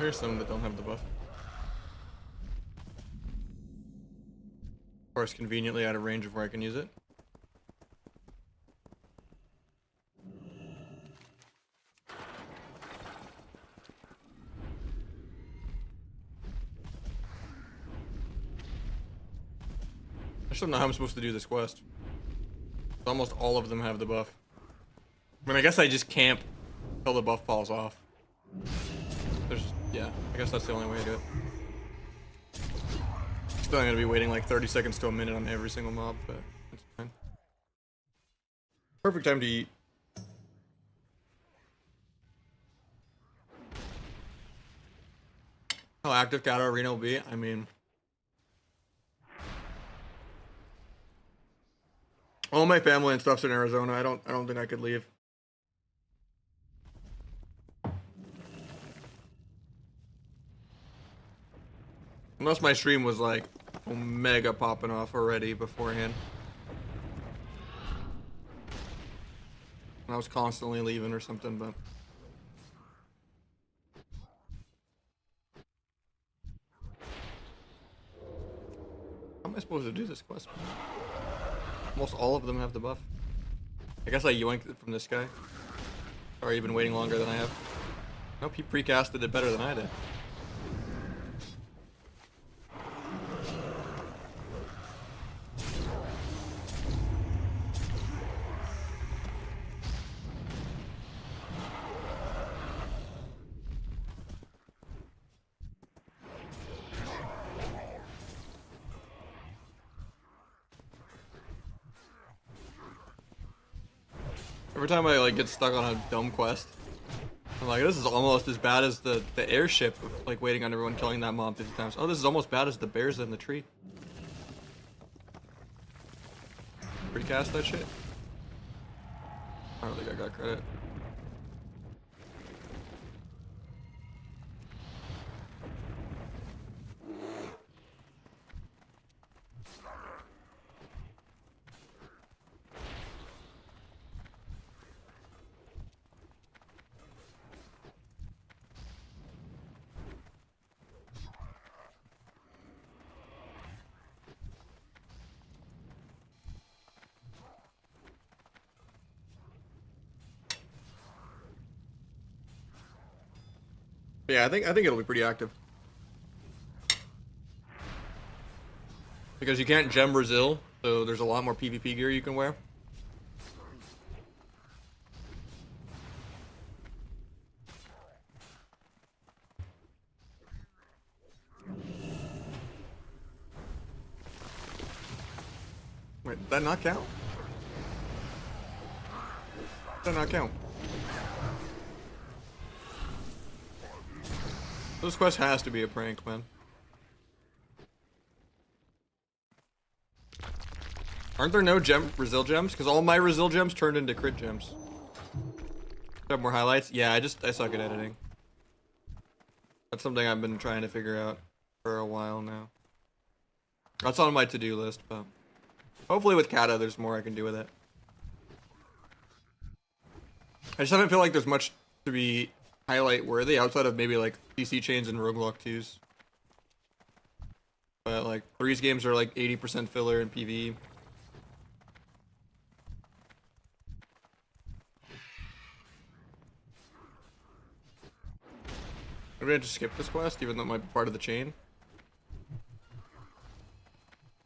Here's some that don't have the buff. Of course, conveniently out of range of where I can use it. I just don't know how I'm supposed to do this quest. Almost all of them have the buff. I mean, I guess I just camp until the buff falls off. Yeah, I guess that's the only way to do it. Still gonna be waiting like 30 seconds to a minute on every single mob, but it's fine. Perfect time to eat. How active CATA Arena will be? I mean, all my family and stuff's in Arizona. I don't think I could leave. Unless my stream was like mega popping off already beforehand. I was constantly leaving or something, but how am I supposed to do this quest? Almost all of them have the buff. I guess I yoinked it from this guy. Sorry, you've been waiting longer than I have. Nope, he precasted it better than I did. Every time I like get stuck on a dumb quest, I'm like, this is almost as bad as the airship of like waiting on everyone killing that mob 50 times. Oh, this is almost bad as the bears in the tree. Recast that shit? I don't think I got credit. Yeah, I think it'll be pretty active. Because you can't gem Brazil, so there's a lot more PvP gear you can wear. Wait, did that not count? Did that not count? This quest has to be a prank, man. Aren't there no Brazil gems? Because all my Brazil gems turned into crit gems. Do I have more highlights? Yeah, I suck at editing. That's something I've been trying to figure out for a while now. That's on my to-do list, but hopefully with CATA there's more I can do with it. I just haven't feel like there's much to be highlight worthy outside of maybe like PC chains and roguelike 2s. But like Threes games are like 80% filler in PvE. Maybe I just skip this quest even though it might be part of the chain.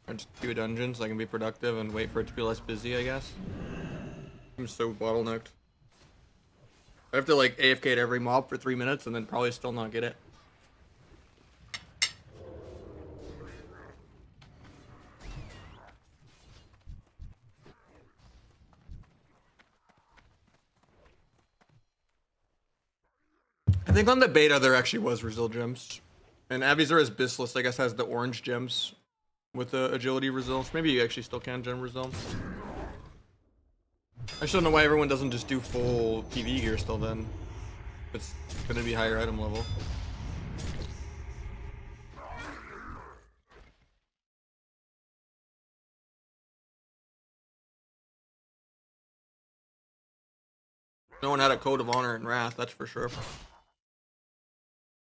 Or just do a dungeon so I can be productive and wait for it to be less busy, I guess. I'm so bottlenecked. I have to like AFK at every mob for 3 minutes and then probably still not get it. I think on the beta there actually was Brazil gems. And Avizura's Bissless I guess has the orange gems with the agility results. Maybe you actually still can gem Brazil. I just don't know why everyone doesn't just do full PvE gear still then. It's gonna be higher item level. No one had a code of honor in Wrath, that's for sure.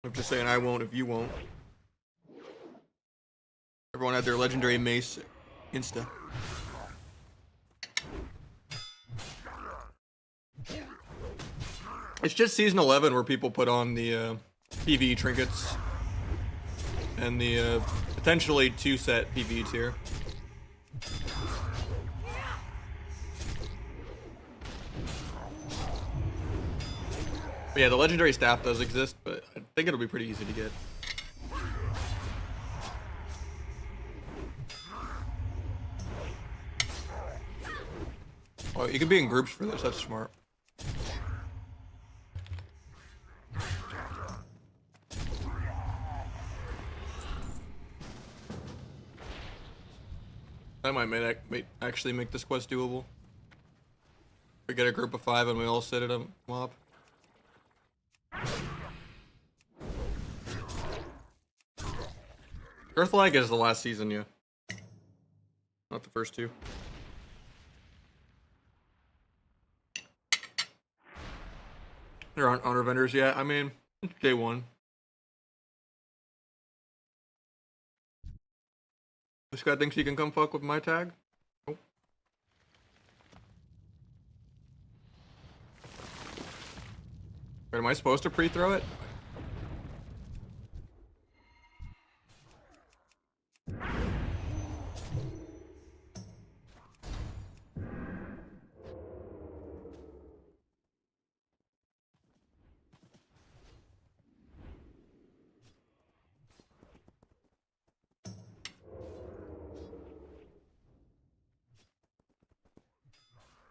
I'm just saying I won't if you won't. Everyone had their legendary mace insta. It's just season 11 where people put on the PvE trinkets and the potentially 2-set PvE tier. But yeah, the legendary staff does exist, but I think it'll be pretty easy to get. Oh, you can be in groups for this, that's smart. That might actually make this quest doable. We get a group of 5 and we all sit at a mob. Earthlag is the last season, yeah. Not the first 2. There aren't honor vendors yet. I mean, it's day 1. This guy thinks he can come fuck with my tag? Nope. Wait, am I supposed to pre-throw it?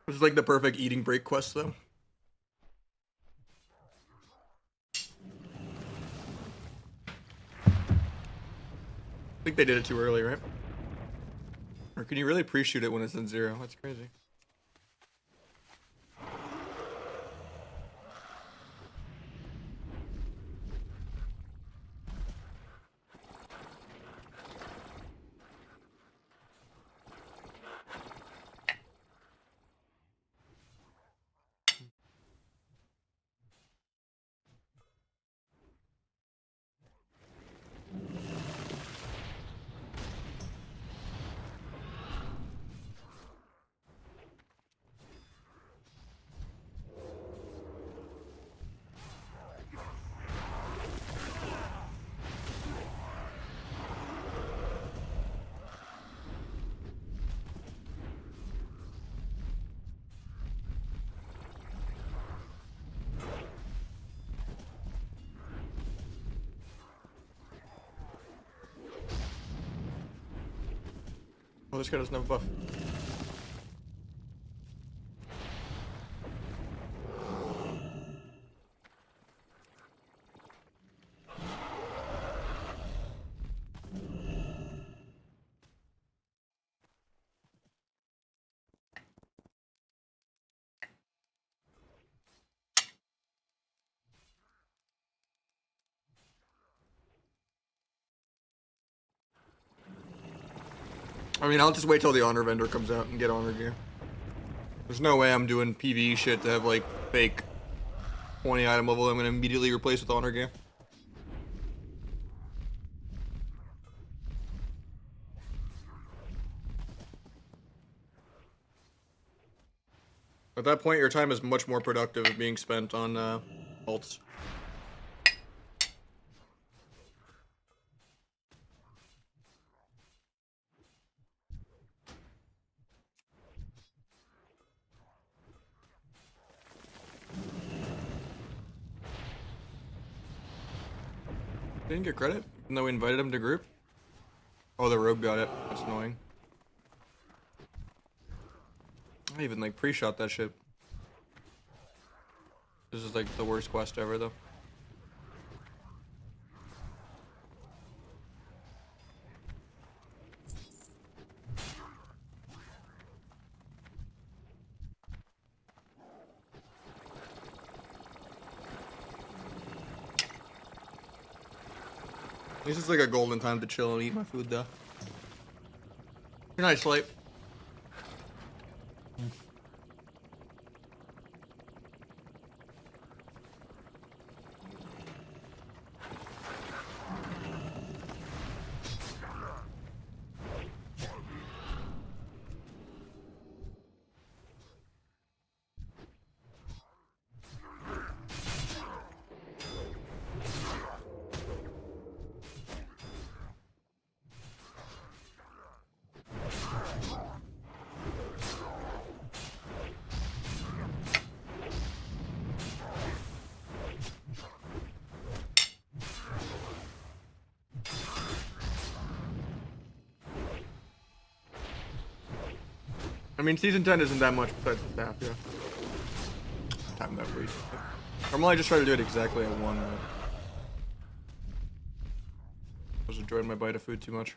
This is like the perfect eating break quest, though. I think they did it too early, right? Or can you really pre-shoot it when it's in 0? That's crazy. Oh, this guy doesn't have a buff. I mean, I'll just wait till the honor vendor comes out and get honor gear. There's no way I'm doing PvE shit to have like fake 20 item level I'm gonna immediately replace with honor gear. At that point, your time is much more productive being spent on ults. Didn't get credit, even though we invited him to group. Oh, the rogue got it. That's annoying. I even like pre-shot that shit. This is like the worst quest ever, though. This is like a golden time to chill and eat my food, though. Good night, Sleep. I mean, season 10 isn't that much besides the staff, yeah. Time that week. Normally I just try to do it exactly at 1 minute. I was enjoying my bite of food too much.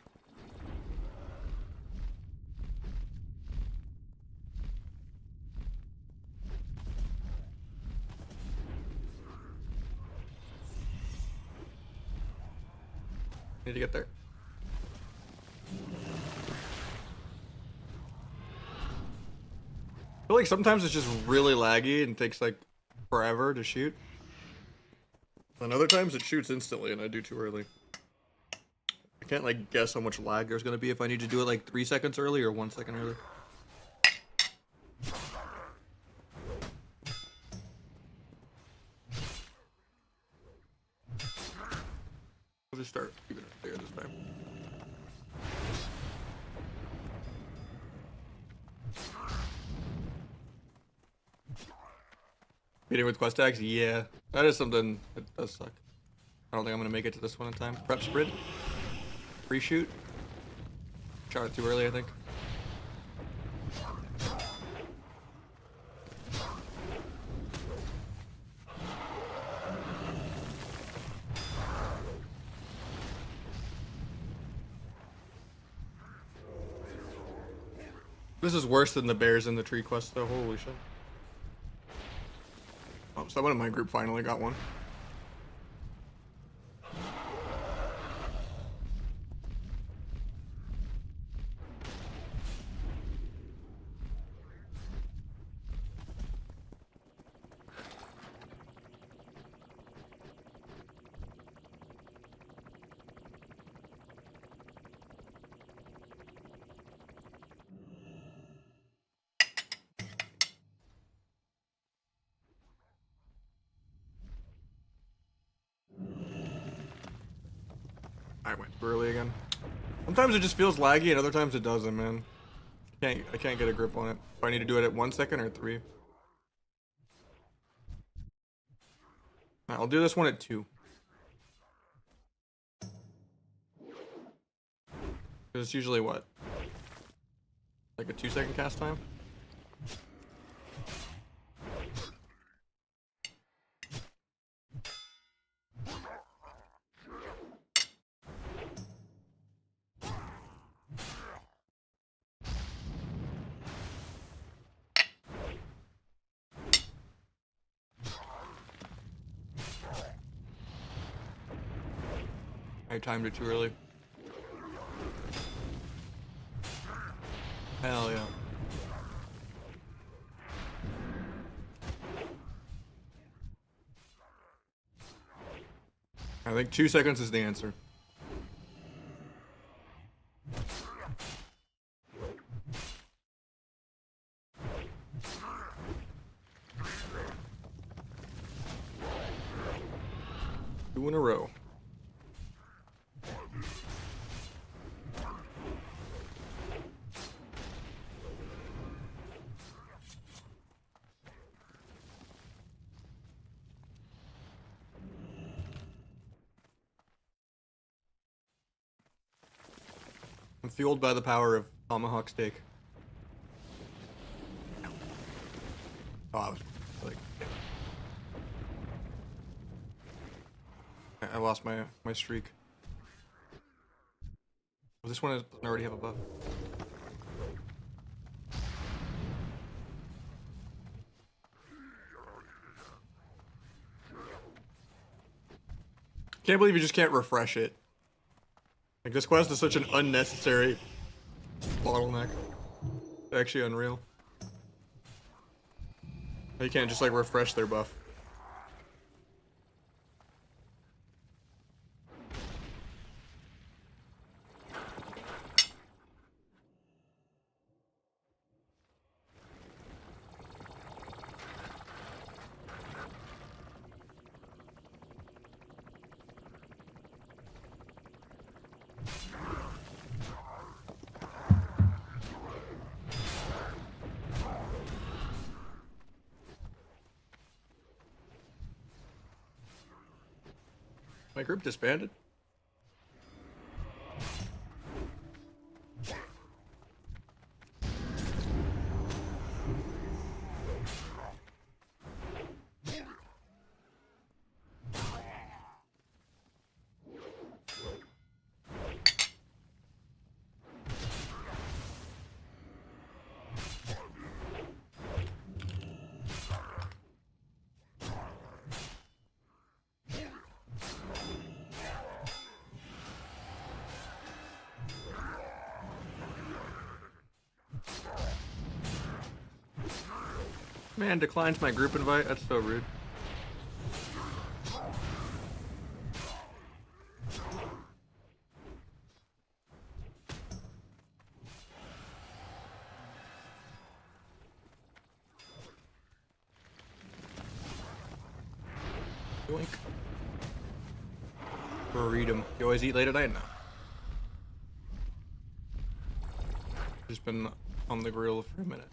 Need to get there. I feel like sometimes it's just really laggy and takes like forever to shoot. And other times it shoots instantly and I do too early. I can't like guess how much lag there's gonna be if I need to do it like 3 seconds early or 1 second early. We'll just start keeping it there this time. Meeting with quest tags? Yeah. That is something that does suck. I don't think I'm gonna make it to this one in time. Prep sprint. Pre-shoot. Shot it too early, I think. This is worse than the bears in the tree quest though, holy shit. Oh, someone in my group finally got one. I went too early again. Sometimes it just feels laggy and other times it doesn't, man. I can't get a grip on it. Do I need to do it at 1 second or 3? I'll do this one at 2. Because it's usually what? Like a 2-second cast time? I timed it too early. Hell yeah. I think 2 seconds is the answer. Two in a row. I'm fueled by the power of tomahawk steak. Oh, I was like, I lost my streak. Well, this one doesn't already have a buff. Can't believe you just can't refresh it. Like, this quest is such an unnecessary bottleneck. It's actually unreal. You can't just like refresh their buff. My group disbanded? Man declines my group invite. That's so rude. Yoink. Freedom. You always eat late at night? No. Just been on the grill for a minute.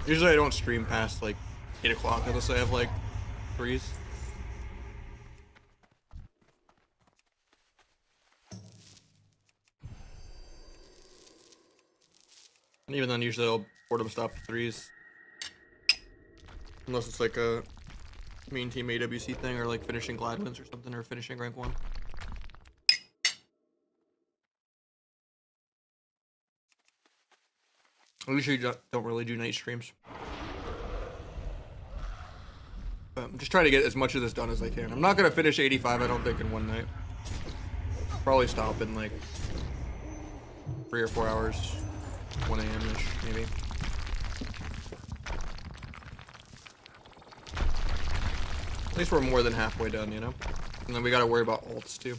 Usually I don't stream past like 8 o'clock unless I have like threes. And even then, usually I'll boredom stop at threes. Unless it's like a main team AWC thing or like finishing Gladwins or something or finishing rank 1. I usually don't really do night streams. But I'm just trying to get as much of this done as I can. I'm not going to finish 85, I don't think, in one night. Probably stop in like 3 or 4 hours. 1 a.m.-ish, maybe. At least we're more than halfway done, you know? And then we gotta worry about ults, too.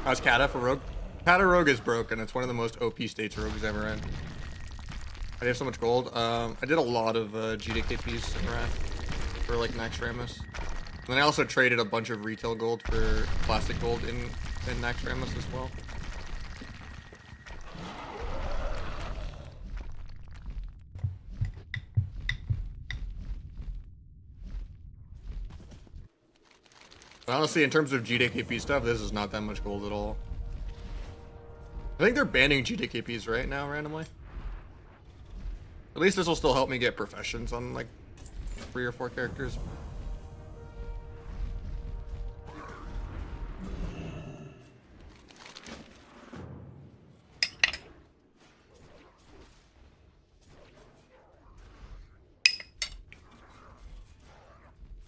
How's Cata for Rogue? Cata Rogue is broken. It's one of the most OP states Rogue's ever in. I have so much gold. I did a lot of GDKPs in Wrath for like Nax Ramus. And then I also traded a bunch of retail gold for plastic gold in Nax Ramus as well. But honestly, in terms of GDKP stuff, this is not that much gold at all. I think they're banning GDKPs right now randomly. At least this will still help me get professions on like 3 or 4 characters.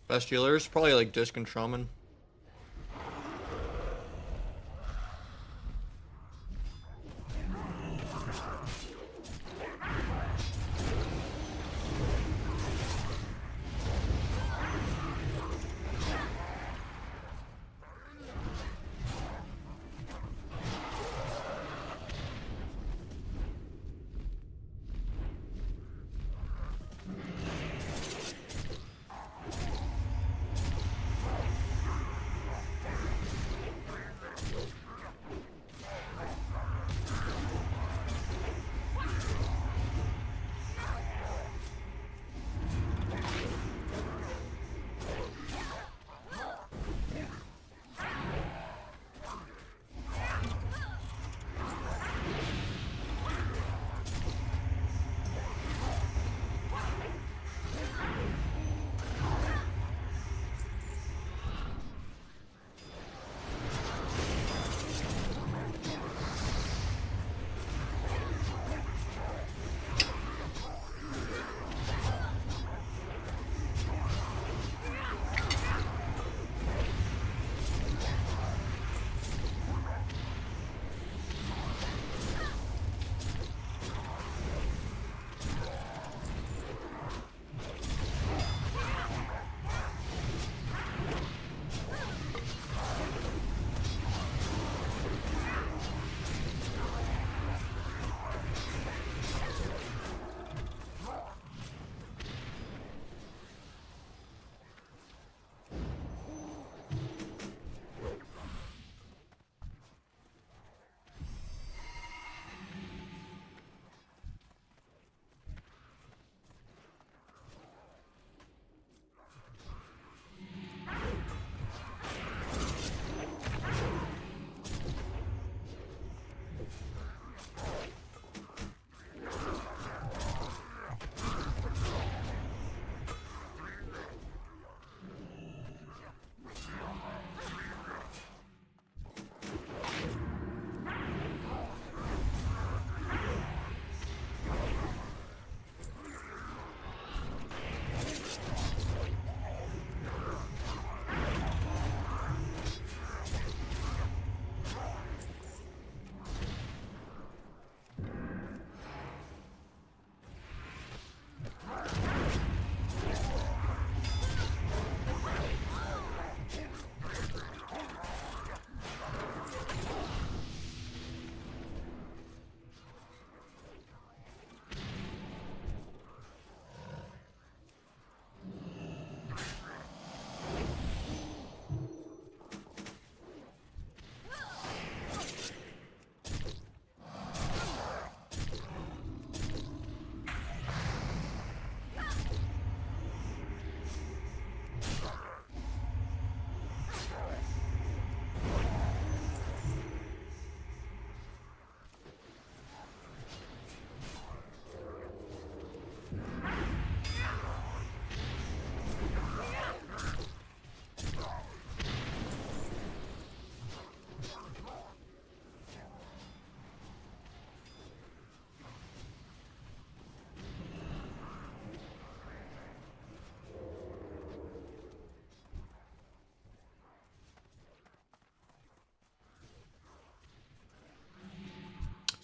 Best healers? Probably like Disc and Shaman.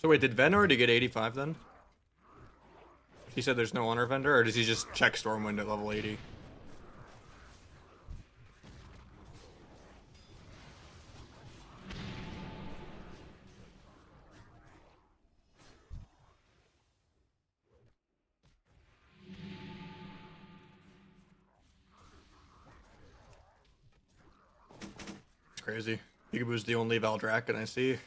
So wait, did Ven already get 85 then? He said there's no honor vendor, or does he just check Stormwind at level 80? It's crazy. Peekaboo's the only Valdraken I see.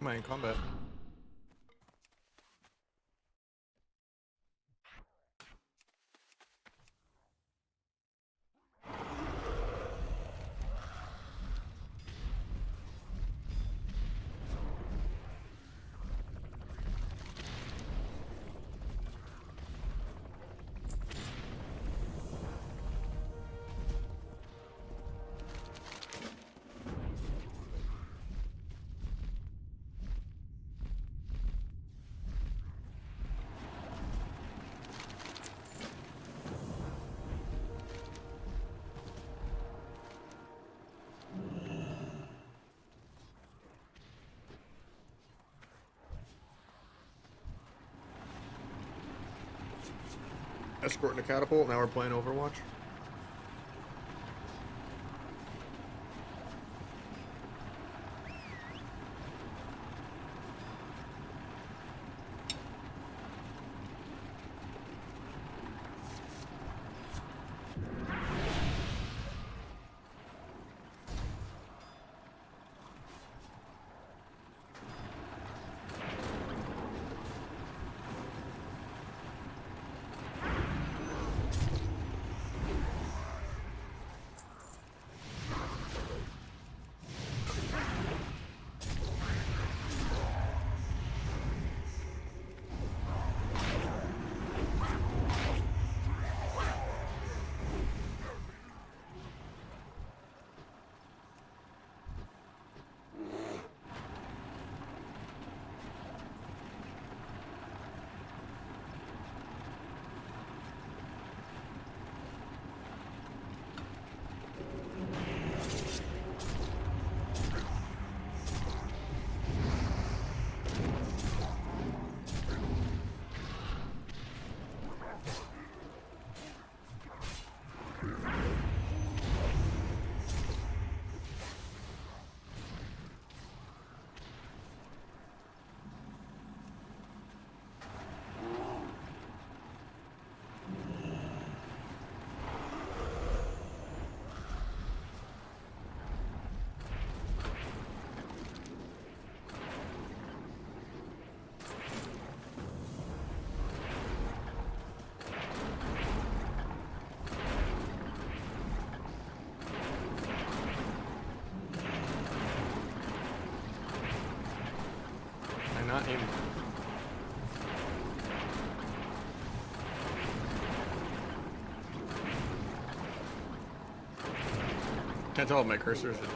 Am I in combat? Escorting a catapult, now we're playing Overwatch. Can't tell if my cursor is bugged.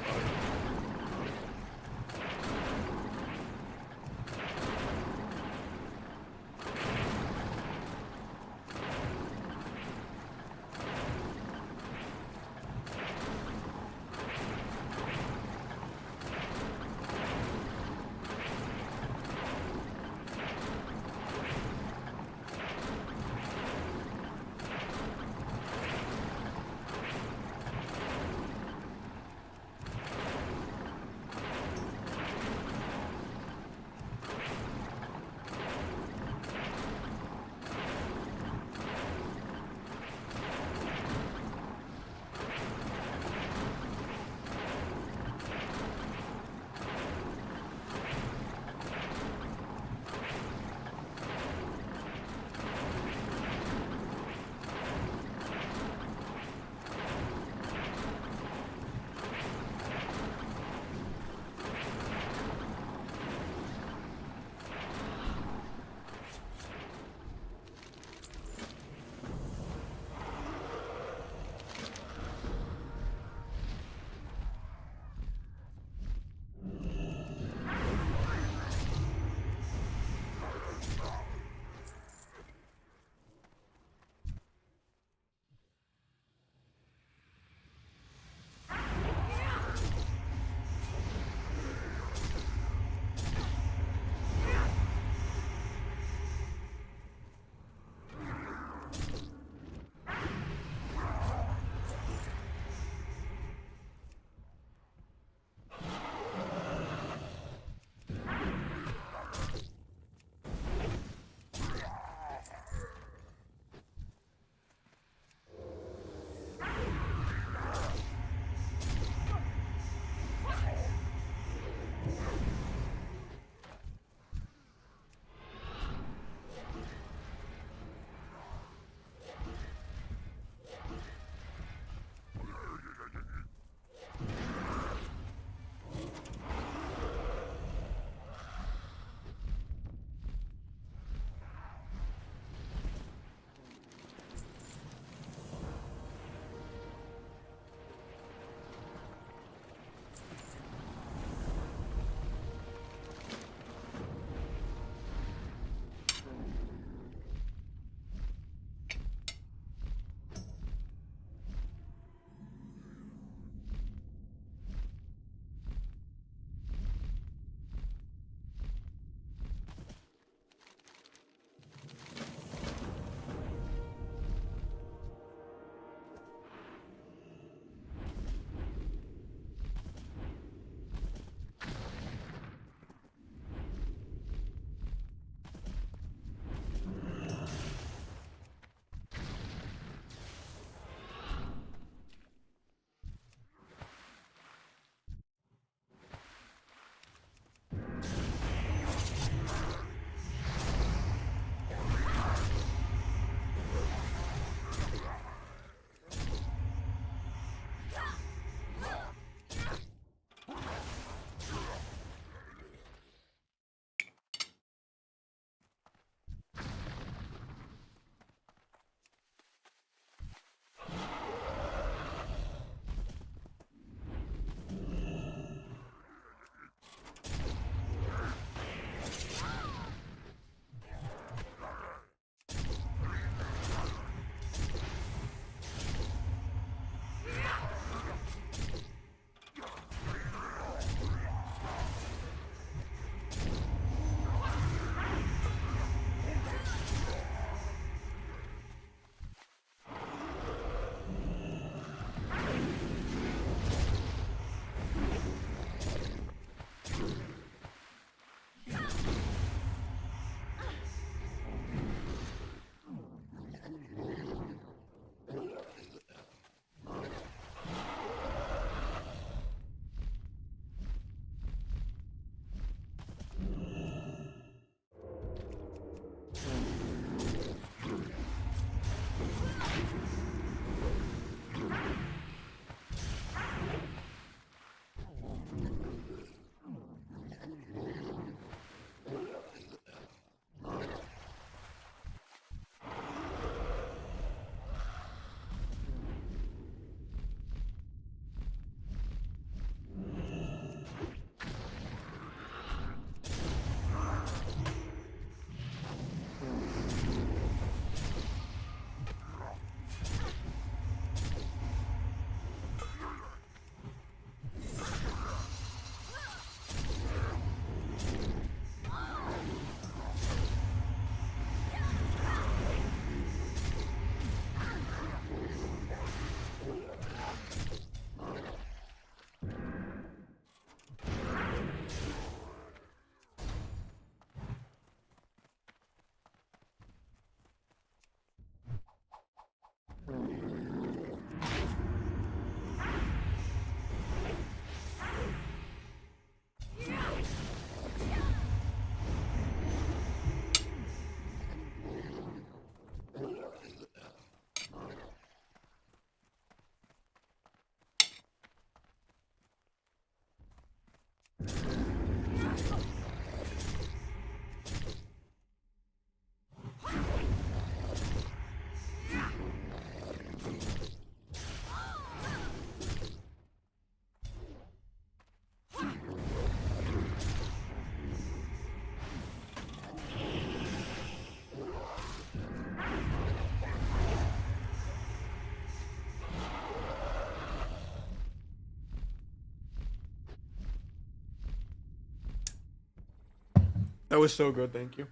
That was so good, thank you.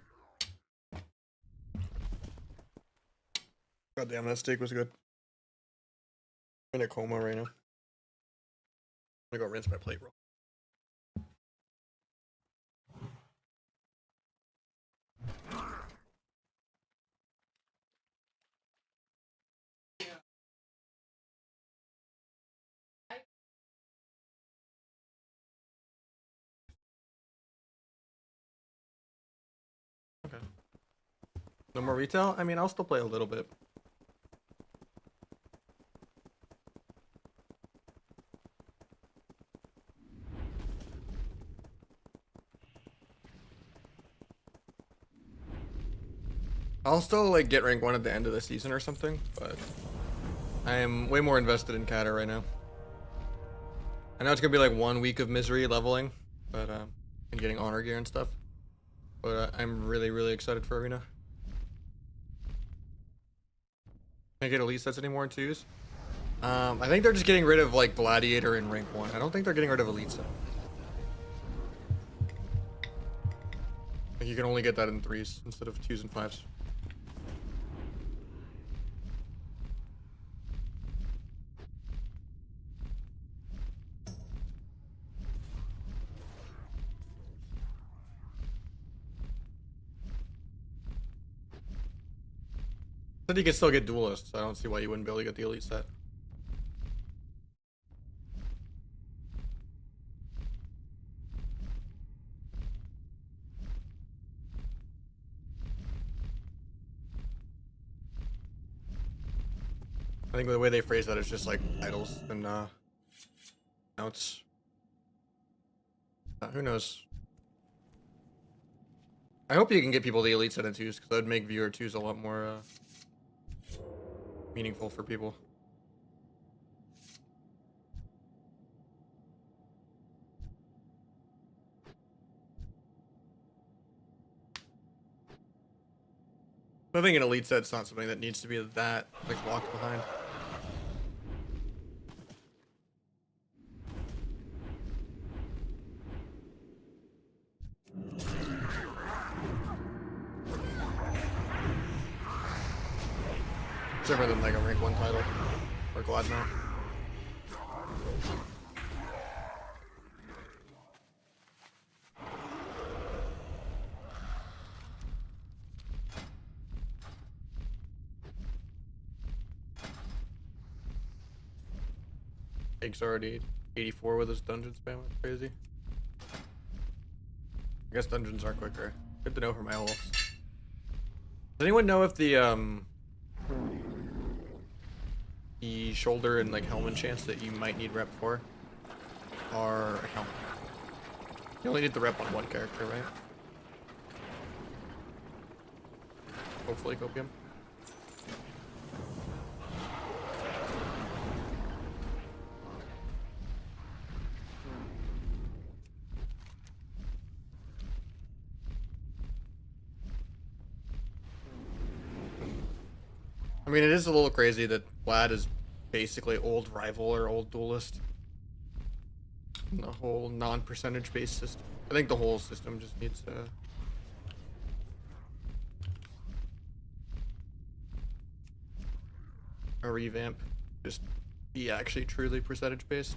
God damn, that steak was good. I'm in a coma right now. I'm gonna go rinse my plate real. Okay. No more retail? I mean, I'll still play a little bit. I'll still like get rank 1 at the end of the season or something, but I am way more invested in CATA right now. I know it's gonna be like 1 week of misery leveling, but and getting honor gear and stuff. But I'm really excited for Arena. Can't get elite sets anymore in 2s. I think they're just getting rid of like Gladiator in rank 1. I don't think they're getting rid of elite set. Like you can only get that in 3s instead of 2s and 5s. But you can still get duelists, so I don't see why you wouldn't be able to get the elite set. I think the way they phrase that is just like titles and notes. Who knows? I hope you can get people the elite set in 2s, because that would make viewer 2s a lot more meaningful for people. I think an elite set's not something that needs to be that like locked behind. It's different than like a rank 1 title or Glad now. Jake's already 84 with his dungeon spam. That's crazy. I guess dungeons are quicker. Good to know for my holes. Does anyone know if the shoulder and like helmet chance that you might need rep for are a helmet? You only need the rep on 1 character, right? Hopefully, Copium. I mean, it is a little crazy that Vlad is basically old rival or old duelist. And the whole non-percentage based system. I think the whole system just needs a revamp. Just be actually truly percentage based.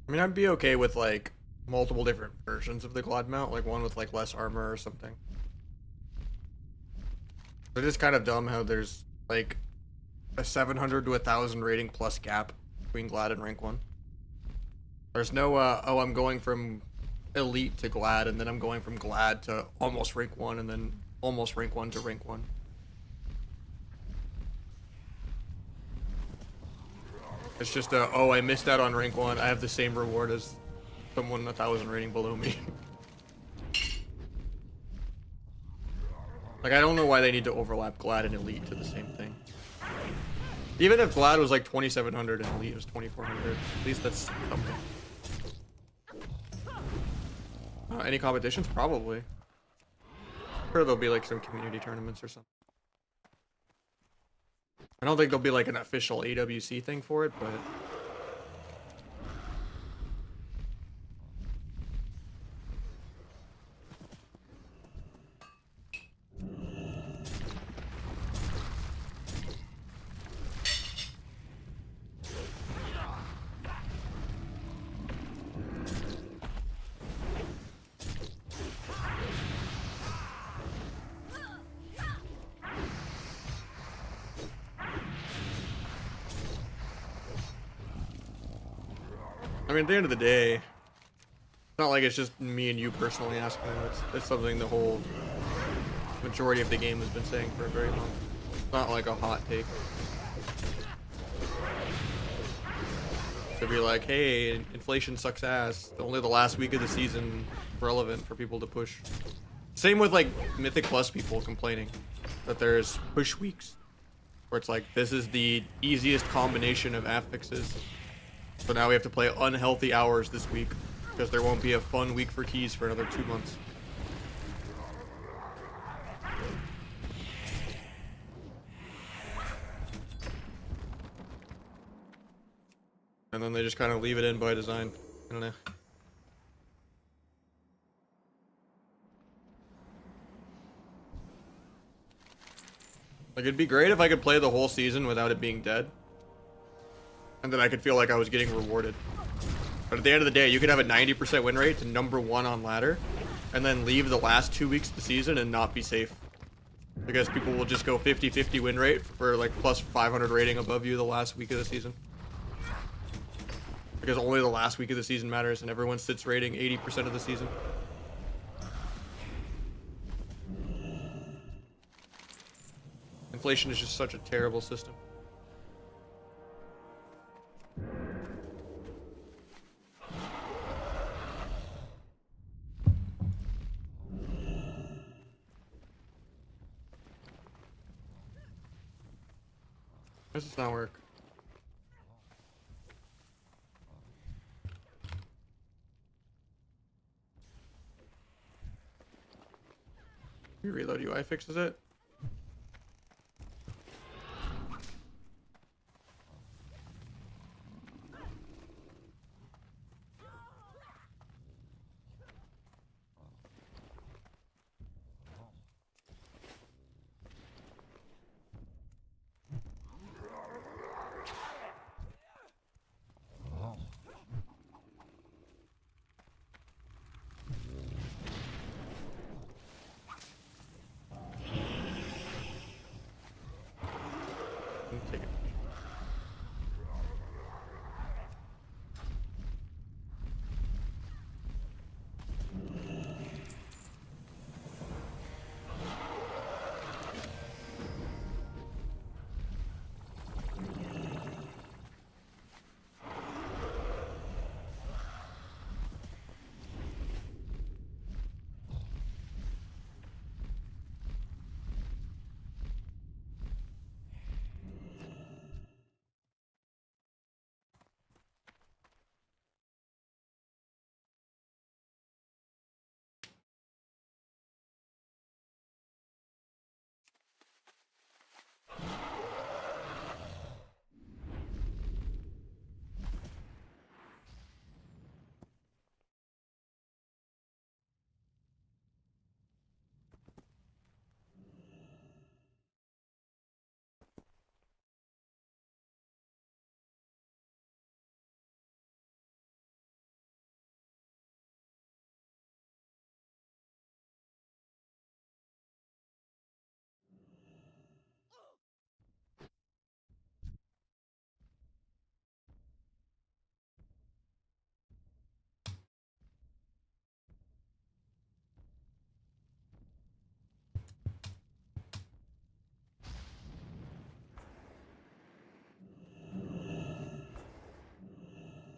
I mean, I'd be okay with like multiple different versions of the Glad mount, like one with like less armor or something. It is kind of dumb how there's like a 700 to 1,000 rating plus gap between Glad and rank 1. There's no, oh, I'm going from elite to Glad, and then I'm going from Glad to almost rank 1, and then almost rank 1 to rank 1. It's just a, oh, I missed out on rank 1. I have the same reward as someone 1,000 rating below me. Like, I don't know why they need to overlap Glad and Elite to the same thing. Even if Glad was like 2,700 and Elite was 2,400, at least that's something. Any competitions? Probably. I'm sure there'll be like some community tournaments or something. I don't think there'll be like an official AWC thing for it, but... I mean, at the end of the day, it's not like it's just me and you personally asking them. It's something the whole majority of the game has been saying for a very long time. It's not like a hot take. To be like, hey, inflation sucks ass. Only the last week of the season relevant for people to push. Same with like Mythic Plus people complaining that there's push weeks. Where it's like, this is the easiest combination of affixes. So now we have to play unhealthy hours this week because there won't be a fun week for keys for another 2 months. And then they just kind of leave it in by design. I don't know. Like, it'd be great if I could play the whole season without it being dead. And then I could feel like I was getting rewarded. But at the end of the day, you could have a 90% win rate to #1 on ladder, and then leave the last 2 weeks of the season and not be safe. Because people will just go 50-50 win rate for like plus 500 rating above you the last week of the season. Because only the last week of the season matters, and everyone sits rating 80% of the season. Inflation is just such a terrible system. How does this not work? You reload UI fixes it?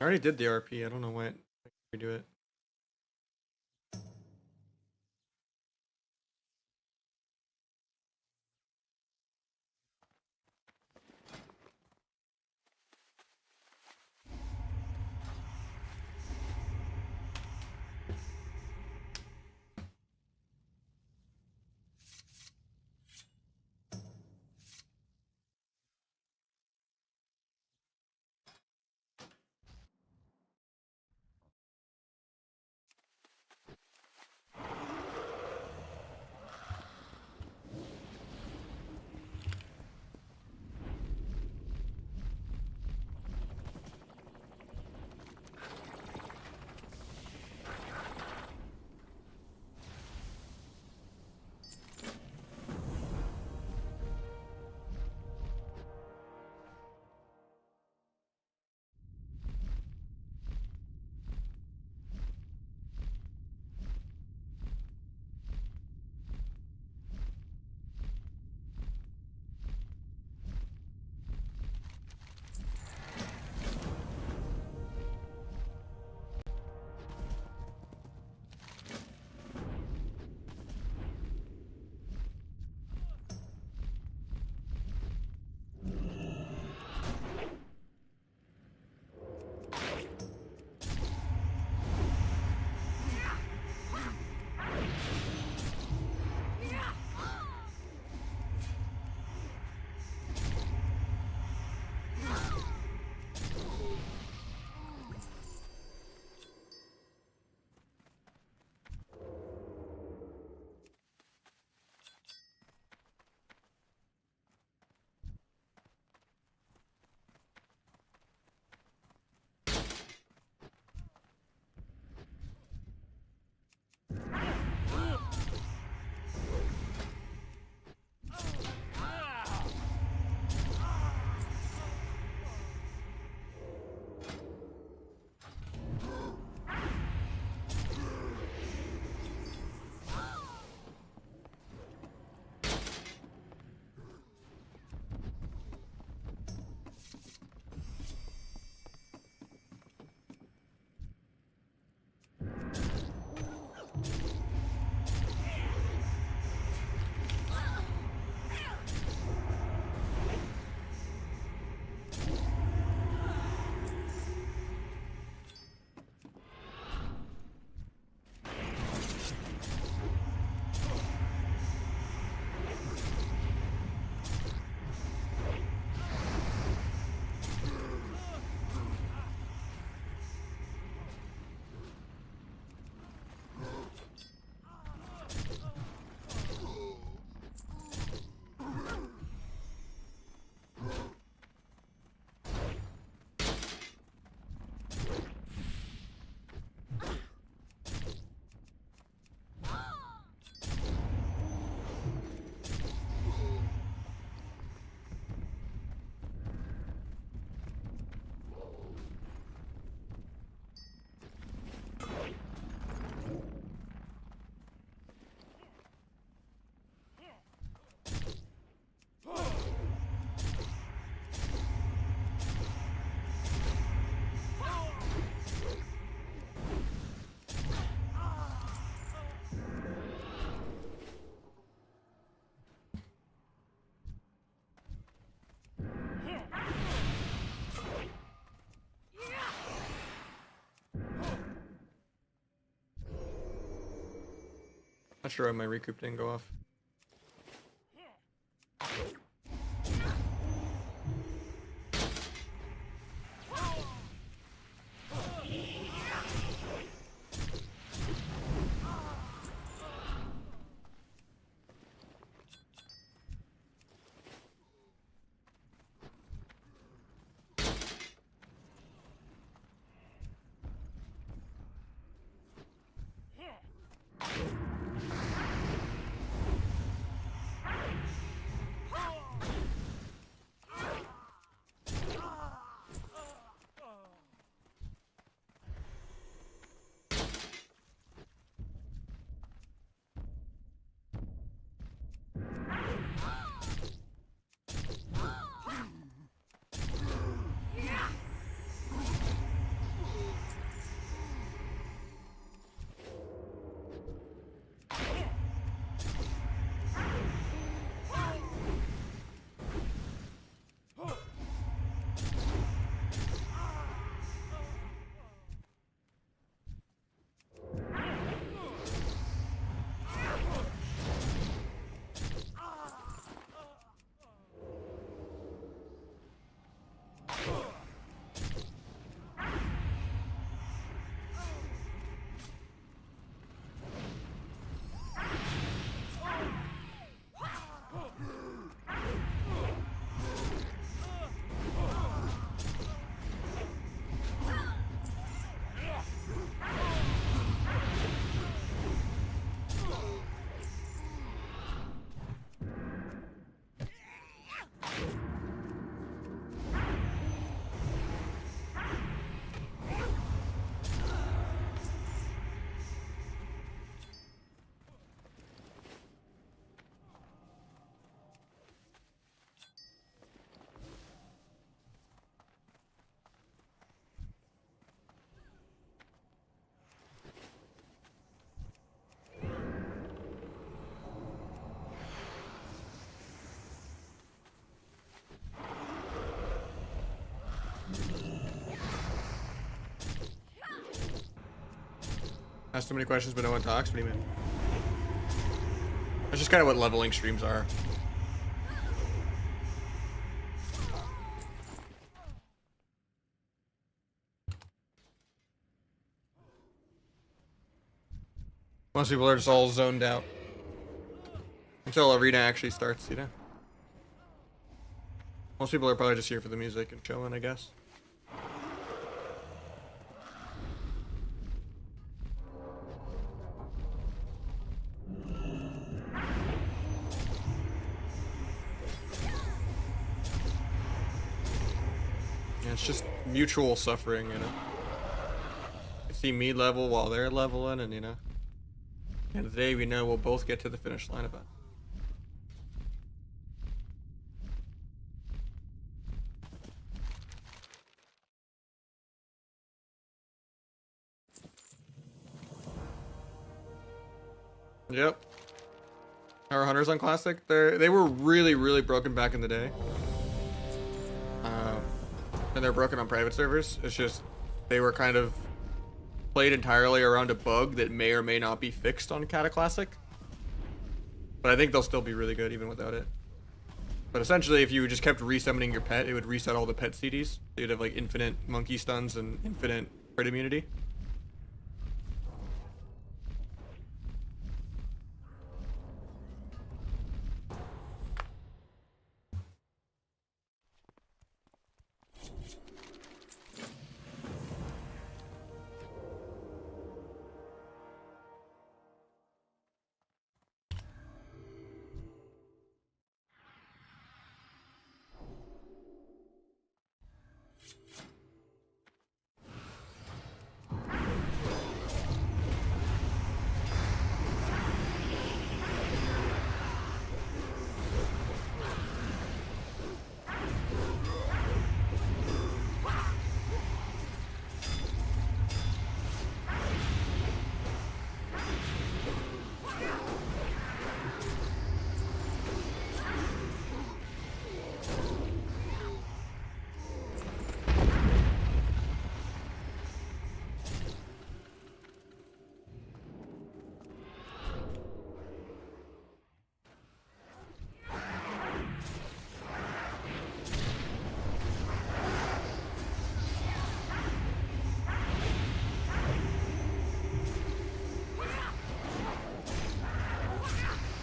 I already did the RP. I don't know why it redo it. Not sure why my recoup didn't go off. Ask too many questions, but no one talks. What do you mean? That's just kind of what leveling streams are. Most people are just all zoned out until arena actually starts, you know? Most people are probably just here for the music and chilling, I guess. Yeah, it's just mutual suffering, you know? You see me level while they're leveling, and you know? At the end of the day, we know we'll both get to the finish line of it. Yep. Our hunters on classic, they were really broken back in the day. And they're broken on private servers. It's just they were kind of played entirely around a bug that may or may not be fixed on CATA Classic. But I think they'll still be really good even without it. But essentially, if you just kept resummoning your pet, it would reset all the pet CDs. You'd have like infinite monkey stuns and infinite crit immunity.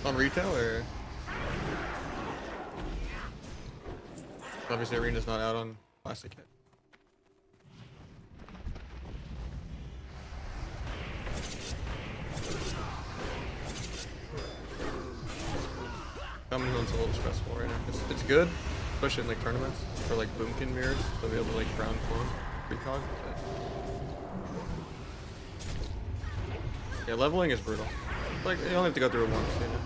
On retail, or obviously arena's not out on classic yet. Coming home's a little stressful right now. It's good, especially in like tournaments or like boomkin mirrors. So be able to like ground clone precog. Yeah, leveling is brutal. Like you only have to go through it once, you know.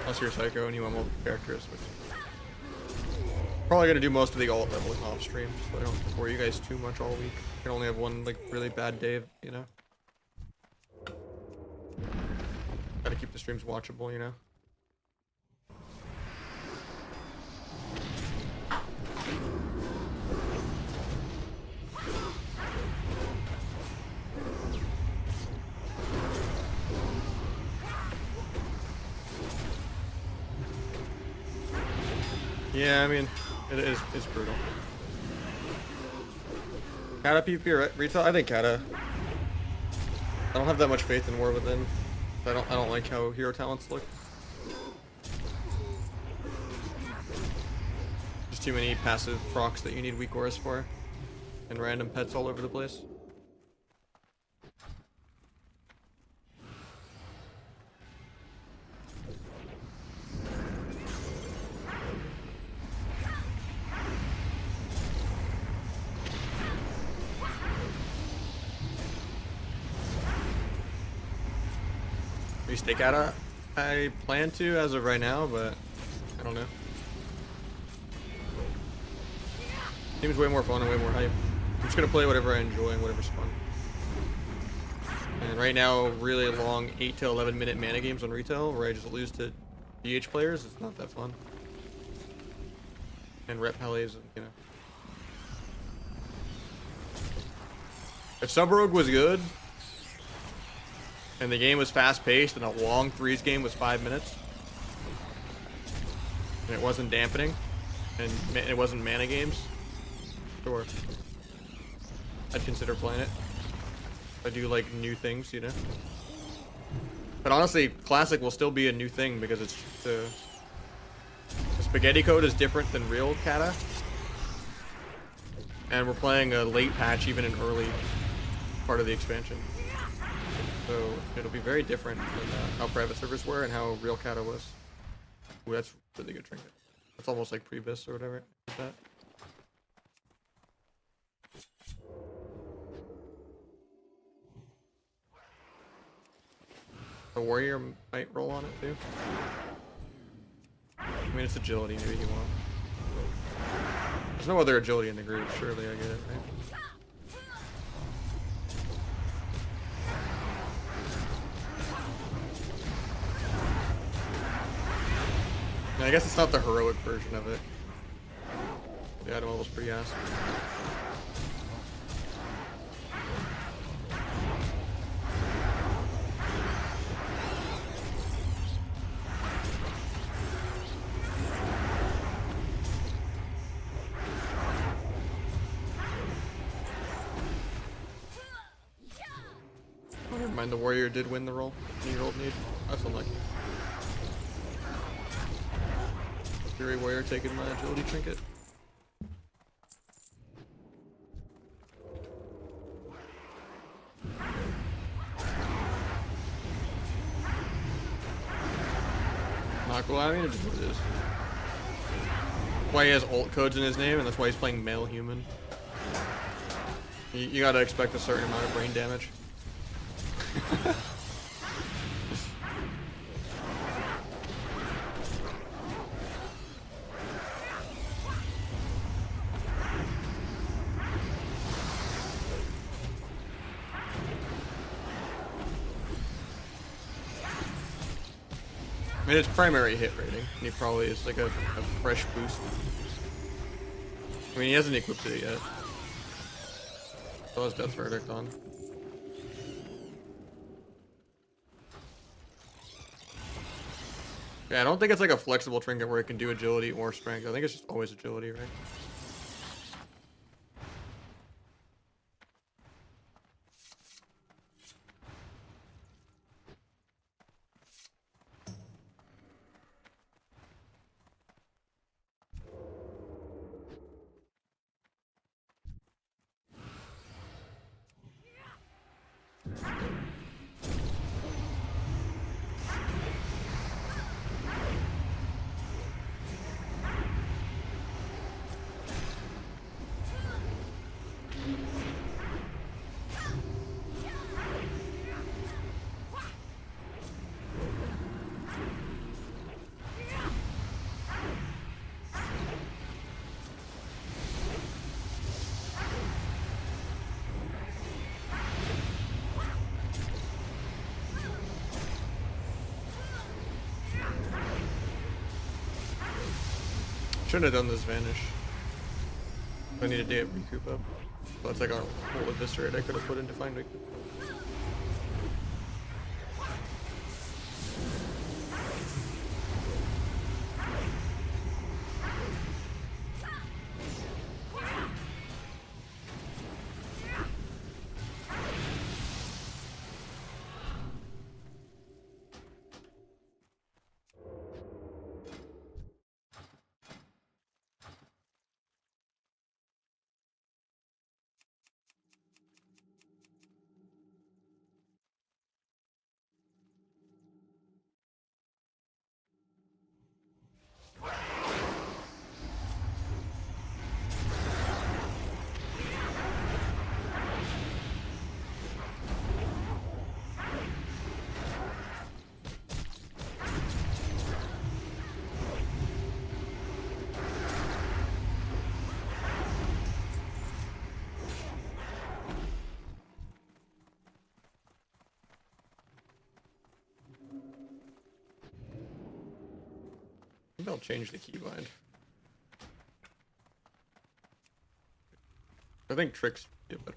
Unless you're psycho and you want multiple characters, which probably gonna do most of the alt leveling off stream, so I don't bore you guys too much all week. I can only have one like really bad day, you know. Gotta keep the streams watchable, you know. Yeah, I mean, it's brutal. CATA PvP retail? I think CATA. I don't have that much faith in War Within. I don't like how hero talents look. Just too many passive procs that you need weak auras for, and random pets all over the place. Stake out. I plan to as of right now, but I don't know. Seems way more fun and way more hype. I'm just gonna play whatever I enjoy and whatever's fun. And right now, really long 8 to 11 minute mana games on retail where I just lose to DH players, it's not that fun. And rep Pele's, you know. If Sub Rogue was good, and the game was fast-paced, and a long threes game was 5 minutes, and it wasn't dampening, and it wasn't mana games, sure, I'd consider playing it. I do like new things, you know. But honestly, Classic will still be a new thing because it's the spaghetti code is different than real Cata, and we're playing a late patch, even an early part of the expansion. So it'll be very different than how private servers were and how real Cata was. Ooh, that's a really good trinket. That's almost like Previs or whatever. Like that. The warrior might roll on it too. I mean, it's agility, maybe you want. There's no other agility in the group, surely I get it, right? I guess it's not the heroic version of it. The item level's pretty ass. Oh, never mind, the warrior did win the roll. He rolled need. That's unlucky. Fury warrior taking my agility trinket. Not cool. I mean, it is what it is. That's why he has alt codes in his name, and that's why he's playing male human. You gotta expect a certain amount of brain damage. I mean, it's primary hit rating. And he probably is like a fresh boost. I mean, he hasn't equipped it yet. Still has Death Verdict on. Yeah, I don't think it's like a flexible trinket where it can do agility or strength. I think it's just always agility, right? Shouldn't have done this vanish. I need a day of recoup up. So that's like our whole eviscerate I could have put into find recoup. I think I'll change the keybind. I think tricks get better.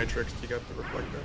Nitrix to get the reflector.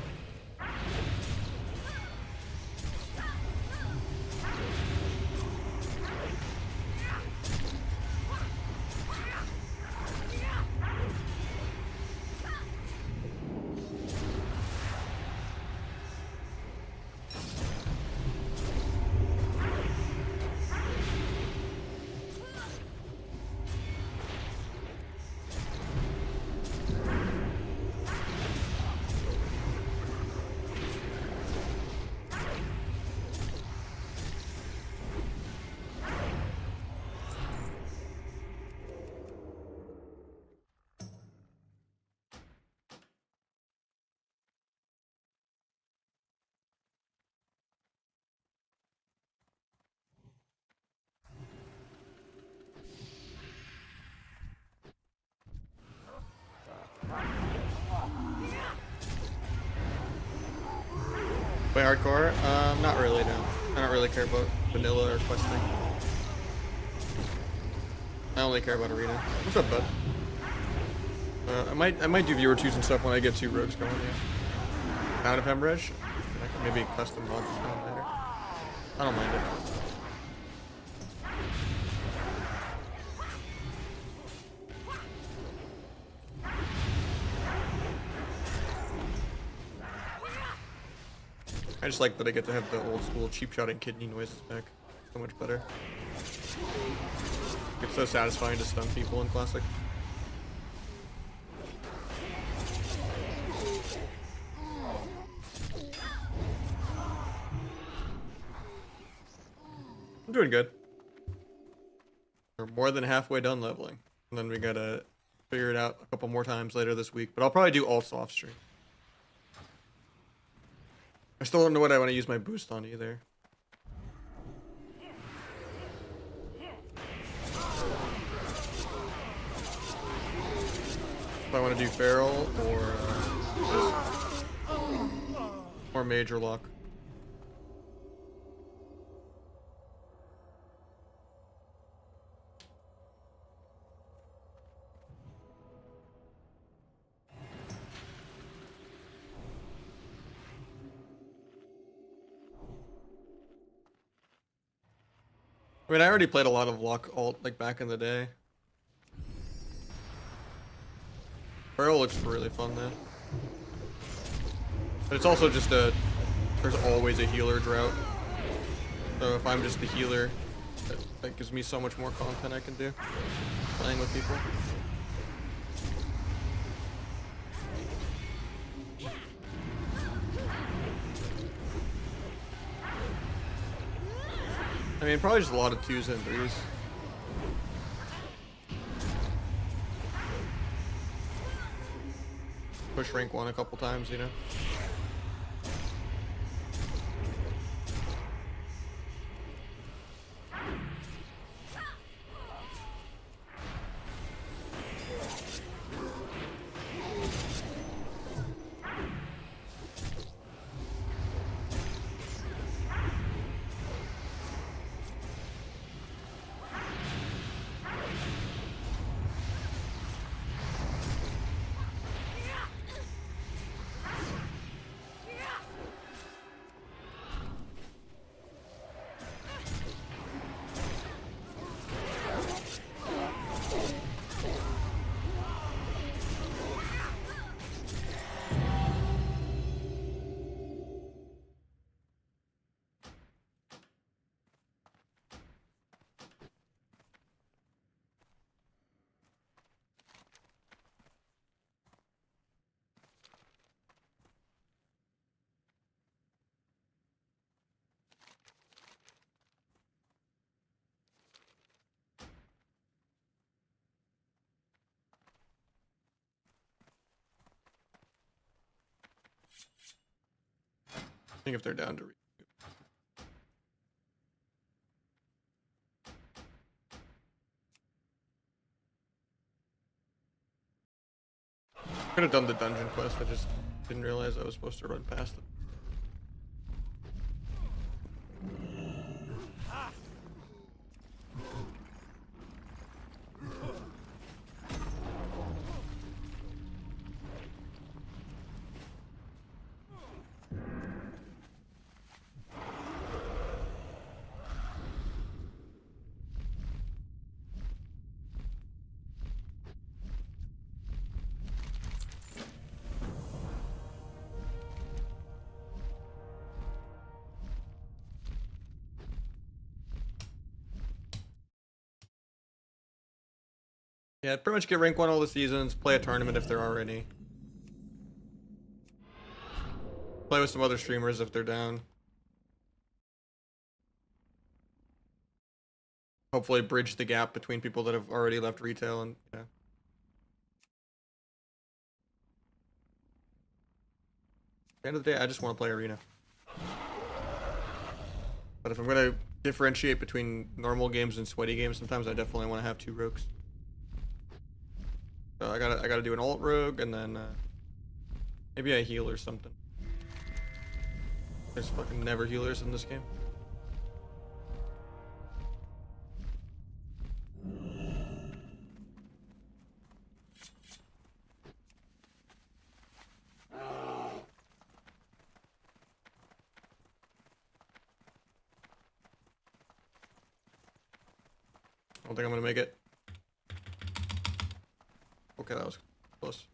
Play hardcore? Not really, no. I don't really care about vanilla or questing. I only care about arena. What's up, bud? I might do viewer twos and stuff when I get 2 rogues going, yeah. Out of Hemorrhage? I can maybe custom mod this down later. I don't mind it. I just like that I get to have the old school cheap shot and kidney noises back. So much better. It's so satisfying to stun people in Classic. I'm doing good. We're more than halfway done leveling. And then we gotta figure it out a couple more times later this week. But I'll probably do alts off stream. I still don't know what I want to use my boost on either. If I want to do Feral or Major Lock. I mean, I already played a lot of Lock alt like back in the day. Feral looks really fun though. But it's also just there's always a healer drought. So if I'm just the healer, that gives me so much more content I can do playing with people. I mean, probably just a lot of 2s and 3s. Push rank 1 a couple times, you know? I think if they're down to could have done the dungeon quest, I just didn't realize I was supposed to run past it. Yeah, pretty much get rank 1 all the seasons, play a tournament if there are any. Play with some other streamers if they're down. Hopefully bridge the gap between people that have already left retail and yeah. At the end of the day, I just want to play arena. But if I'm gonna differentiate between normal games and sweaty games, sometimes I definitely want to have 2 rogues. So I gotta do an alt rogue and then maybe I heal or something. There's fucking never healers in this game. I don't think I'm gonna make it. Okay, that was close.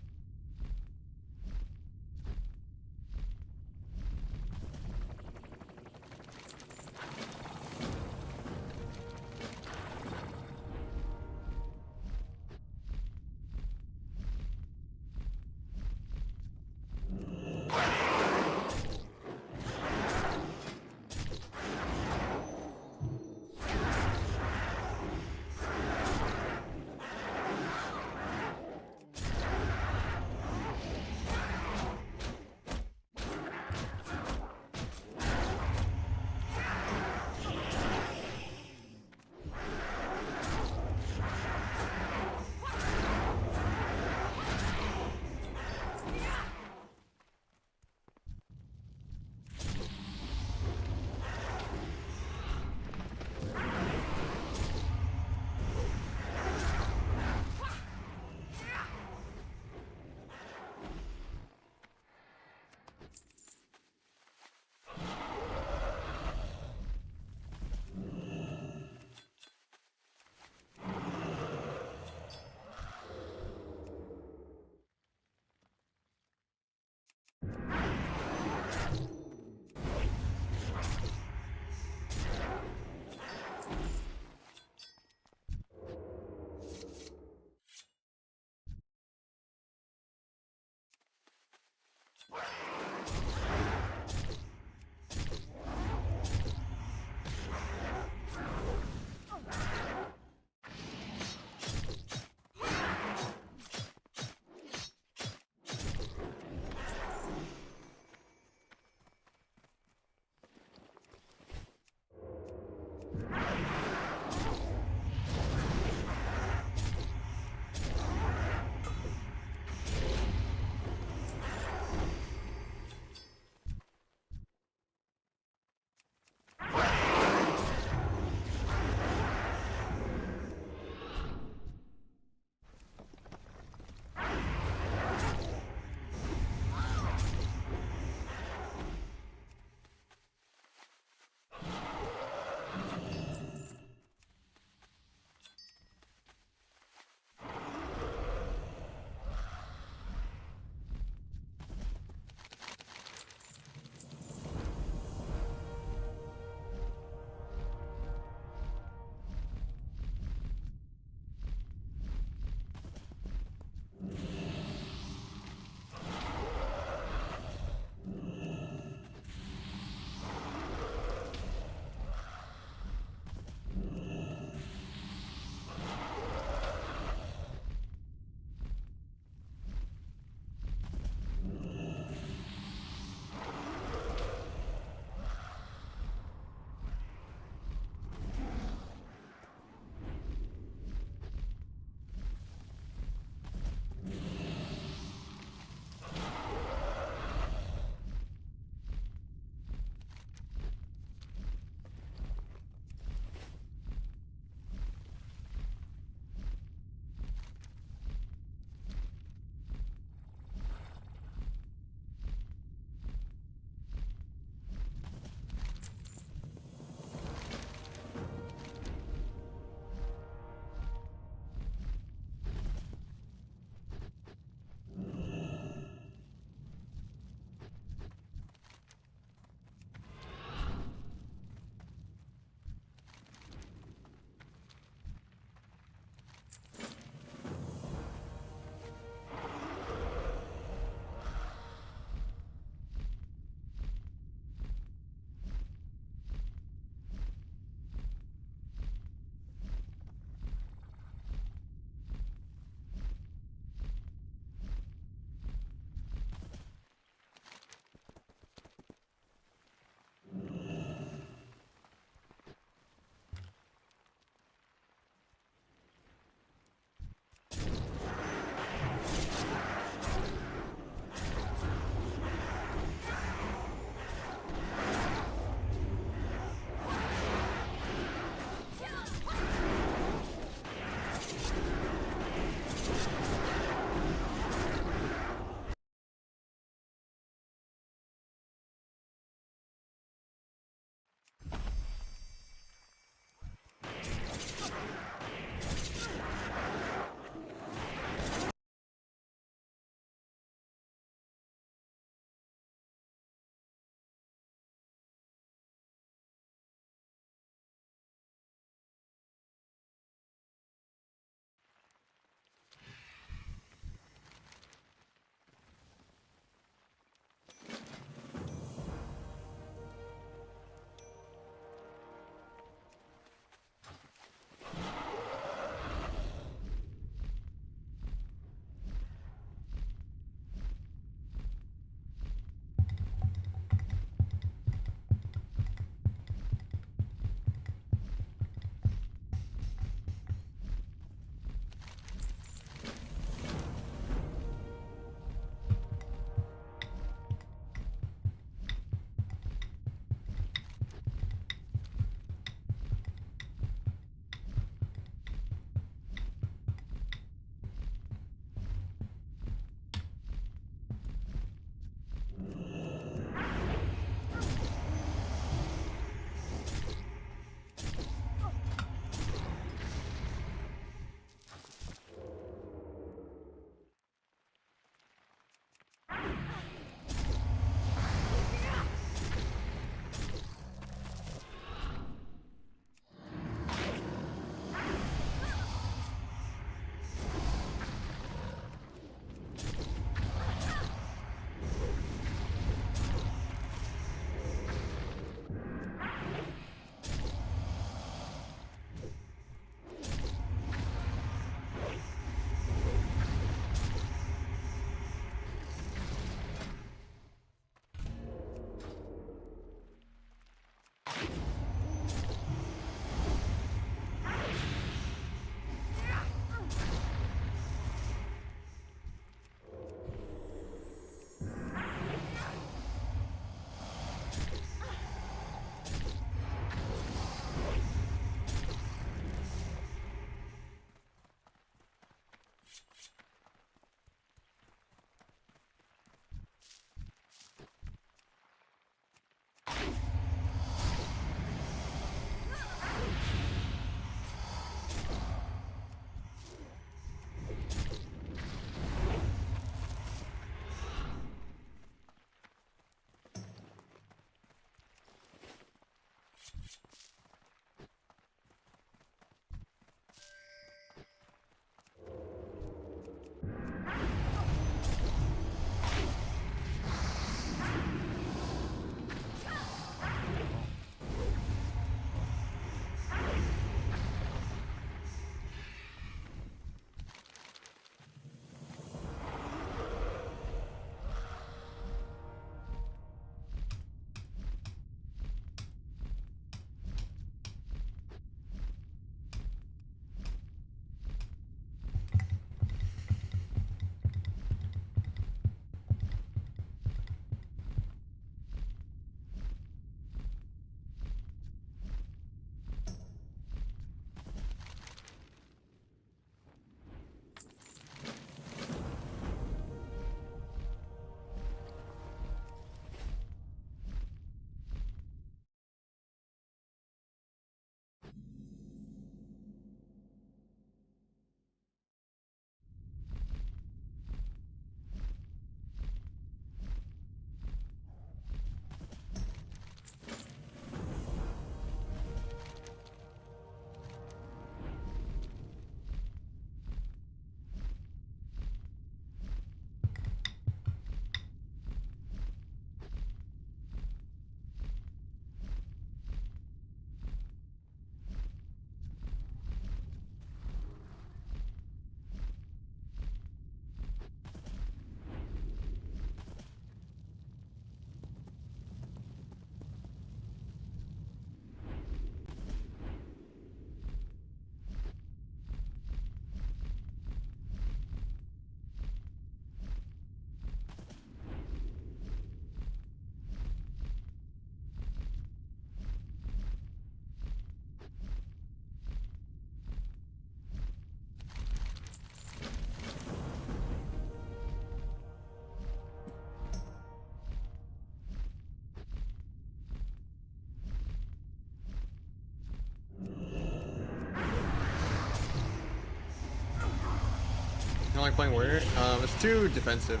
like playing warrior. It's too defensive.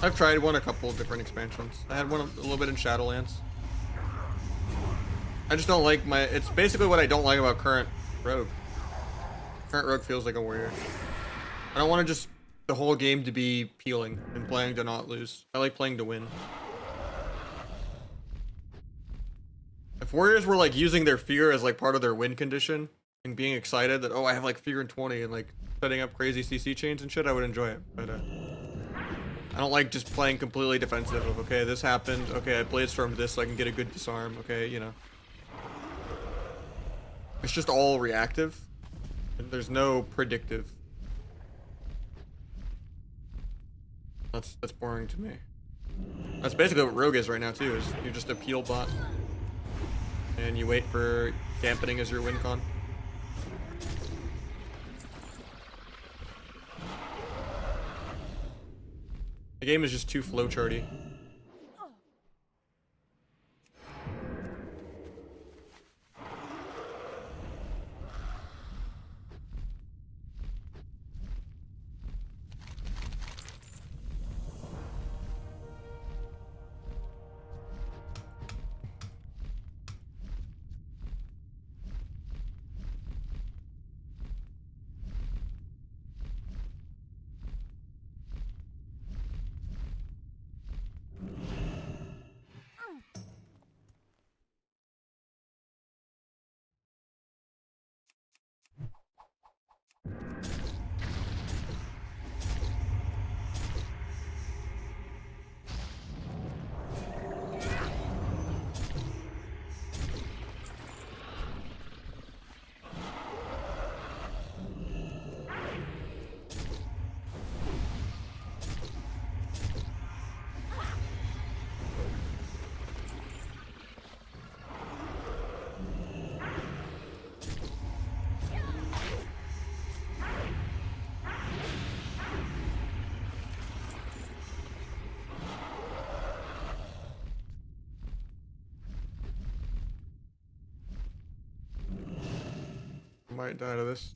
I've tried one a couple different expansions. I had one a little bit in Shadowlands. I just don't like my. It's basically what I don't like about current rogue. Current rogue feels like a warrior. I don't want to just the whole game to be peeling and playing to not lose. I like playing to win. If warriors were like using their fear as like part of their win condition and being excited that, oh, I have like fear in 20 and like setting up crazy CC chains and shit, I would enjoy it. But I don't like just playing completely defensive of, okay, this happened, okay, I blade stormed this so I can get a good disarm, okay, you know. It's just all reactive. And there's no predictive. That's boring to me. That's basically what rogue is right now too, is you're just a peel bot. And you wait for dampening as your win con. The game is just too flowcharty. Might die to this.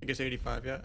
I guess 85, yeah.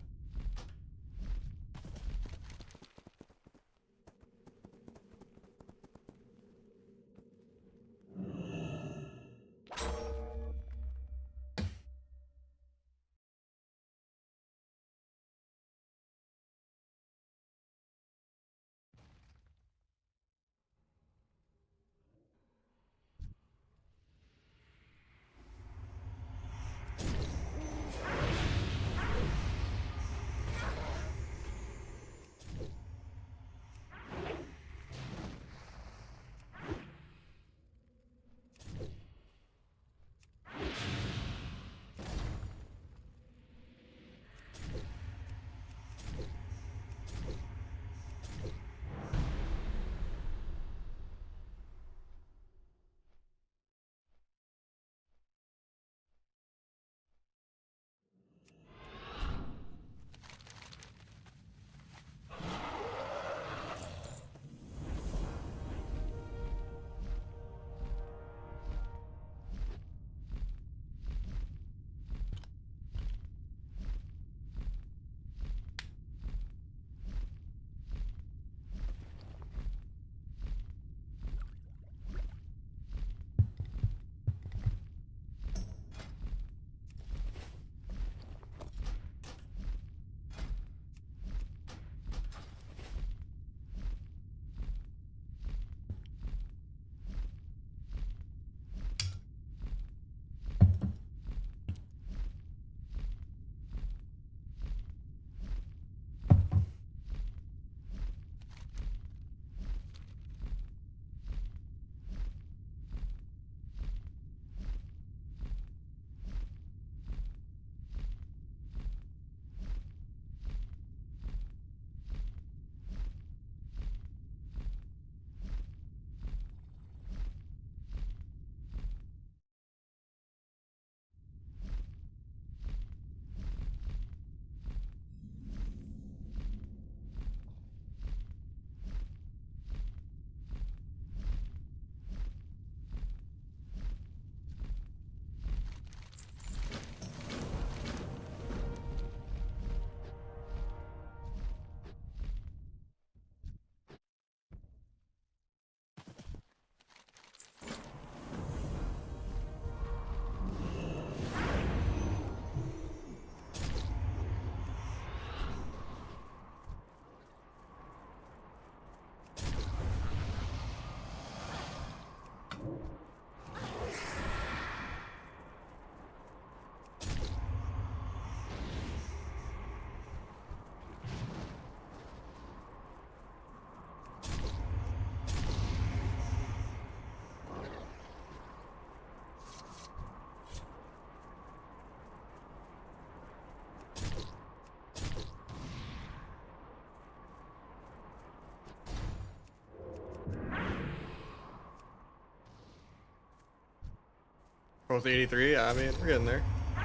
Almost 83. Yeah, I mean, we're getting there. I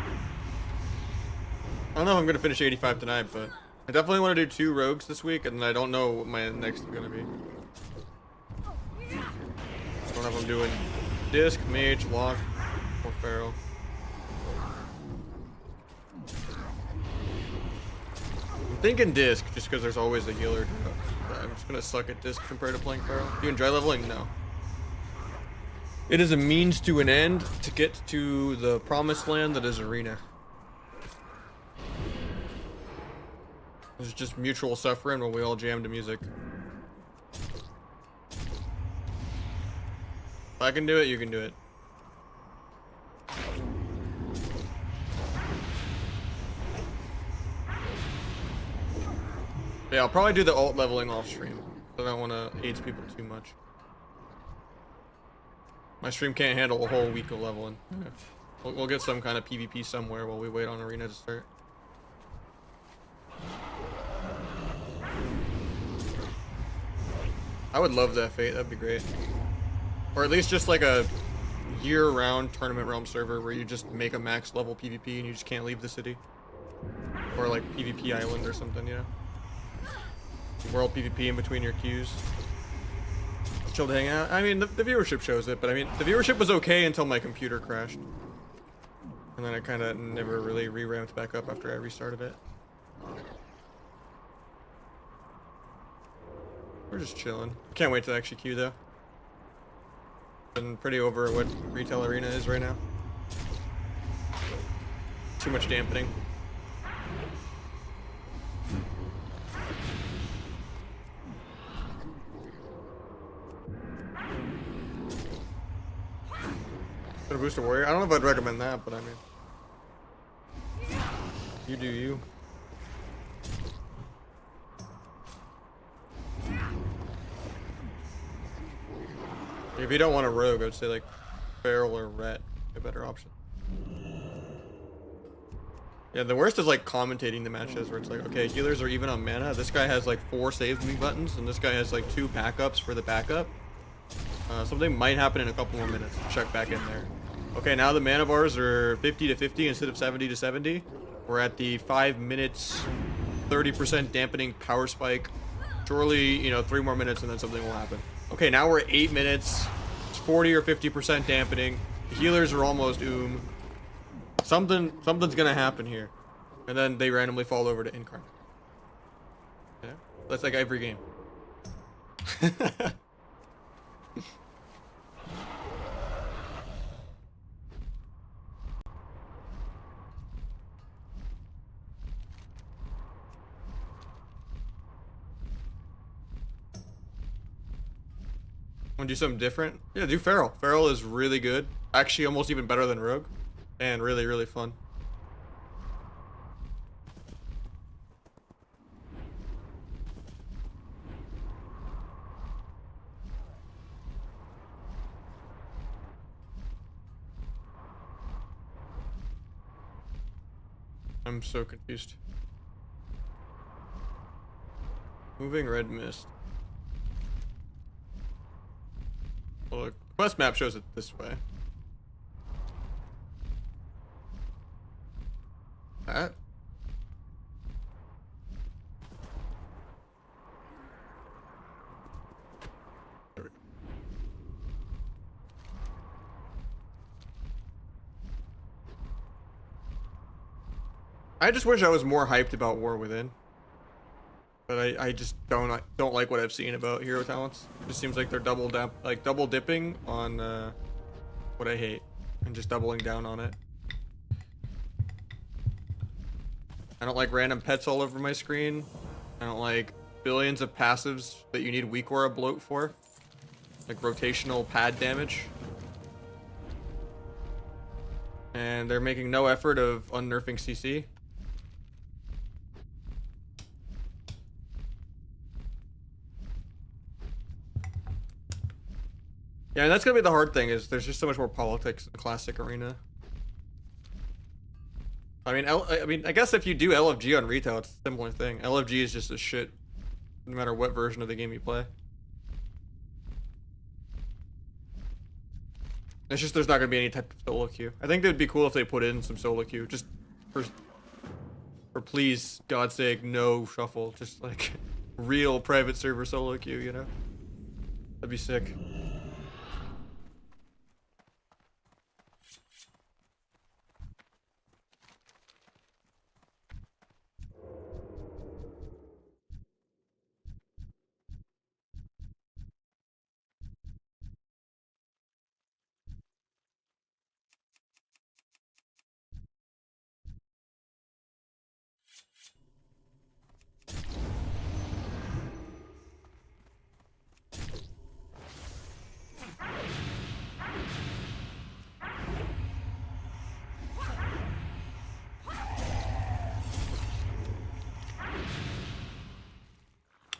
don't know if I'm gonna finish 85 tonight, but I definitely want to do 2 rogues this week, and I don't know what my next is gonna be. I don't know if I'm doing disc, mage, lock, or feral. I'm thinking disc, just because there's always a healer. I'm just gonna suck at disc compared to playing feral. You enjoy leveling? No. It is a means to an end to get to the promised land that is arena. It's just mutual suffering when we all jam to music. If I can do it, you can do it. Yeah, I'll probably do the alt leveling off stream. I don't want to age people too much. My stream can't handle a whole week of leveling. Yeah. We'll get some kind of PvP somewhere while we wait on arena to start. I would love that fate, that'd be great. Or at least just like a year-round tournament realm server where you just make a max level PvP and you just can't leave the city. Or like PvP island or something, you know? World PvP in between your queues. Chill to hang out. I mean, the viewership shows it, but I mean, the viewership was okay until my computer crashed. And then I kind of never really re-ramped back up after I restarted it. We're just chilling. Can't wait to actually queue though. Been pretty over what retail arena is right now. Too much dampening. Gonna boost a warrior? I don't know if I'd recommend that, but I mean, you do you. If you don't want a rogue, I would say like feral or ret, a better option. Yeah, the worst is like commentating the matches where it's like, okay, healers are even on mana. This guy has like 4 save me buttons, and this guy has like 2 backups for the backup. Something might happen in a couple more minutes. Check back in there. Okay, now the mana bars are 50 to 50 instead of 70 to 70. We're at the 5 minutes, 30% dampening power spike. Surely, you know, 3 more minutes and then something will happen. Okay, now we're at 8 minutes. It's 40 or 50% dampening. The healers are almost Something's gonna happen here. And then they randomly fall over to incarnate. Yeah, that's like every game. Want to do something different? Yeah, do feral. Feral is really good. Actually, almost even better than rogue. And really, really fun. I'm so confused. Moving red mist. Well, the quest map shows it this way. That? There we go. I just wish I was more hyped about War Within. But I just don't like what I've seen about hero talents. It just seems like they're double dipping on what I hate and just doubling down on it. I don't like random pets all over my screen. I don't like billions of passives that you need weak aura bloat for. Like rotational pad damage. And they're making no effort of unnerfing CC. Yeah, and that's gonna be the hard thing, is there's just so much more politics in the classic arena. I mean, I guess if you do LFG on retail, it's a similar thing. LFG is just a shit, no matter what version of the game you play. It's just there's not gonna be any type of solo queue. I think it'd be cool if they put in some solo queue, just for please, God's sake, no shuffle. Just like real private server solo queue, you know? That'd be sick.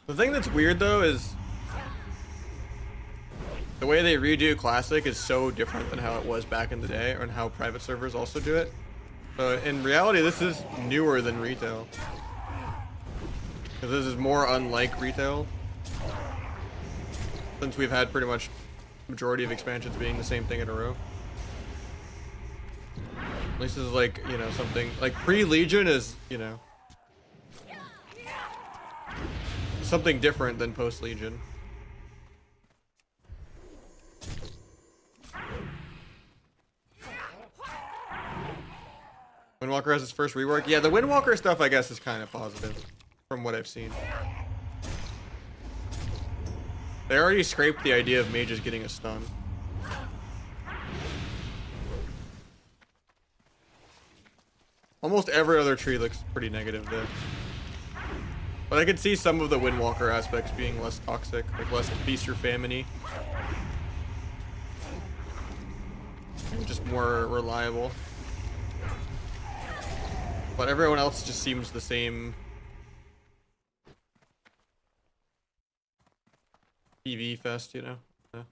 The thing that's weird though is the way they redo Classic is so different than how it was back in the day, and how private servers also do it. So in reality, this is newer than retail, because this is more unlike retail, since we've had pretty much majority of expansions being the same thing in a row. At least this is like, you know, something like pre-Legion is, you know, something different than post-Legion. Windwalker has its first rework. Yeah, the Windwalker stuff I guess is kind of positive from what I've seen. They already scraped the idea of mages getting a stun. Almost every other tree looks pretty negative there. But I could see some of the Windwalker aspects being less toxic, like less feast or famine-y. And just more reliable. But everyone else just seems the same. PV fest, you know? Yeah.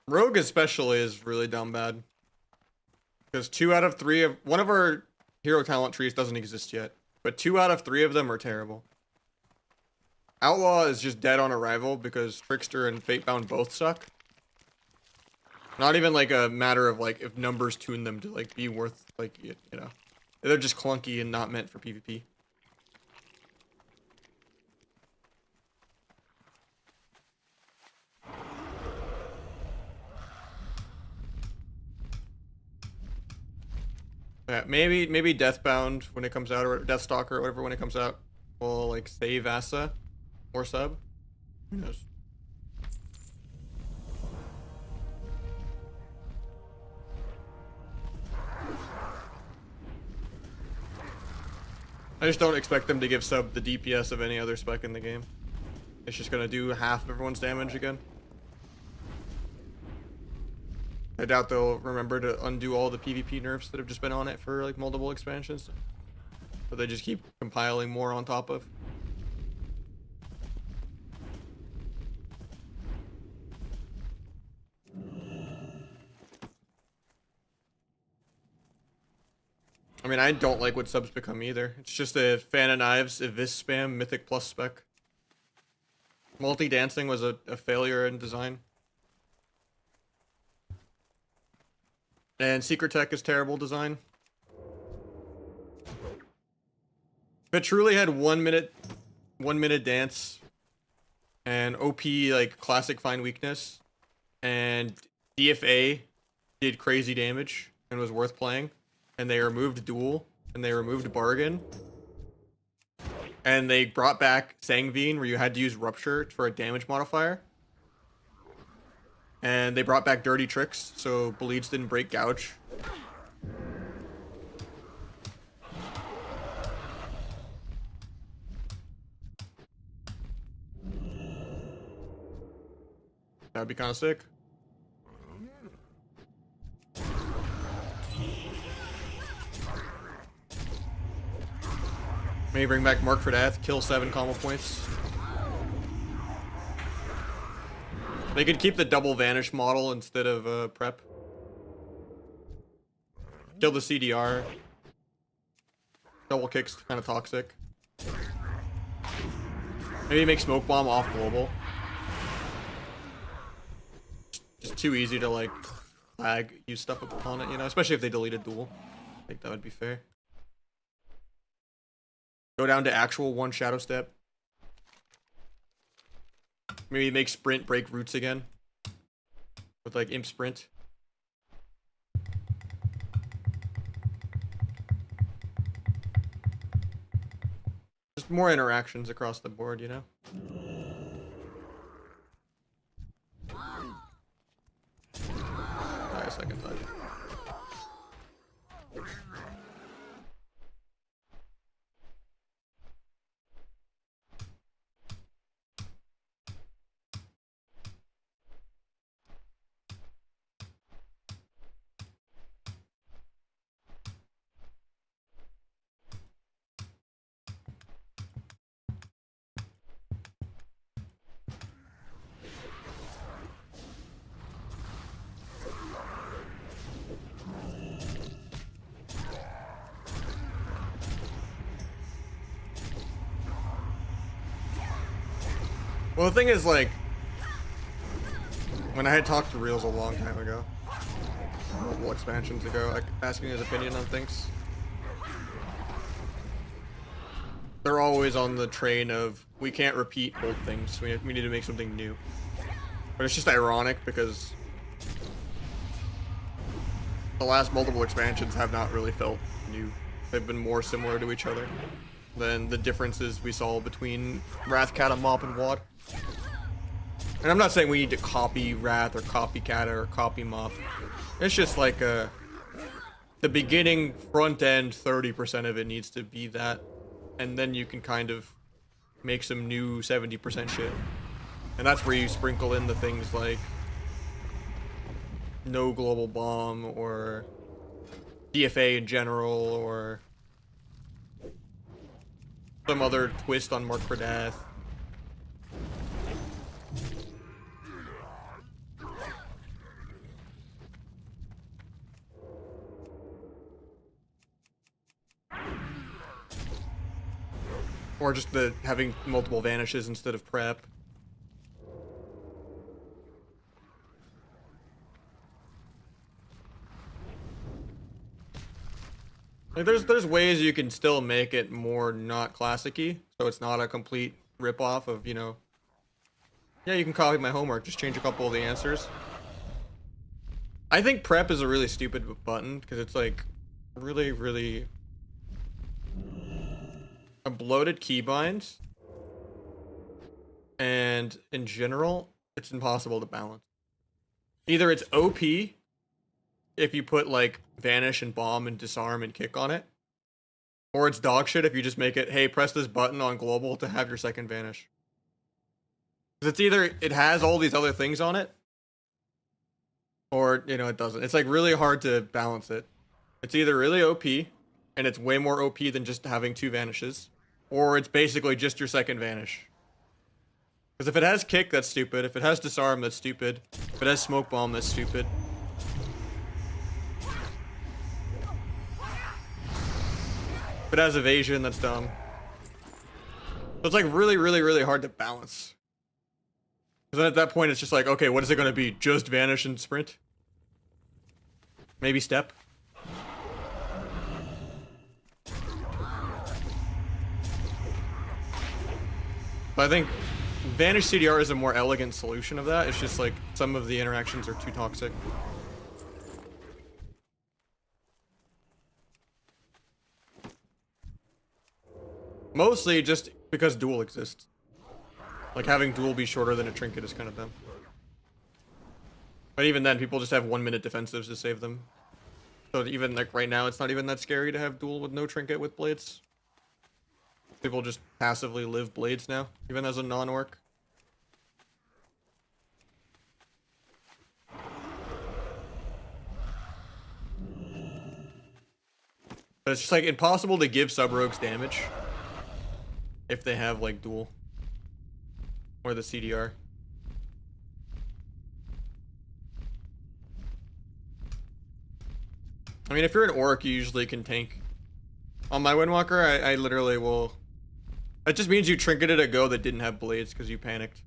Rogue especially is really dumb bad. Because 2 out of 3 of... One of our hero talent trees doesn't exist yet. But 2 out of 3 of them are terrible. Outlaw is just dead on arrival because Trickster and Fatebound both suck. Not even like a matter of like if numbers tune them to like be worth like, you know. They're just clunky and not meant for PvP. Yeah, maybe Deathbound when it comes out, or Deathstalker or whatever when it comes out will like save Asa or sub. Who knows? I just don't expect them to give sub the DPS of any other spec in the game. It's just gonna do half of everyone's damage again. I doubt they'll remember to undo all the PvP nerfs that have just been on it for like multiple expansions. But they just keep compiling more on top of. I mean, I don't like what subs become either. It's just a Fan of Knives, Evis spam, Mythic Plus spec. Multi-dancing was a failure in design. And Secret Tech is terrible design. If it truly had 1 minute dance and OP like classic find weakness and DFA did crazy damage and was worth playing, and they removed duel and they removed bargain and they brought back Sangveen where you had to use rupture for a damage modifier, and they brought back dirty tricks so bleeds didn't break gouge. That'd be kind of sick. Maybe bring back Mark for Death, kill 7 combo points. They could keep the double vanish model instead of prep. Kill the CDR. Double kick's kind of toxic. Maybe make smoke bomb off global. Just too easy to like lag use stuff upon it, you know, especially if they deleted duel. I think that would be fair. Go down to actual one shadow step. Maybe make sprint break roots again. With like imp sprint. Just more interactions across the board, you know? Die a second time. Well, the thing is, like, when I had talked to Reels a long time ago, multiple expansions ago, like, asking his opinion on things, they're always on the train of, we can't repeat old things, we need to make something new. But it's just ironic because the last multiple expansions have not really felt new. They've been more similar to each other than the differences we saw between Wrath, Kata, Mop, and Wad. And I'm not saying we need to copy Wrath or copy Kata or copy Mop. It's just like the beginning front end 30% of it needs to be that, and then you can kind of make some new 70% shit. And that's where you sprinkle in the things like no global bomb or DFA in general or some other twist on Mark for Death. Or just the having multiple vanishes instead of prep. Like there's ways you can still make it more not classic-y, so it's not a complete rip-off of, you know, yeah, you can copy my homework, just change a couple of the answers. I think prep is a really stupid button, because it's like really a bloated keybind, and in general, it's impossible to balance. Either it's OP, if you put like vanish and bomb and disarm and kick on it, or it's dog shit if you just make it, hey, press this button on global to have your second vanish. Because it's either it has all these other things on it, or, you know, it doesn't. It's like really hard to balance it. It's either really OP, and it's way more OP than just having two vanishes, or it's basically just your second vanish. Because if it has kick, that's stupid. If it has disarm, that's stupid. If it has smoke bomb, that's stupid. If it has evasion, that's dumb. So it's like really hard to balance. Because then at that point, it's just like, okay, what is it going to be? Just vanish and sprint? Maybe step? But I think Vanish CDR is a more elegant solution of that. It's just like some of the interactions are too toxic. Mostly just because duel exists. Like having duel be shorter than a trinket is kind of dumb. But even then, people just have 1 minute defensives to save them. So even like right now, it's not even that scary to have duel with no trinket with blades. People just passively live blades now, even as a non-orc. But it's just like impossible to give sub-rogues damage if they have like duel or the CDR. I mean, if you're an orc, you usually can tank On my Windwalker, I literally will... That just means you trinketed a go that didn't have blades because you panicked.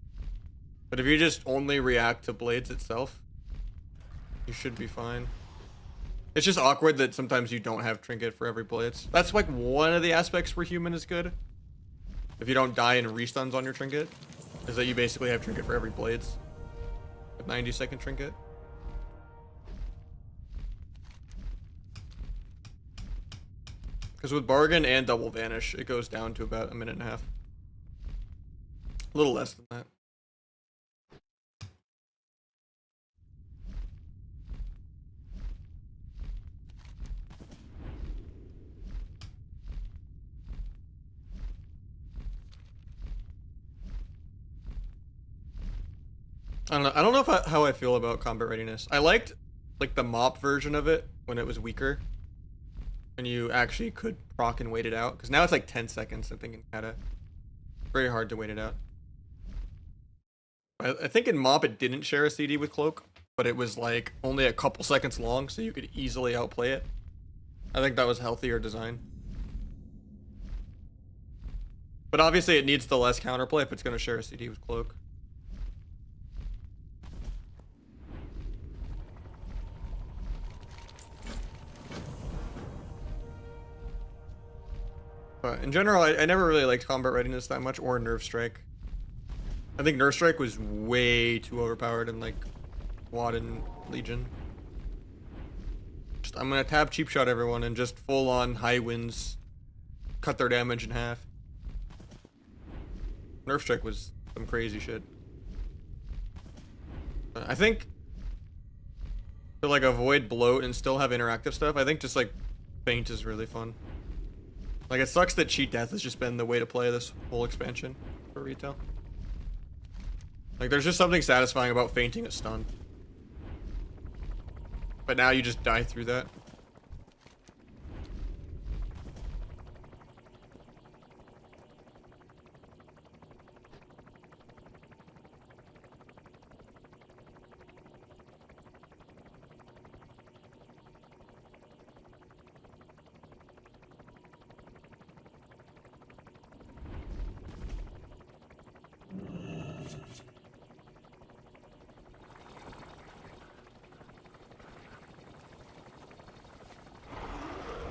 But if you just only react to blades itself, you should be fine. It's just awkward that sometimes you don't have trinket for every blades. That's like one of the aspects where human is good. If you don't die and restuns on your trinket, is that you basically have trinket for every blades. A 90-second trinket. Because with bargain and double vanish, it goes down to about 1.5 minutes. A little less than that. I don't know if how I feel about combat readiness. I liked like the mop version of it when it was weaker. And you actually could proc and wait it out. Because now it's like 10 seconds, I think, in CATA. Very hard to wait it out. I think in mop it didn't share a CD with cloak. But it was like only a couple seconds long, so you could easily outplay it. I think that was healthier design. But obviously it needs the less counterplay if it's going to share a CD with cloak. But in general, I never really liked combat readiness that much, or nerve strike. I think nerve strike was way too overpowered in like Quad and Legion. Just I'm gonna tab cheap shot everyone and just full on high winds, cut their damage in half. Nerve strike was some crazy shit. I think to like avoid bloat and still have interactive stuff, I think just like feint is really fun. Like, it sucks that cheat death has just been the way to play this whole expansion for retail. Like, there's just something satisfying about feinting a stun. But now you just die through that.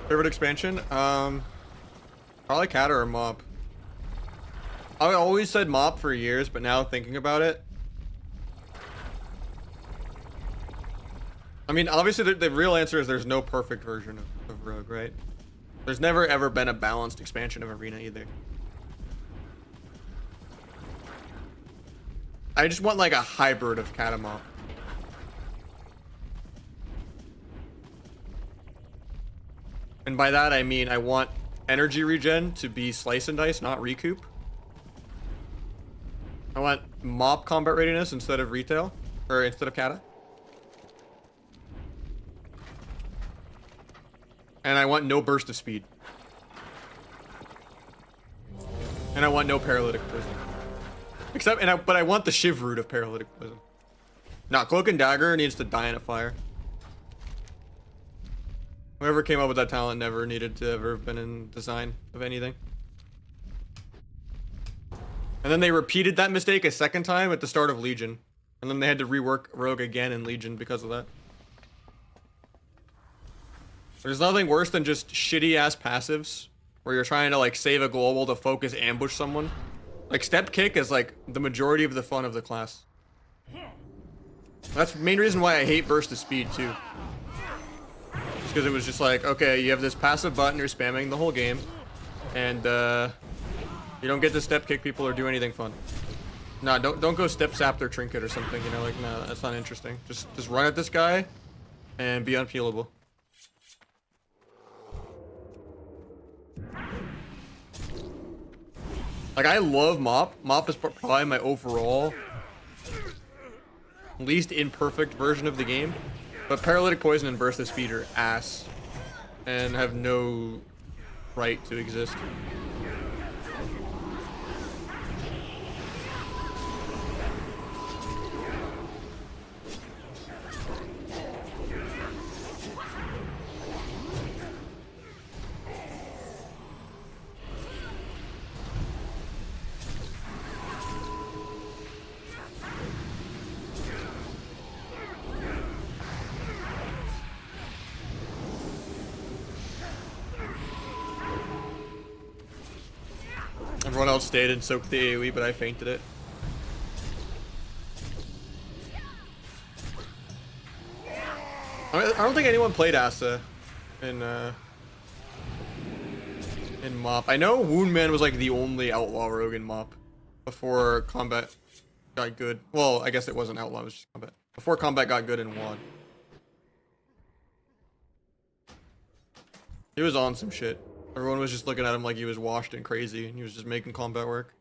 Favorite expansion? Probably CATA or Mop. I always said Mop for years, but now thinking about it, I mean, obviously the real answer is there's no perfect version of Rogue, right? There's never ever been a balanced expansion of Arena either. I just want like a hybrid of CATA Mop. And by that I mean I want energy regen to be slice and dice, not recoup. I want Mop combat readiness instead of retail, or instead of CATA. And I want no burst of speed. And I want no paralytic poison. But I want the Shiv root of paralytic poison. Nah, Cloak and Dagger needs to die in a fire. Whoever came up with that talent never needed to ever have been in design of anything. And then they repeated that mistake a second time at the start of Legion. And then they had to rework Rogue again in Legion because of that. There's nothing worse than just shitty ass passives where you're trying to like save a global to focus ambush someone. Like step kick is like the majority of the fun of the class. That's the main reason why I hate burst of speed too. Because it was just like, okay, you have this passive button you're spamming the whole game, and you don't get to step kick people or do anything fun. Nah, don't go step sap their trinket or something, you know, like, nah, that's not interesting. Just run at this guy and be unpeelable. Like, I love Mop. Mop is probably my overall least imperfect version of the game. But Paralytic Poison and Burst of Speed are ass. And have no right to exist. Everyone else stayed and soaked the AoE, but I fainted it. I don't think anyone played Asa in MoP. I know Woundman was like the only outlaw rogue in MoP before combat got good. Well, I guess it wasn't outlaw, it was just combat. Before combat got good in WoD. He was on some shit. Everyone was just looking at him like he was washed and crazy, and he was just making combat work.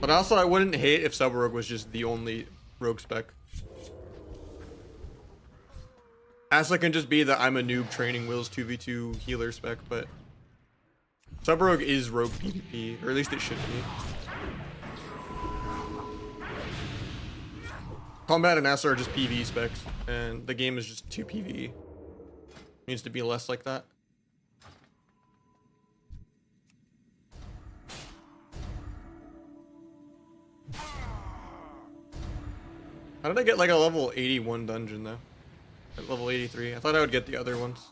But also, I wouldn't hate if Sub Rogue was just the only rogue spec. Asa can just be the I'm a noob training Wills 2v2 healer spec, but Sub Rogue is rogue PvP, or at least it should be. Combat and Asa are just PvE specs, and the game is just 2 PvE. Needs to be less like that. How did I get like a level 81 dungeon though? At level 83. I thought I would get the other ones.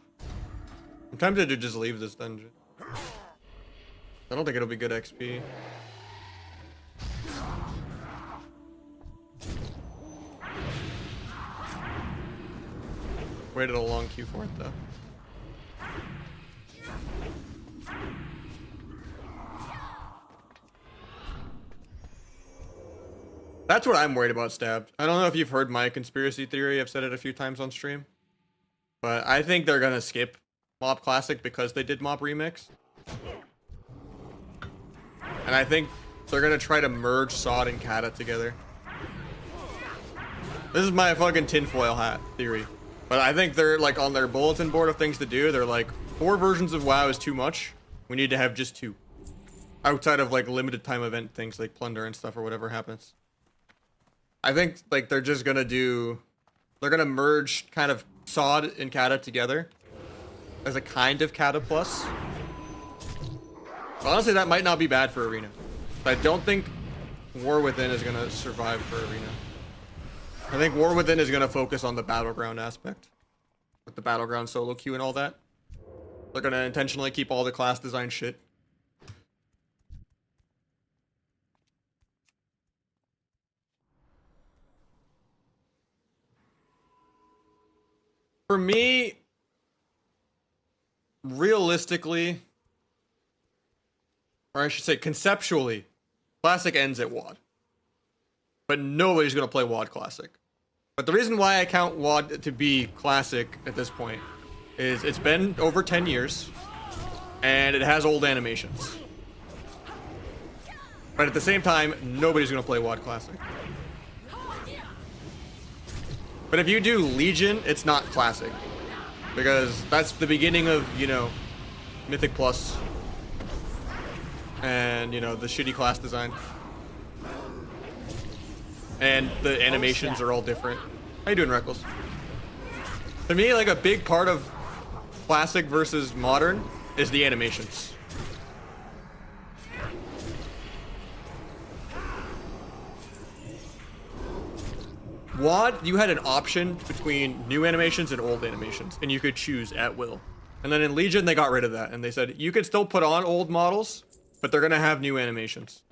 I'm tempted to just leave this dungeon. I don't think it'll be good XP. Waited a long queue for it though. That's what I'm worried about, Stabbed. I don't know if you've heard my conspiracy theory. I've said it a few times on stream. But I think they're gonna skip MoP Classic because they did MoP Remix. And I think they're gonna try to merge SOD and CATA together. This is my fucking tinfoil hat theory. But I think they're like on their bulletin board of things to do. They're like, 4 versions of WoW is too much. We need to have just 2. Outside of like limited time event things like Plunder and stuff or whatever happens. I think like they're just gonna they're gonna merge kind of SOD and CATA together as a kind of CATA plus. Honestly, that might not be bad for Arena. But I don't think War Within is gonna survive for Arena. I think War Within is gonna focus on the battleground aspect with the battleground solo queue and all that. They're gonna intentionally keep all the class design shit. For me, realistically, or I should say conceptually, Classic ends at WoD. But nobody's going to play WoD Classic. But the reason why I count WoD to be Classic at this point is it's been over 10 years, and it has old animations. But at the same time, nobody's going to play WoD Classic. But if you do Legion, it's not Classic. Because that's the beginning of, you know, Mythic Plus. And, you know, the shitty class design. And the animations are all different. How you doing, Reckles? To me, like, a big part of Classic versus Modern is the animations. WoD, you had an option between new animations and old animations, and you could choose at will. And then in Legion, they got rid of that, and they said, you could still put on old models, but they're gonna have new animations.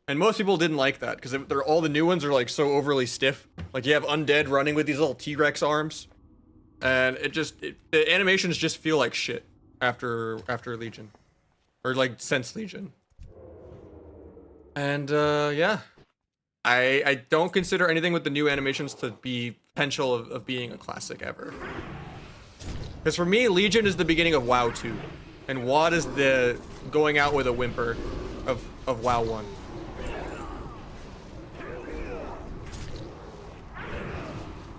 And most people didn't like that, because all the new ones are like so overly stiff. Like you have Undead running with these little T-Rex arms. And the animations just feel like shit after Legion. Or like since Legion. And yeah. I don't consider anything with the new animations to be potential of being a classic ever. Because for me, Legion is the beginning of WoW 2. And WoD is the going out with a whimper of WoW 1.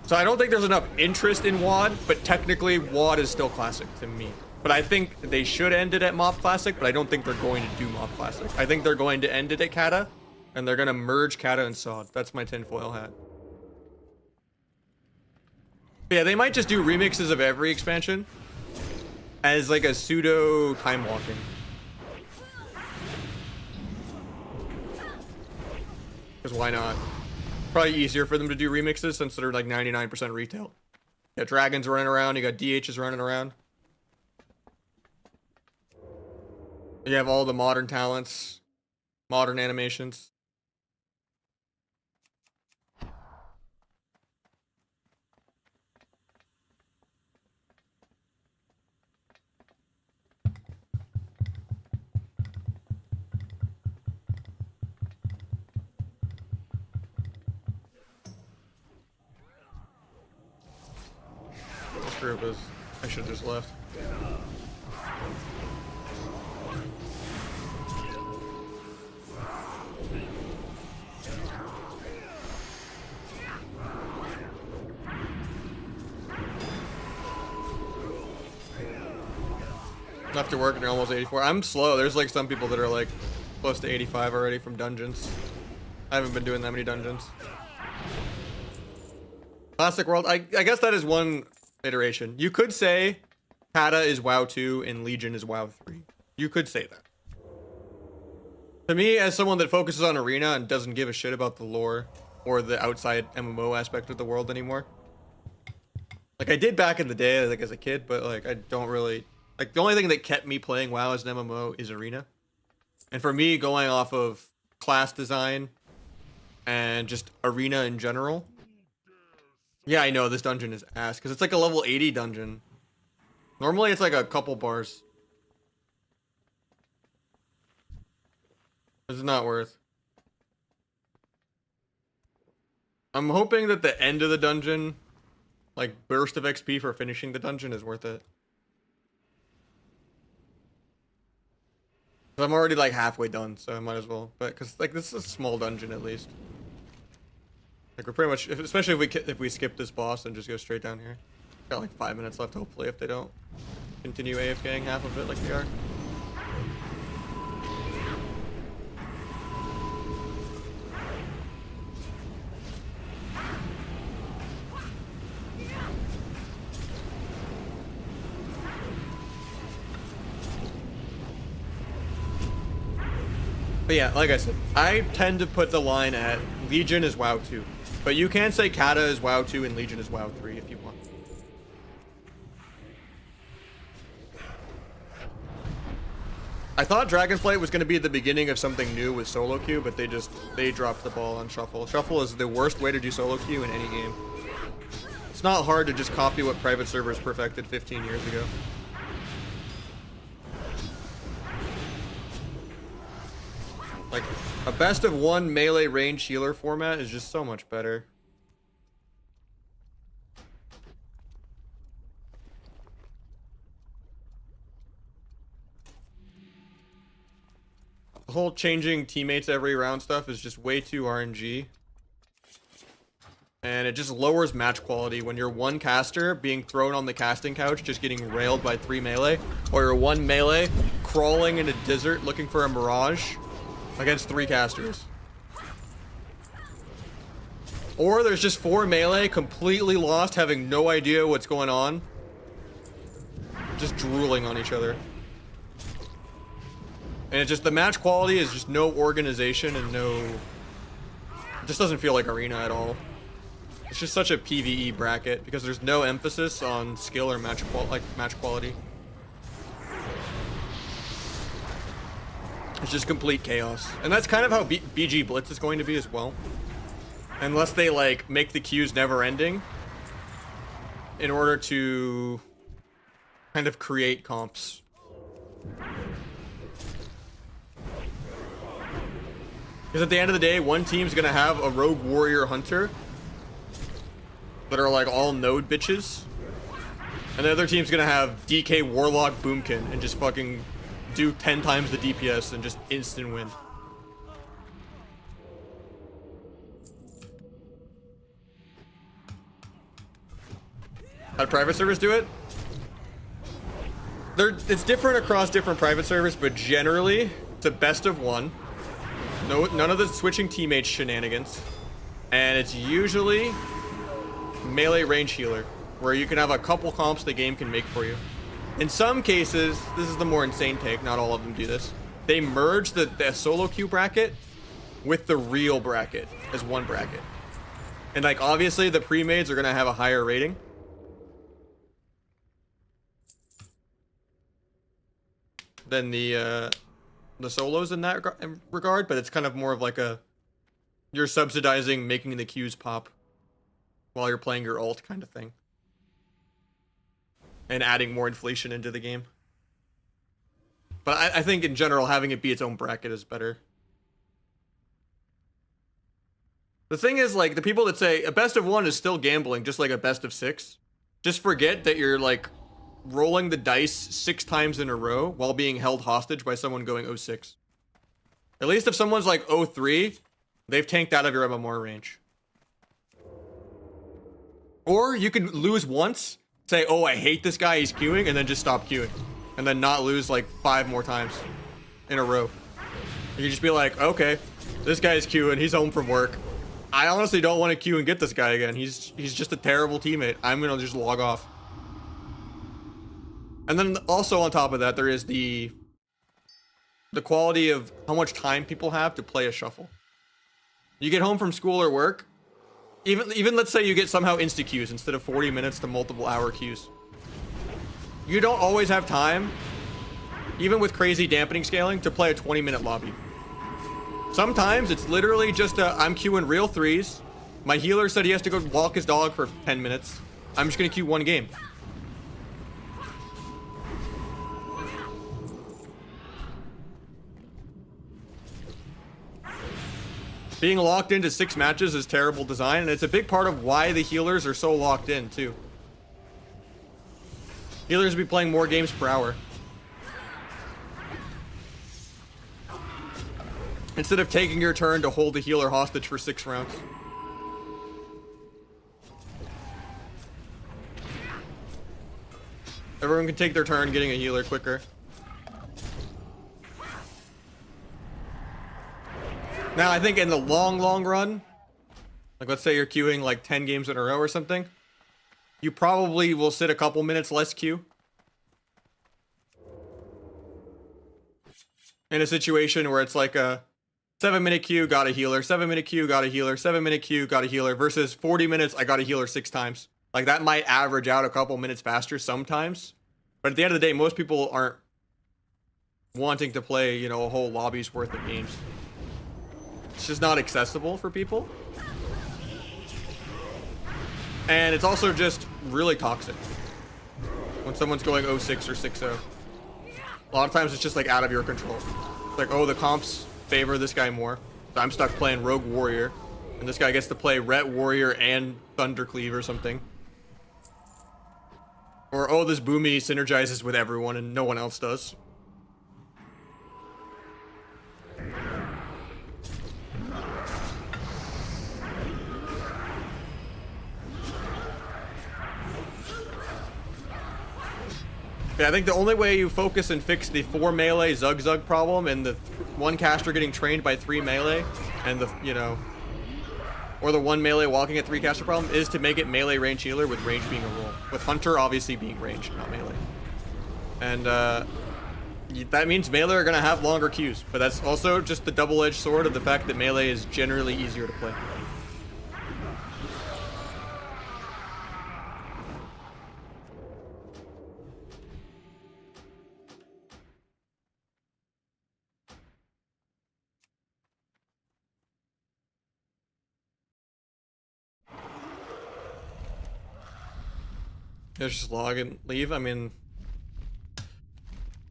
So I don't think there's enough interest in WoD, but technically WoD is still classic to me. But I think they should end it at MoP Classic, but I don't think they're going to do MoP Classic. I think they're going to end it at CATA. And they're gonna merge CATA and SOD. That's my tinfoil hat. But yeah, they might just do remixes of every expansion as like a pseudo time walking. Because why not? Probably easier for them to do remixes since they're like 99% retail. You got dragons running around, you got DHs running around. You have all the modern talents, modern animations. This group is, I should have just left. Left to work and they're almost 84. I'm slow. There's like some people that are like close to 85 already from dungeons. I haven't been doing that many dungeons. Classic World. I guess that is one iteration. You could say Kata is WoW 2 and Legion is WoW 3. You could say that. To me, as someone that focuses on Arena and doesn't give a shit about the lore or the outside MMO aspect of the world anymore. Like I did back in the day, like as a kid, but like I don't really... Like, the only thing that kept me playing WoW as an MMO is Arena. And for me, going off of class design and just Arena in general. Yeah, I know, this dungeon is ass, because it's like a level 80 dungeon. Normally, it's like a couple bars. This is not worth. I'm hoping that the end of the dungeon, like, burst of XP for finishing the dungeon is worth it. I'm already like halfway done, so I might as well. But because like this is a small dungeon at least. Like we're pretty much, especially if we skip this boss and just go straight down here. Got like 5 minutes left, hopefully, if they don't continue AFKing half of it like we are. But yeah, like I said, I tend to put the line at Legion is WoW 2. But you can say Kata is WoW 2 and Legion is WoW 3 if you want. I thought Dragonflight was going to be the beginning of something new with solo queue, but they dropped the ball on Shuffle. Shuffle is the worst way to do solo queue in any game. It's not hard to just copy what private servers perfected 15 years ago. Like, a best of one melee range healer format is just so much better. The whole changing teammates every round stuff is just way too RNG. And it just lowers match quality when you're one caster being thrown on the casting couch just getting railed by 3 melee, or you're one melee crawling in a desert looking for a mirage against 3 casters. Or there's just 4 melee completely lost, having no idea what's going on. Just drooling on each other. And it just, the match quality is just no organization and no... It just doesn't feel like Arena at all. It's just such a PvE bracket because there's no emphasis on skill or match quality. It's just complete chaos. And that's kind of how BG Blitz is going to be as well. Unless they like make the queues never ending in order to kind of create comps. Because at the end of the day, one team's gonna have a rogue warrior hunter that are like all node bitches. And the other team's gonna have DK warlock boomkin and just fucking do 10 times the DPS and just instant win. How do private servers do it? It's different across different private servers, but generally it's a best of one. None of the switching teammates shenanigans. And it's usually melee range healer, where you can have a couple comps the game can make for you. In some cases, this is the more insane take, not all of them do this, they merge the solo queue bracket with the real bracket as one bracket. And like obviously the pre-mades are gonna have a higher rating. Than the solos in that regard, but it's kind of more of like a you're subsidizing making the queues pop while you're playing your ult kind of thing. And adding more inflation into the game. But I think in general having it be its own bracket is better. The thing is, like, the people that say a best of 1 is still gambling, just like a best of 6. Just forget that you're, like, rolling the dice 6 times in a row while being held hostage by someone going 0-6. At least if someone's like 0-3, they've tanked out of your MMR range. Or you can lose once, say, oh, I hate this guy, he's queuing, and then just stop queuing. And then not lose like 5 more times in a row. You can just be like, okay, this guy's queuing, he's home from work. I honestly don't want to queue and get this guy again. He's just a terrible teammate. I'm gonna just log off. And then also on top of that, there is the quality of how much time people have to play a shuffle. You get home from school or work, even let's say you get somehow insta queues instead of 40 minutes to multiple hour queues. You don't always have time, even with crazy dampening scaling, to play a 20-minute lobby. Sometimes it's literally just I'm queuing real 3s. My healer said he has to go walk his dog for 10 minutes. I'm just gonna queue 1 game. Being locked into 6 matches is terrible design, and it's a big part of why the healers are so locked in, too. Healers be playing more games per hour. Instead of taking your turn to hold the healer hostage for 6 rounds. Everyone can take their turn getting a healer quicker. Now, I think in the long run, like let's say you're queuing like 10 games in a row or something, you probably will sit a couple minutes less queue. In a situation where it's like a 7-minute queue, got a healer, 7-minute queue, got a healer, 7-minute queue, got a healer, versus 40 minutes, I got a healer 6 times. Like that might average out a couple minutes faster sometimes. But at the end of the day, most people aren't wanting to play, you know, a whole lobby's worth of games. It's just not accessible for people. And it's also just really toxic when someone's going 0-6 or 6-0. A lot of times it's just like out of your control. It's like, oh, the comps favor this guy more. So I'm stuck playing Rogue Warrior, and this guy gets to play Ret Warrior and Thundercleave or something. Or, oh, this Boomy synergizes with everyone and no one else does. Yeah, I think the only way you focus and fix the 4 melee Zug problem and the 1 caster getting trained by 3 melee and the, you know, or the 1 melee walking at 3 caster problem is to make it melee range healer with range being a role. With Hunter obviously being range, not melee. And that means melee are going to have longer queues, but that's also just the double-edged sword of the fact that melee is generally easier to play. Just log and leave. I mean,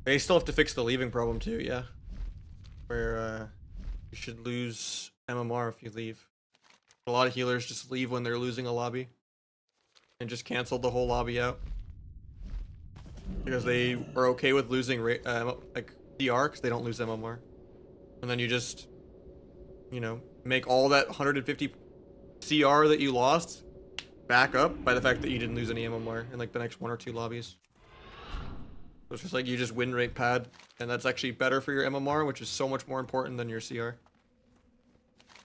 they still have to fix the leaving problem too, yeah. Where you should lose MMR if you leave. A lot of healers just leave when they're losing a lobby and just cancel the whole lobby out because they are okay with losing like DR because they don't lose MMR. And then you just, you know, make all that 150 CR that you lost back up by the fact that you didn't lose any MMR in like the next 1 or 2 lobbies. So it's just like you just win rate pad, and that's actually better for your MMR, which is so much more important than your CR.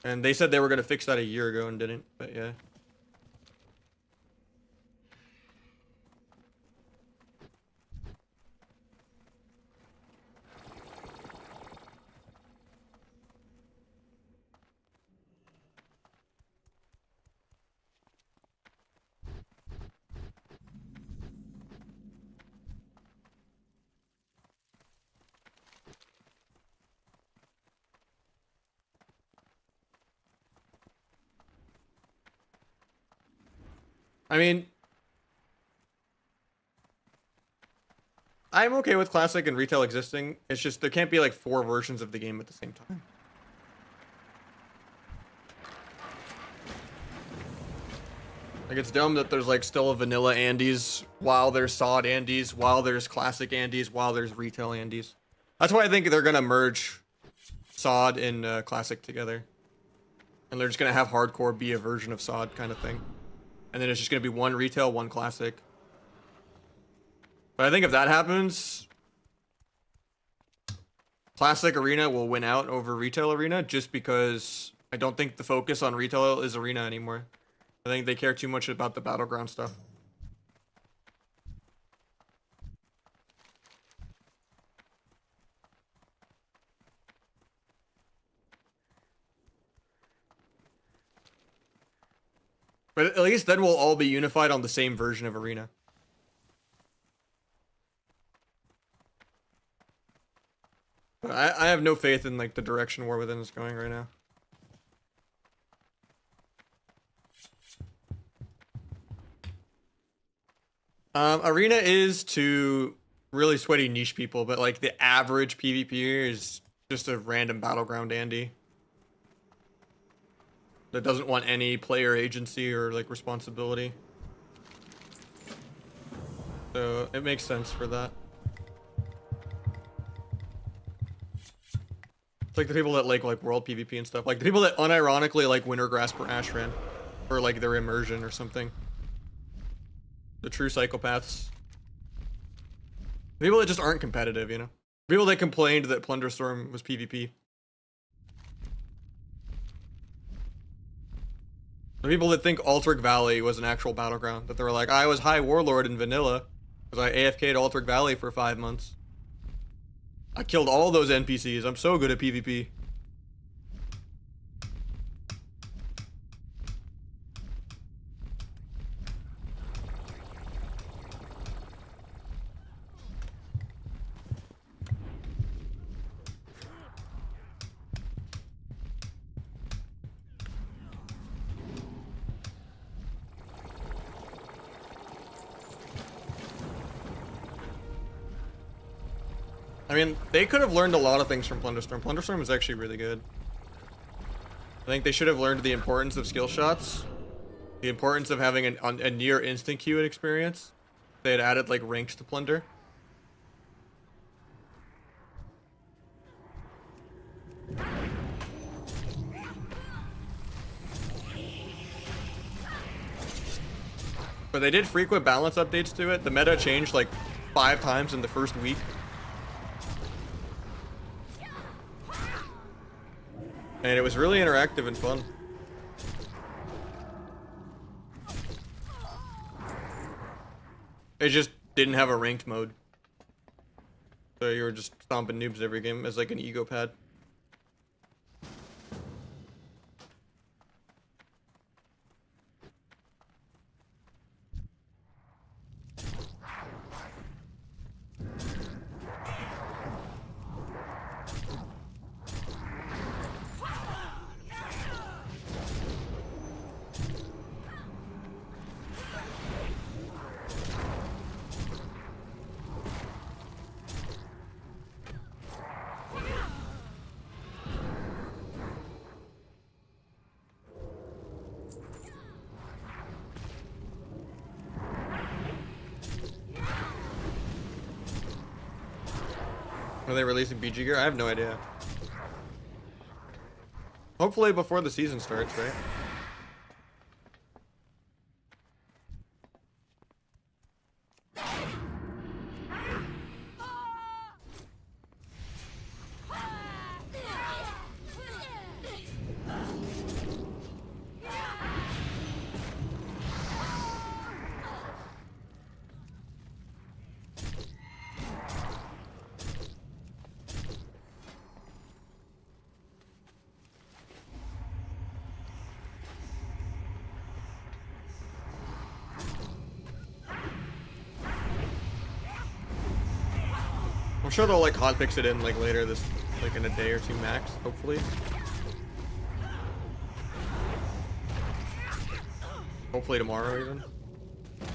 And they said they were going to fix that a year ago and didn't, but yeah. I mean, I'm okay with classic and retail existing. It's just there can't be like 4 versions of the game at the same time. Like, it's dumb that there's like still a vanilla Andes while there's SOD Andes, while there's classic Andes, while there's retail Andes. That's why I think they're gonna merge SOD and classic together. And they're just gonna have hardcore be a version of SOD kind of thing. And then it's just gonna be one retail, one classic. But I think if that happens, classic arena will win out over retail arena, just because I don't think the focus on retail is arena anymore. I think they care too much about the battleground stuff. But at least then we'll all be unified on the same version of arena. But I have no faith in like the direction War Within is going right now. Arena is to really sweaty niche people, but like the average PvPer is just a random battleground Andy that doesn't want any player agency or like responsibility. So it makes sense for that. It's like the people that like world PvP and stuff, like the people that unironically like Wintergrasp or Ashran, or like their immersion or something. The true psychopaths. People that just aren't competitive, you know? People that complained that Plunderstorm was PvP. The people that think Altric Valley was an actual battleground. That they were like, I was High Warlord in vanilla because I AFK'd Altric Valley for 5 months. I killed all those NPCs. I'm so good at PvP. I mean, they could have learned a lot of things from Plunderstorm. Plunderstorm is actually really good. I think they should have learned the importance of skill shots. The importance of having a near instant queue experience. They had added like ranks to Plunder. But they did frequent balance updates to it. The meta changed like 5 times in the first week. And it was really interactive and fun. It just didn't have a ranked mode. So you were just stomping noobs every game as like an ego pad. Are they releasing BG gear? I have no idea. Hopefully before the season starts, right? I'm sure they'll like hotfix it in like later this, like in a day or 2 max, hopefully. Hopefully tomorrow even.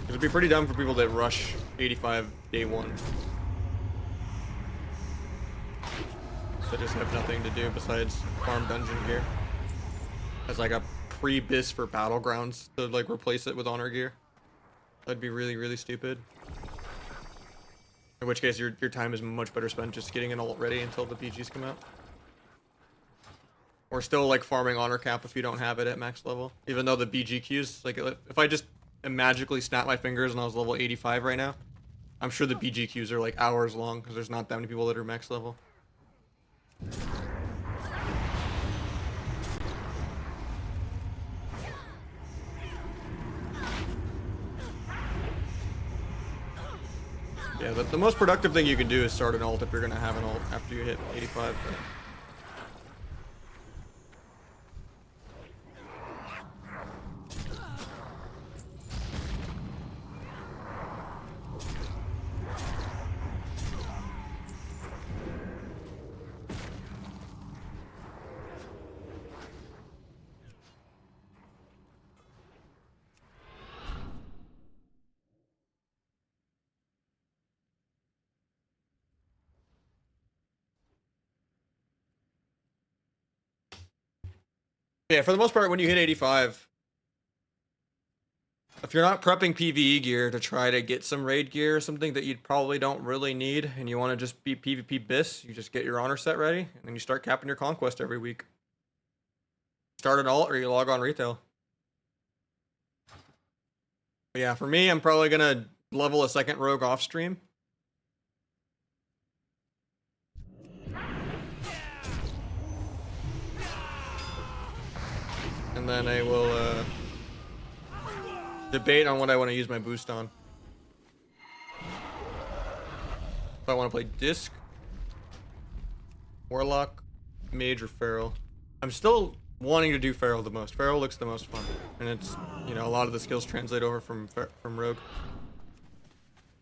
It'd be pretty dumb for people that rush 85 day one. That just have nothing to do besides farm dungeon gear. As like a pre-bis for battlegrounds to like replace it with honor gear. That'd be really, really stupid. In which case your time is much better spent just getting an ult ready until the PGs come out. Or still like farming honor cap if you don't have it at max level. Even though the BGQs, like if I just magically snap my fingers and I was level 85 right now, I'm sure the BGQs are like hours long because there's not that many people that are max level. Yeah, the most productive thing you can do is start an ult if you're gonna have an ult after you hit 85. But... yeah, for the most part, when you hit 85, if you're not prepping PvE gear to try to get some raid gear or something that you probably don't really need, and you want to just be PvP bis, you just get your honor set ready, and then you start capping your conquest every week. Start an alt or you log on retail. But yeah, for me, I'm probably gonna level a second rogue off stream. And then I will debate on what I want to use my boost on. If I want to play Disc, Warlock, Mage, or Feral. I'm still wanting to do Feral the most. Feral looks the most fun. And it's, you know, a lot of the skills translate over from Rogue.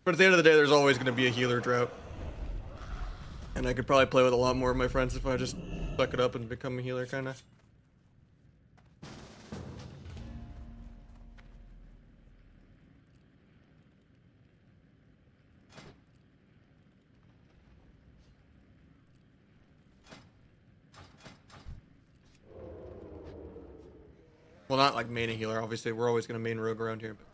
But at the end of the day, there's always going to be a healer drought. And I could probably play with a lot more of my friends if I just suck it up and become a healer, kind of. Well, not like main a healer, obviously. We're always going to main rogue around here. But...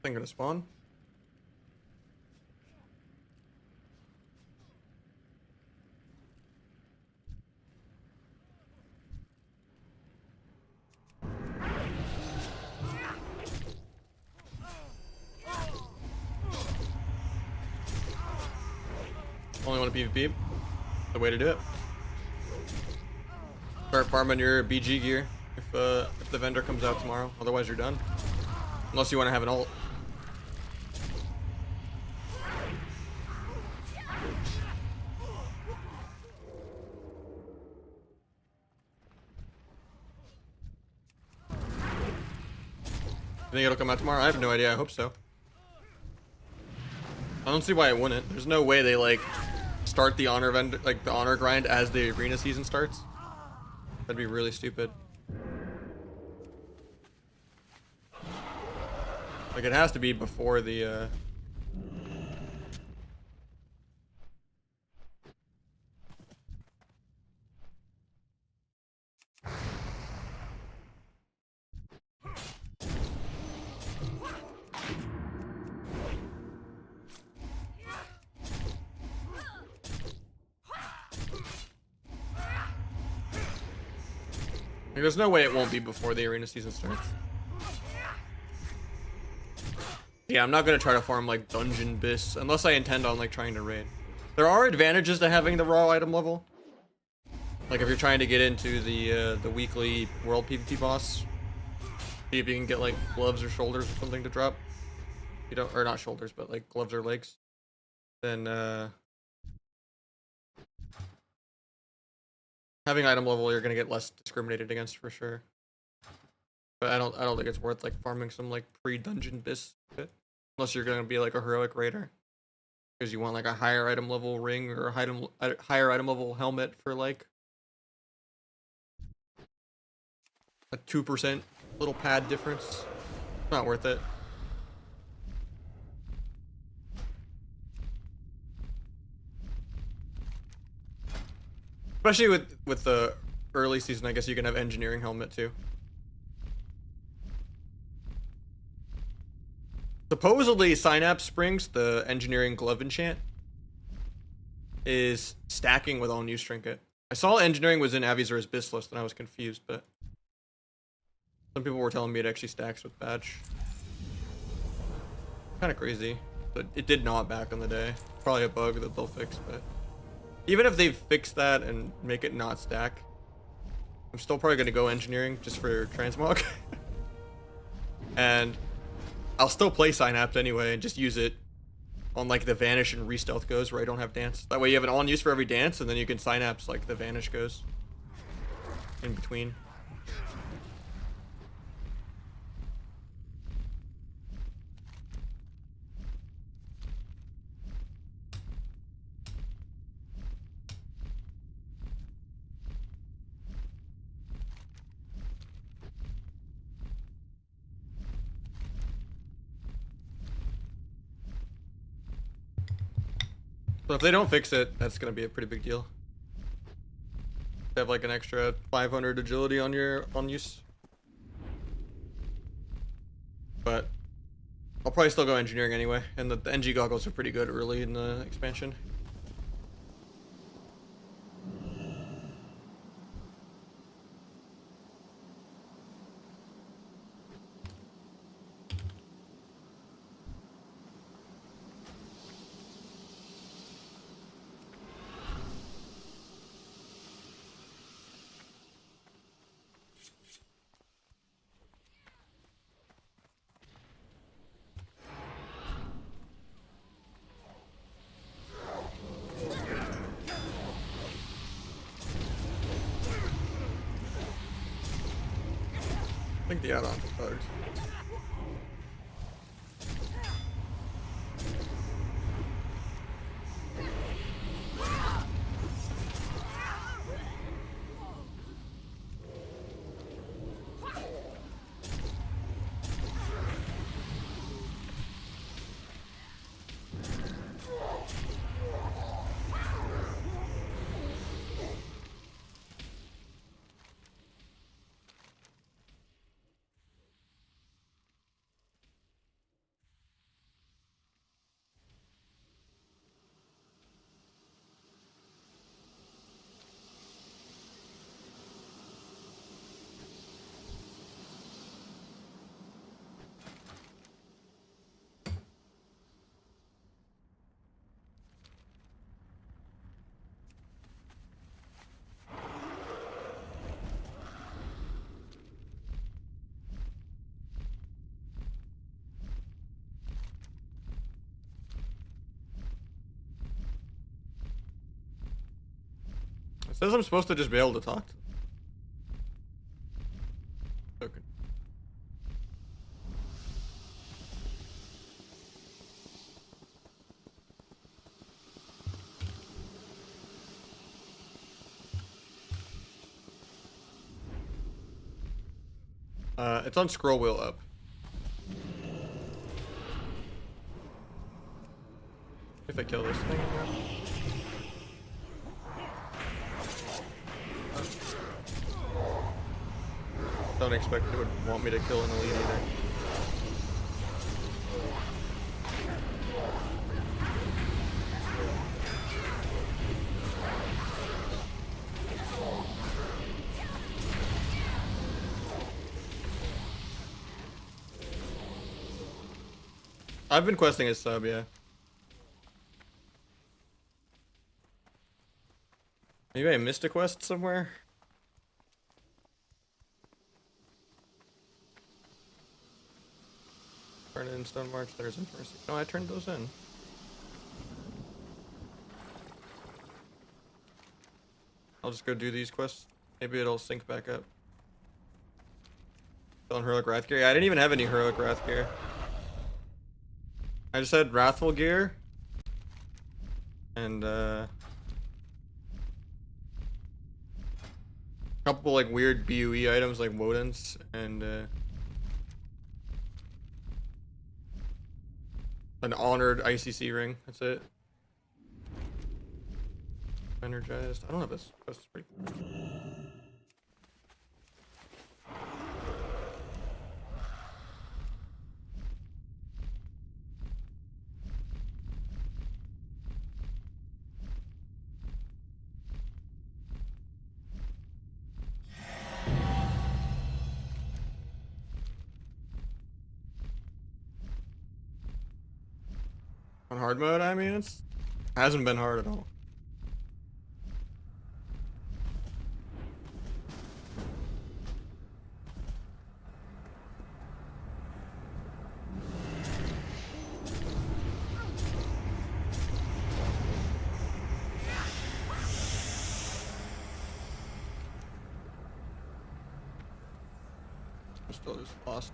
thing gonna spawn? Only want to PvP. The way to do it. Start farming your BG gear if the vendor comes out tomorrow. Otherwise, you're done. Unless you want to have an ult. You think it'll come out tomorrow? I have no idea. I hope so. I don't see why it wouldn't. There's no way they like start the honor vendor, like the honor grind as the arena season starts. That'd be really stupid. Like it has to be before the there's no way it won't be before the arena season starts. Yeah, I'm not gonna try to farm like dungeon bis unless I intend on like trying to raid. There are advantages to having the raw item level. Like if you're trying to get into the weekly world PvP boss, see if you can get like gloves or shoulders or something to drop. You don't, or not shoulders, but like gloves or legs. Then having item level, you're gonna get less discriminated against for sure. But I don't think it's worth like farming some like pre-dungeon bis shit. Unless you're gonna be like a heroic raider. Because you want like a higher item level ring or a higher item level helmet for like a 2% little pad difference. Not worth it. Especially with the early season, I guess you can have engineering helmet too. Supposedly, Synapse Springs, the engineering glove enchant, is stacking with all news trinket. I saw engineering was in Avizor's bis list and I was confused, but some people were telling me it actually stacks with badge. Kind of crazy, but it did not back in the day. Probably a bug that they'll fix, but even if they fix that and make it not stack, I'm still probably gonna go engineering just for transmog. And I'll still play Synapse anyway and just use it on like the Vanish and Re-Stealth goes where I don't have dance. That way you have an on use for every dance and then you can Synapse like the Vanish goes in between. So if they don't fix it, that's gonna be a pretty big deal. Have like an extra 500 agility on your on use. But I'll probably still go engineering anyway, and the NG goggles are pretty good early in the expansion. I think the add-ons are bugged. It says I'm supposed to just be able to talk to them. Okay. It's on scroll wheel up. If I kill this thing. Don't expect it would want me to kill an elite either. I've been questing his sub, yeah. Maybe I missed a quest somewhere? Turn in Stone March, there's Intimacy. No, I turned those in. I'll just go do these quests. Maybe it'll sync back up. Still on heroic wrath gear. Yeah, I didn't even have any heroic wrath gear. I just had wrathful gear. And a couple like weird BUE items like Wodens and an honored ICC ring. That's it. Energized. I don't know if that's pretty cool. On hard mode, I mean, it's hasn't been hard at all. I'm still just lost.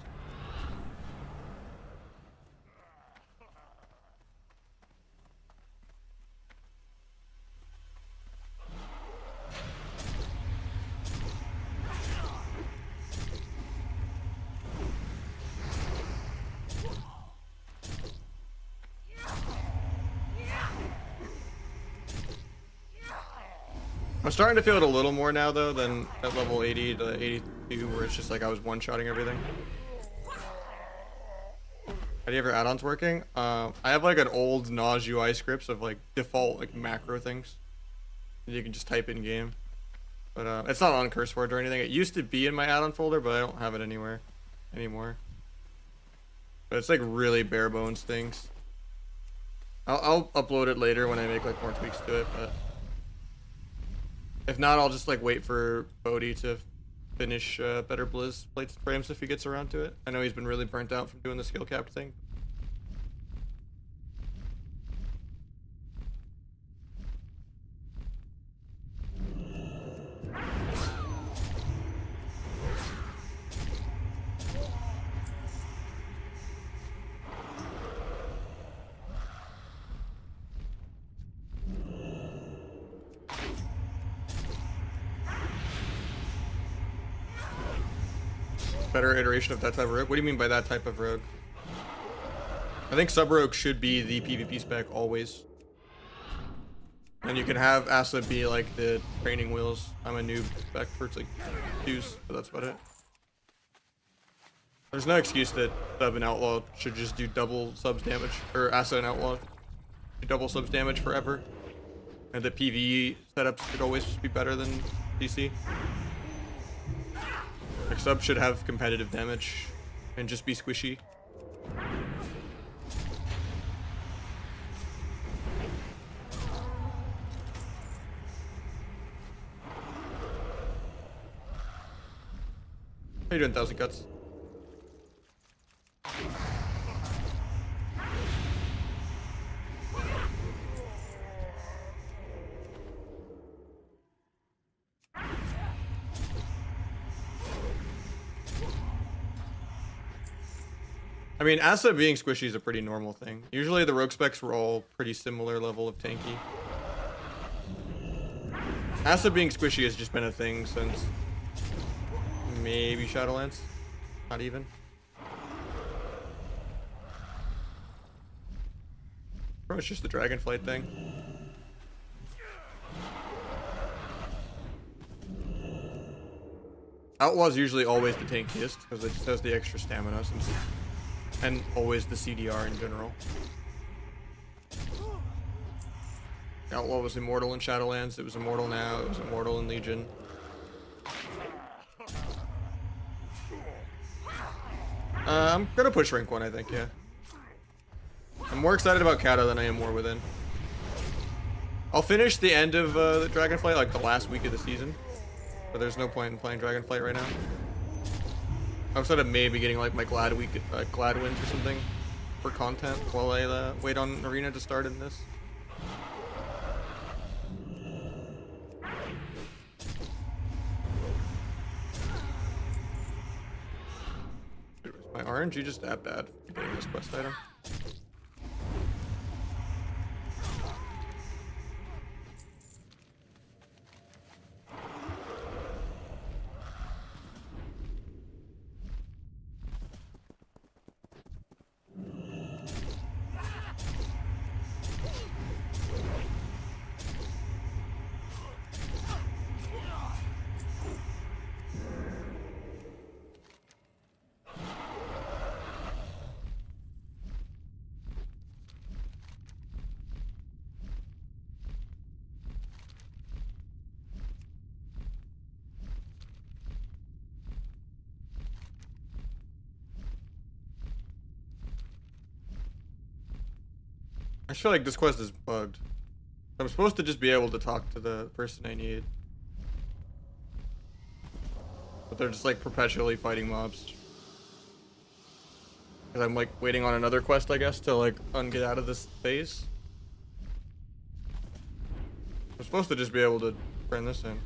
I'm starting to feel it a little more now though than at level 80 to 82 where it's just like I was one-shotting everything. How do you have your add-ons working? I have like an old Naj UI scripts of like default like macro things that you can just type in game. But it's not on CurseForge or anything. It used to be in my add-on folder, but I don't have it anywhere anymore. But it's like really bare bones things. I'll upload it later when I make like more tweaks to it, but if not, I'll just like wait for Bodhi to finish Better Blizz plates and frames if he gets around to it. I know he's been really burnt out from doing the skill cap thing. Better iteration of that type of rogue? What do you mean by that type of rogue? I think sub rogue should be the PvP spec always. And you can have Asa be like the training wheels. I'm a noob spec for like 2s, but that's about it. There's no excuse that sub and outlaw should just do double subs damage, or Asa and outlaw do double subs damage forever. And the PvE setups should always just be better than DC. Like sub should have competitive damage and just be squishy. How you doing, 1,000 cuts? I mean, Asa being squishy is a pretty normal thing. Usually the rogue specs were all pretty similar level of tanky. Asa being squishy has just been a thing since maybe Shadowlands. Not even. Bro, it's just the Dragonflight thing. Outlaw's usually always the tankiest because it just has the extra stamina since, and always the CDR in general. Outlaw was immortal in Shadowlands, it was immortal now, it was immortal in Legion. I'm gonna push rank 1, I think, yeah. I'm more excited about Kata than I am War Within. I'll finish the end of the Dragonflight like the last week of the season. But there's no point in playing Dragonflight right now. Outside of maybe getting like my Glad Wins or something for content while I wait on Arena to start in this. RNG just that bad for getting this quest item? I feel like this quest is bugged. I'm supposed to just be able to talk to the person I need. But they're just like perpetually fighting mobs. Because I'm like waiting on another quest, I guess, to like get out of this phase. I'm supposed to just be able to turn this in.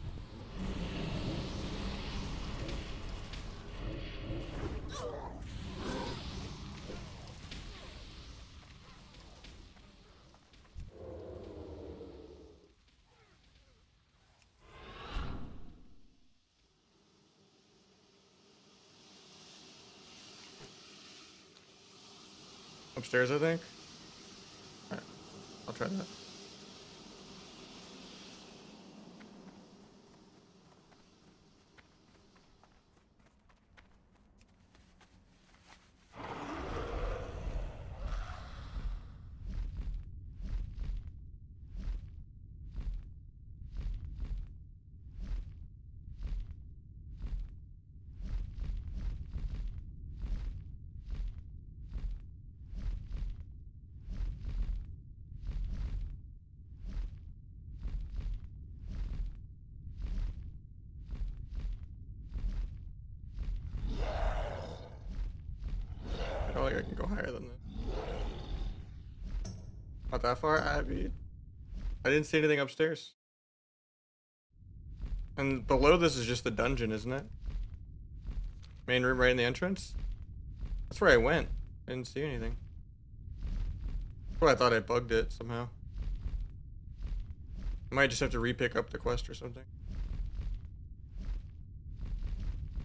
Upstairs, I think. Alright, I'll try that. I don't think I can go higher than this. Not that far? I didn't see anything upstairs. And below this is just the dungeon, isn't it? Main room right in the entrance? That's where I went. I didn't see anything. Oh, I thought I bugged it somehow. I might just have to re-pick up the quest or something.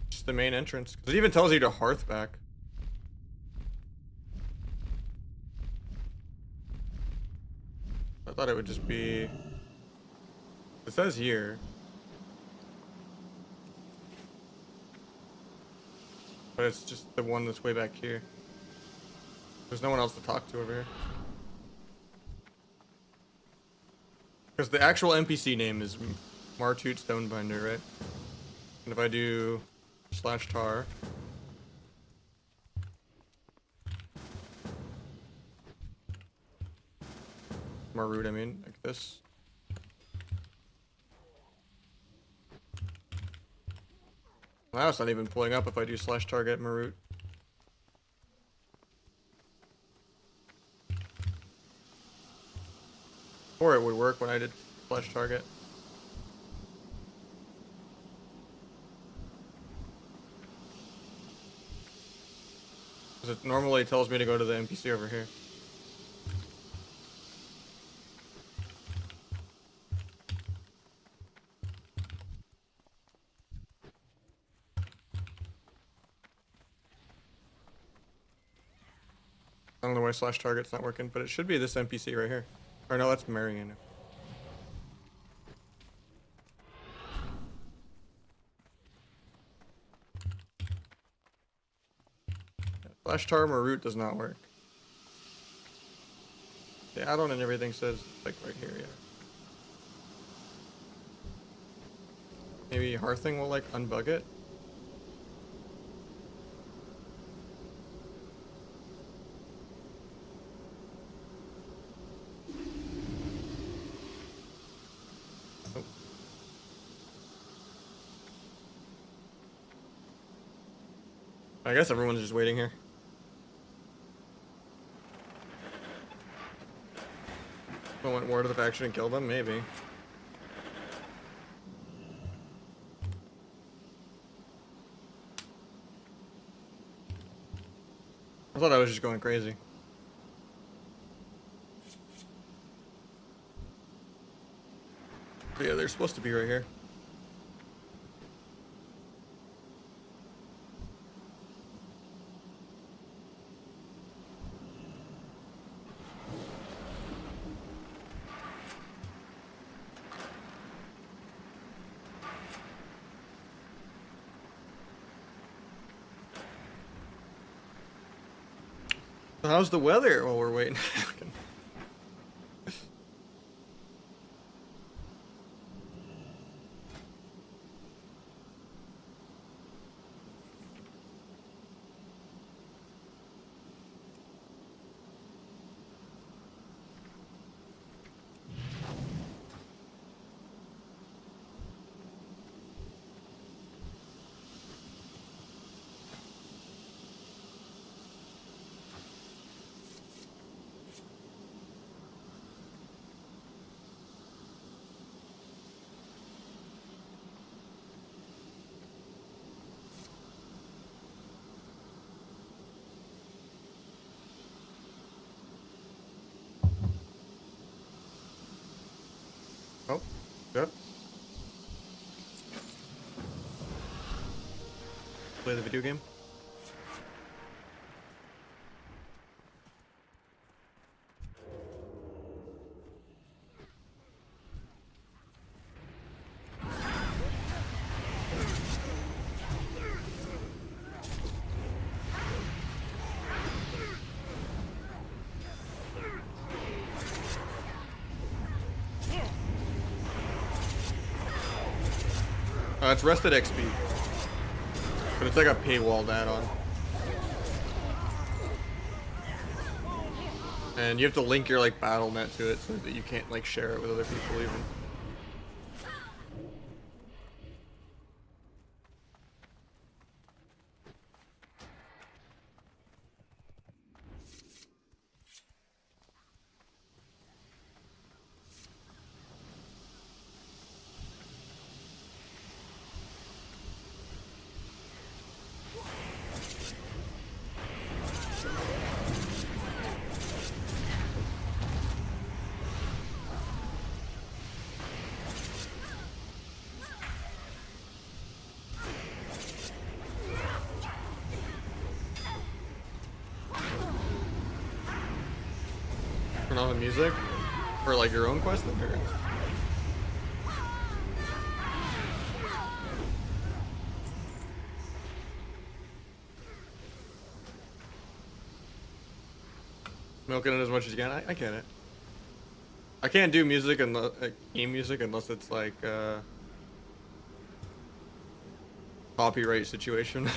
Just the main entrance. 'Cause it even tells you to hearth back. I thought it would just be... It says here. But it's just the one that's way back here. There's no one else to talk to over here. Because the actual NPC name is Martoot Stonebinder, right? And if I do /tar... Marut, I mean, like this. Now it's not even pulling up if I do /target Marut. Or it would work when I did /target. Because it normally tells me to go to the NPC over here. I don't know why /target's not working, but it should be this NPC right here. Or no, that's Marion. /tar Marut does not work. The add-on and everything says like right here, yeah. Maybe Hearthing will like unbug it. Oh. I guess everyone's just waiting here. I went war to the faction and killed them, maybe. I thought I was just going crazy. But yeah, they're supposed to be right here. So how's the weather while we're waiting? Oh, good. Play the video game. It's rested XP, but it's like a paywalled add-on, and you have to link your like BattleNet to it so that you can't like share it with other people even. Turn on the music for like your own quest or... Milking it as much as you can. I get it. I can't do music and game music unless it's like copyright situation.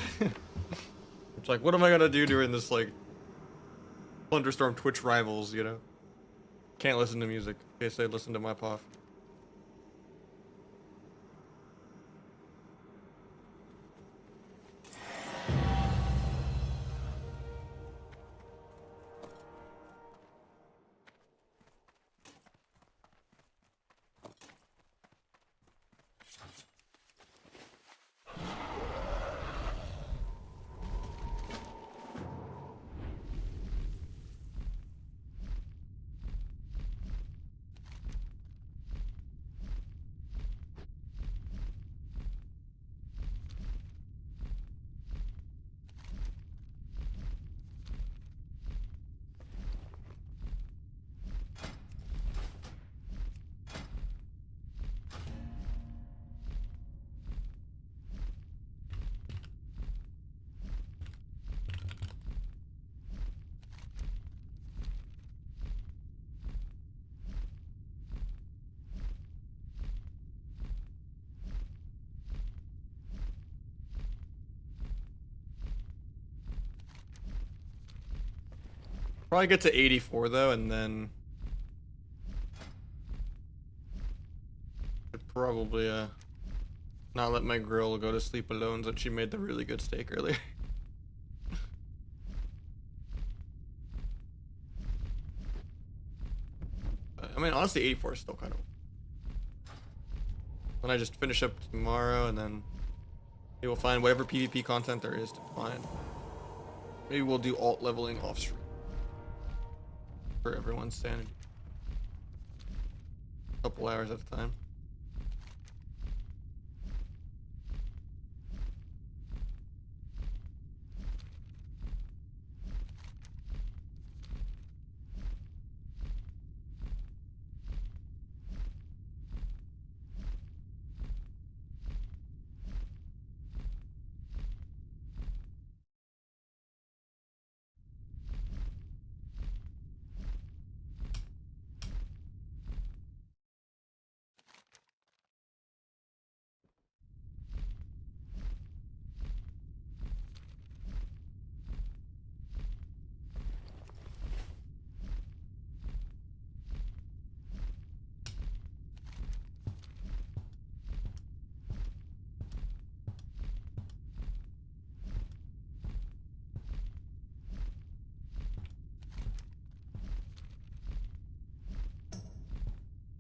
It's like, what am I gonna do during this like thunderstorm Twitch rivals? You know, can't listen to music in case they listen to my POF. Probably get to 84 though, and then I'd probably not let my girl go to sleep alone since she made the really good steak earlier. I mean, honestly, 84 is still kind of. Then I just finish up tomorrow, and then we will find whatever PvP content there is to find. Maybe we'll do alt leveling off stream for everyone's sanity. A couple hours at a time.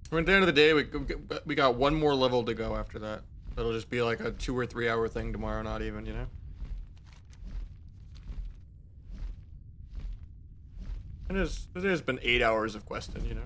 I mean, at the end of the day, we got one more level to go after that. It'll just be like a 2 or 3 hour thing tomorrow, not even, you know? And it has been 8 hours of questing, you know?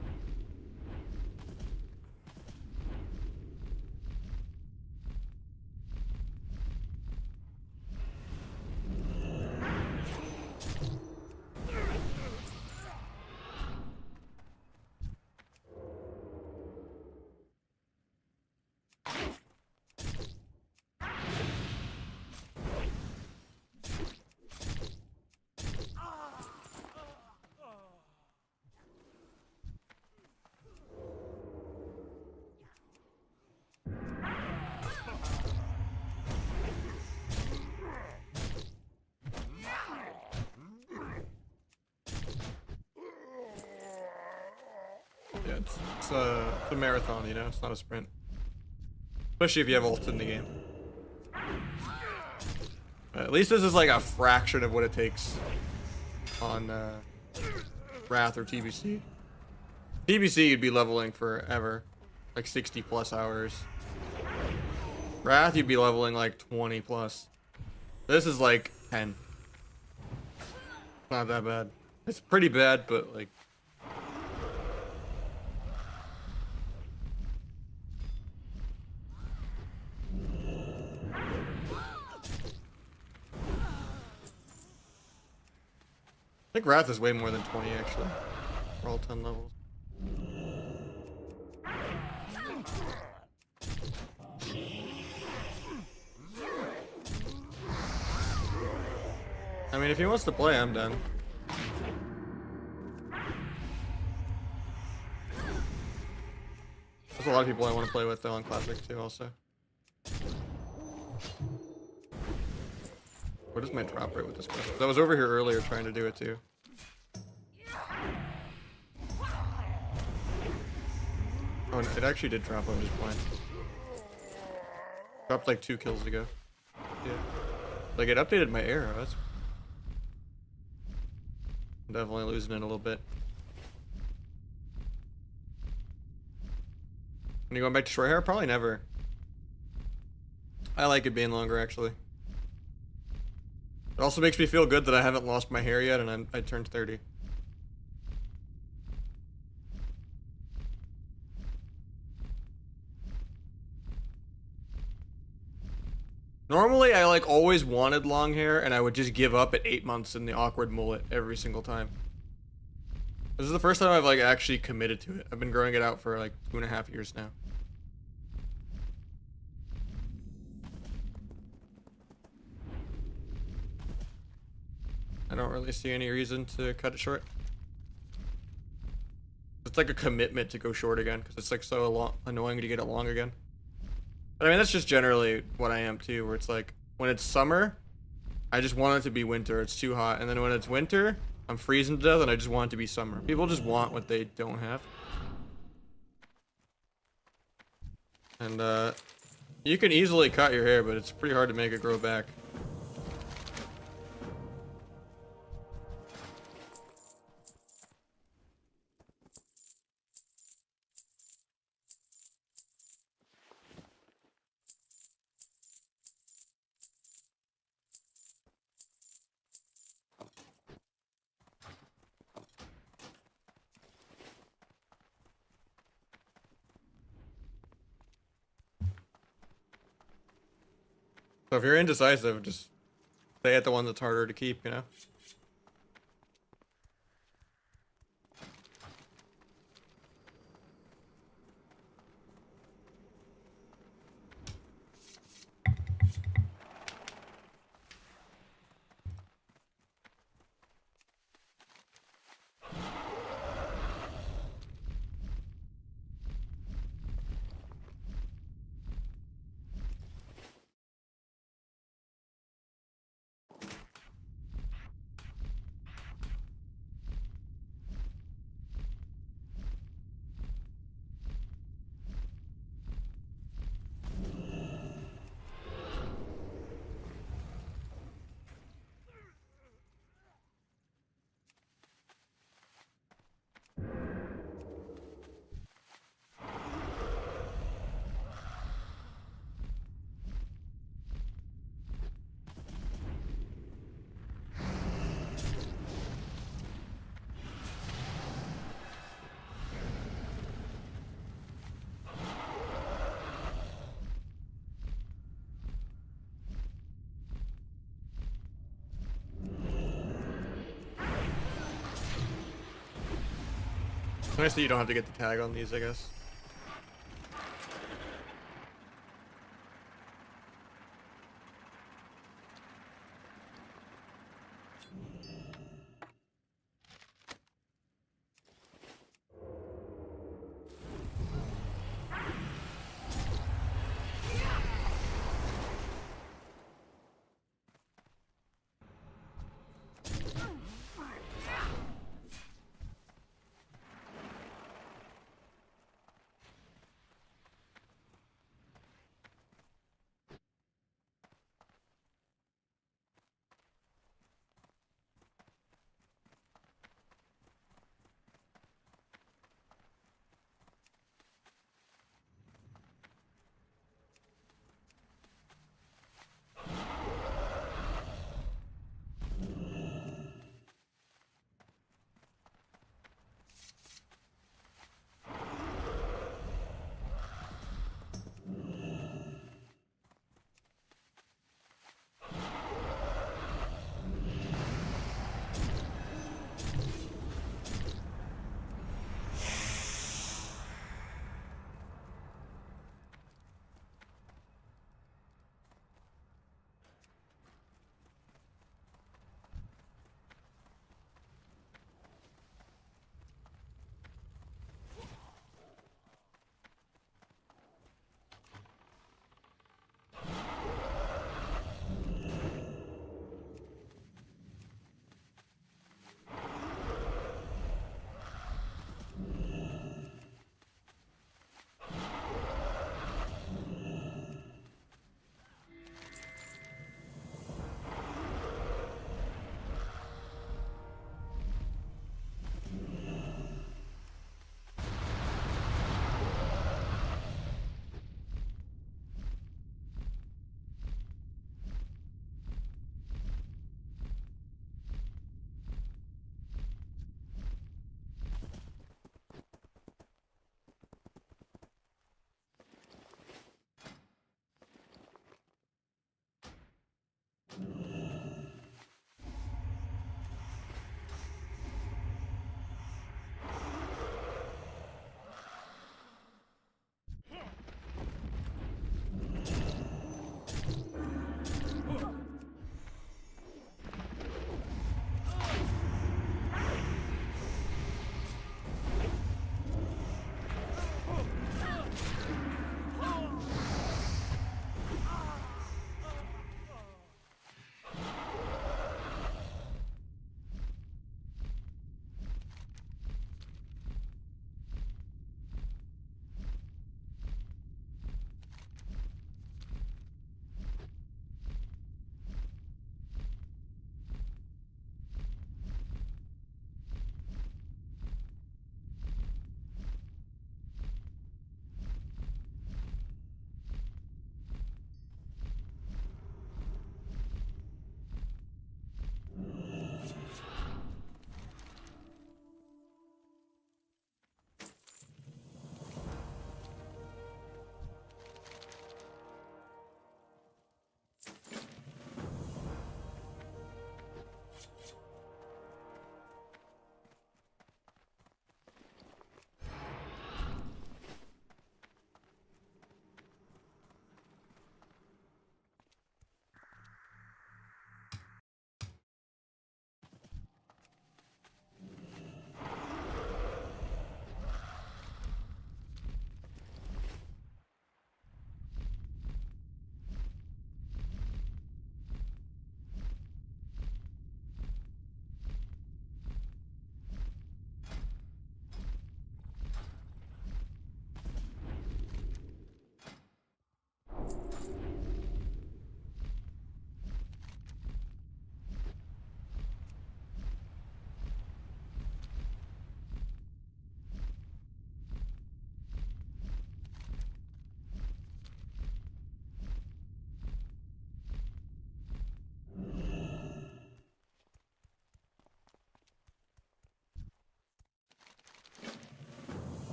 Yeah, it's a marathon, you know? It's not a sprint. Especially if you have ults in the game. At least this is like a fraction of what it takes on Wrath or TBC. TBC you'd be leveling forever, like 60 plus hours. Wrath you'd be leveling like 20 plus. This is like 10. Not that bad. It's pretty bad, but like. I think Wrath is way more than 20 actually. For all 10 levels. I mean, if he wants to play, I'm done. There's a lot of people I want to play with though on Classic too also. What is my drop rate with this question? I was over here earlier trying to do it too. Oh, it actually did drop, I'm just blind. Dropped like 2 kills ago. Yeah. Like it updated my arrow, that's... I'm definitely losing it a little bit. When you going back to short hair? Probably never. I like it being longer actually. It also makes me feel good that I haven't lost my hair yet and I turned 30. Normally, I like always wanted long hair and I would just give up at 8 months in the awkward mullet every single time. This is the first time I've like actually committed to it. I've been growing it out for like 2.5 years now. I don't really see any reason to cut it short. It's like a commitment to go short again because it's like so annoying to get it long again. But I mean, that's just generally what I am too, where it's like when it's summer, I just want it to be winter. It's too hot. And then when it's winter, I'm freezing to death and I just want it to be summer. People just want what they don't have. And you can easily cut your hair, but it's pretty hard to make it grow back. So if you're indecisive, just stay at the one that's harder to keep, you know? Nice that you don't have to get the tag on these, I guess.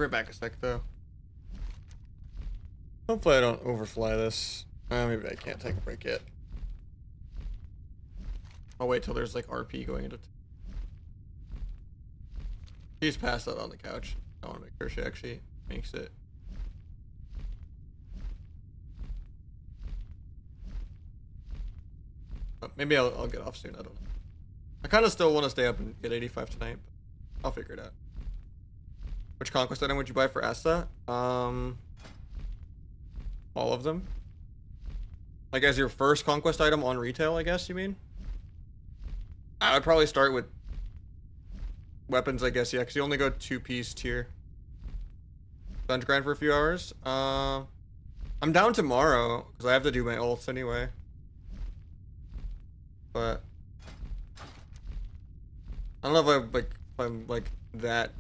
We're back a sec though. Hopefully I don't overfly this. Maybe I can't take a break yet. I'll wait till there's like RP going into. She's passed out on the couch. I want to make sure she actually makes it. Maybe I'll get off soon. I don't know. I kind of still want to stay up and get 85 tonight. But I'll figure it out. Which conquest item would you buy for Asta? All of them. Like as your first conquest item on retail, I guess you mean? I would probably start with weapons, I guess, yeah, because you only go 2-piece tier. Dungeon grind for a few hours. I'm down tomorrow because I have to do my ults anyway. But I don't know if I'm like that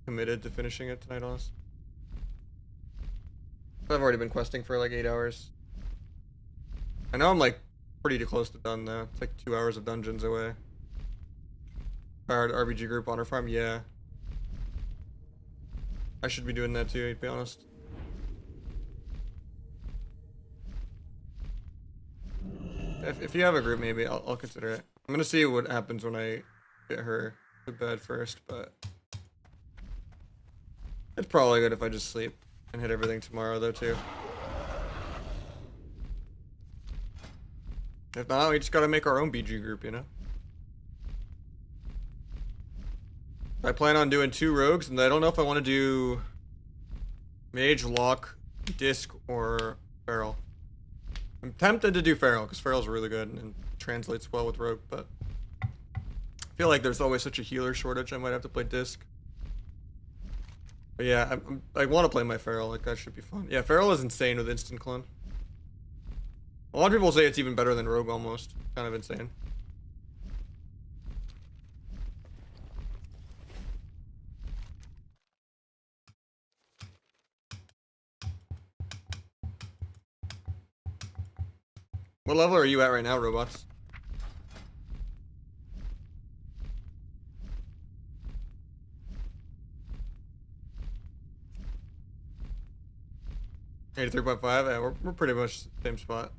committed to finishing it tonight, honestly. I've already been questing for like 8 hours. I know I'm like pretty close to done though. It's like 2 hours of dungeons away. Fired RBG group honor farm, yeah. I should be doing that too, to be honest. If you have a group, maybe I'll consider it. I'm gonna see what happens when I get her to bed first, but it's probably good if I just sleep and hit everything tomorrow though too. If not, we just gotta make our own BG group, you know? I plan on doing 2 rogues, and I don't know if I want to do mage, lock, disc, or feral. I'm tempted to do feral because feral's really good and translates well with rogue, but I feel like there's always such a healer shortage. I might have to play disc. But yeah, I want to play my feral. Like that should be fun. Yeah, feral is insane with instant clone. A lot of people say it's even better than rogue almost. Kind of insane. What level are you at right now, robots? $83.5? Yeah, we're pretty much the same spot.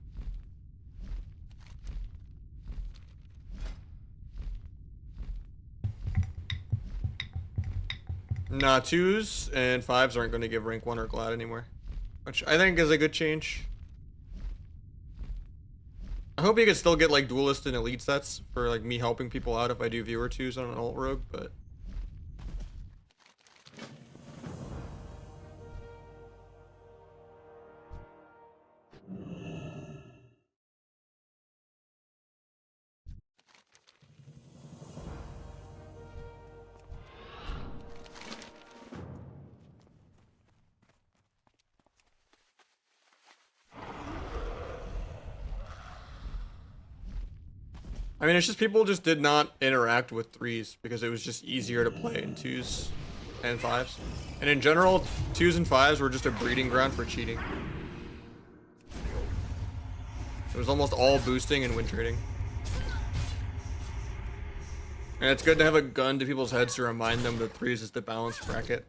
Nah, 2s and 5s aren't going to give rank 1 or glad anymore. Which I think is a good change. I hope you can still get like duelist and elite sets for like me helping people out if I do viewer 2s on an alt rogue, but I mean, it's just people just did not interact with 3s because it was just easier to play in 2s and 5s. And in general, 2s and 5s were just a breeding ground for cheating. It was almost all boosting and win trading. And it's good to have a gun to people's heads to remind them that 3s is the balanced bracket.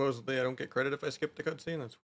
Supposedly, I don't get credit if I skip the cutscene. That's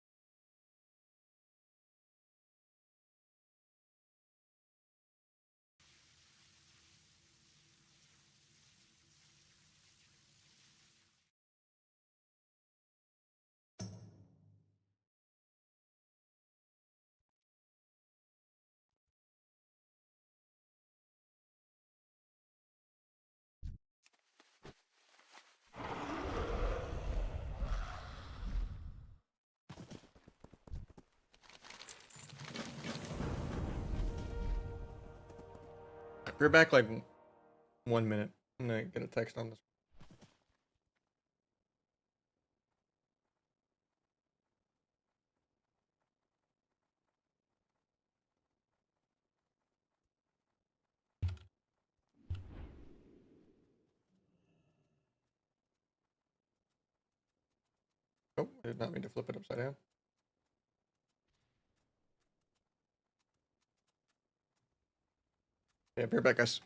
we're back like 1 minute. I'm gonna get a text on this. Oh, I did not mean to flip it upside down. Yeah, be right back, guys.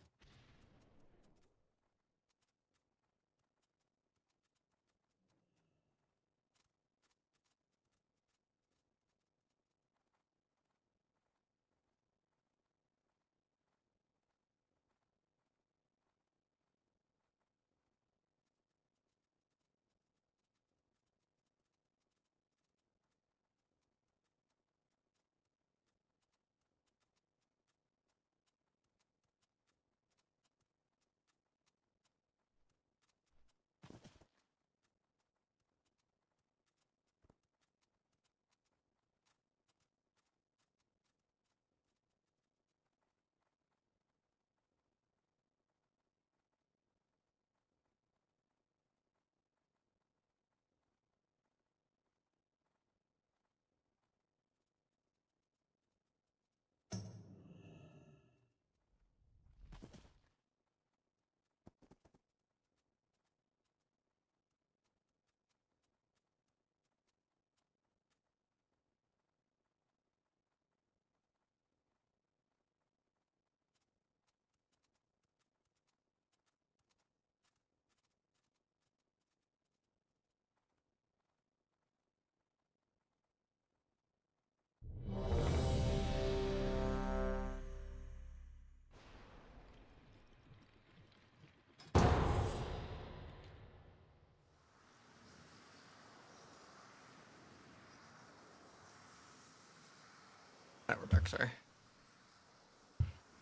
Alright, we're back, sorry.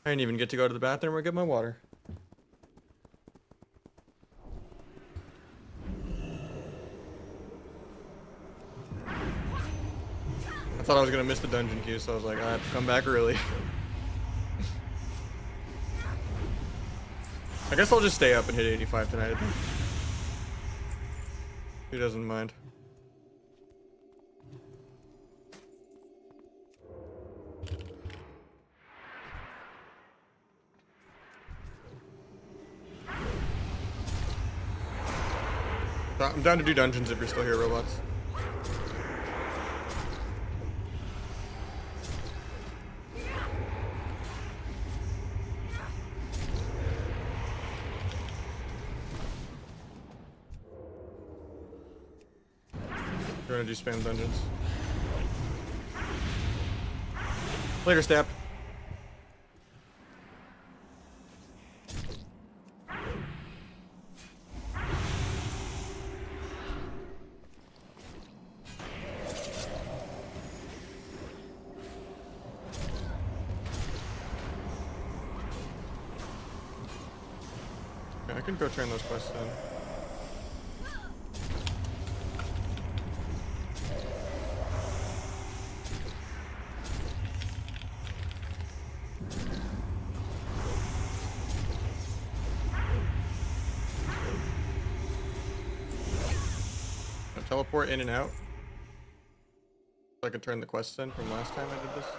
I didn't even get to go to the bathroom or get my water. I thought I was gonna miss the dungeon queue, so I was like, I have to come back early. I guess I'll just stay up and hit 85 tonight, I think. Who doesn't mind? I'm down to do dungeons if you're still here, robots. We're gonna do spam dungeons. Later, Step. Yeah, I can go turn those quests in. Teleport in and out. So I can turn the quests in from last time I did this.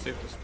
safest.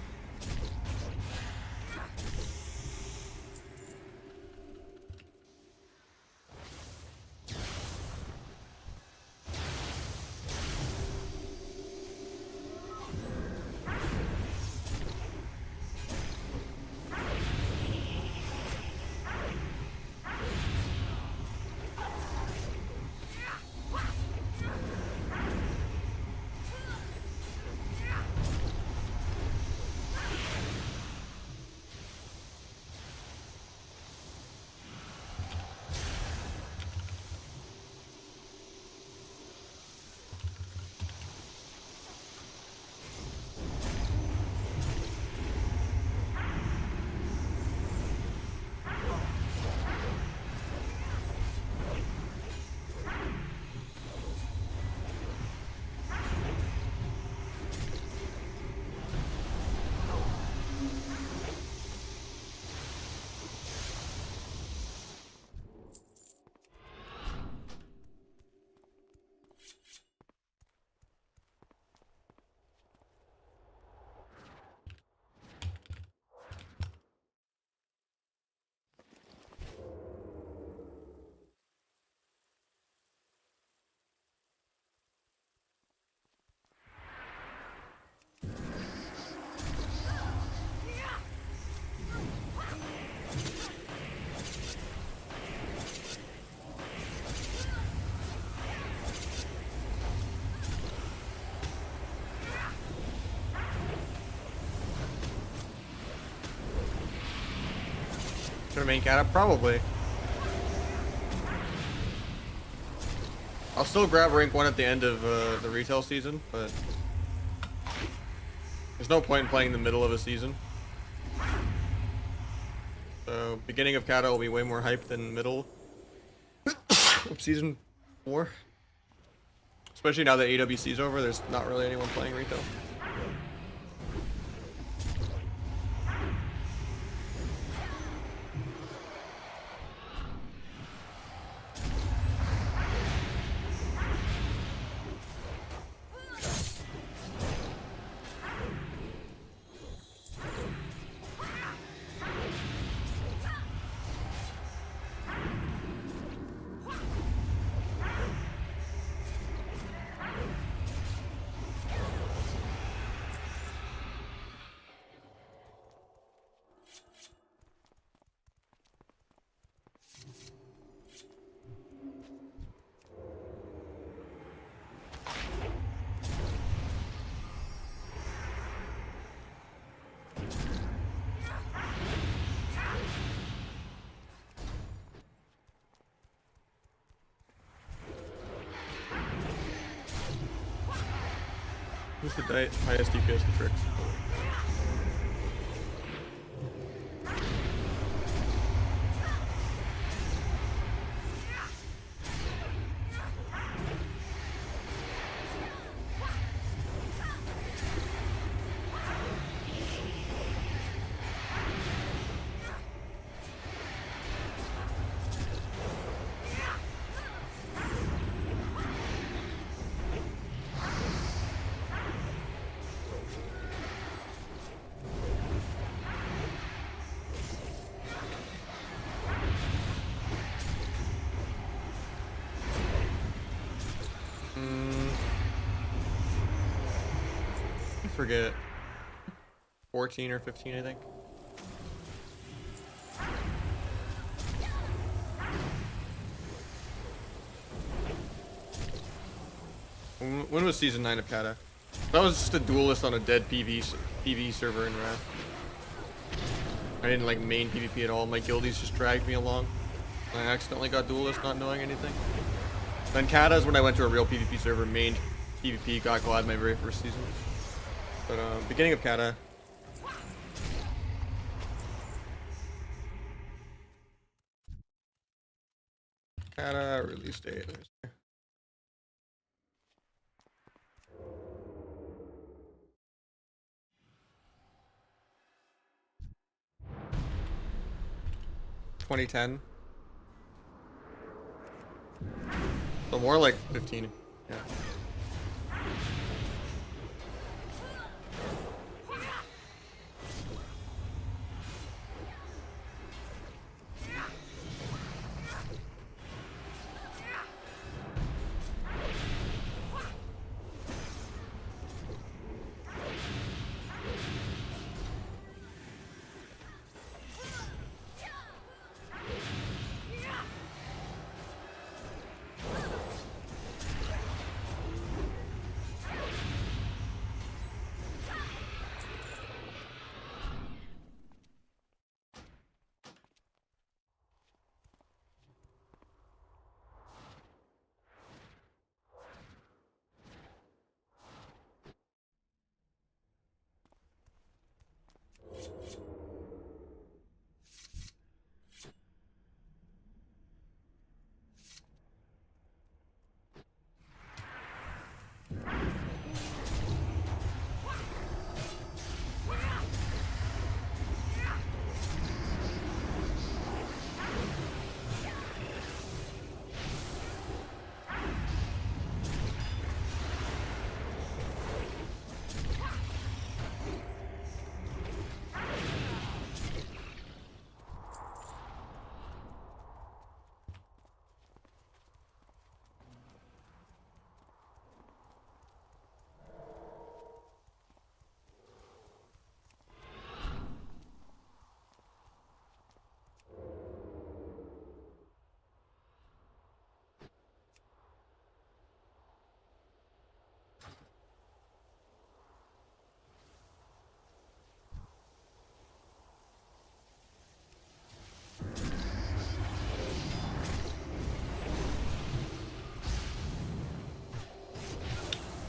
Gonna make CATA? Probably. I'll still grab rank 1 at the end of the retail season, but there's no point in playing the middle of a season. So beginning of CATA will be way more hype than middle of season 4. Especially now that AWC's over, there's not really anyone playing retail. Who's the highest DPS the tricks? I forget. 14 or 15, I think. When was season 9 of CATA? That was just a duelist on a dead PV server in Wrath. I didn't like main PvP at all. My guildies just dragged me along. I accidentally got duelist not knowing anything. Then CATA is when I went to a real PvP server, main PvP, got glad my very first season. But beginning of CATA. CATA release date. 2010. So more like 15. Yeah.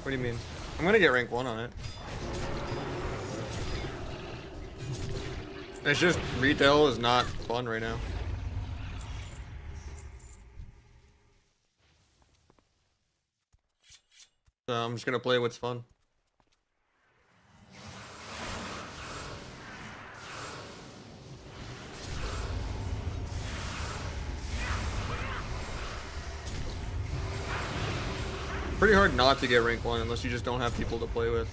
What do you mean? I'm gonna get rank 1 on it. It's just retail is not fun right now. So I'm just gonna play what's fun. Pretty hard not to get rank 1 unless you just don't have people to play with.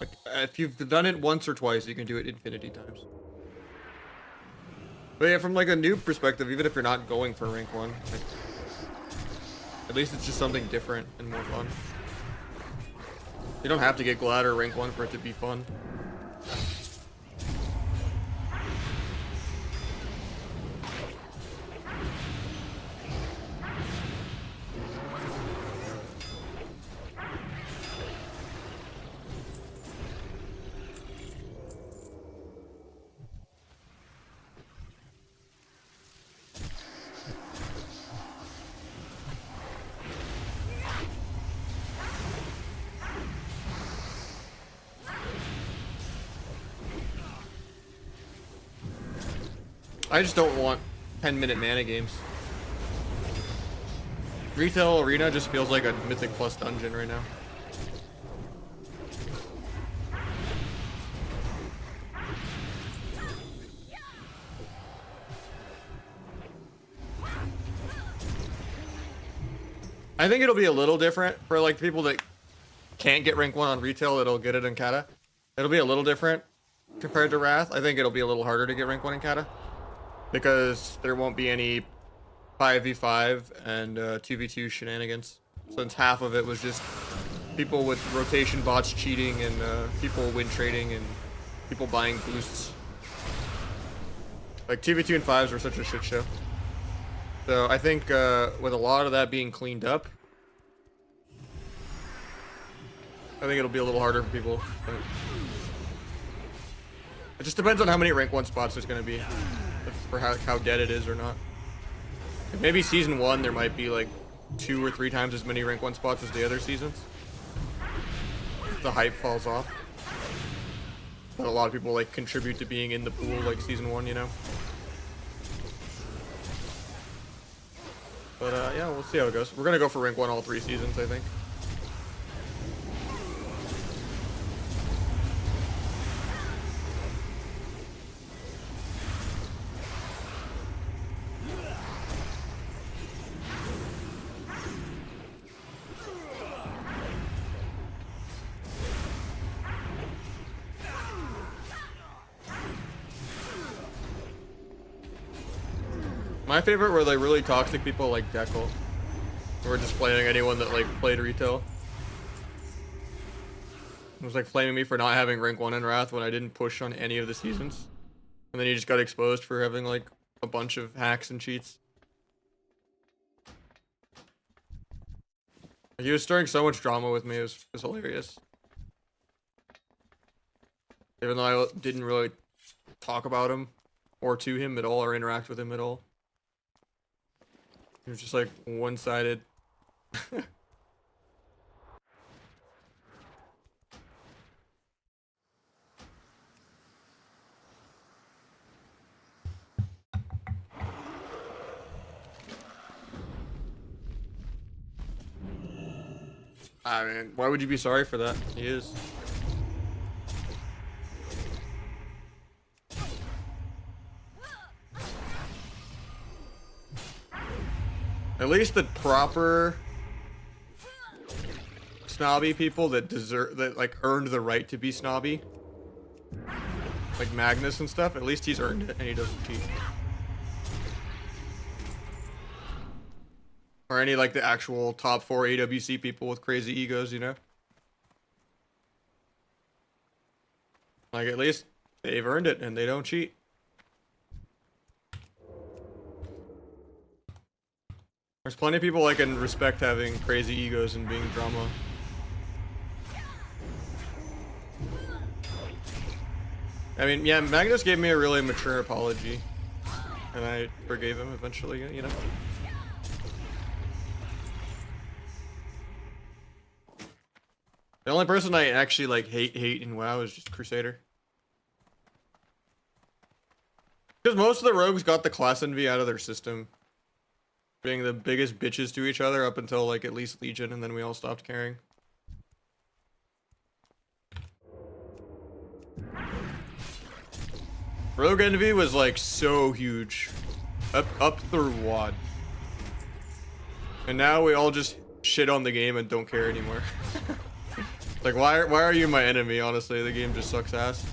Like, if you've done it once or twice, you can do it infinity times. But yeah, from like a noob perspective, even if you're not going for rank 1, like, at least it's just something different and more fun. You don't have to get Glad or rank 1 for it to be fun. I just don't want 10-minute mana games. Retail Arena just feels like a Mythic Plus dungeon right now. I think it'll be a little different for like people that can't get rank 1 on retail, that'll get it in Kata. It'll be a little different compared to Wrath. I think it'll be a little harder to get rank 1 in Kata, because there won't be any 5v5 and 2v2 shenanigans, since half of it was just people with rotation bots cheating and people win trading and people buying boosts. Like 2v2 and 5s were such a shit show. So I think with a lot of that being cleaned up, I think it'll be a little harder for people. But it just depends on how many rank 1 spots there's going to be, for how dead it is or not. Maybe season 1 there might be like 2 or 3 times as many rank 1 spots as the other seasons. If the hype falls off. But a lot of people like contribute to being in the pool like season 1, you know. But yeah, we'll see how it goes. We're gonna go for rank 1 all 3 seasons, I think. My favorite were like really toxic people like Deckle, who were just flaming anyone that like played retail. It was like flaming me for not having rank 1 in Wrath when I didn't push on any of the seasons. And then he just got exposed for having like a bunch of hacks and cheats. He was stirring so much drama with me, it was hilarious. Even though I didn't really talk about him or to him at all or interact with him at all. It was just like one-sided. I mean, why would you be sorry for that? He is. At least the proper snobby people that like earned the right to be snobby, like Magnus and stuff, at least he's earned it and he doesn't cheat. Or any like the actual top 4 AWC people with crazy egos, you know? Like at least they've earned it and they don't cheat. There's plenty of people I can respect having crazy egos and being drama. I mean, yeah, Magnus gave me a really mature apology. And I forgave him eventually, you know? The only person I actually like hate in WoW is just Crusader. Because most of the rogues got the class envy out of their system. Being the biggest bitches to each other up until like at least Legion, and then we all stopped caring. Rogue envy was like so huge. Up through WoD. And now we all just shit on the game and don't care anymore. Like why are you my enemy, honestly? The game just sucks ass.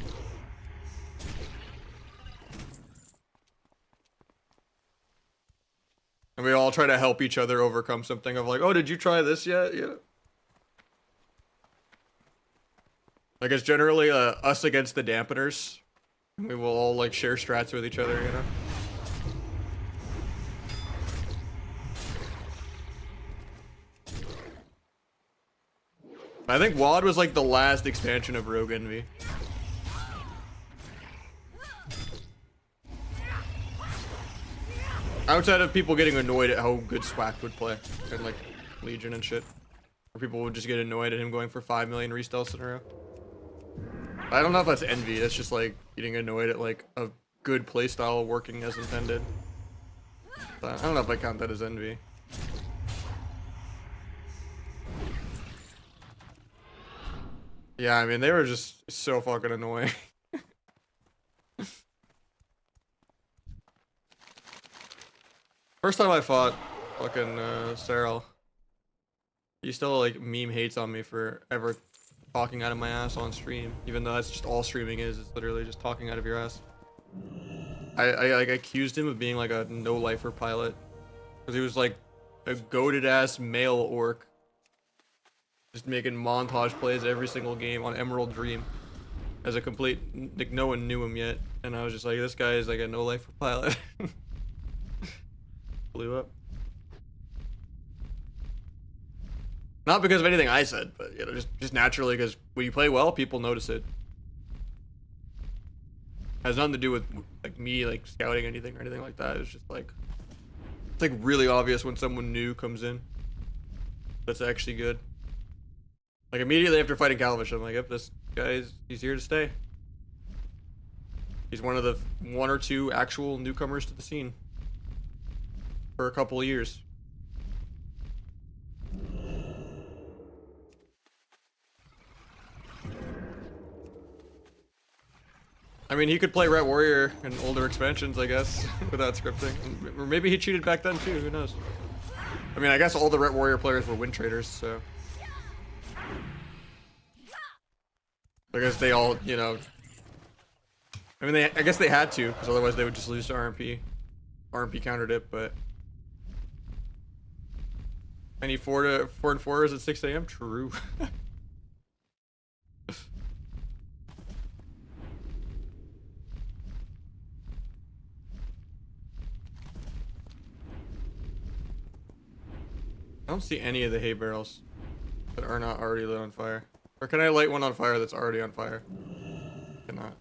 And we all try to help each other overcome something of like, oh, did you try this yet? Yeah. Like it's generally us against the dampeners. We will all like share strats with each other, you know? I think WoD was like the last expansion of Rogue Envy. Outside of people getting annoyed at how good Swack would play and like Legion and shit. Or people would just get annoyed at him going for 5 million restelts in a row. I don't know if that's envy, that's just like getting annoyed at like a good playstyle working as intended. But I don't know if I count that as envy. Yeah, I mean, they were just so fucking annoying. First time I fought fucking Cyril, he still like meme hates on me for ever talking out of my ass on stream, even though that's just all streaming is. It's literally just talking out of your ass. I like accused him of being like a no-lifer pilot because he was like a goated ass male orc. Just making montage plays every single game on Emerald Dream as a complete, like no one knew him yet. And I was just like, this guy is like a no-lifer pilot. Blew up. Not because of anything I said, but you know, just naturally because when you play well, people notice it. Has nothing to do with like me like scouting anything or anything like that. It's just like, it's like really obvious when someone new comes in that's actually good. Like immediately after fighting Calvish, I'm like, yep, this guy he's here to stay. He's one of the 1 or 2 actual newcomers to the scene for a couple of years. I mean, he could play Ret Warrior in older expansions, I guess, without scripting. Or maybe he cheated back then too, who knows? I mean, I guess all the Ret Warrior players were win traders, so. Because they all, you know, I mean, I guess they had to, because otherwise they would just lose to RMP. RMP countered it, but I need 4 and 4s at 6 AM. True. I don't see any of the hay barrels that are not already lit on fire. Or can I light one on fire that's already on fire? Cannot.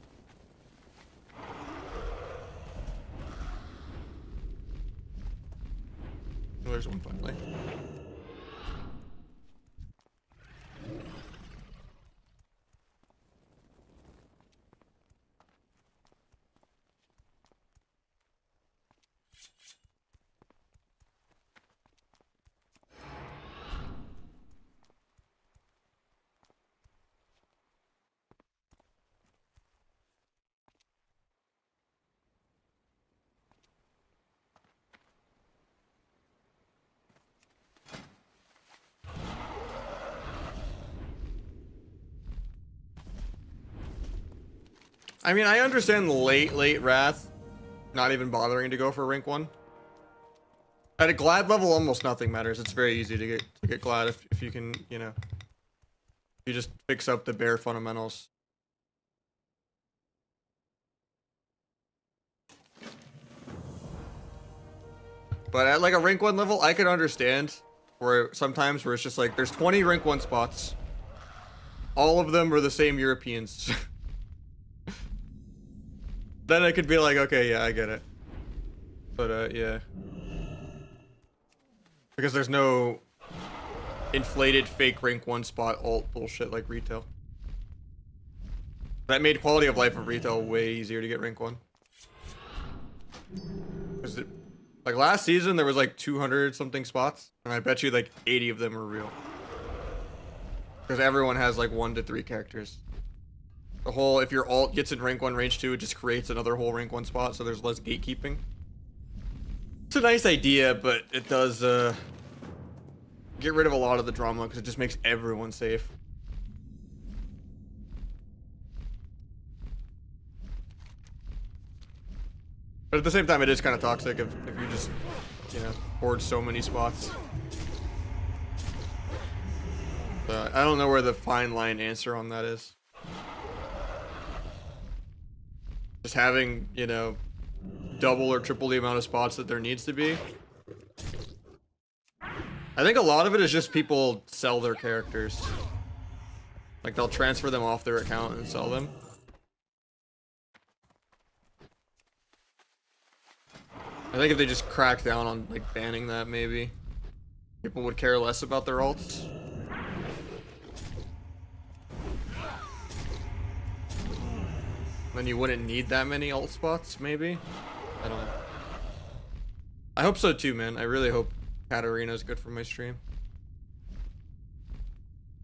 Oh, there's one finally. I mean, I understand late Wrath not even bothering to go for rank 1. At a Glad level, almost nothing matters. It's very easy to get Glad if you can, you know, you just fix up the bare fundamentals. But at like a rank 1 level, I could understand where sometimes where it's just like there's 20 rank 1 spots. All of them are the same Europeans. Then I could be like, okay, yeah, I get it. But yeah. Because there's no inflated fake rank 1 spot alt bullshit like retail. That made quality of life of retail way easier to get rank 1. Like last season there was like 200 something spots, and I bet you like 80 of them are real. Because everyone has like 1 to 3 characters. The whole, if your alt gets in rank 1, range 2, it just creates another whole rank 1 spot, so there's less gatekeeping. It's a nice idea, but it does get rid of a lot of the drama because it just makes everyone safe. But at the same time, it is kind of toxic if you just, you know, hoard so many spots. I don't know where the fine line answer on that is. Just having, you know, double or triple the amount of spots that there needs to be. I think a lot of it is just people sell their characters. Like they'll transfer them off their account and sell them. I think if they just crack down on like banning that, maybe people would care less about their alts. Then you wouldn't need that many alt spots, maybe? I don't know. I hope so too, man. I really hope CATA Arena is good for my stream.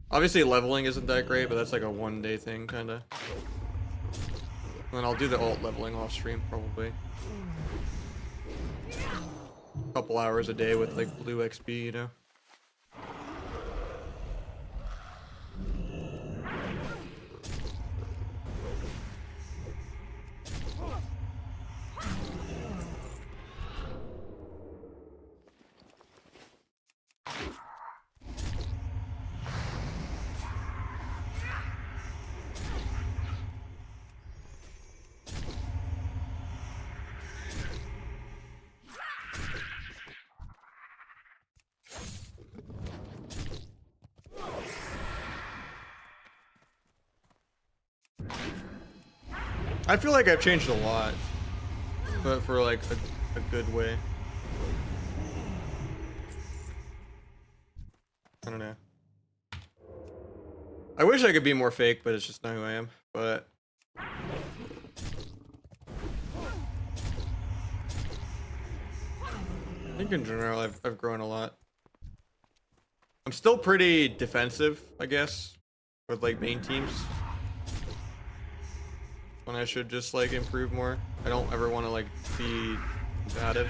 Obviously leveling isn't that great, but that's like a one-day thing, kinda. And then I'll do the alt leveling off stream, probably. A couple hours a day with like blue XP, you know? I feel like I've changed a lot, but for like a good way. I don't know. I wish I could be more fake, but it's just not who I am. But I think in general I've grown a lot. I'm still pretty defensive, I guess, with like main teams. When I should just like improve more. I don't ever want to like be combative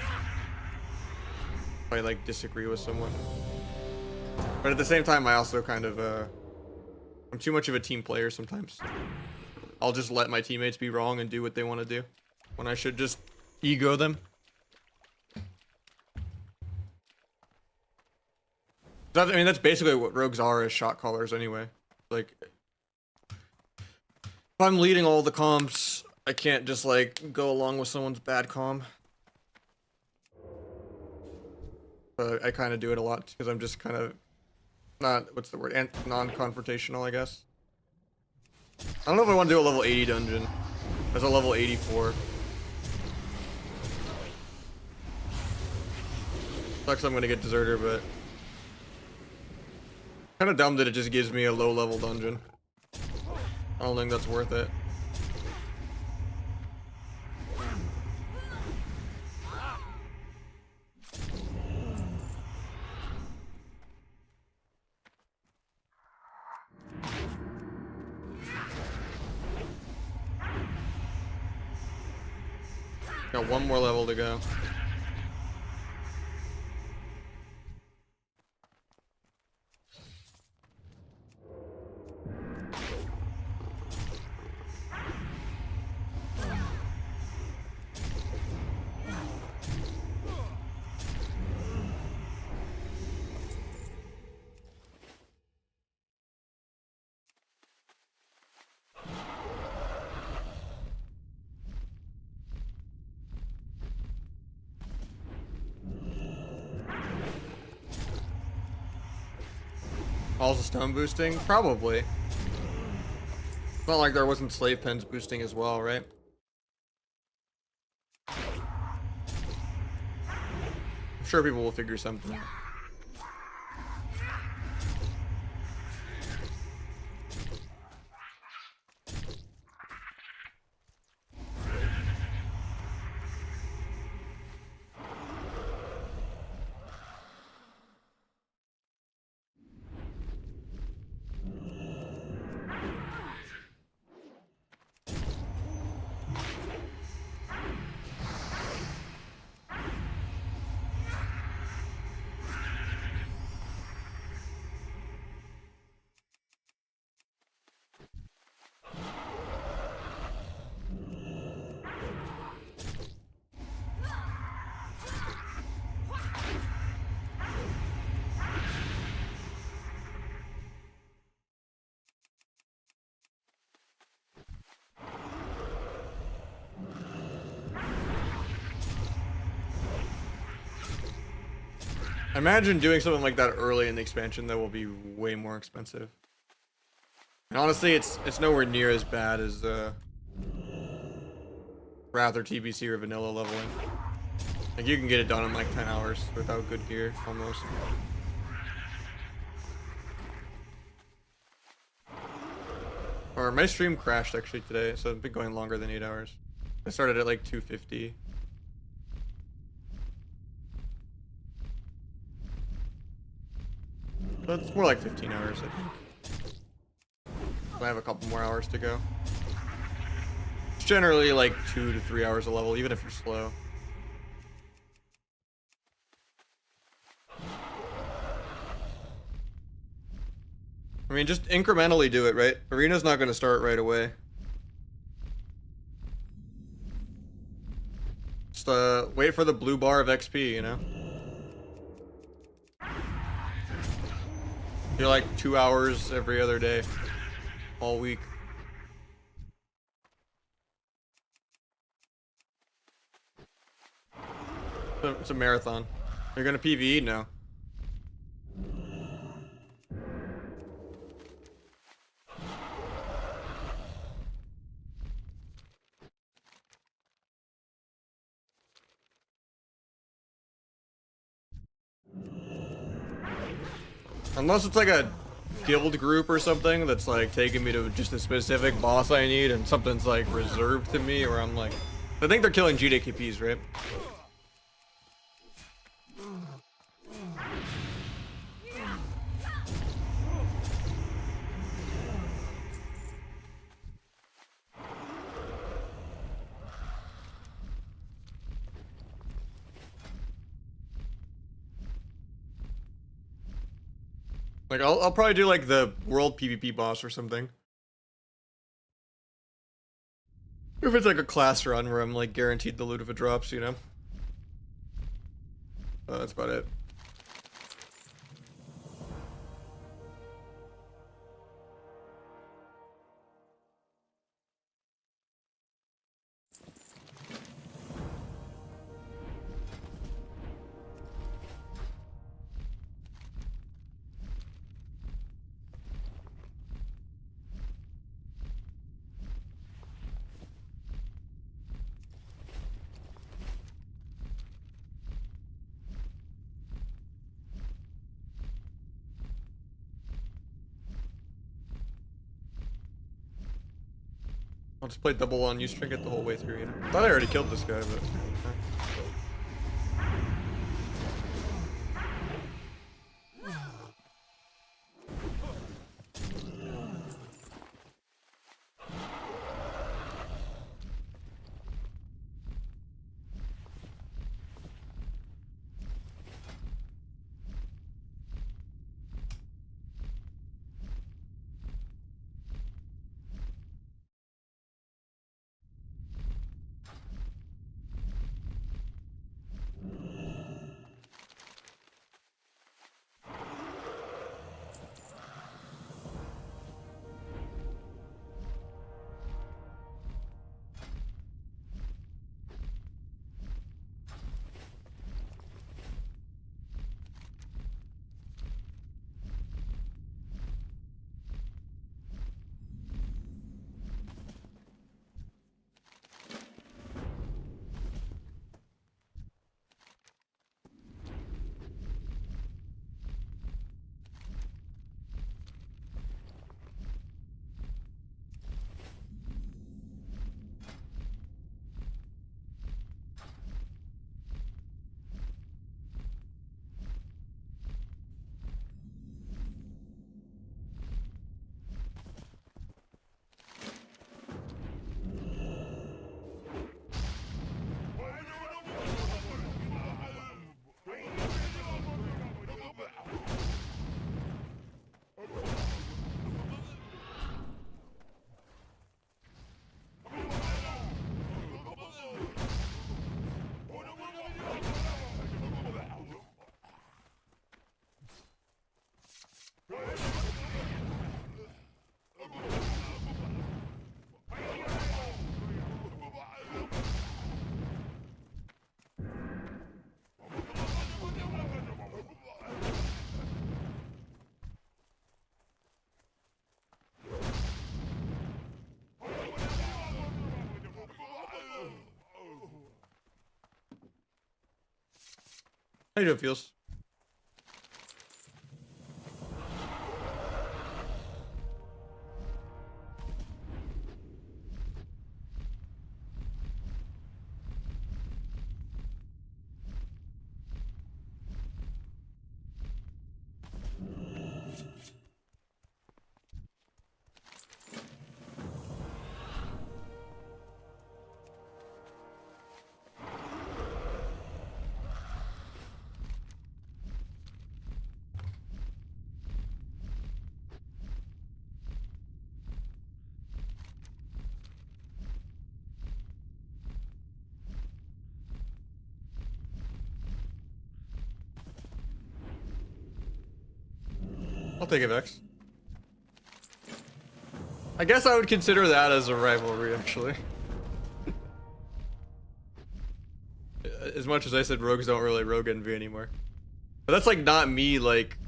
if I like disagree with someone. But at the same time, I also kind of I'm too much of a team player sometimes. I'll just let my teammates be wrong and do what they want to do when I should just ego them. I mean, that's basically what rogues are as shot callers anyway. Like, if I'm leading all the comms, I can't just like go along with someone's bad comm. But I kind of do it a lot because I'm just kind of not, what's the word, non-confrontational, I guess. I don't know if I want to do a level 80 dungeon as a level 84. Sucks I'm gonna get deserter, but kind of dumb that it just gives me a low level dungeon. I don't think that's worth it. Got one more level to go. Also stone boosting? Probably. It's not like there wasn't slave pens boosting as well, right? I'm sure people will figure something out. I imagine doing something like that early in the expansion that will be way more expensive. And honestly, it's nowhere near as bad as Rather TBC or vanilla leveling. Like you can get it done in like 10 hours without good gear, almost. Or my stream crashed actually today, so it's been going longer than 8 hours. I started at like 2:50. But it's more like 15 hours, I think. I have a couple more hours to go. It's generally like 2 to 3 hours a level, even if you're slow. I mean, just incrementally do it, right? Arena's not going to start right away. Just wait for the blue bar of XP, you know? You're like 2 hours every other day, all week. It's a marathon. You're gonna PvE now. Unless it's like a guild group or something that's like taking me to just a specific boss I need and something's like reserved to me, or I'm like, I think they're killing GDKPs, right? Like I'll probably do like the world PvP boss or something. If it's like a class run where I'm like guaranteed the loot if it drops, you know? That's about it. I'll just play double on use trinket the whole way through, you know? Thought I already killed this guy, but... How you doing, Feels? I'll take it, Vex. I guess I would consider that as a rivalry, actually. As much as I said rogues don't really rogue envy anymore. But that's like not me like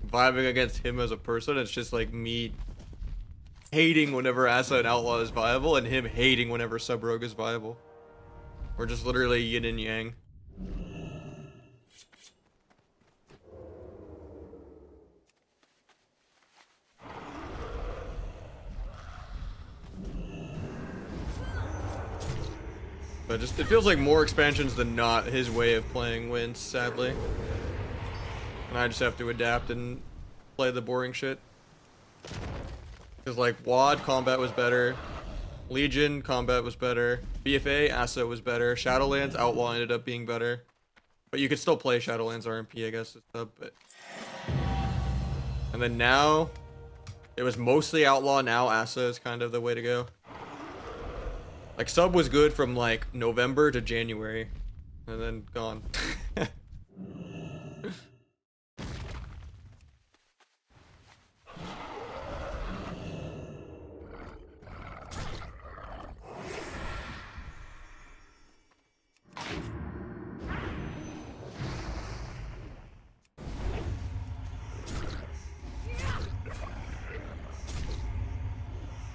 vibing against him as a person, it's just like me hating whenever Asa and Outlaw is viable and him hating whenever Sub Rogue is viable. We're just literally yin and yang. But just, it feels like more expansions than not his way of playing wins, sadly. And I just have to adapt and play the boring shit. Because like WoD combat was better, Legion combat was better, BFA Asa was better, Shadowlands Outlaw ended up being better. But you could still play Shadowlands RMP, I guess, but and then now it was mostly Outlaw, now Asa is kind of the way to go. Like Sub was good from like November to January and then gone.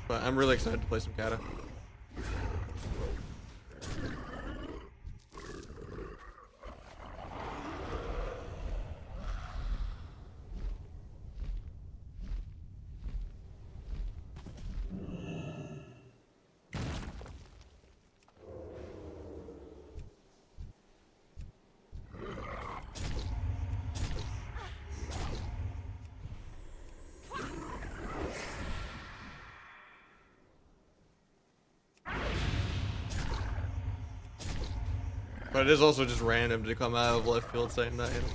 But I'm really excited to play some Kata. But it is also just random to come out of left field saying that, you know?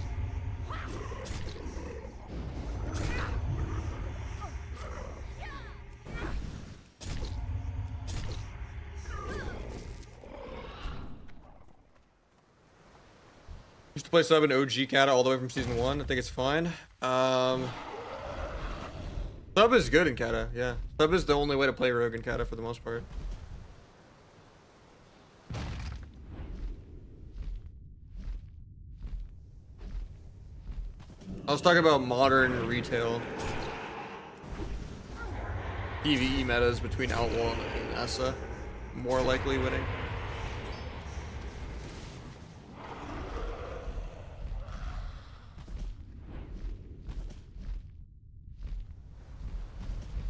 Used to play Sub and OG Kata all the way from season 1. I think it's fine. Sub is good in Kata, yeah. Sub is the only way to play Rogue in Kata for the most part. I was talking about modern retail PvE metas between Outlaw and Asa. More likely winning.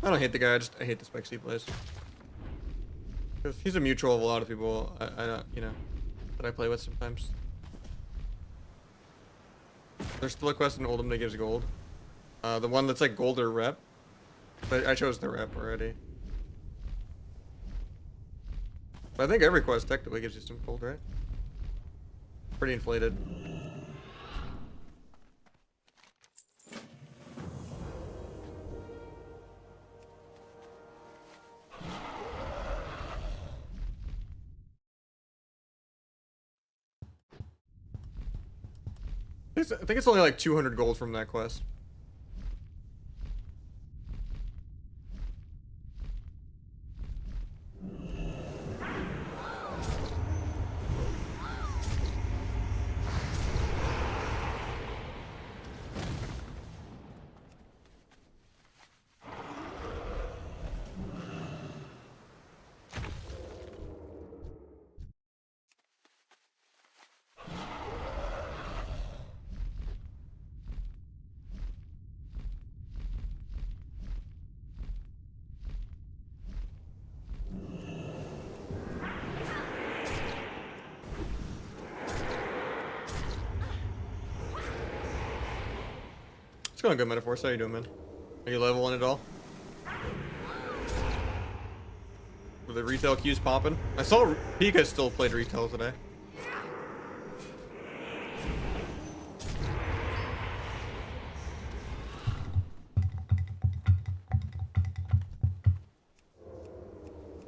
I don't hate the guy, I hate the specs he plays. Because he's a mutual of a lot of people I don't, you know, that I play with sometimes. There's still a quest in Oldham that gives gold. The one that's like gold or rep. But I chose the rep already. But I think every quest technically gives you some gold, right? Pretty inflated. I think it's only like 200 gold from that quest. going good, Metaphors. How you doing, man? Are you leveling at all? Were the retail queues popping? I saw Pika still played retail today.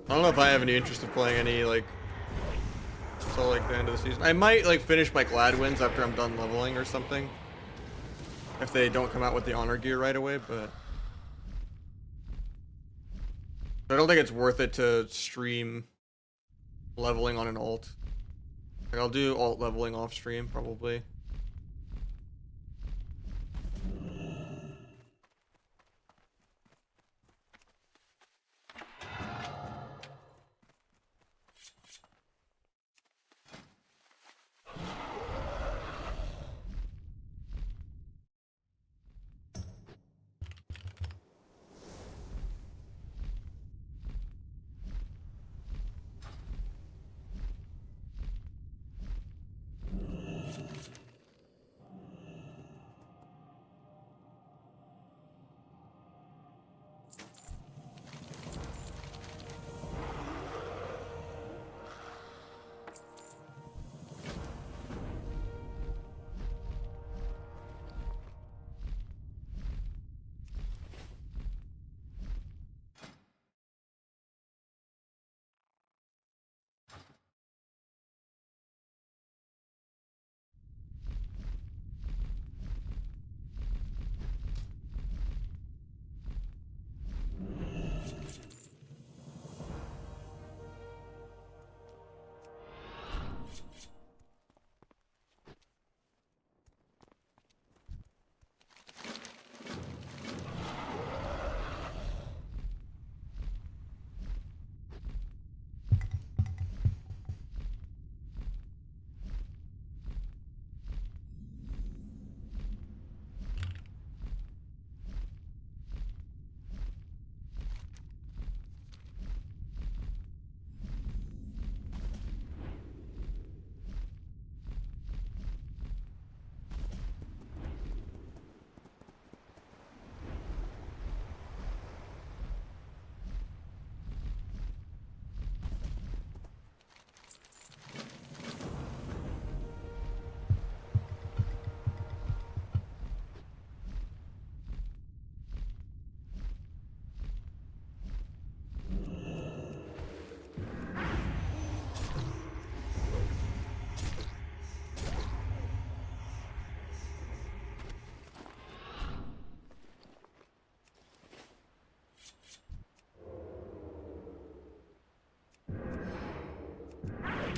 I don't know if I have any interest in playing any, like, until, like, the end of the season. I might, like, finish my Gladwins after I'm done leveling or something. If they don't come out with the honor gear right away, but I don't think it's worth it to stream leveling on an alt. Like, I'll do alt leveling off stream, probably.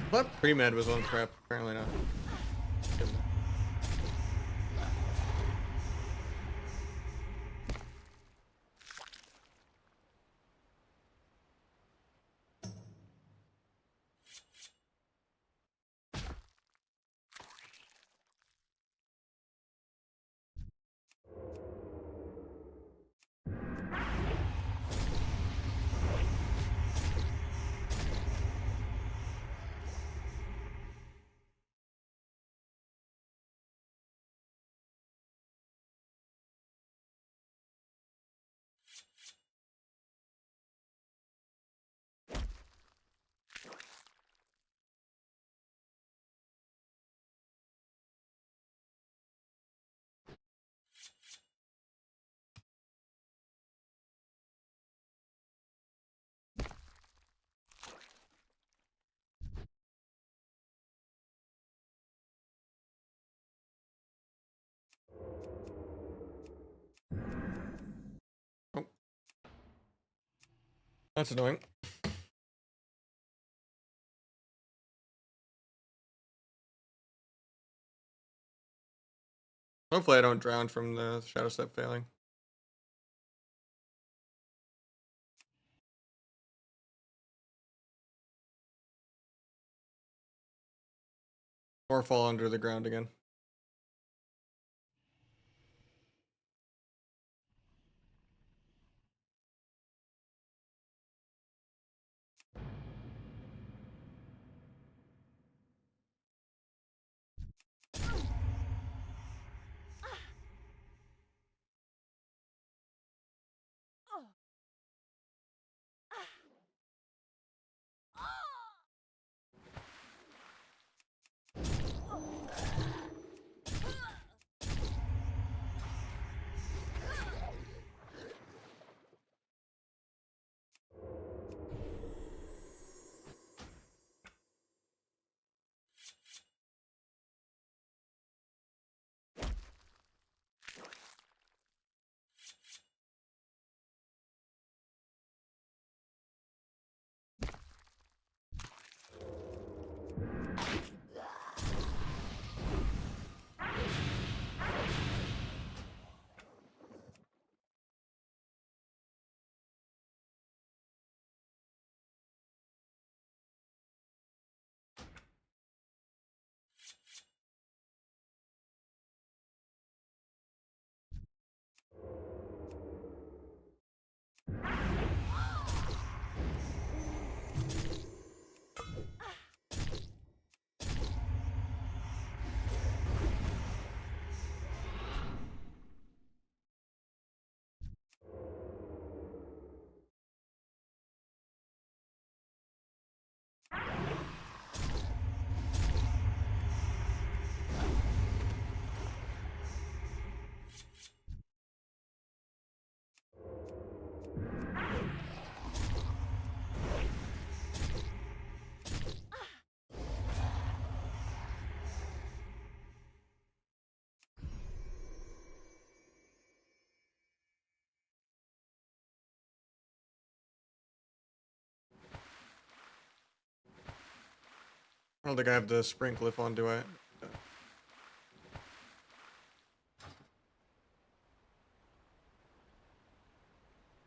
I thought pre-med was on prep, apparently not. Oh. That's annoying. Hopefully I don't drown from the shadow step failing. Or fall under the ground again. I don't think I have the spring cliff on, do I? If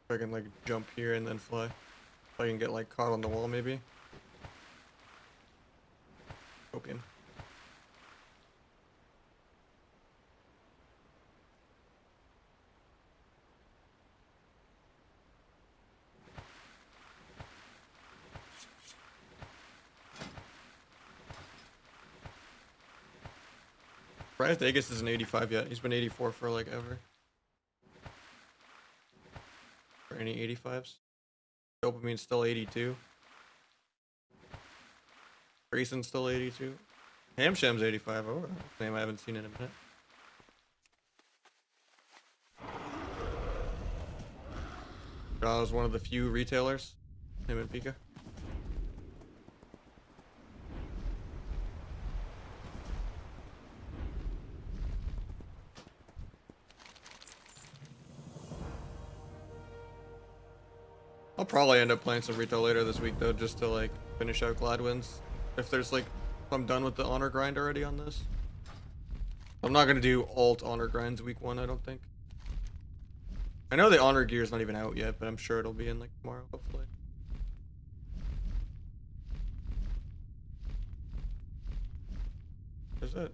I can like jump here and then fly. If I can get like caught on the wall maybe. Hoping. Surprised Aegis isn't 85 yet. He's been 84 for like ever. For any 85s. Dopamine's still 82. Grayson's still 82. Hamsham's 85. Oh, name I haven't seen in a minute. Was one of the few retailers. Him and Pika. I'll probably end up playing some retail later this week though, just to like finish out Gladwin's. If there's like, if I'm done with the honor grind already on this. I'm not gonna do alt honor grinds week 1, I don't think. I know the honor gear is not even out yet, but I'm sure it'll be in like tomorrow, hopefully. There's it.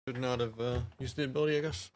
Should not have used the ability, I guess.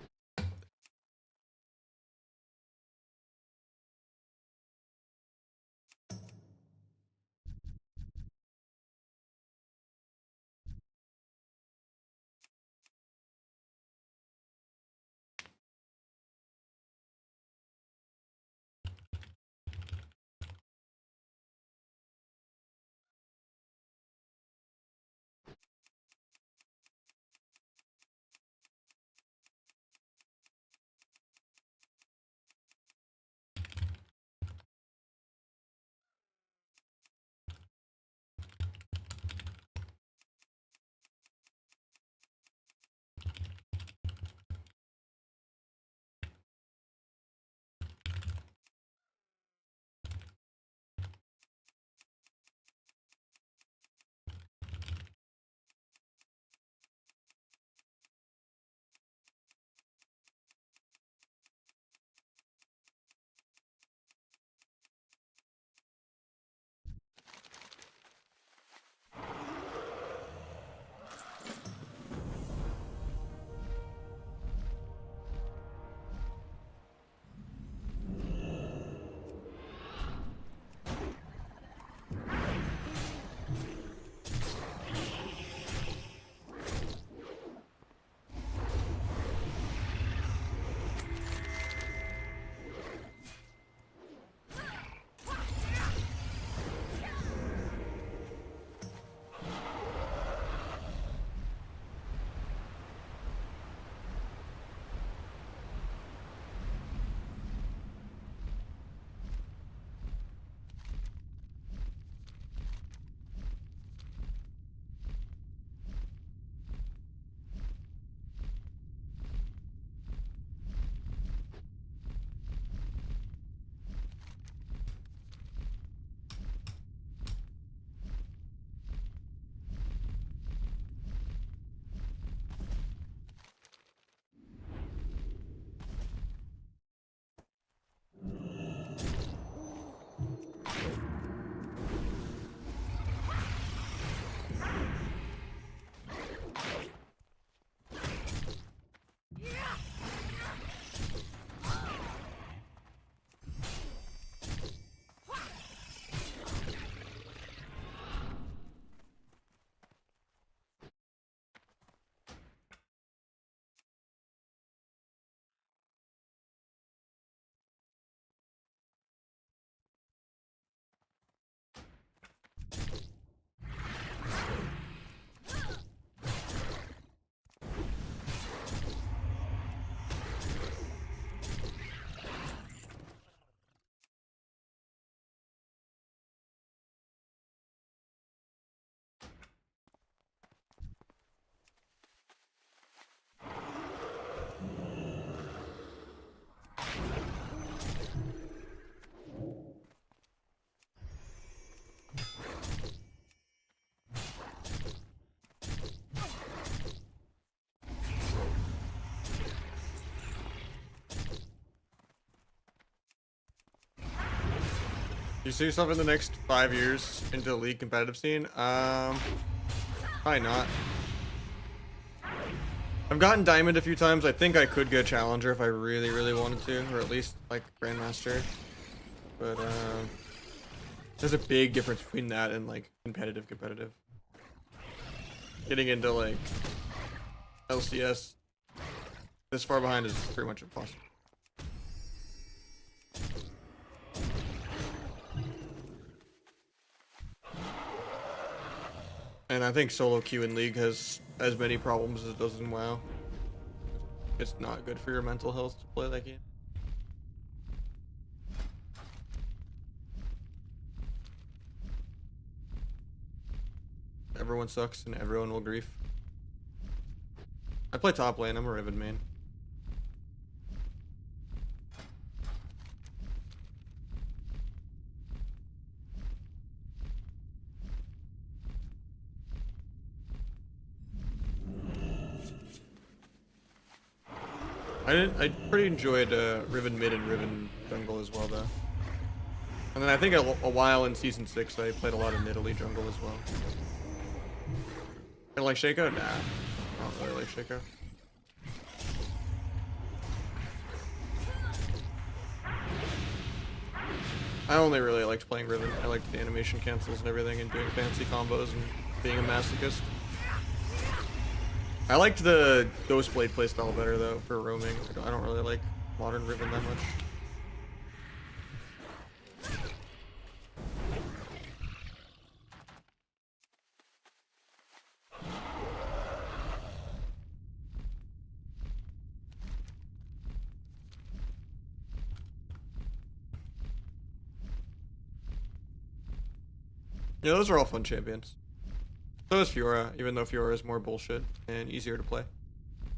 You see yourself in the next 5 years into the league competitive scene? Probably not. I've gotten diamond a few times. I think I could get challenger if I really, really wanted to, or at least like grandmaster. But there's a big difference between that and like competitive. Getting into like LCS this far behind is pretty much impossible. And I think solo queue in League has as many problems as it does in WoW. It's not good for your mental health to play that game. Everyone sucks and everyone will grief. I play top lane, I'm a Riven main. I pretty enjoyed Riven mid and Riven jungle as well though. And then I think a while in season 6 I played a lot of Nidalee jungle as well. I like Shaco? Nah, I don't really like Shaco. I only really liked playing Riven. I liked the animation cancels and everything and doing fancy combos and being a masochist. I liked the Ghostblade playstyle better though for roaming. I don't really like modern Riven that much. Yeah, those are all fun champions. So is Fiora, even though Fiora is more bullshit and easier to play.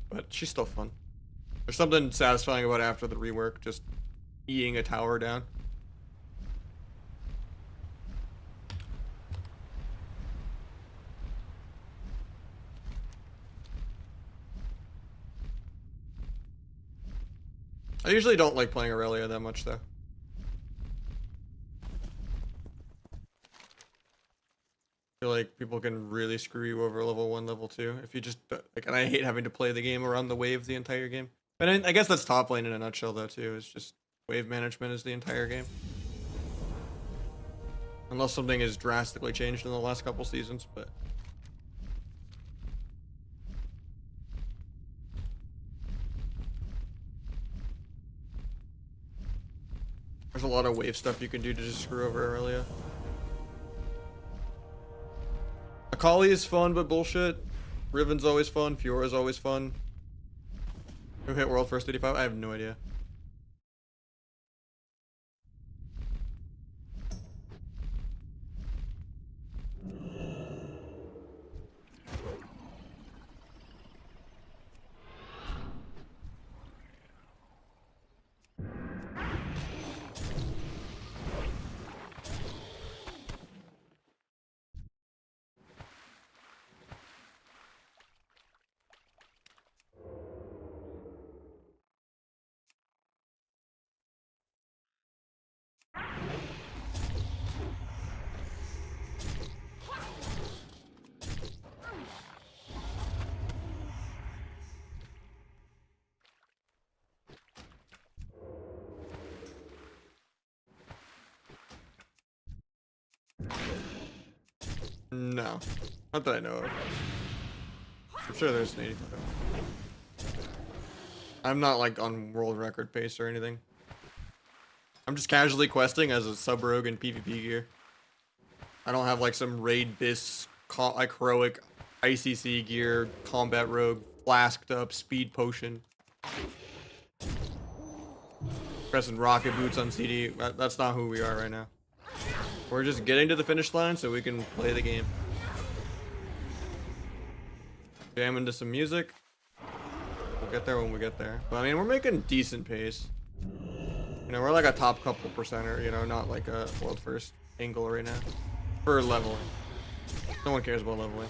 But she's still fun. There's something satisfying about after the rework, just eating a tower down. I usually don't like playing Aurelia that much though. I feel like people can really screw you over level 1, level 2 if you just like, and I hate having to play the game around the wave the entire game. But I guess that's top lane in a nutshell though too. It's just wave management is the entire game. Unless something has drastically changed in the last couple seasons, but there's a lot of wave stuff you can do to just screw over Aurelia. Akali is fun but bullshit. Riven's always fun. Fiora's always fun. Who hit world first 85? I have no idea. No. Not that I know of. I'm sure there's an 85. I'm not like on world record pace or anything. I'm just casually questing as a sub rogue in PvP gear. I don't have like some raid bis, like heroic ICC gear, combat rogue, flasked up, speed potion. Pressing rocket boots on CD. That's not who we are right now. We're just getting to the finish line so we can play the game. Jam into some music. We'll get there when we get there. But I mean, we're making decent pace. You know, we're like a top couple percenter, you know, not like a world first angle right now. For leveling. No one cares about leveling.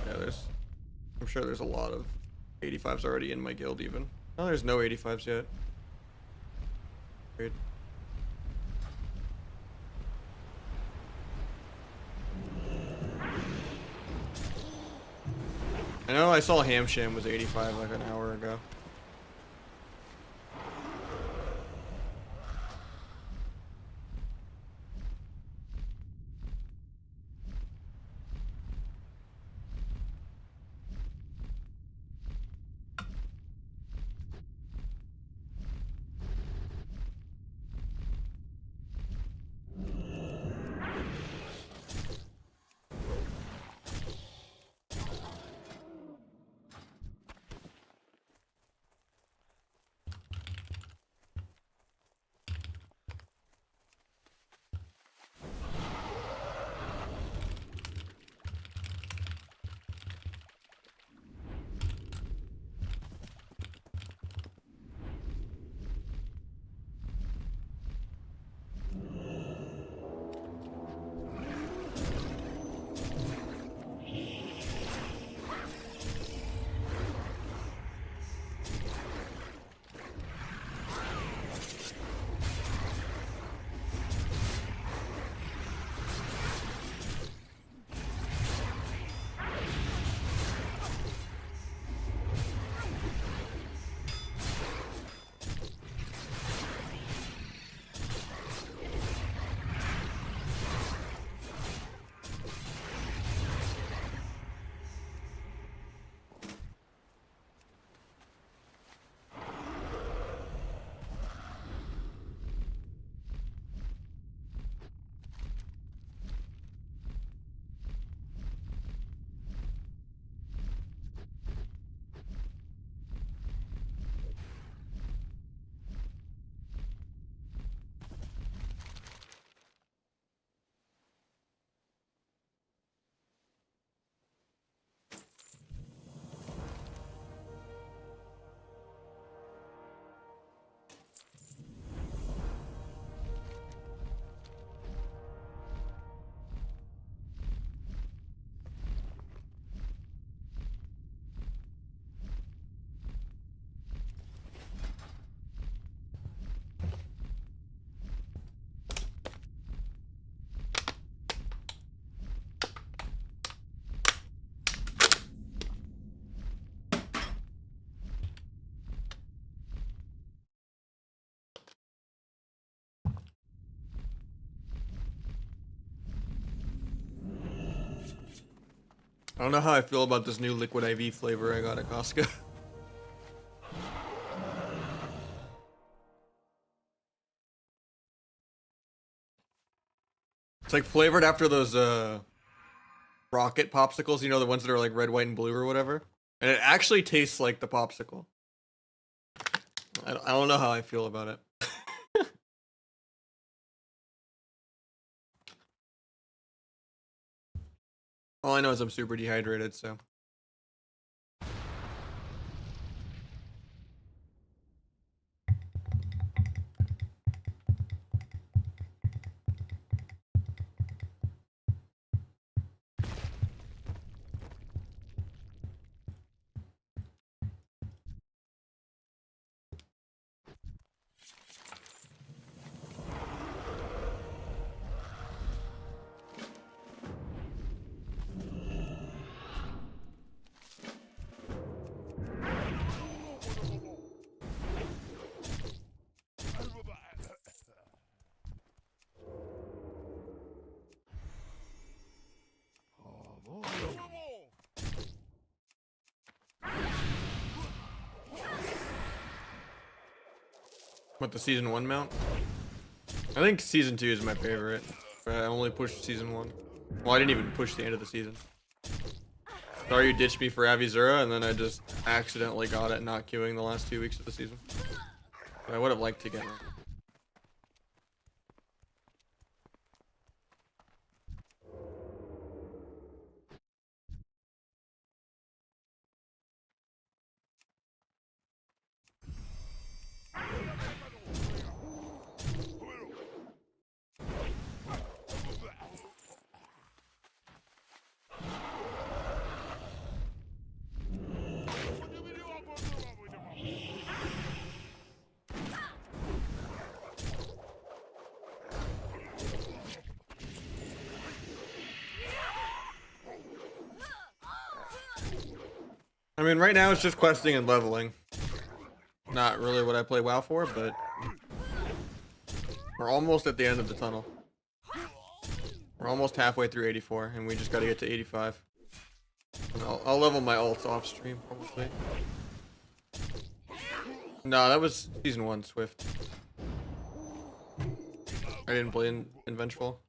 Yeah, I'm sure there's a lot of 85s already in my guild even. Oh, there's no 85s yet. Weird. I know I saw Hamsham was 85 like an hour ago. I don't know how I feel about this new liquid IV flavor I got at Costco. It's like flavored after those rocket popsicles, you know, the ones that are like red, white, and blue or whatever. And it actually tastes like the popsicle. I don't know how I feel about it. All I know is I'm super dehydrated, so. What, the season 1 mount? I think season 2 is my favorite. I only pushed season 1. Well, I didn't even push the end of the season. Sorry you ditched me for Avizura, and then I just accidentally got it not queuing the last 2 weeks of the season. But I would have liked to get it. I mean, right now it's just questing and leveling. Not really what I play WoW for, but we're almost at the end of the tunnel. We're almost halfway through 84, and we just gotta get to 85. And I'll level my ults off stream, probably. No, that was season 1, Swift. I didn't play in Vengeful.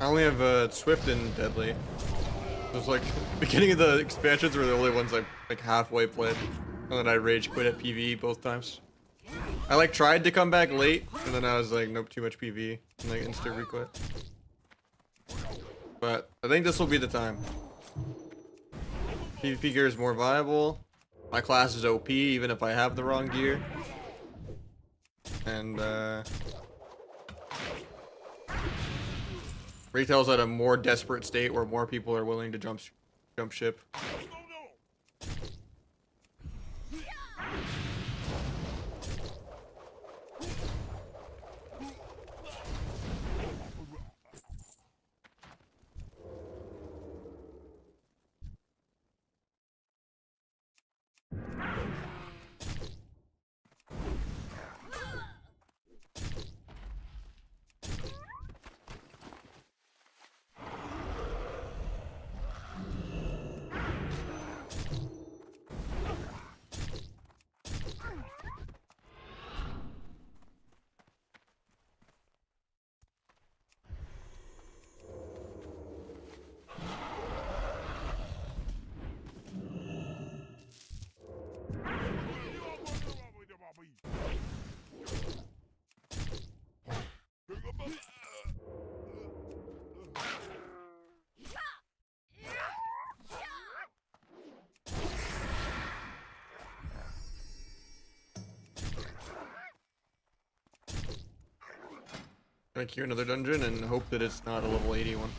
I only have Swift and Deadly. It was like beginning of the expansions were the only ones I like halfway played, and then I rage quit at PvE both times. I like tried to come back late, and then I was like, nope, too much PvE, and like instant requit. But I think this will be the time. PvP gear is more viable. My class is OP even if I have the wrong gear. And Retail's at a more desperate state where more people are willing to jump ship. Gonna queue another dungeon and hope that it's not a level 81.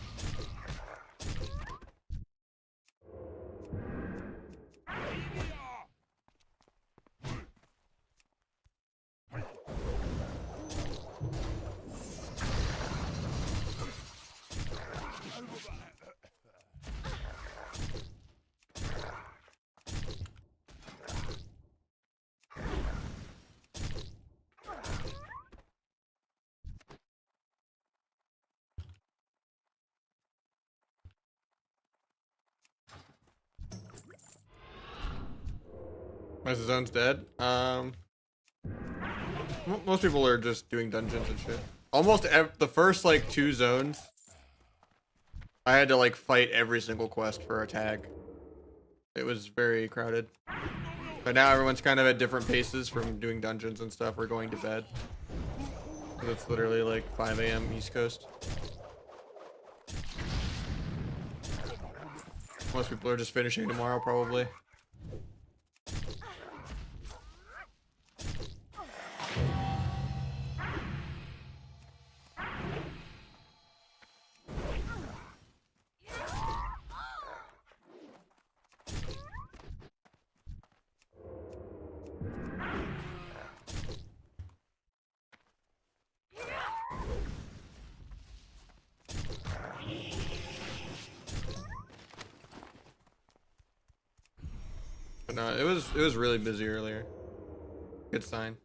As the zone's dead. Most people are just doing dungeons and shit. Almost the first like 2 zones, I had to like fight every single quest for a tag. It was very crowded. But now everyone's kind of at different paces from doing dungeons and stuff or going to bed. 'Cause it's literally like 5 a.m. East Coast. Most people are just finishing tomorrow probably. But no, it was really busy earlier. Good sign.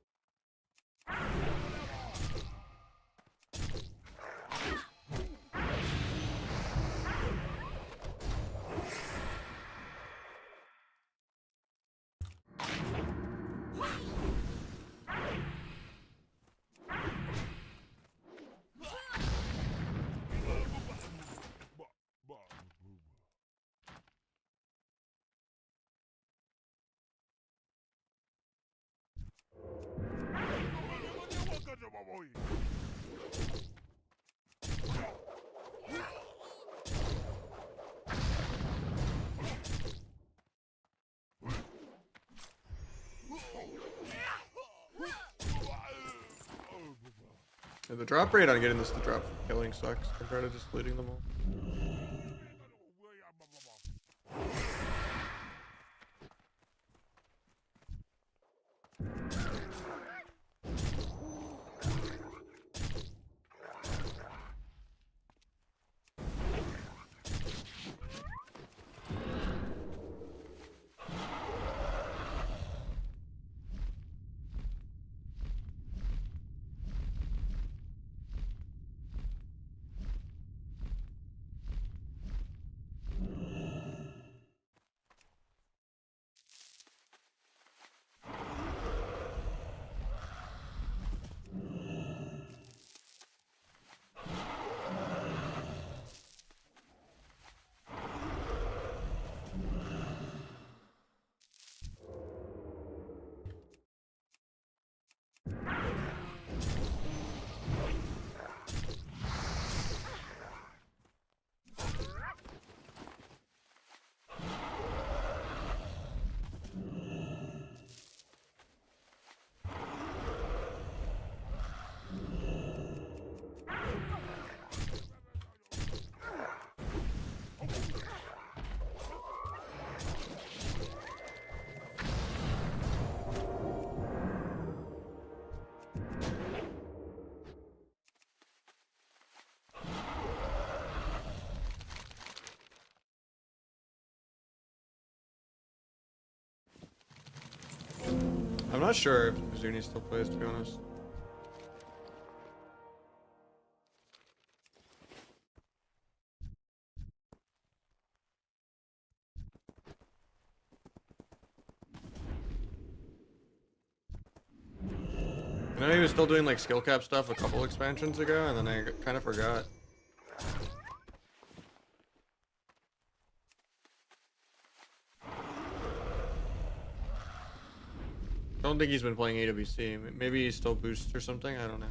Yeah, the drop rate on getting this to drop from killing sucks compared to just looting them all. I'm not sure if Zuni still plays, to be honest. I know he was still doing like skill cap stuff a couple expansions ago, and then I kind of forgot. I don't think he's been playing AWC. Maybe he still boosts or something. I don't know.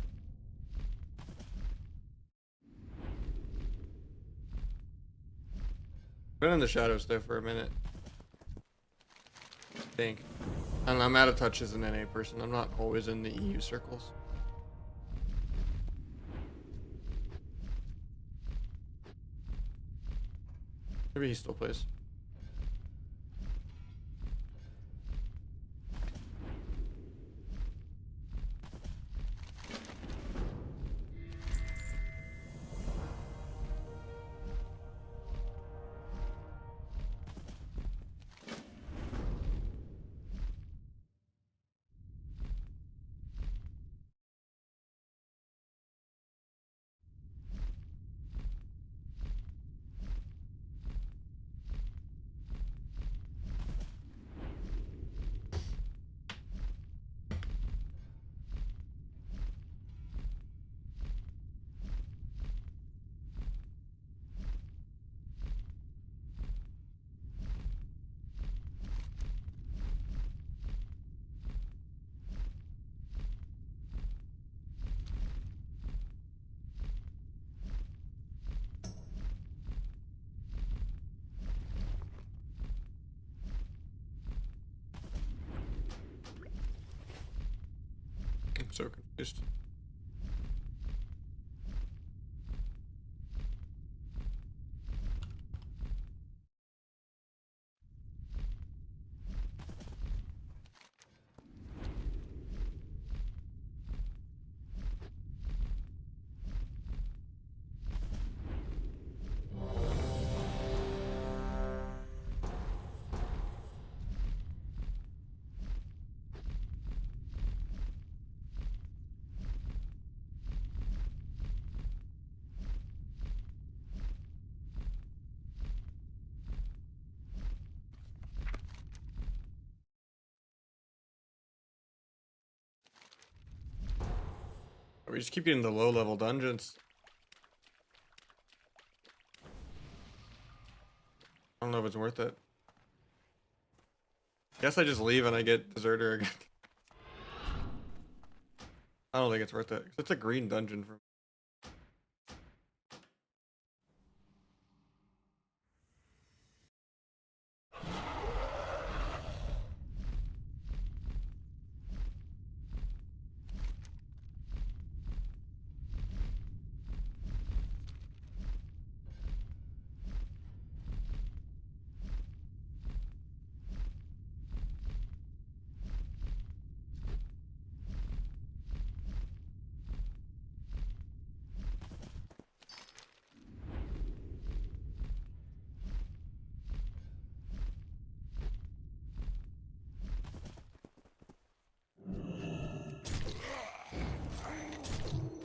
Been in the shadows there for a minute. I think. And I'm out of touch as an NA person. I'm not always in the EU circles. Maybe he still plays. so confused. We just keep getting the low level dungeons. I don't know if it's worth it. Guess I just leave and I get deserter again. I don't think it's worth it. It's a green dungeon for me.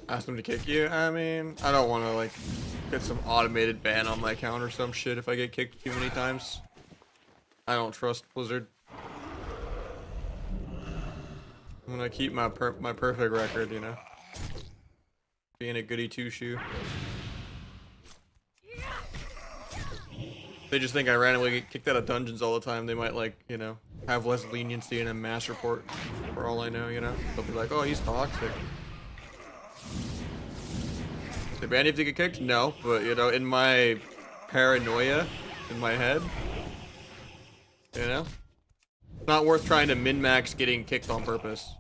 Ask them to kick you? I mean, I don't want to like get some automated ban on my account or some shit if I get kicked too many times. I don't trust Blizzard. I'm gonna keep my perfect record, you know. Being a goody two-shoe. They just think I randomly get kicked out of dungeons all the time. They might like, you know, have less leniency in a mass report for all I know, you know. They'll be like, oh, he's toxic. They ban you if you get kicked? No, but you know, in my paranoia, in my head, you know, it's not worth trying to min-max getting kicked on purpose.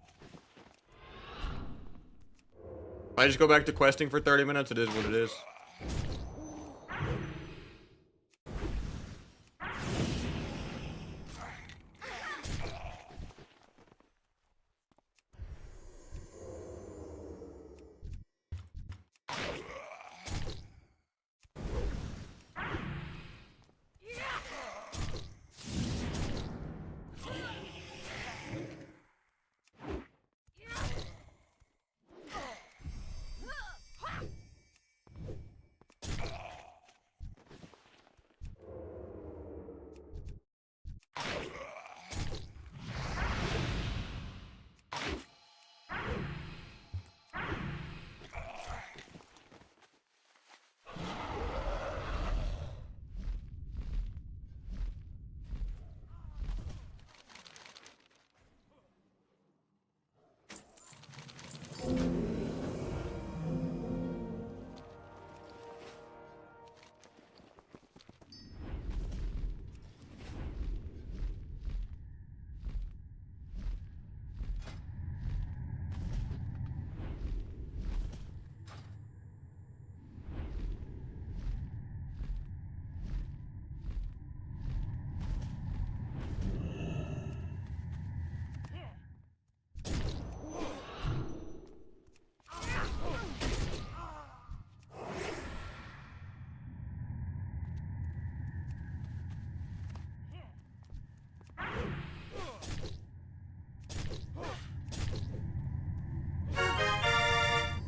If I just go back to questing for 30 minutes, it is what it is.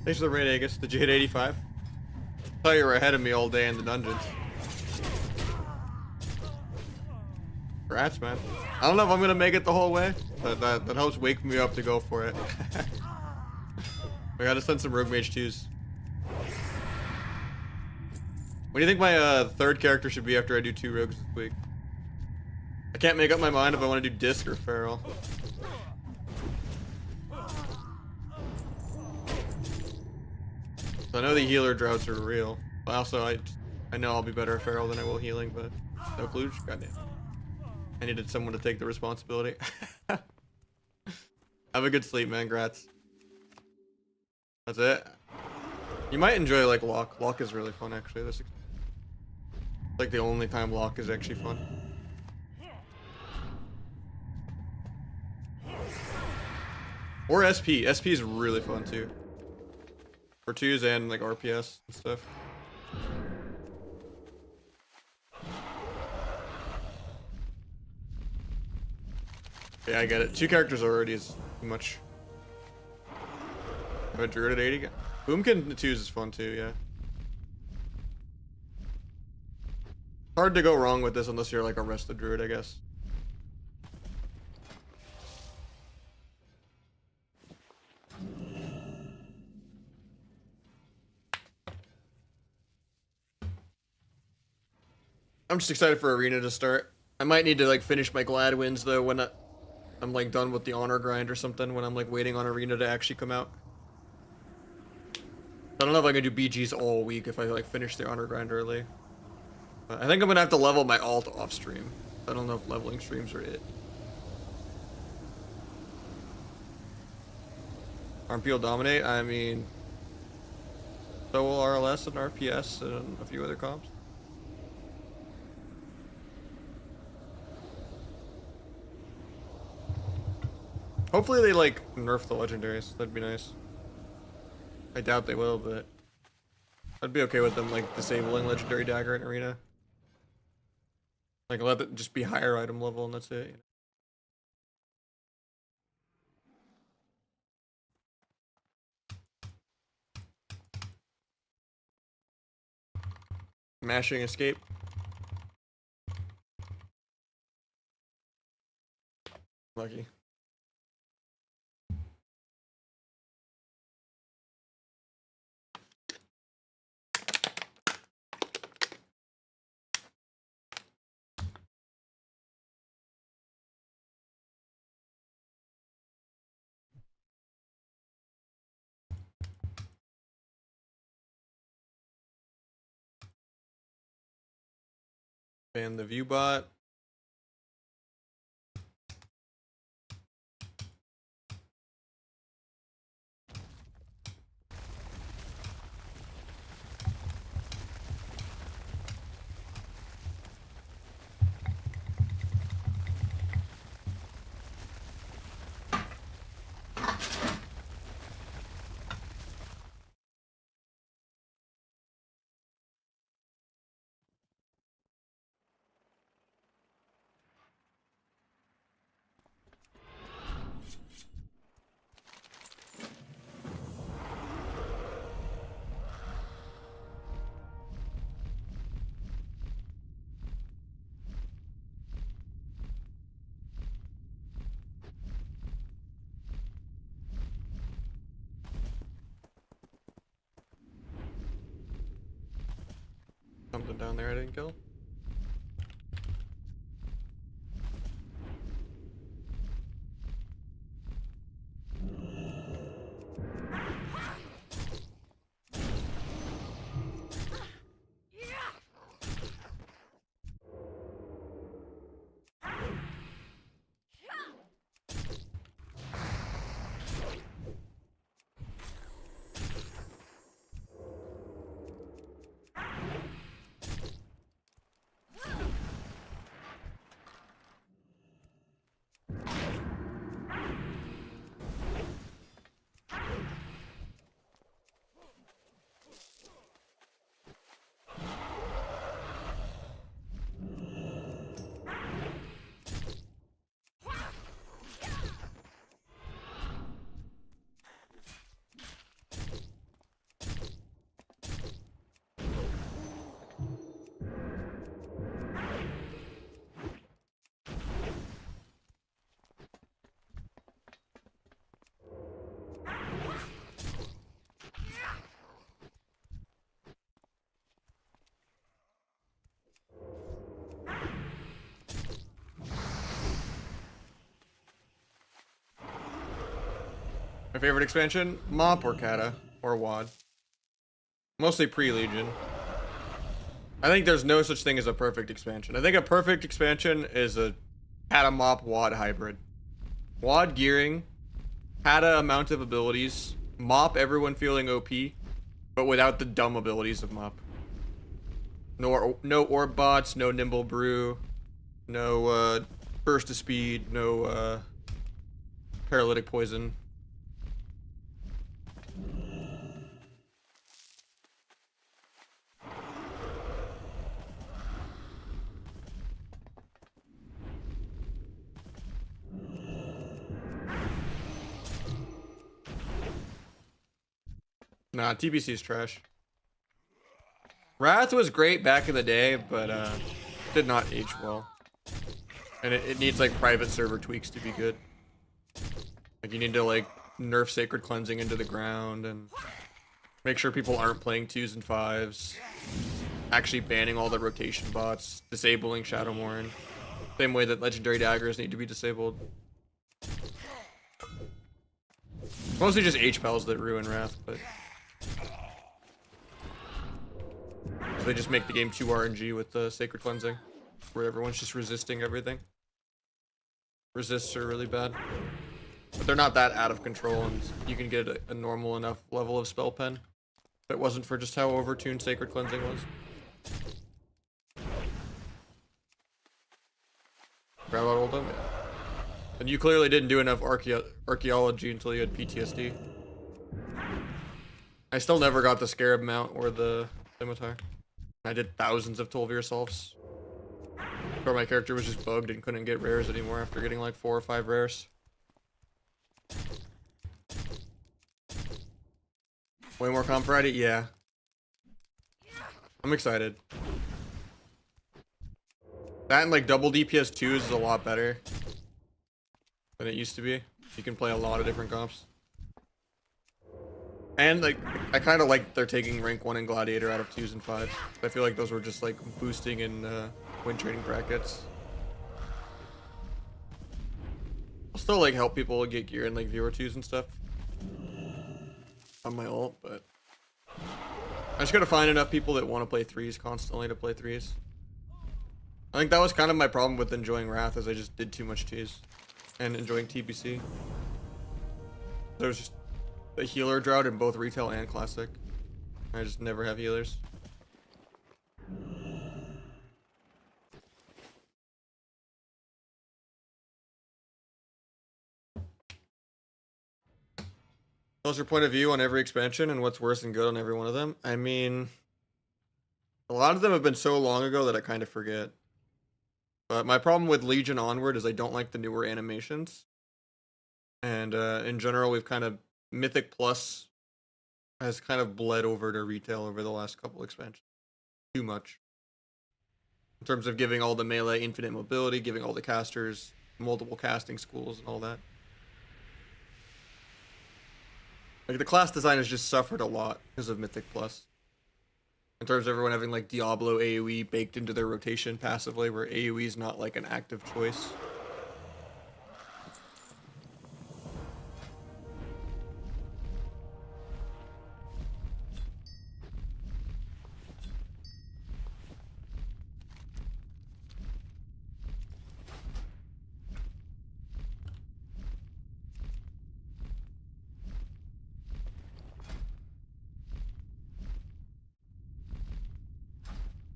Thanks for the raid, Agus. Did you hit 85? I thought you were ahead of me all day in the dungeons. Congrats, man. I don't know if I'm gonna make it the whole way. That helps wake me up to go for it. We gotta send some Rogue Mage 2s. What do you think my third character should be after I do 2 rogues this week? I can't make up my mind if I want to do Disc or Feral. I know the healer droughts are real. But also, I know I'll be better at Feral than I will healing, but no clues. Goddamn. I needed someone to take the responsibility. Have a good sleep, man. Grats. That's it. You might enjoy like Lock. Lock is really fun actually. That's like the only time Lock is actually fun. Or SP. SP is really fun too. For 2s and like RPS and stuff. Yeah, I get it. 2 characters already is too much. Have a druid at 80. Boomkin 2s is fun too, yeah. Hard to go wrong with this unless you're like a rested druid, I guess. I'm just excited for Arena to start. I might need to like finish my Glad wins though when I'm like done with the honor grind or something, when I'm like waiting on Arena to actually come out. I don't know if I can do BGs all week if I like finish the honor grind early. I think I'm gonna have to level my alt off stream. I don't know if leveling streams are it. RP will dominate. I mean, so will RLS and RPS and a few other comps. Hopefully they like nerf the legendaries. That'd be nice. I doubt they will, but I'd be okay with them like disabling legendary dagger in arena. Like let it just be higher item level and that's it. Mashing escape. Lucky. And the view bot. Something down there I didn't kill. My favorite expansion? Mop or Kata or WAD. Mostly pre-Legion. I think there's no such thing as a perfect expansion. I think a perfect expansion is a Kata Mop WAD hybrid. WAD gearing, Kata amount of abilities, Mop, everyone feeling OP, but without the dumb abilities of Mop. No orb bots, no nimble brew, no burst of speed, no paralytic poison. Nah, TBC is trash. Wrath was great back in the day, but did not age well. And it needs like private server tweaks to be good. Like you need to like nerf Sacred Cleansing into the ground and make sure people aren't playing 2s and 5s. Actually banning all the rotation bots, disabling Shadowmourne. Same way that Legendary Daggers need to be disabled. Mostly just H-Pals that ruin Wrath, but they just make the game too RNG with the Sacred Cleansing, where everyone's just resisting everything. Resists are really bad, but they're not that out of control, and you can get a normal enough level of spell pen. If it wasn't for just how overtuned Sacred Cleansing was. Grab out Oldham? Yeah. And you clearly didn't do enough archaeology until you had PTSD. I still never got the Scarab mount or the Scimitar. I did thousands of Tolvir Solves. Where my character was just bugged and couldn't get rares anymore after getting like 4 or 5 rares. Way more Comp Friday? Yeah. I'm excited. That and like double DPS 2s is a lot better than it used to be. You can play a lot of different comps. And like, I kind of like they're taking rank 1 and Gladiator out of 2s and 5s. I feel like those were just like boosting in win trading brackets. I'll still like help people get gear in like 0-2s and stuff on my ult, but I just gotta find enough people that want to play 3s constantly to play 3s. I think that was kind of my problem with enjoying Wrath, is I just did too much 2s and enjoying TBC. There was just a healer drought in both retail and classic. I just never have healers. What's your point of view on every expansion and what's worse and good on every one of them? I mean, a lot of them have been so long ago that I kind of forget. But my problem with Legion onward is I don't like the newer animations. And in general, we've kind of Mythic Plus has kind of bled over to retail over the last couple expansions. Too much. In terms of giving all the melee infinite mobility, giving all the casters multiple casting schools and all that. Like the class design has just suffered a lot because of Mythic Plus. In terms of everyone having like Diablo AoE baked into their rotation passively, where AoE is not like an active choice.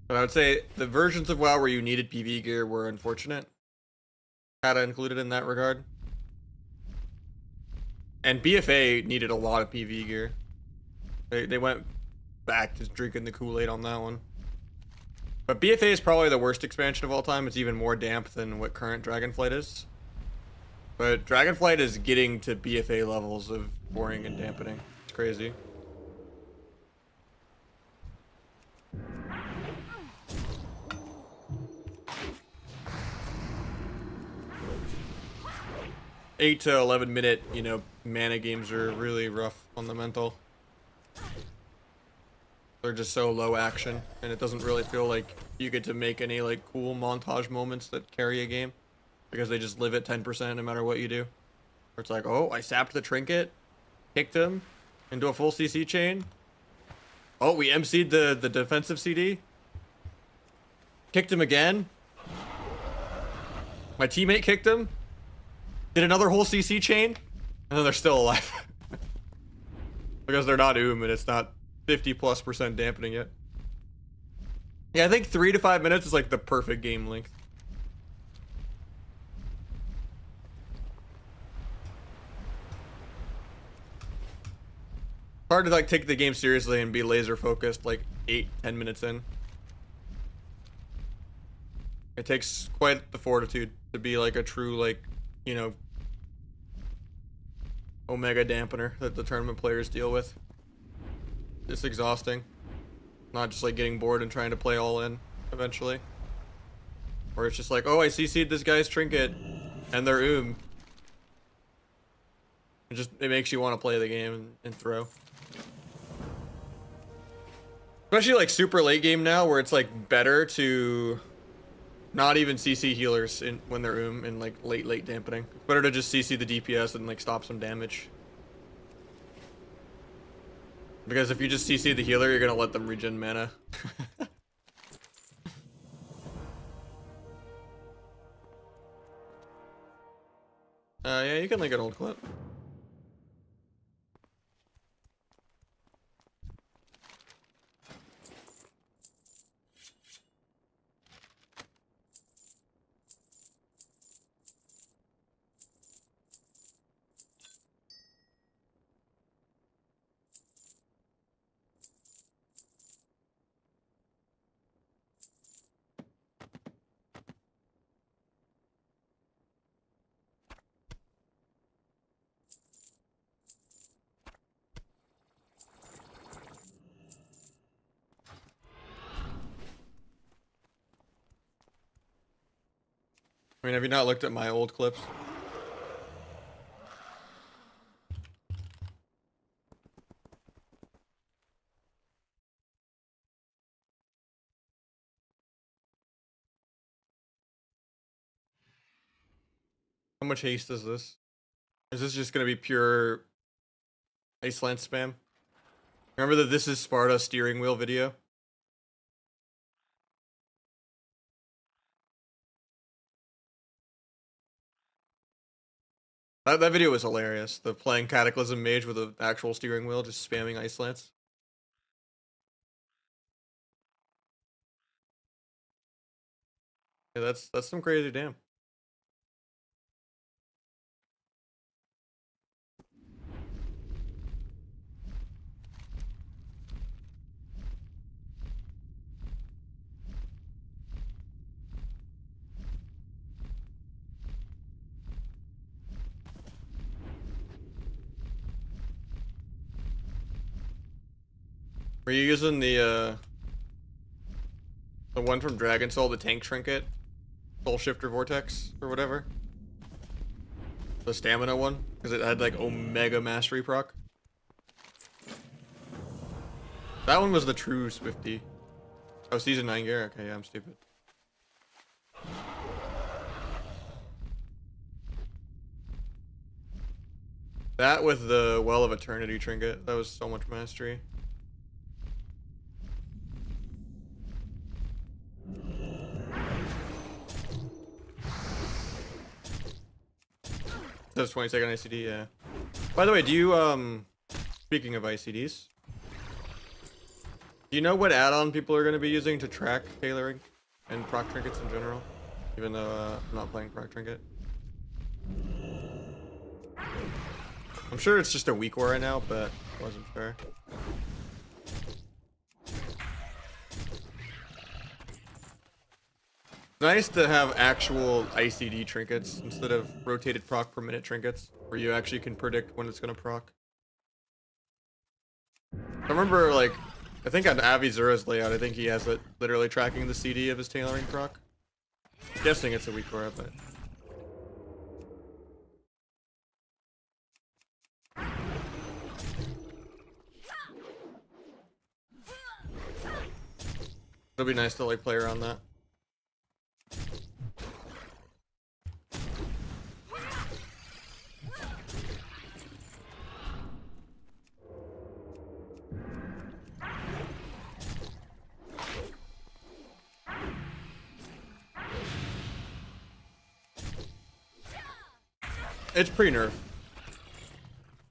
But I would say the versions of WoW where you needed PV gear were unfortunate. CATA included in that regard. And BFA needed a lot of PV gear. They went back to drinking the Kool-Aid on that one. But BFA is probably the worst expansion of all time. It's even more damp than what current Dragonflight is. But Dragonflight is getting to BFA levels of boring and dampening. It's crazy. Eight to 11-minute, you know, mana games are really rough on the mental. They're just so low action, and it doesn't really feel like you get to make any like cool montage moments that carry a game, because they just live at 10% no matter what you do. Where it's like, oh, I sapped the trinket, kicked him into a full CC chain. Oh, we MC'd the defensive CD. Kicked him again. My teammate kicked him. Did another whole CC chain, and then they're still alive. Because they're not and it's not 50+% dampening yet. Yeah, I think 3 to 5 minutes is like the perfect game length. Hard to like take the game seriously and be laser focused like 8-10 minutes in. It takes quite the fortitude to be like a true, like, you know, omega dampener that the tournament players deal with. It's exhausting. Not just like getting bored and trying to play all in eventually. Or it's just like, oh, I CC'd this guy's trinket and they're it makes you want to play the game and throw. Especially like super late game now where it's like better to not even CC healers when they're in like late dampening. It's better to just CC the DPS and like stop some damage. Because if you just CC the healer, you're gonna let them regen mana. Yeah, you can link an old clip. I mean, have you not looked at my old clips? How much haste is this? Is this just gonna be pure Iceland spam? Remember the This Is Sparta steering wheel video? That video was hilarious. The playing Cataclysm Mage with an actual steering wheel, just spamming Icelands. Yeah, that's some crazy damn. Were you using the one from Dragon Soul, the tank trinket? Soul Shifter Vortex or whatever? The stamina one? Because it had like Omega Mastery proc. That one was the true Swifty. Oh, Season 9 gear? Okay, yeah, I'm stupid. That with the Well of Eternity trinket, that was so much mastery. That's 20-second ICD, yeah. By the way, do you, speaking of ICDs, do you know what add-on people are going to be using to track tailoring and proc trinkets in general? Even though I'm not playing proc trinket. I'm sure it's just a weak war right now, but I wasn't sure. Nice to have actual ICD trinkets instead of rotated proc per minute trinkets, where you actually can predict when it's gonna proc. I remember, like, I think on Avizura's layout, I think he has it literally tracking the CD of his tailoring proc. Guessing it's a weak aura, but it'll be nice to like play around that. It's pre-nerf.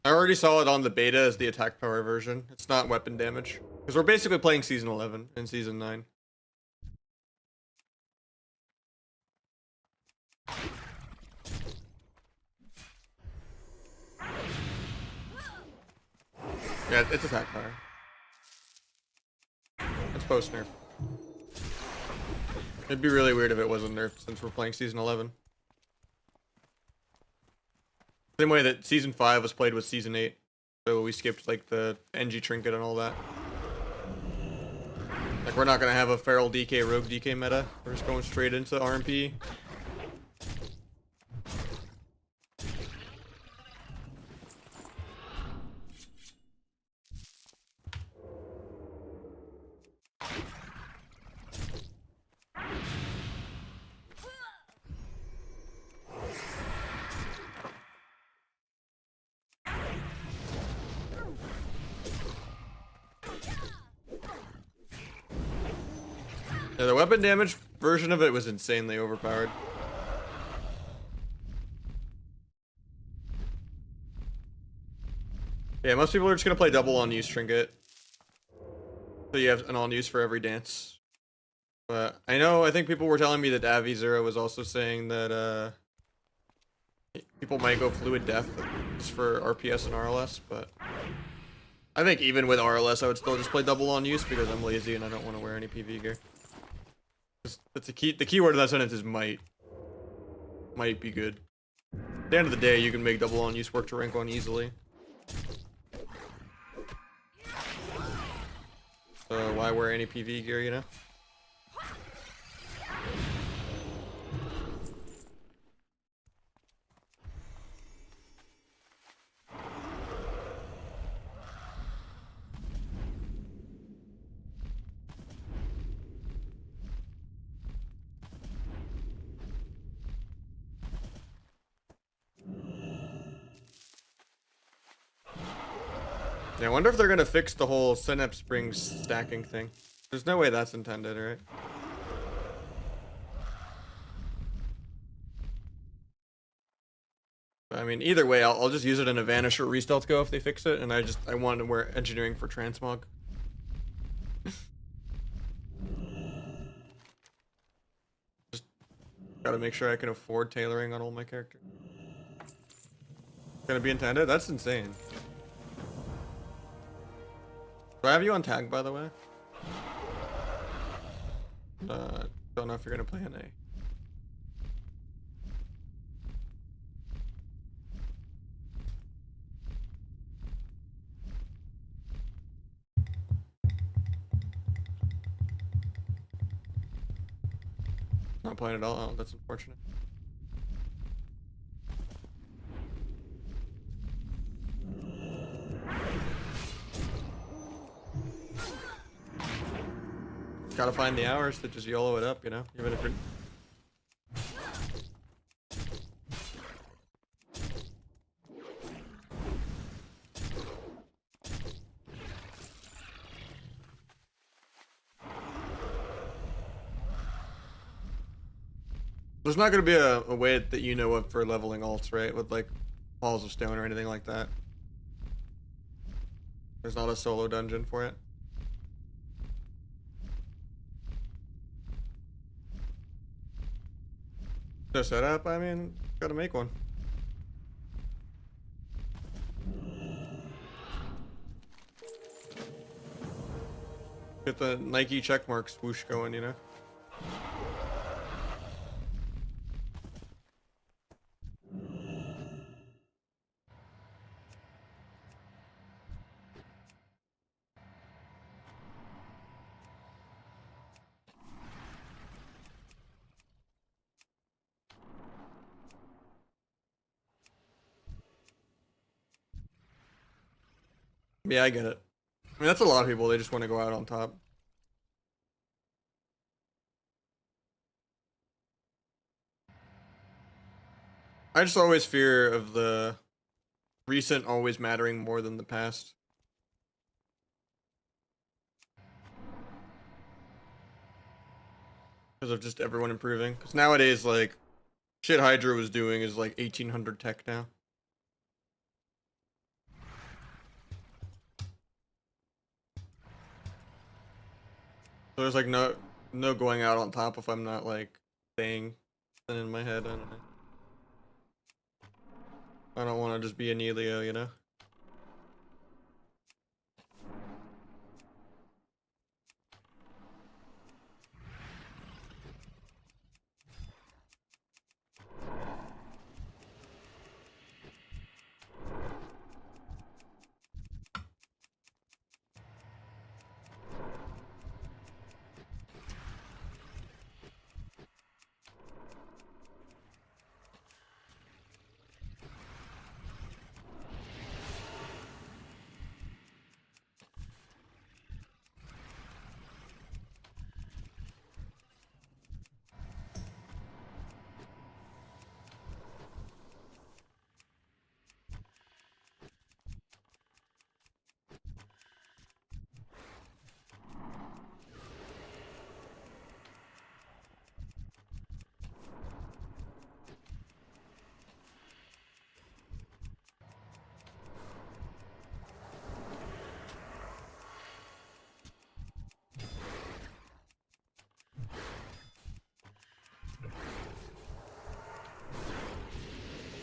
I already saw it on the beta as the attack power version. It's not weapon damage. Because we're basically playing Season 11 and Season 9. Yeah, it's attack power. It's post nerf. It'd be really weird if it wasn't nerfed since we're playing Season 11. Same way that Season 5 was played with Season 8. So we skipped like the NG trinket and all that. Like we're not gonna have a feral DK rogue DK meta. We're just going straight into RMP. Yeah, the weapon damage version of it was insanely overpowered. Yeah, most people are just gonna play double on use trinket. So you have an on use for every dance. But I think people were telling me that Avi0 was also saying that people might go fluid death just for RPS and RLS, but I think even with RLS I would still just play double on use because I'm lazy and I don't want to wear any PV gear. That's the keyword in that sentence is might. Might be good. At the end of the day, you can make double on use work to rank on easily. So why wear any PV gear, you know? Yeah, I wonder if they're gonna fix the whole Synapse Springs stacking thing. There's no way that's intended, right? I mean, either way, I'll just use it in a Vanish or Restealth Go if they fix it, and I want to wear engineering for transmog. Just gotta make sure I can afford tailoring on all my characters. Gonna be intended? That's insane. Do I have you on tag, by the way? Don't know if you're gonna play an A. Not playing at all. Oh, that's unfortunate. Gotta find the hours to just YOLO it up, you know? Even if you're... There's not gonna be a way that you know of for leveling alts, right? With like Halls of Stone or anything like that. There's not a solo dungeon for it. No setup, I mean, gotta make one. Get the Nike checkmark swoosh going, you know? Yeah, I get it. I mean, that's a lot of people. They just want to go out on top. I just always fear of the recent always mattering more than the past. Because of just everyone improving. Because nowadays, like, shit Hydra was doing is like 1800 tech now. So there's like no going out on top if I'm not like staying in my head. I don't know. I don't want to just be a Nelio, you know?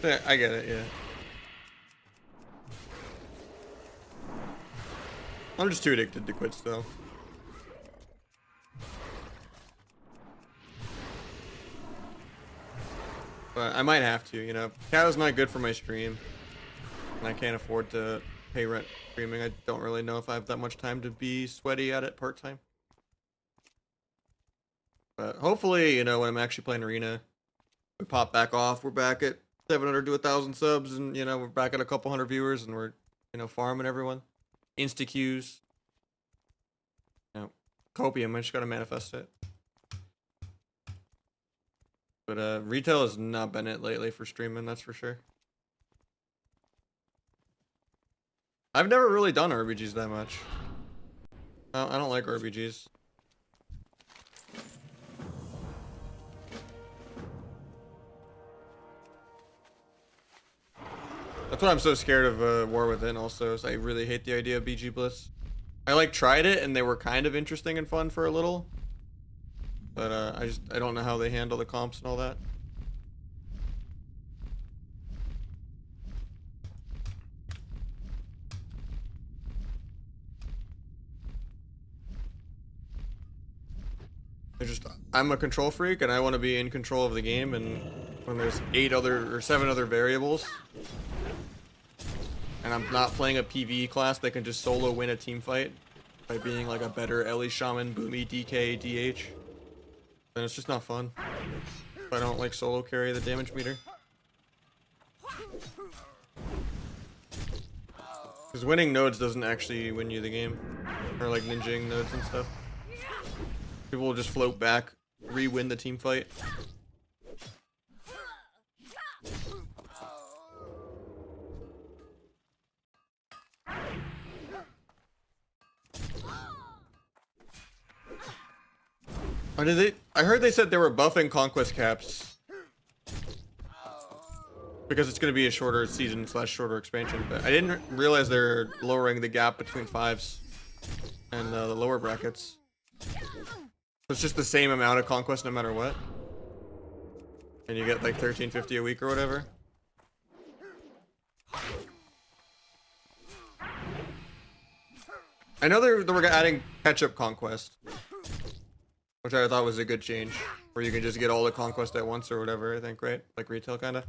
Yeah, I get it, yeah. I'm just too addicted to quit still. But I might have to, you know. CATA's not good for my stream. And I can't afford to pay rent streaming. I don't really know if I have that much time to be sweaty at it part-time. But hopefully, you know, when I'm actually playing Arena, we pop back off. We're back at 700 to 1,000 subs, and, you know, we're back at a couple hundred viewers, and we're, you know, farming everyone. Insta queues. You know, copium, I just gotta manifest it. But retail has not been it lately for streaming, that's for sure. I've never really done RBGs that much. I don't like RBGs. That's why I'm so scared of War Within also, is I really hate the idea of BG Blitz. I like tried it and they were kind of interesting and fun for a little. But I don't know how they handle the comps and all that. I'm a control freak and I want to be in control of the game, and when there's 7 other variables and I'm not playing a PvE class that can just solo win a team fight by being like a better Ellie Shaman, Boomy, DK, DH, then it's just not fun. I don't like solo carry the damage meter. Because winning nodes doesn't actually win you the game. Or like ninjaing nodes and stuff. People will just float back, re-win the team fight. Or did they? I heard they said they were buffing conquest caps because it's going to be a shorter season / shorter expansion. But I didn't realize they're lowering the gap between 5s and the lower brackets. So it's just the same amount of conquest no matter what, and you get like 1350 a week or whatever. I know they were adding catch-up conquest, which I thought was a good change, where you can just get all the conquest at once or whatever, I think, right? Like retail, kinda.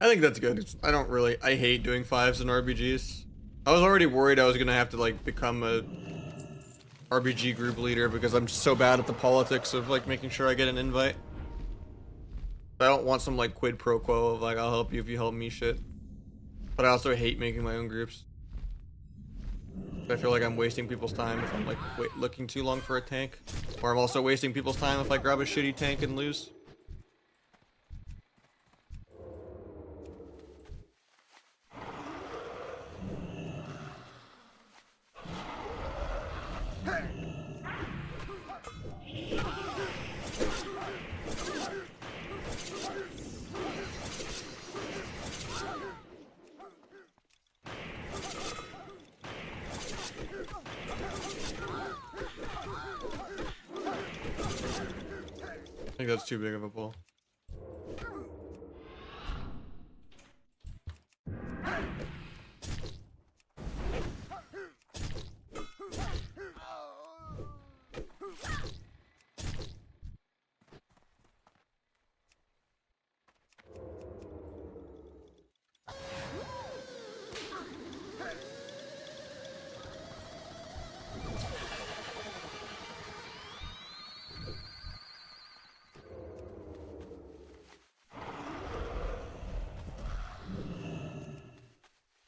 I think that's good. I hate doing 5s in RBGs. I was already worried I was gonna have to like become a RBG group leader because I'm so bad at the politics of like making sure I get an invite. I don't want some like quid pro quo of like I'll help you if you help me shit. But I also hate making my own groups. I feel like I'm wasting people's time if I'm like looking too long for a tank. Or I'm also wasting people's time if I grab a shitty tank and lose. I think that's too big of a pull.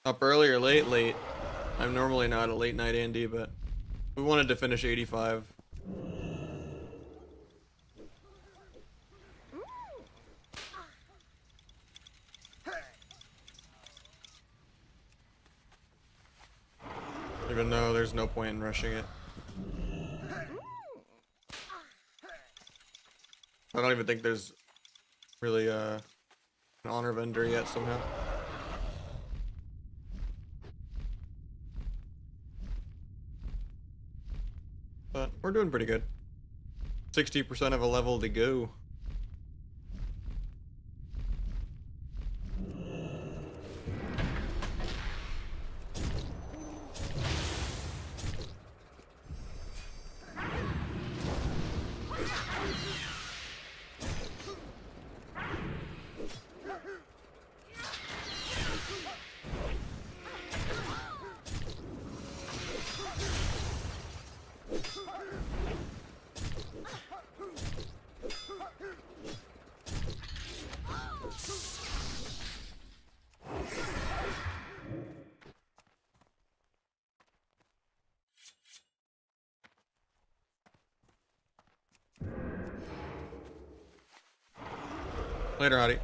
Up early or late? Late. I'm normally not a late night Andy, but we wanted to finish 85. Even though there's no point in rushing it. I don't even think there's really an honor vendor yet somehow. But we're doing pretty good. 60% of a level to go. Later, Hottie.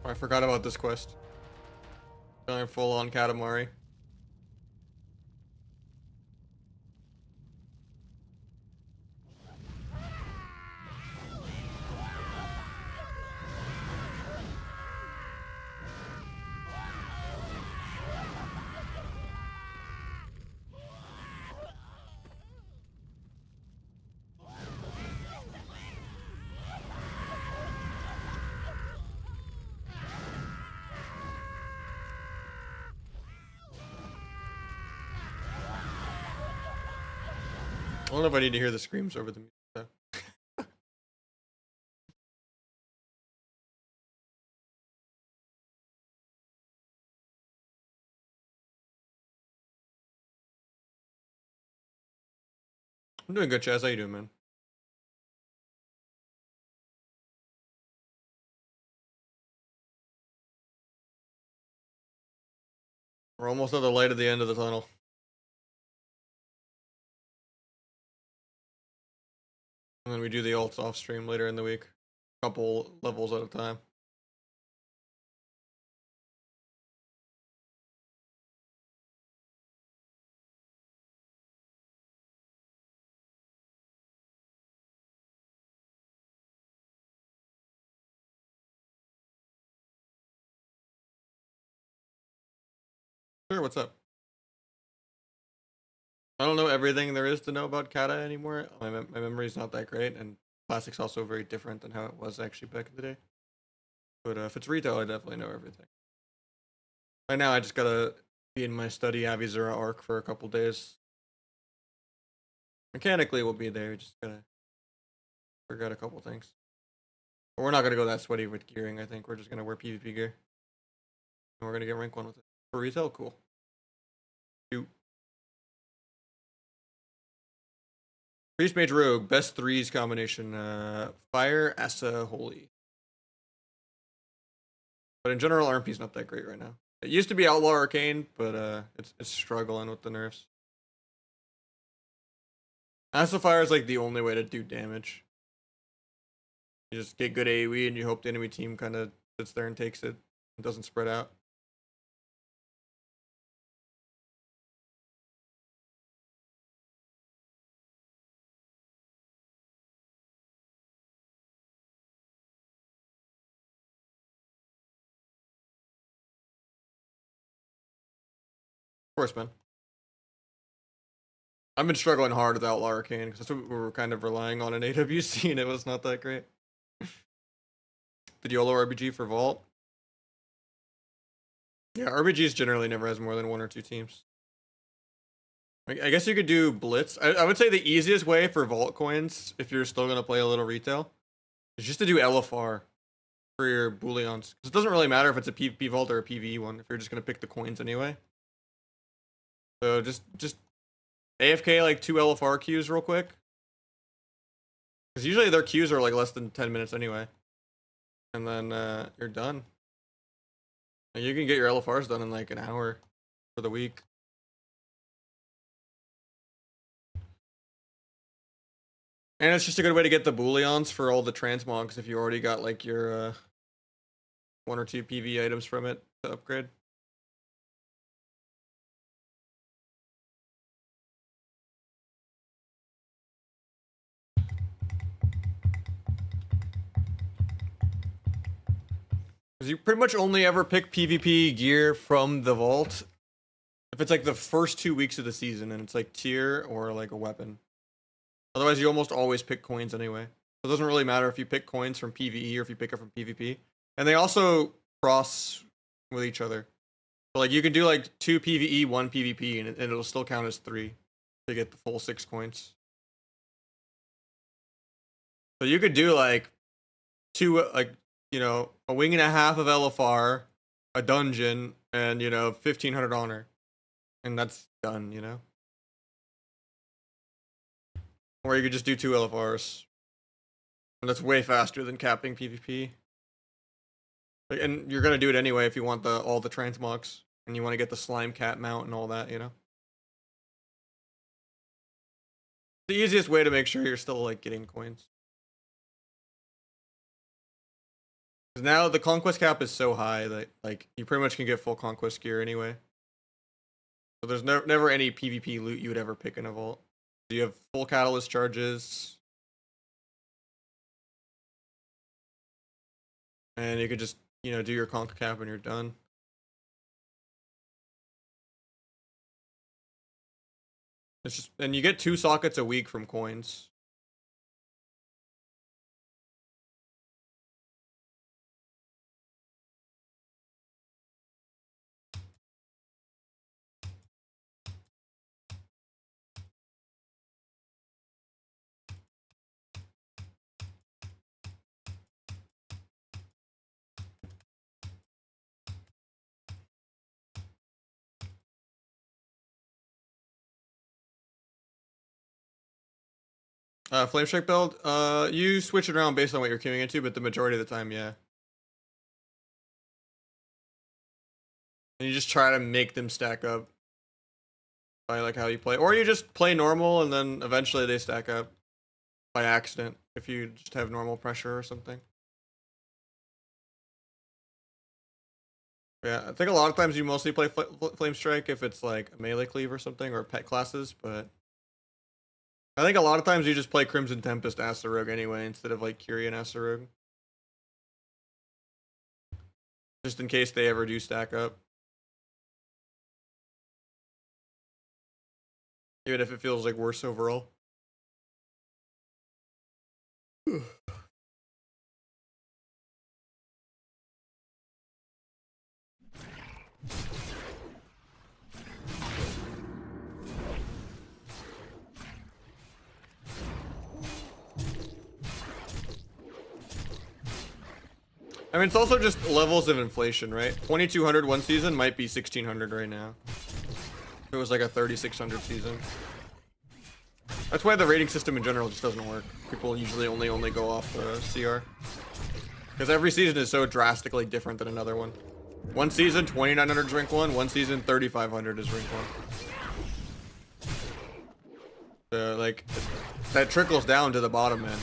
Oh, I forgot about this quest. Going full on Katamari. I don't know if I need to hear the screams over the music though. I'm doing good, Chaz. How you doing, man? We're almost at the light at the end of the tunnel. And then we do the ults off stream later in the week. Couple levels at a time. Sure, what's up? I don't know everything there is to know about Kata anymore. My memory's not that great, and Classic's also very different than how it was actually back in the day. But if it's retail, I definitely know everything. Right now, I just gotta be in my study Avizura arc for a couple days. Mechanically, we'll be there. Just gotta forget a couple things. But we're not gonna go that sweaty with gearing. I think we're just gonna wear PvP gear, and we're gonna get rank 1 with it. For retail, cool. Shoot. Priest Mage Rogue, best threes combination. Fire, Asa, Holy. But in general, RMP's not that great right now. It used to be Outlaw Arcane, but it's struggling with the nerfs. Asa Fire is like the only way to do damage. You just get good AoE and you hope the enemy team kind of sits there and takes it. It doesn't spread out. Of course, man. I've been struggling hard with Outlaw Arcane because that's what we were kind of relying on in AWC, and it was not that great. Did YOLO RBG for Vault? Yeah, RBGs generally never has more than 1 or 2 teams. I guess you could do Blitz. I would say the easiest way for Vault coins, if you're still going to play a little retail, is just to do LFR for your Booleans. Because it doesn't really matter if it's a PvP Vault or a PvE one, if you're just going to pick the coins anyway. So just AFK like 2 LFR queues real quick. Because usually their queues are like less than 10 minutes anyway. And then you're done. And you can get your LFRs done in like an hour for the week. And it's just a good way to get the Booleans for all the transmogs if you already got like your 1 or 2 PV items from it to upgrade. Because you pretty much only ever pick PvP gear from the vault if it's like the first 2 weeks of the season and it's like tier or like a weapon. Otherwise, you almost always pick coins anyway. So it doesn't really matter if you pick coins from PvE or if you pick it from PvP. And they also cross with each other. So like you can do like 2 PvE, 1 PvP, and it'll still count as 3 to get the full 6 coins. So you could do like 2, like, you know, a wing and a half of LFR, a dungeon, and, you know, 1500 honor. And that's done, you know? Or you could just do 2 LFRs. And that's way faster than capping PvP. And you're gonna do it anyway if you want all the transmogs. And you want to get the slime cat mount and all that, you know? The easiest way to make sure you're still, like, getting coins. Now the conquest cap is so high that like you pretty much can get full conquest gear anyway. So there's never any PvP loot you would ever pick in a vault. You have full catalyst charges, and you could just, you know, do your conq cap and you're done. It's just, and you get 2 sockets a week from coins. Flame Strike build, you switch it around based on what you're queuing into, but the majority of the time, yeah. And you just try to make them stack up by like how you play. Or you just play normal and then eventually they stack up. by accident if you just have normal pressure or something. Yeah, I think a lot of times you mostly play Flame Strike if it's like a melee cleave or something, or pet classes, but I think a lot of times you just play Crimson Tempest Aster Rogue anyway instead of like Kyrian Aster Rogue. Just in case they ever do stack up. Even if it feels like worse overall. I mean, it's also just levels of inflation, right? 2200 one season might be 1600 right now. If it was like a 3600 season. That's why the rating system in general just doesn't work. People usually only go off CR. Because every season is so drastically different than another one. One season, 2900 is rank 1. One season, 3500 is rank 1. So, like, that trickles down to the bottom end.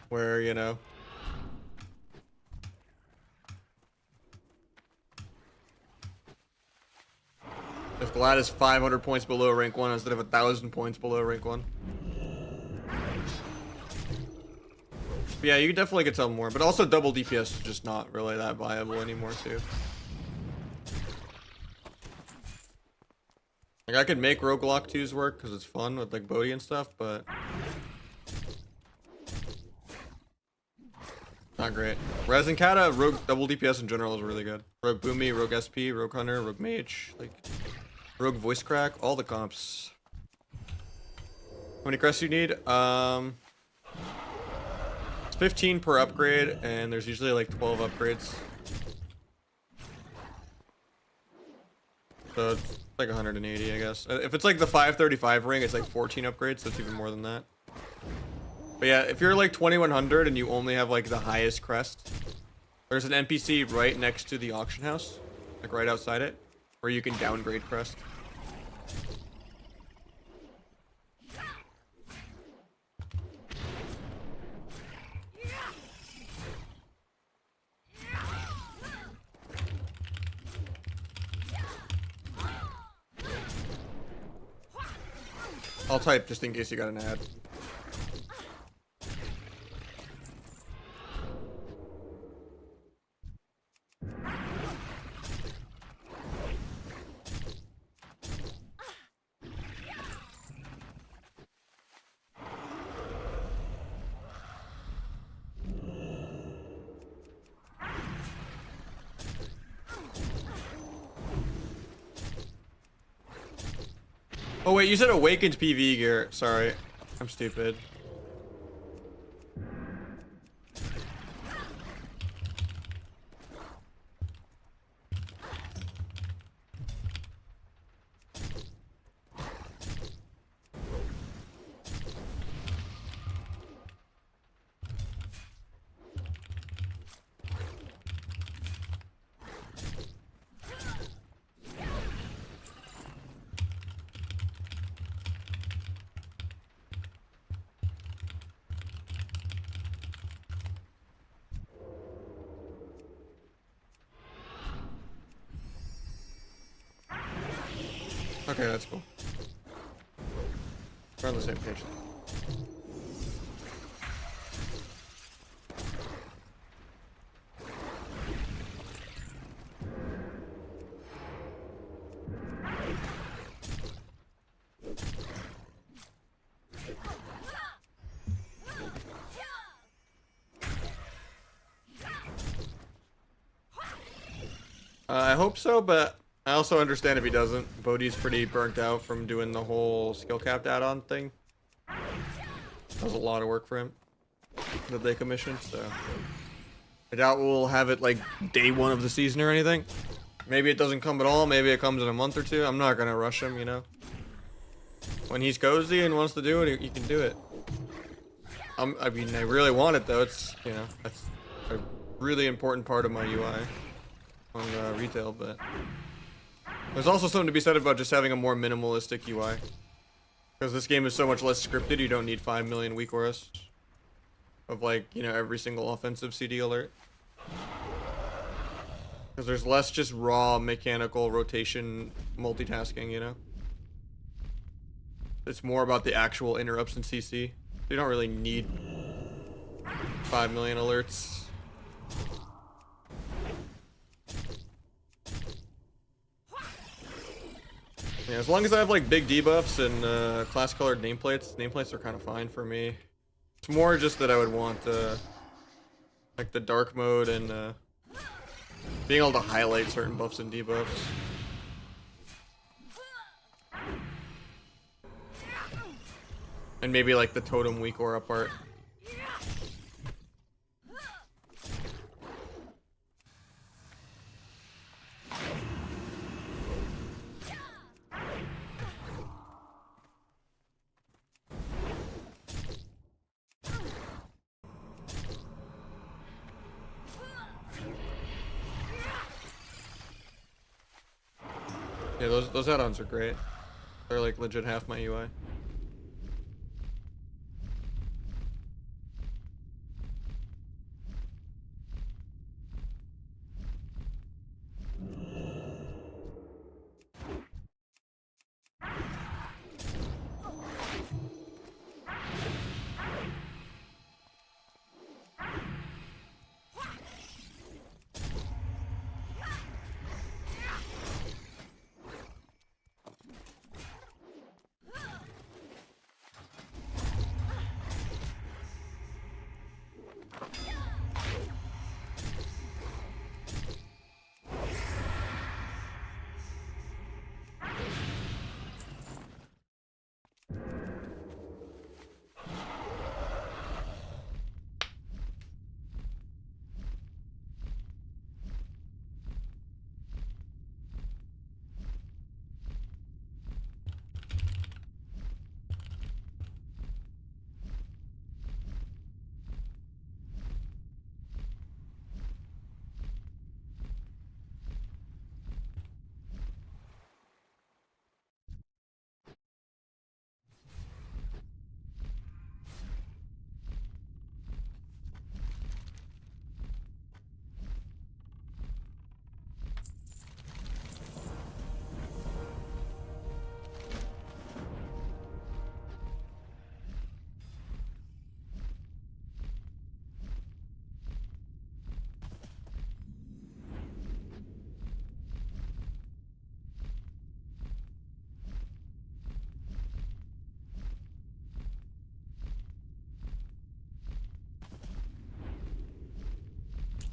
Where, you know... if Glad is 500 points below rank 1 instead of 1,000 points below rank 1. But yeah, you definitely could tell more, but also double DPS is just not really that viable anymore too. Like I could make Roguelock 2s work because it's fun with like Bodhi and stuff, but not great. Whereas in Kata, Rogue double DPS in general is really good. Rogue Boomy, Rogue SP, Rogue Hunter, Rogue Mage, like Rogue Voice Crack, all the comps. How many crests you need? It's 15 per upgrade, and there's usually like 12 upgrades. So it's like 180, I guess. If it's like the 535 ring, it's like 14 upgrades, so it's even more than that. But yeah, if you're like 2100 and you only have like the highest crest, there's an NPC right next to the auction house, like right outside it, where you can downgrade crest. I'll type just in case you got an ad. Oh wait, you said awakened PV gear. Sorry, I'm stupid. Okay, that's cool. We're on the same page. I hope so, but I also understand if he doesn't. Bodhi's pretty burnt out from doing the whole skill capped add-on thing. That was a lot of work for him that they commissioned, so I doubt we'll have it like day 1 of the season or anything. Maybe it doesn't come at all, maybe it comes in a month or 2. I'm not gonna rush him, you know. When he's cozy and wants to do it, he can do it. I mean, I really want it though. It's, you know, that's a really important part of my UI on retail, but there's also something to be said about just having a more minimalistic UI. Because this game is so much less scripted, you don't need 5 million weak auras of, like, you know, every single offensive CD alert. Because there's less just raw mechanical rotation multitasking, you know? It's more about the actual interrupts in CC. You don't really need 5 million alerts. Yeah, as long as I have like big debuffs and class colored nameplates are kind of fine for me. It's more just that I would want like the dark mode and being able to highlight certain buffs and debuffs. And maybe like the totem weak aura part. Yeah, those add-ons are great. They're like legit half my UI.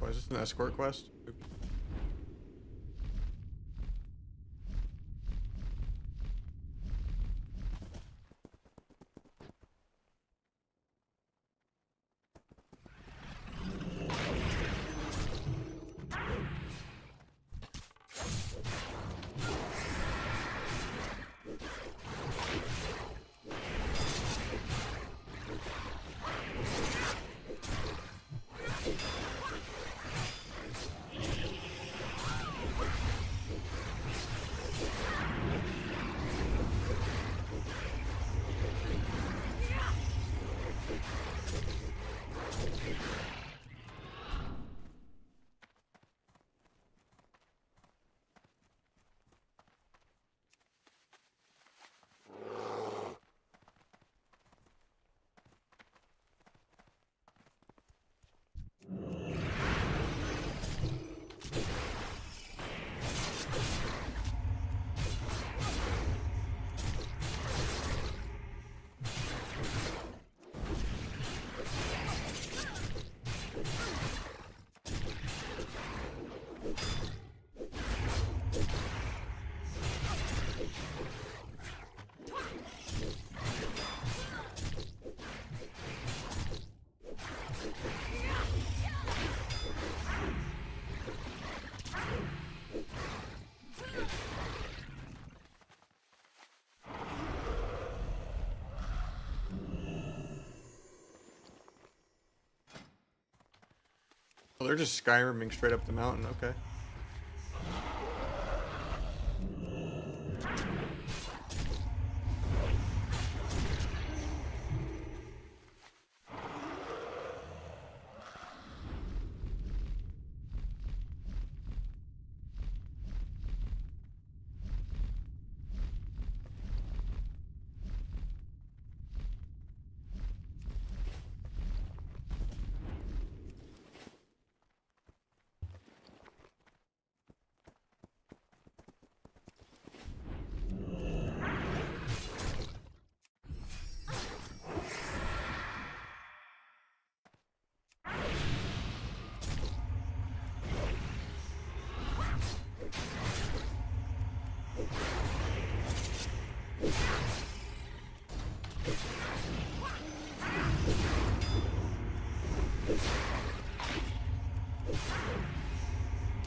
Oh, is this an escort quest? Oops. Oh, they're just Skyriming straight up the mountain, okay.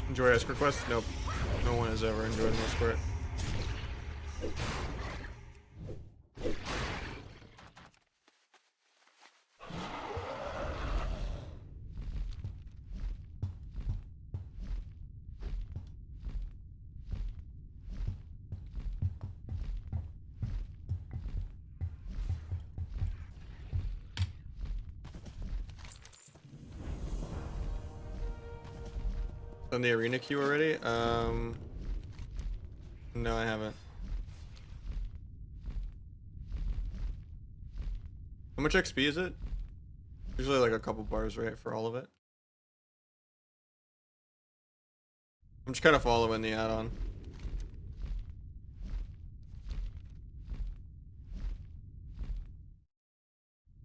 Enjoy Escort Quest? Nope. No one has ever enjoyed an Escort. On the arena queue already? No, I haven't. How much XP is it? Usually like a couple bars, right, for all of it? I'm just kind of following the add-on.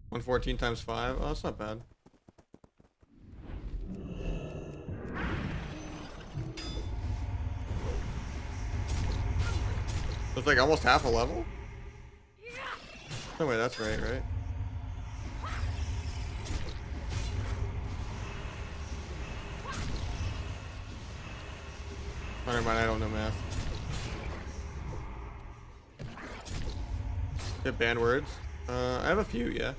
114 times 5? Oh, that's not bad. It's like almost half a level? No way, that's right? Oh, never mind, I don't know math. Get banned words? I have a few, yeah.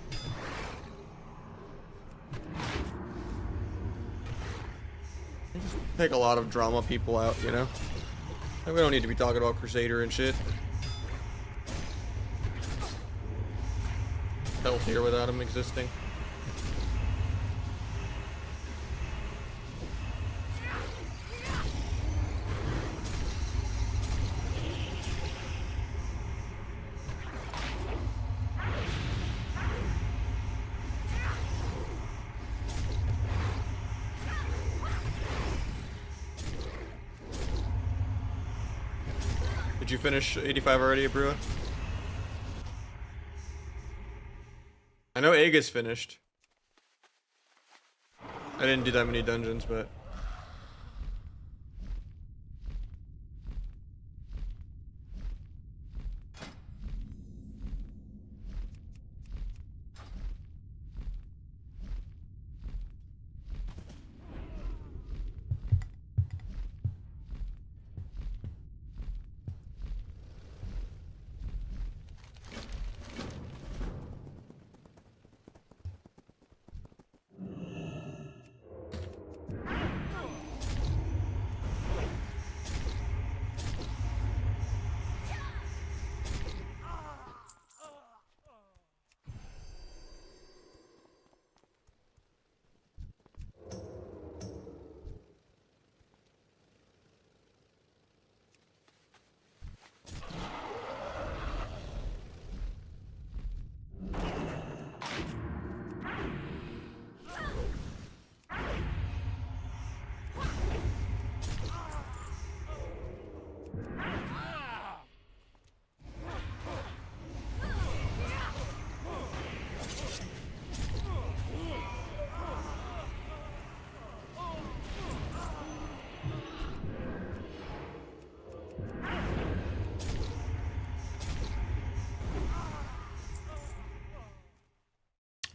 I just take a lot of drama people out, you know? Like, we don't need to be talking about Crusader and shit. Healthier without him existing. Did you finish 85 already, Brua? I know Egg is finished. I didn't do that many dungeons, but...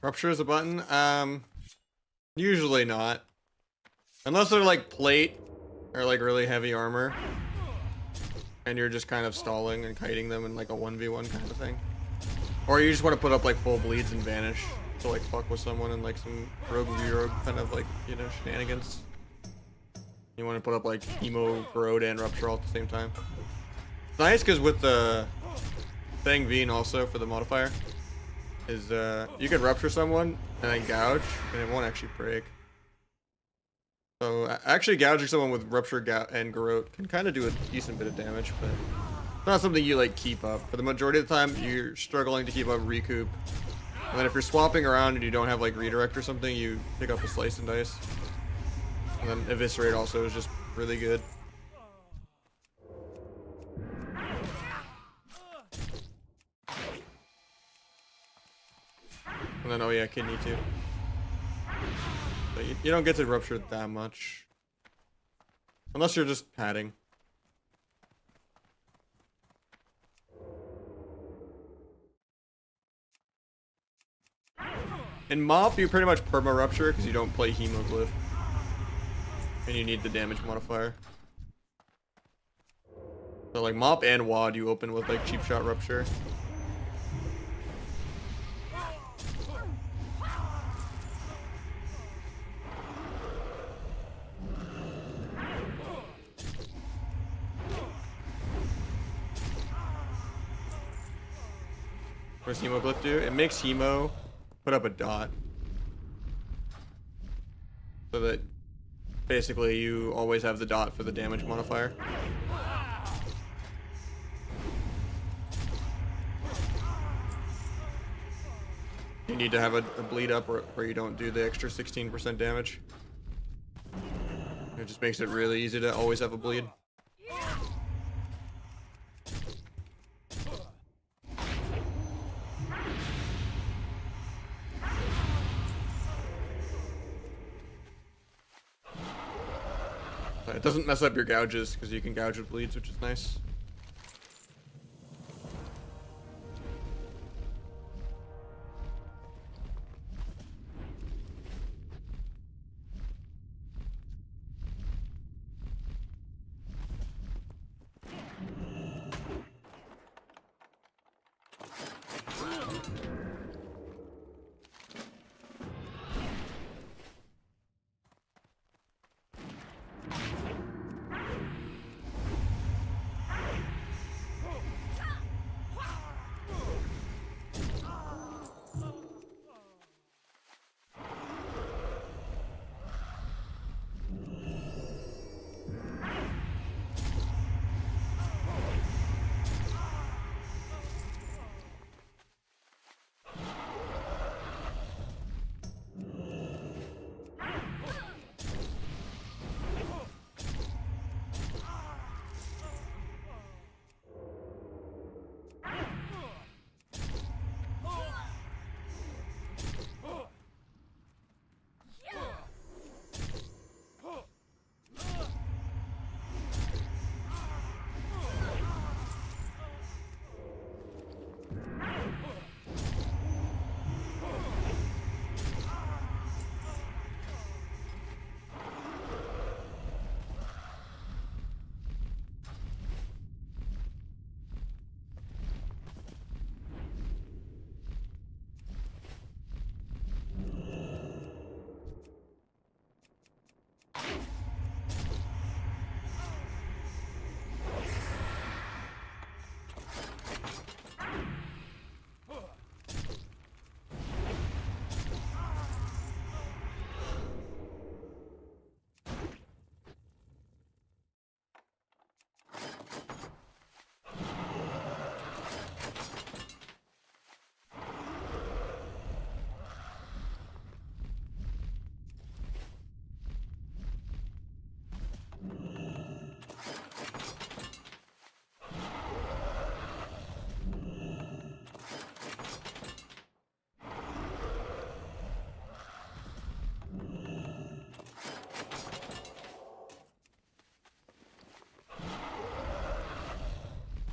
Rupture is a button? Usually not. Unless they're like plate or like really heavy armor. And you're just kind of stalling and kiting them in like a 1v1 kind of thing. Or you just want to put up like full bleeds and vanish to like fuck with someone and like some rogue v-rogue kind of like, you know, shenanigans. You want to put up like emo, Grode, and Rupture all at the same time. It's nice because with the Thing Veen also for the modifier is you can rupture someone and then gouge and it won't actually break. So actually gouging someone with rupture and garrote can kind of do a decent bit of damage, but it's not something you like keep up. For the majority of the time you're struggling to keep up recoup. And then if you're swapping around and you don't have like redirect or something, you pick up a slice and dice. And then eviscerate also is just really good. And then, oh yeah, kidney too. But you don't get to rupture that much. Unless you're just padding. In Mop, you pretty much perma rupture because you don't play Hemoglyph. And you need the damage modifier. So like Mop and Wad, you open with like cheap shot rupture. What does Hemoglyph do? It makes Hemo put up a dot. So that basically you always have the dot for the damage modifier. You need to have a bleed up where you don't do the extra 16% damage. It just makes it really easy to always have a bleed. It doesn't mess up your gouges because you can gouge with bleeds, which is nice.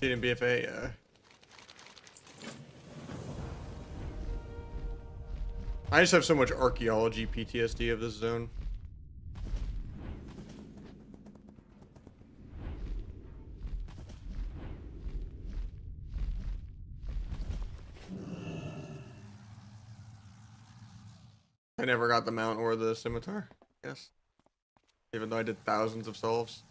In BFA, yeah. I just have so much archaeology PTSD of this zone. I never got the mount or the scimitar, yes. Even though I did thousands of solves.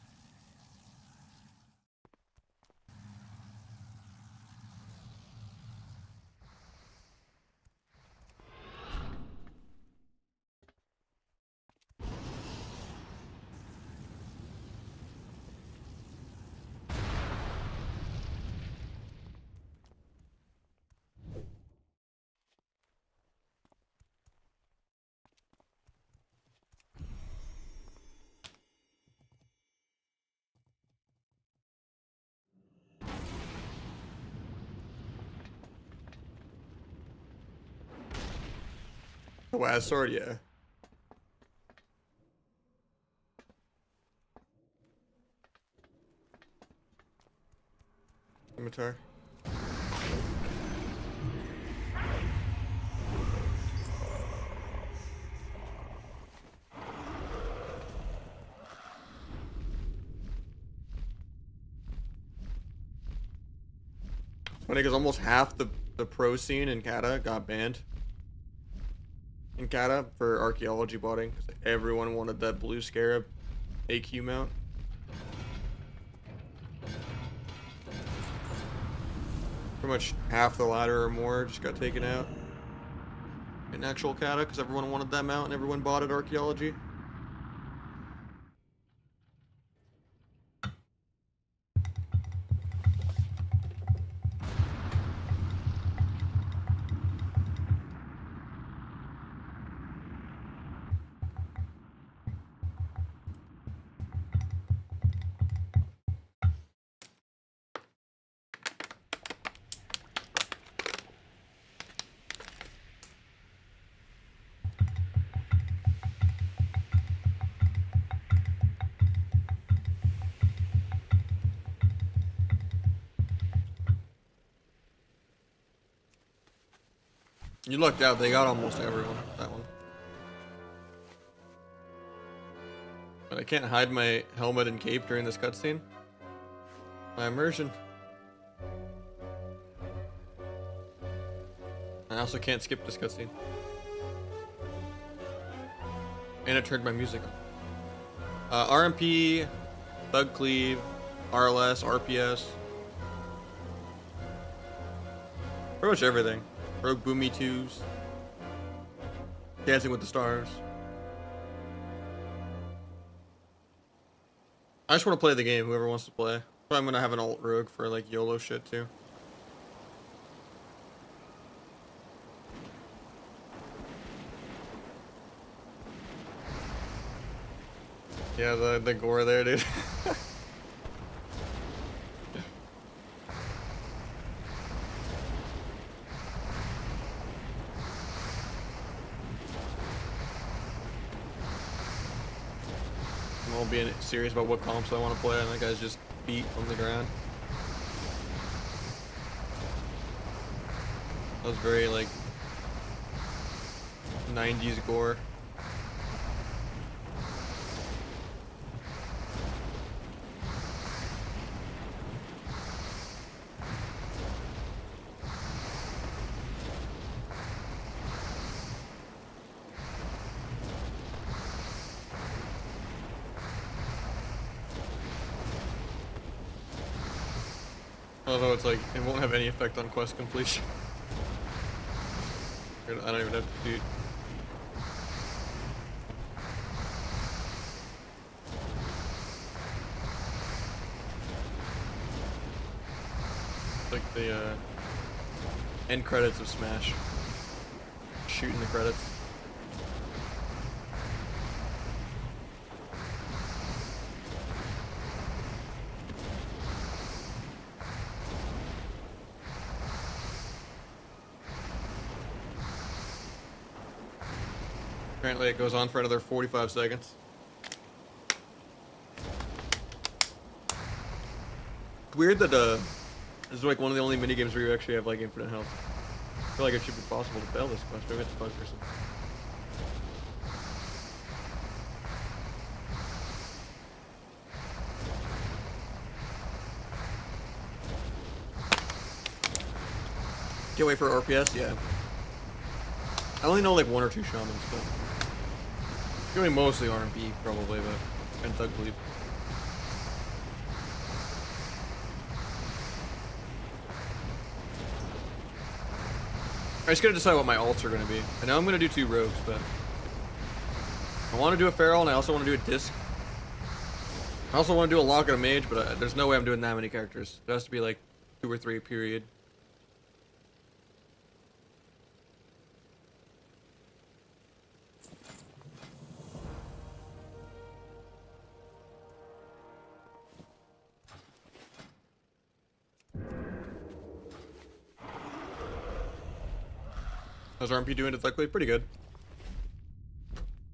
The Waz sword, yeah. Scimitar. Funny because almost half the pro scene in CATA got banned. In CATA for archaeology botting because everyone wanted that blue scarab AQ mount. Pretty much half the ladder or more just got taken out in actual CATA because everyone wanted that mount and everyone bought it archaeology. You lucked out, they got almost everyone, that one. But I can't hide my helmet and cape during this cutscene. My immersion. I also can't skip this cutscene. And it turned my music on. RMP, Thug Cleave, RLS, RPS. Pretty much everything. Rogue Boomy 2s. Dancing with the Stars. I just want to play the game, whoever wants to play. So I'm gonna have an alt rogue for like YOLO shit too. Yeah, the gore there, dude. I'm all being serious about what comps I want to play, and that guy's just beat on the ground. That was very like 90s gore. Although it's like, it won't have any effect on quest completion. I don't even have to shoot. It's like the end credits of Smash. Shooting the credits. Apparently it goes on for another 45 seconds. It's weird that this is like one of the only minigames where you actually have like infinite health. I feel like it should be possible to fail this quest. Maybe it's a bug or something. Can't wait for RPS, yeah. I only know like one or two shamans, but doing mostly RMP probably, but and Thug Cleave. I just gotta decide what my alts are gonna be. I know I'm gonna do 2 rogues, but I want to do a feral and I also want to do a disc. I also want to do a lock and a mage, but there's no way I'm doing that many characters. It has to be like 2 or 3 period. How's RMP doing to Thug Cleave? Pretty good.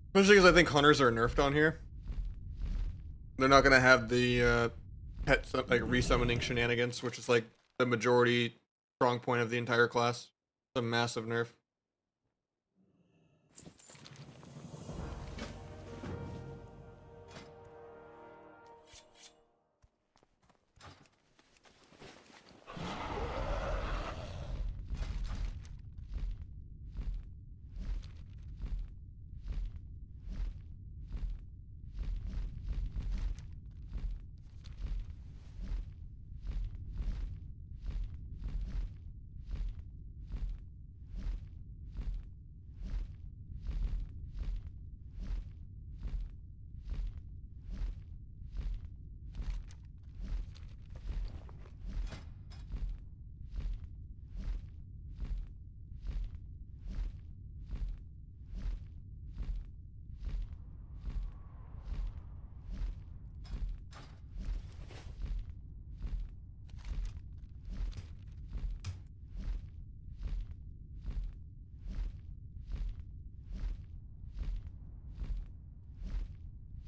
Especially because I think hunters are nerfed on here. They're not gonna have the pet like resummoning shenanigans, which is like the majority strong point of the entire class. It's a massive nerf.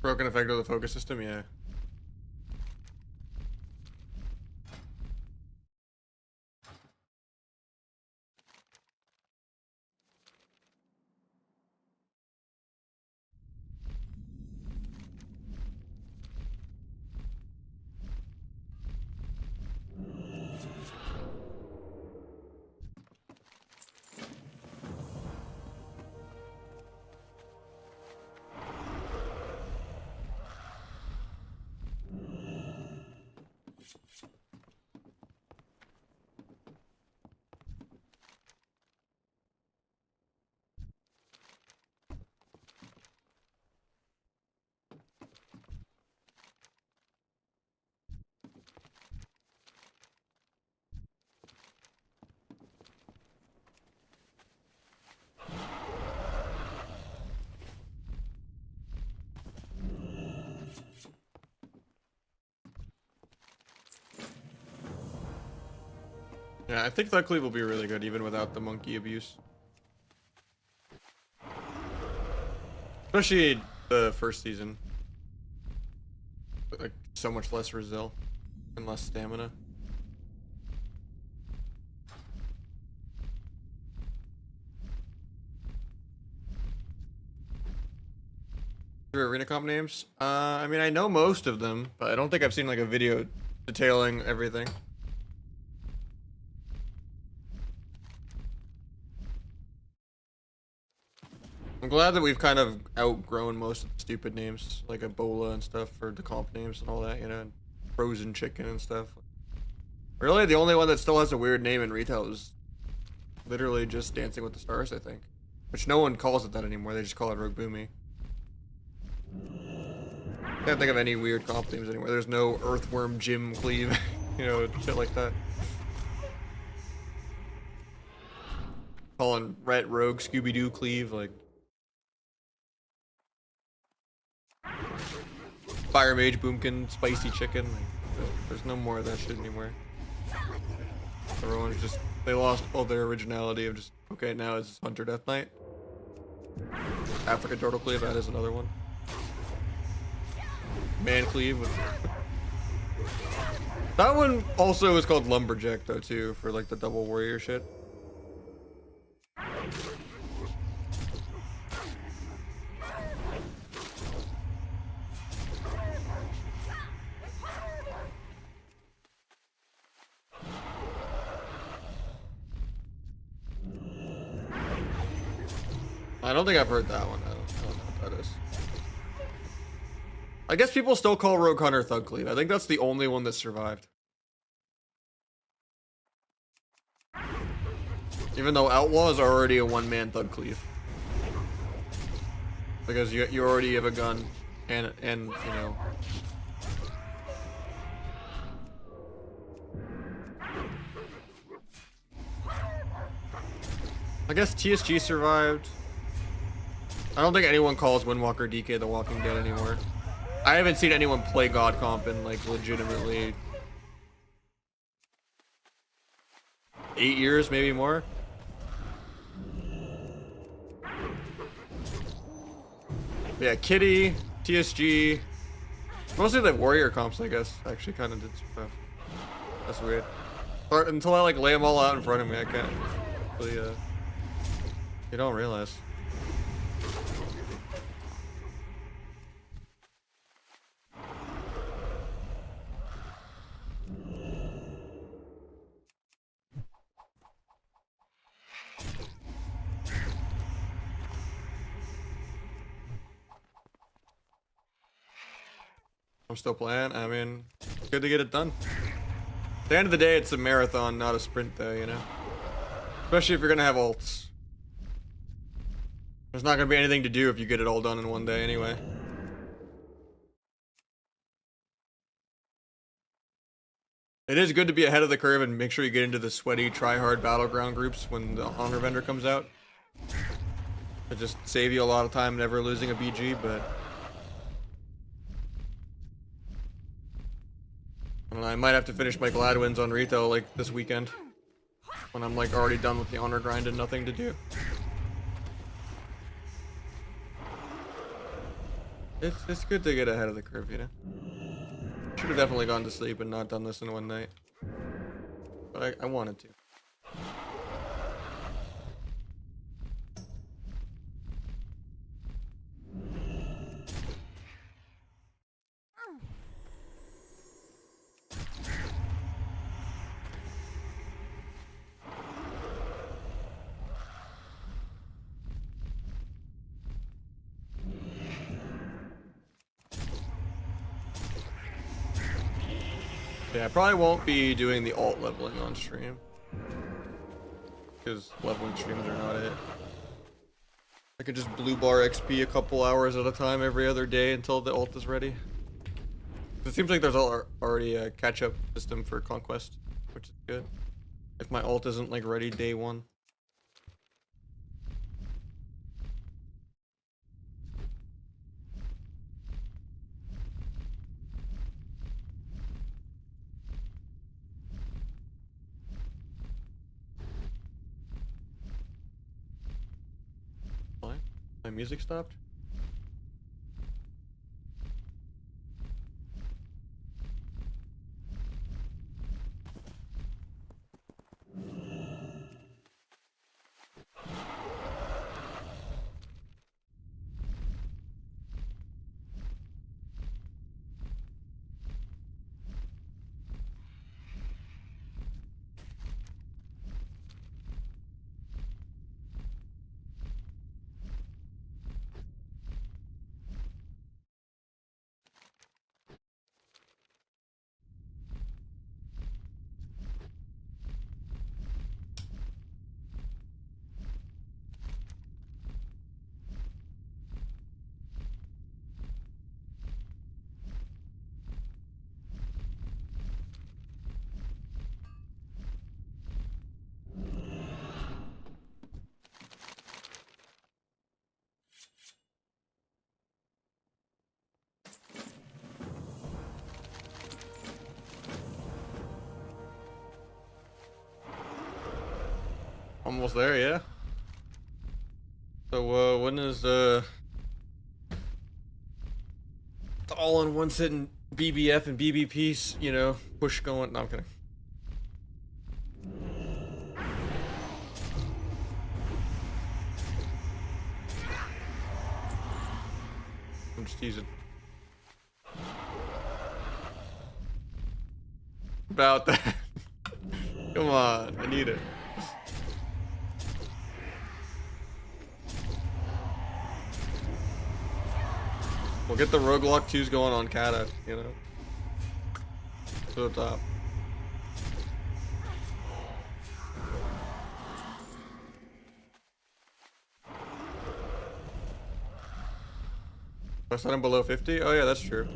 Broken effect of the focus system, yeah. Yeah, I think that cleave will be really good even without the monkey abuse. Especially the first season. Like, so much less resil and less stamina. Your arena comp names? I mean, I know most of them, but I don't think I've seen like a video detailing everything. I'm glad that we've kind of outgrown most of the stupid names, like Ebola and stuff for the comp names and all that, you know, and frozen chicken and stuff. Really, the only one that still has a weird name in retail is literally just Dancing with the Stars, I think. Which no one calls it that anymore, they just call it Rogue Boomy. Can't think of any weird comp names anymore. There's no Earthworm Jim Cleave, you know, shit like that. Calling Ret Rogue Scooby-Doo Cleave, like... Fire Mage Boomkin Spicy Chicken, like, there's no more of that shit anymore. Everyone's just, they lost all their originality of just, okay, now it's Hunter Death Knight. African Turtle Cleave, that is another one. Man Cleave. That one also is called Lumberjack though too, for like the double warrior shit. I don't think I've heard that one. I don't know what that is. I guess people still call Rogue Hunter Thug Cleave. I think that's the only one that survived. Even though Outlaw is already a one-man Thug Cleave. Because you already have a gun and you know. I guess TSG survived. I don't think anyone calls Windwalker DK The Walking Dead anymore. I haven't seen anyone play God Comp in like legitimately 8 years, maybe more. Yeah, Kitty, TSG, mostly the warrior comps, I guess, actually kind of did survive. That's weird. Or, until I like lay them all out in front of me, I can't really, you don't realize. I'm still playing. I mean, good to get it done. At the end of the day, it's a marathon, not a sprint though, you know? Especially if you're gonna have ults. There's not gonna be anything to do if you get it all done in one day anyway. It is good to be ahead of the curve and make sure you get into the sweaty, try-hard battleground groups when the Honor Vendor comes out. It just save you a lot of time never losing a BG, but... I don't know, I might have to finish my Gladwins on retail like this weekend. When I'm like already done with the honor grind and nothing to do. It's good to get ahead of the curve, you know. Should have definitely gone to sleep and not done this in one night, but I wanted to. Yeah, I probably won't be doing the alt leveling on stream, because leveling streams are not it. I could just blue bar XP a couple hours at a time every other day until the alt is ready. It seems like there's already a catch-up system for Conquest, which is good. If my alt isn't like ready day one. Why? My music stopped? Almost there, yeah. So when is the all-in-one sitting BBF and BBP, you know, push going? No, I'm kidding. I'm just teasing. About that. Come on, I need it. We'll get the Roguelock 2s going on CATA, you know. To the top. If I set him below 50? Oh yeah, that's true.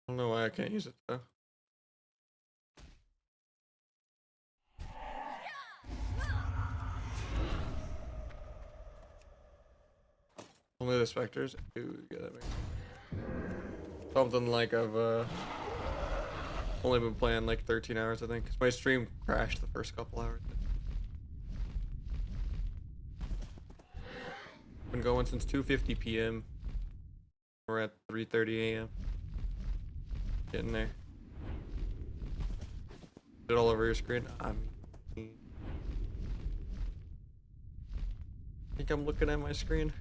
I don't know why I can't use it though. Only the specters? Ooh, yeah, that makes sense. Something like I've only been playing like 13 hours, I think. 'Cause my stream crashed the first couple hours. Been going since 2:50 p.m. We're at 3:30 a.m. Getting there. Put it all over your screen. I think I'm looking at my screen.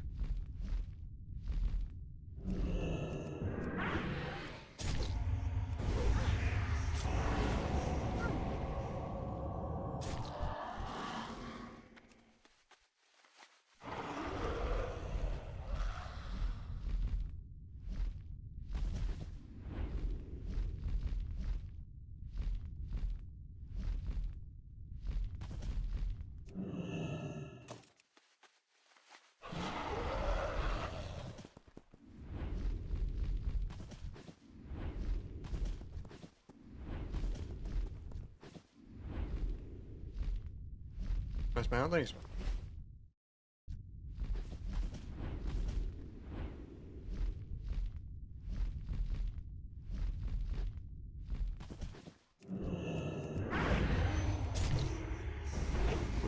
Nice man, thanks.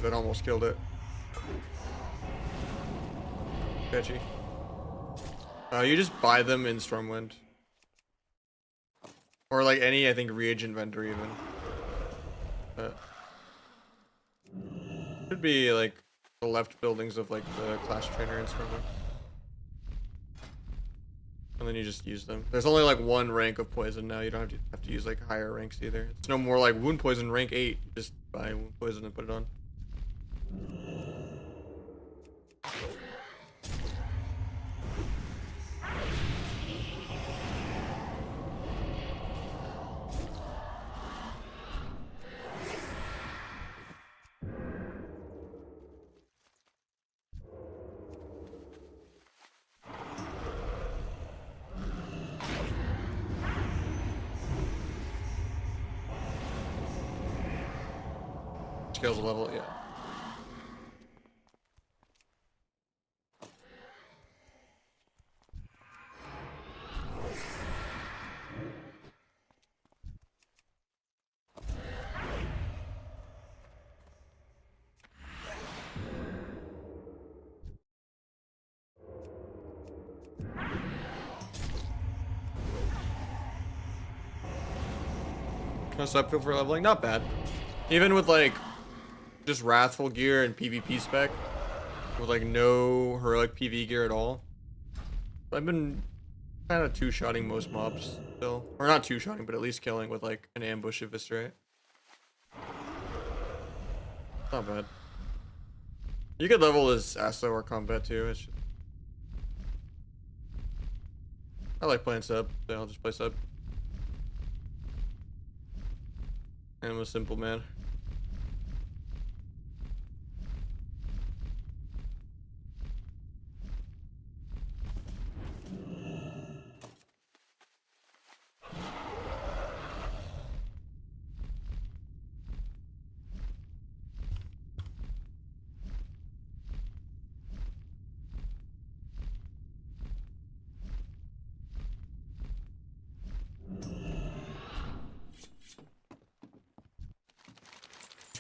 that almost killed it. Sketchy. You just buy them in Stormwind. Or like any, I think, reagent vendor even. Should be like the left buildings of like the class trainer in Stormwind. And then you just use them. There's only like one rank of poison now. You don't have to use like higher ranks either. It's no more like wound poison rank 8. You just buy wound poison and put it on. Scales a level, yeah. Kind of sub feel for leveling, not bad. Even with like just wrathful gear and PvP spec, with like no heroic PV gear at all. I've been kind of two-shotting most mobs still, or not two-shotting, but at least killing with like an ambush eviscerate. Not bad. You could level as ASO or combat too. It's just... I like playing sub, so I'll just play sub. I'm a simple man.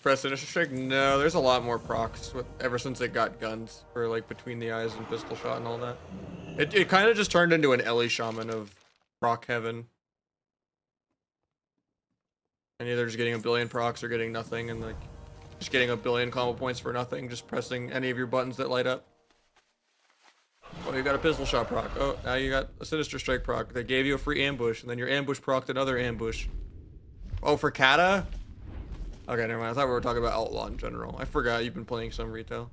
Press Sinister Strike? No, there's a lot more procs with, ever since it got guns for like between the eyes and pistol shot and all that. It kind of just turned into an Ellie Shaman of proc heaven. And either just getting a billion procs or getting nothing, and like just getting a billion combo points for nothing, just pressing any of your buttons that light up. Oh, you got a pistol shot proc. Oh, now you got a Sinister Strike proc. They gave you a free ambush, and then your ambush proc'd another ambush. Oh, for Kata? Okay, never mind. I thought we were talking about Outlaw in general. I forgot you've been playing some retail.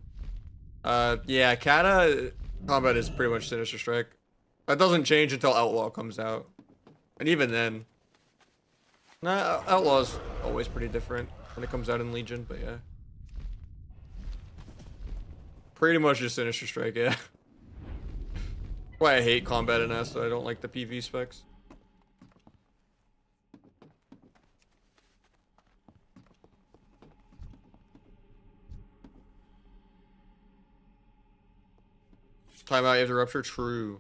Yeah, Kata combat is pretty much Sinister Strike. That doesn't change until Outlaw comes out. And even then... Nah, Outlaw's always pretty different when it comes out in Legion, but yeah. Pretty much just Sinister Strike, yeah. Why I hate combat in S, so I don't like the PV specs. Timeout, you have to rupture? True.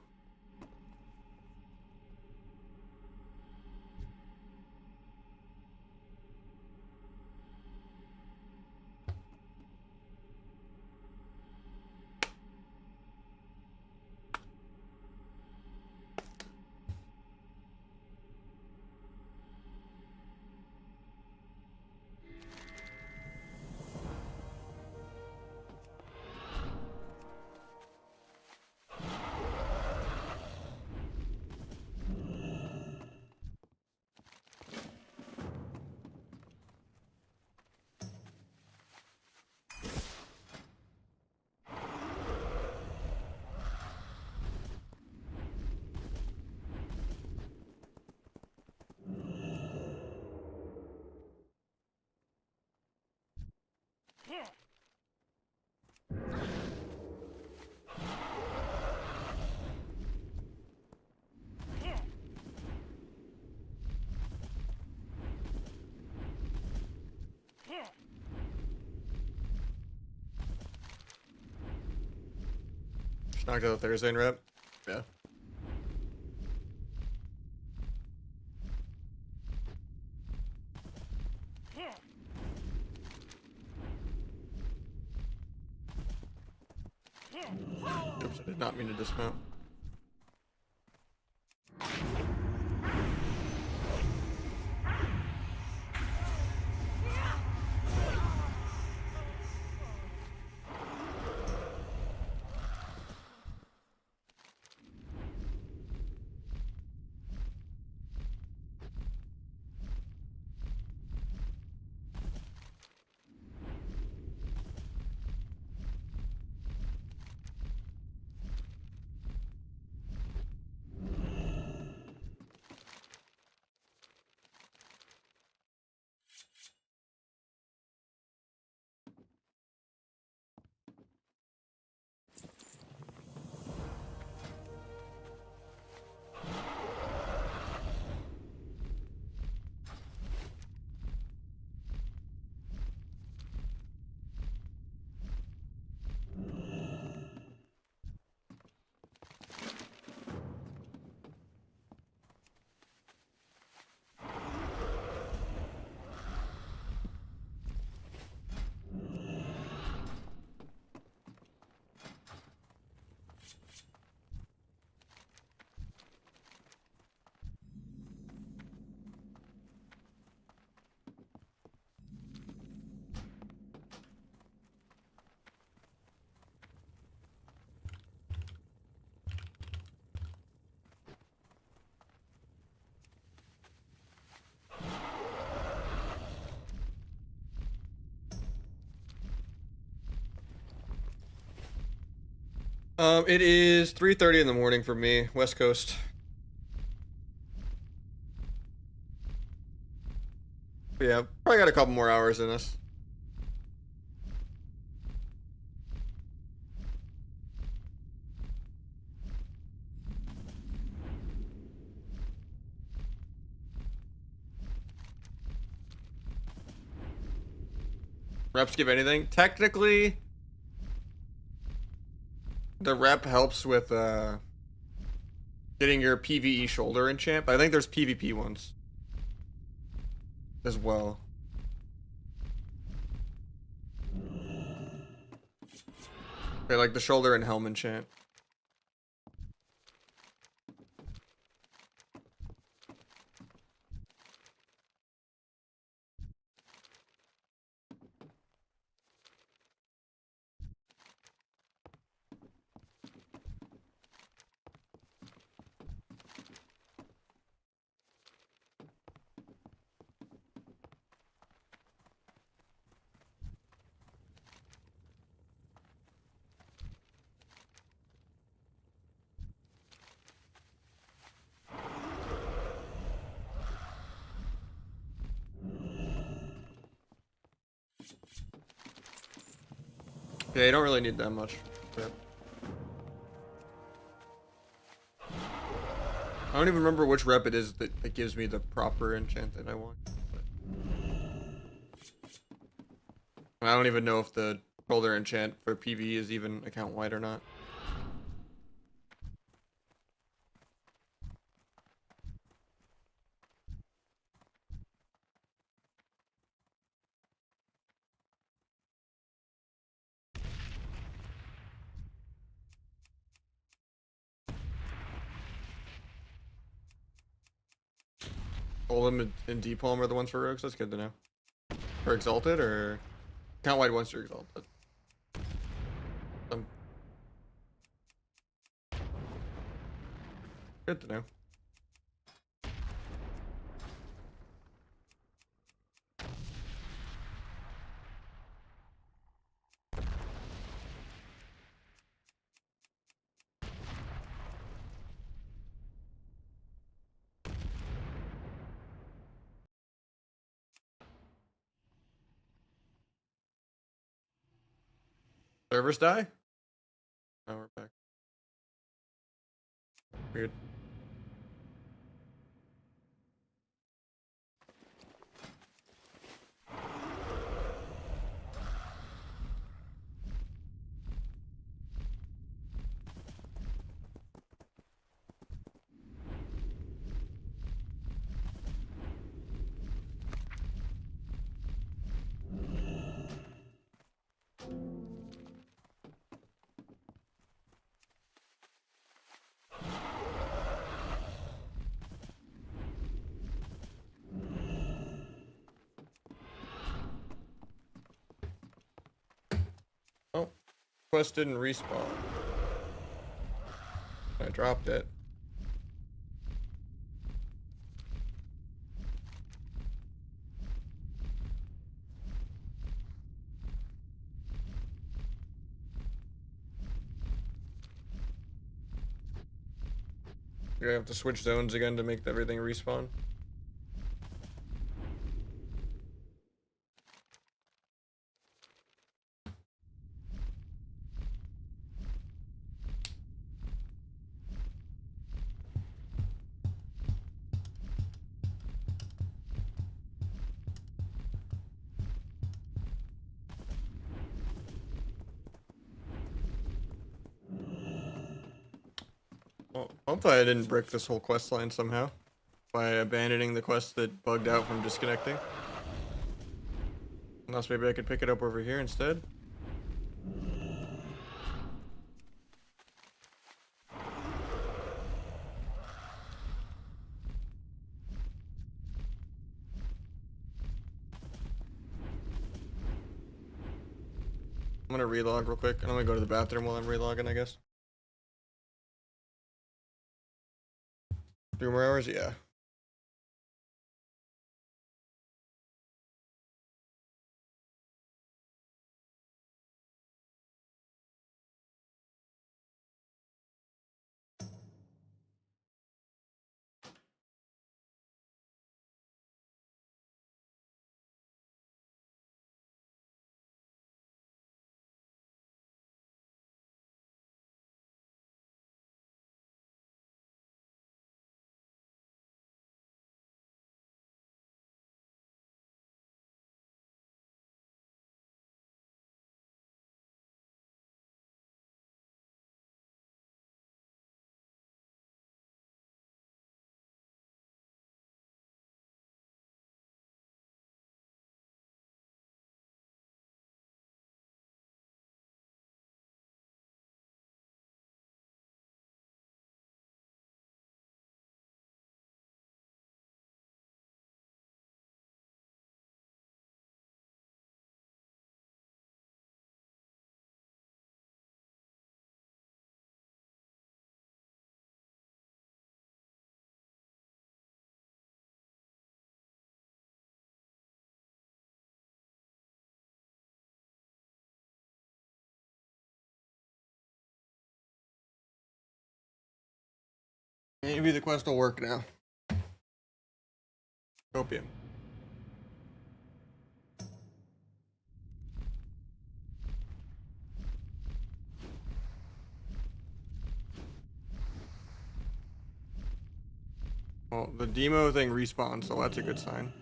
Just knocked out the Thursday in rep. Yeah. Oops, I did not mean to dismount. It is 3:30 in the morning for me, West Coast. But yeah, probably got a couple more hours in us. Reps give anything? Technically, the rep helps with getting your PvE shoulder enchant, but I think there's PvP ones as well. Okay, like the shoulder and helm enchant. Yeah, you don't really need that much. Rep. I don't even remember which rep it is that gives me the proper enchant that I want. But I don't even know if the shoulder enchant for PvE is even account wide or not. Golem and Deep Palm are the ones for rogues. That's good to know. Or exalted, or count wide once you're exalted. Good to know. Servers die? Oh, we're back. Weird. Quest didn't respawn. I dropped it. You're gonna have to switch zones again to make everything respawn. Well, hopefully I didn't brick this whole quest line somehow by abandoning the quest that bugged out from disconnecting. Unless maybe I could pick it up over here instead. I'm gonna relog real quick, and I'm gonna go to the bathroom while I'm relogging, I guess. 3 more hours? Yeah. Maybe the quest will work now. Copium. Well, the demo thing respawned, so that's a good sign.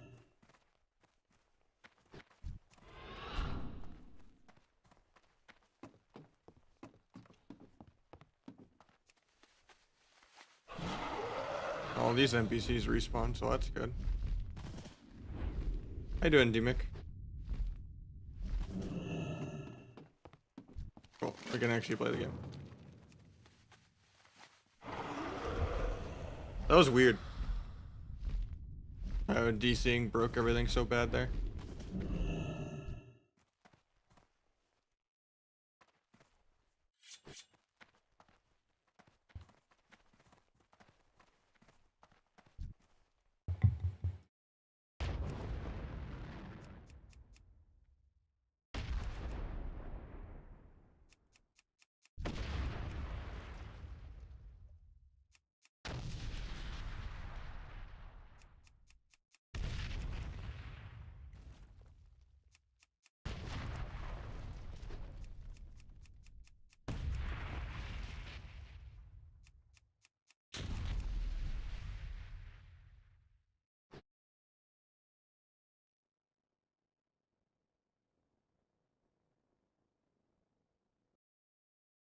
All these NPCs respawn, so that's good. How you doing, D-Mick? Cool, we can actually play the game. That was weird. DCing broke everything so bad there.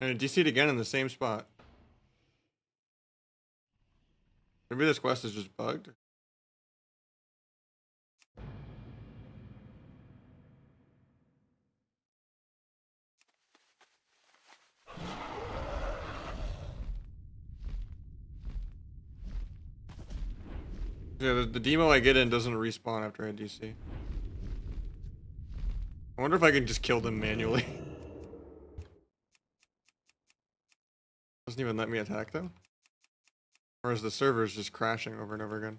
And it DC'd again in the same spot. Maybe this quest is just bugged. Yeah, the demo I get in doesn't respawn after I DC. I wonder if I can just kill them manually. Doesn't even let me attack them? Or is the servers just crashing over and over again?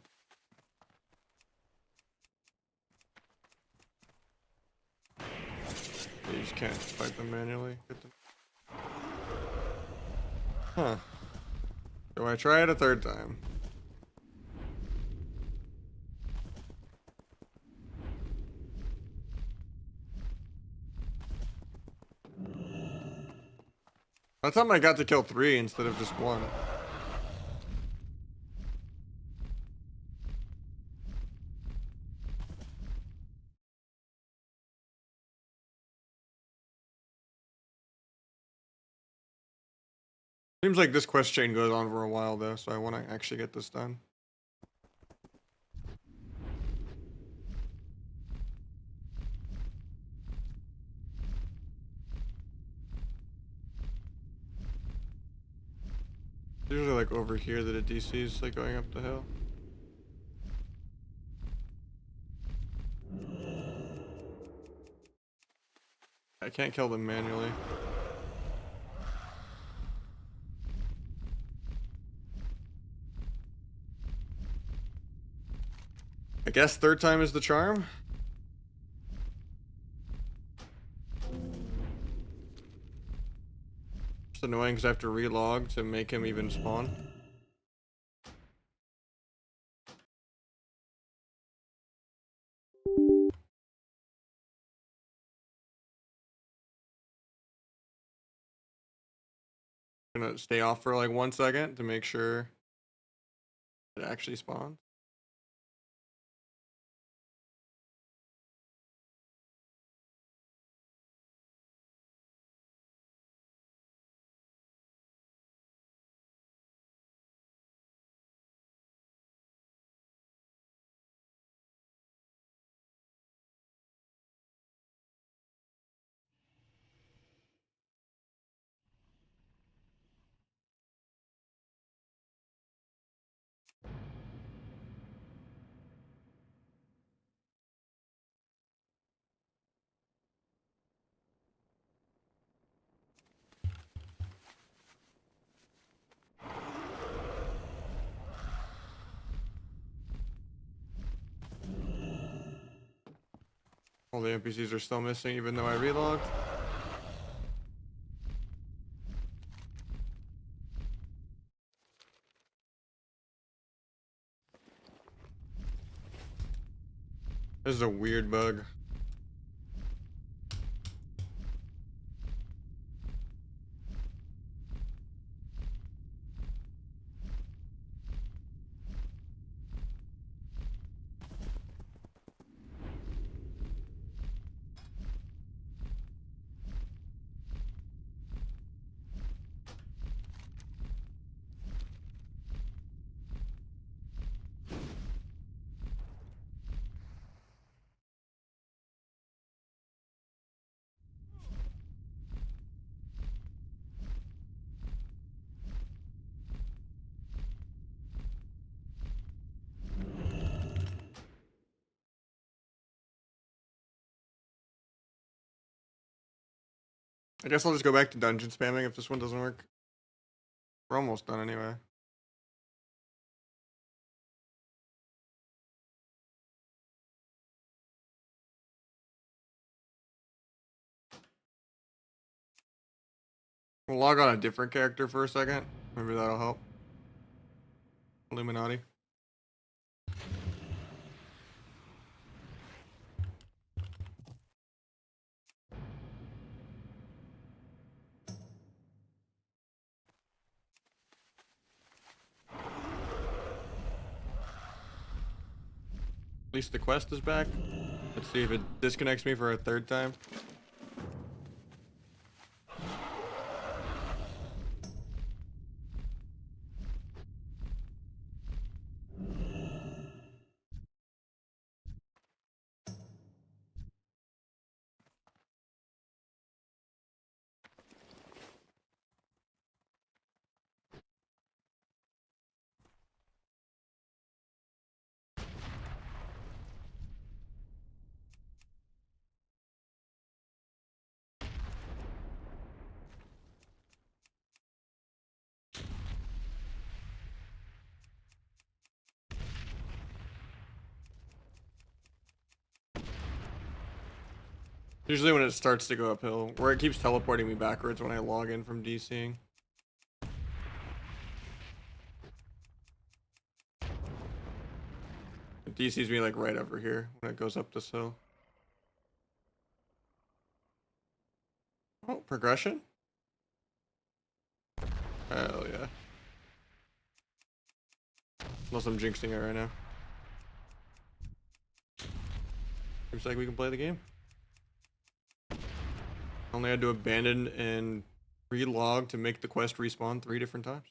You just can't fight them manually. Huh. Do I try it a third time? That time I got to kill 3 instead of just 1. Seems like this quest chain goes on for a while though, so I want to actually get this done. Usually like over here that it DCs like going up the hill. I can't kill them manually. I guess third time is the charm. It's annoying because I have to relog to make him even spawn. Gonna stay off for like 1 second to make sure it actually spawns. All the NPCs are still missing even though I relogged. This is a weird bug. I guess I'll just go back to dungeon spamming if this one doesn't work. We're almost done anyway. We'll log on a different character for a second. Maybe that'll help. Illuminati. At least the quest is back. Let's see if it disconnects me for a third time. Usually when it starts to go uphill, where it keeps teleporting me backwards when I log in from DCing. It DCs me like right over here when it goes up this hill. Oh, progression? Hell yeah. Unless I'm jinxing it right now. Seems like we can play the game. Only had to abandon and relog to make the quest respawn 3 different times.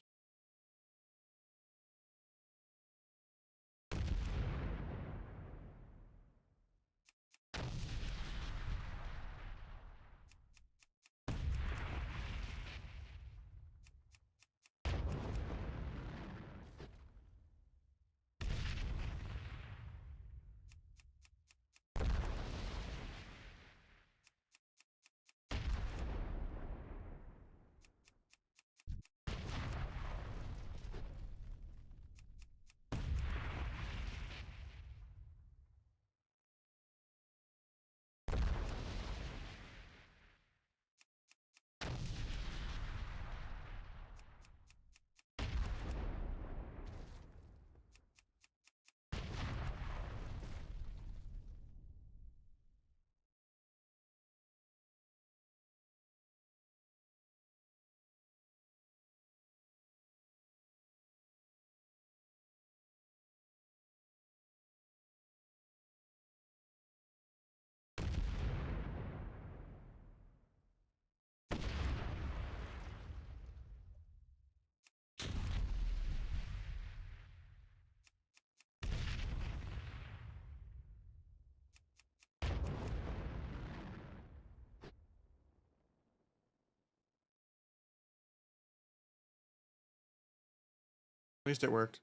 At least it worked.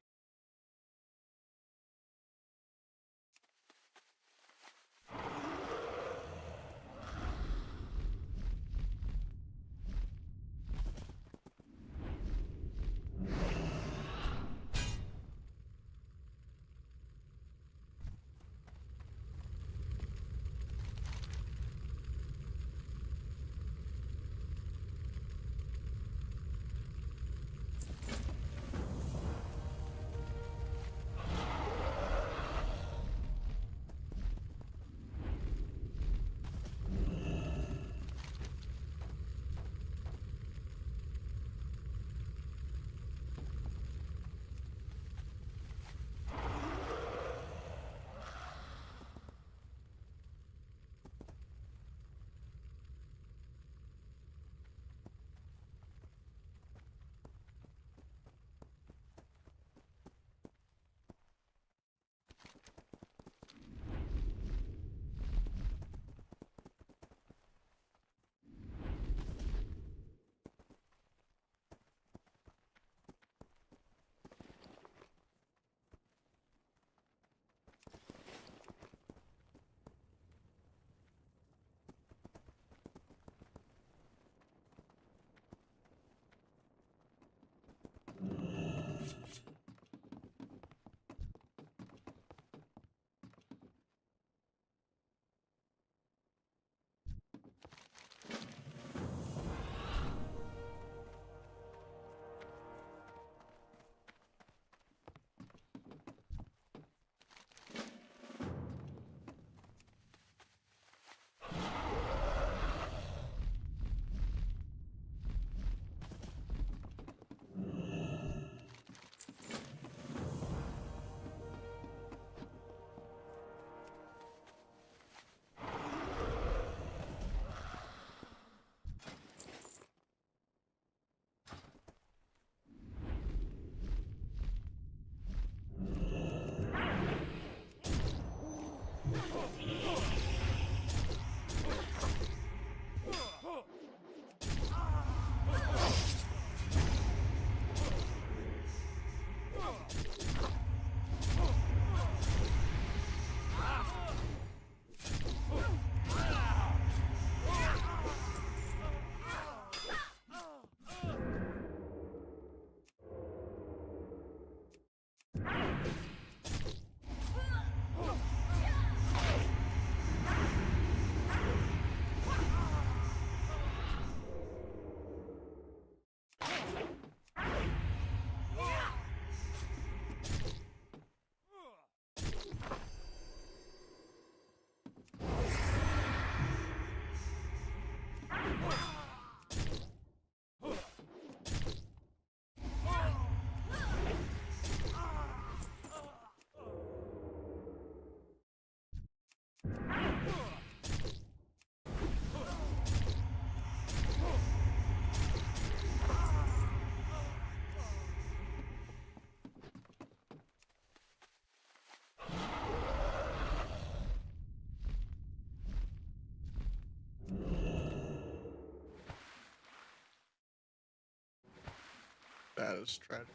That is tragic.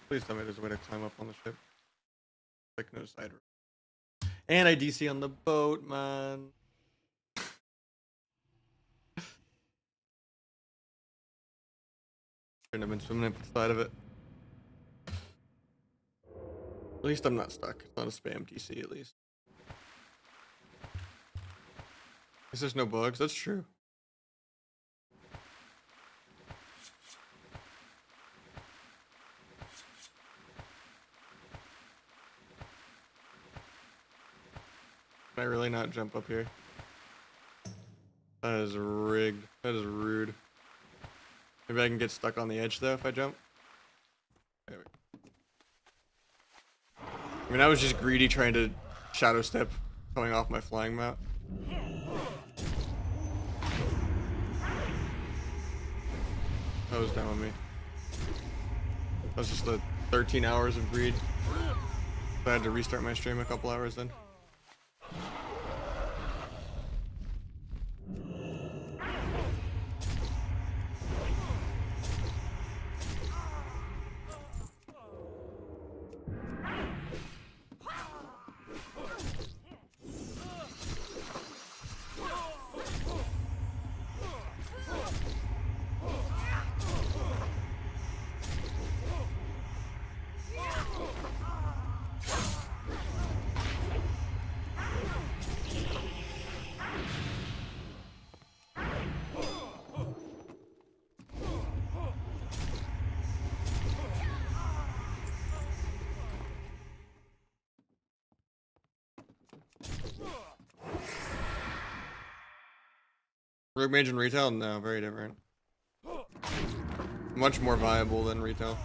Please tell me there's a way to climb up on the ship. Like no side road. And I DC on the boat, man. Shouldn't have been swimming up the side of it. At least I'm not stuck. It's not a spam DC at least. Guess there's no bugs. That's true. Can I really not jump up here? That is rigged. That is rude. Maybe I can get stuck on the edge though if I jump. There we go. I mean, I was just greedy trying to shadow step coming off my flying mount. That was down on me. That was just the 13 hours of greed. I had to restart my stream a couple hours then. Rogue Mage and retail? No, very different. Much more viable than retail.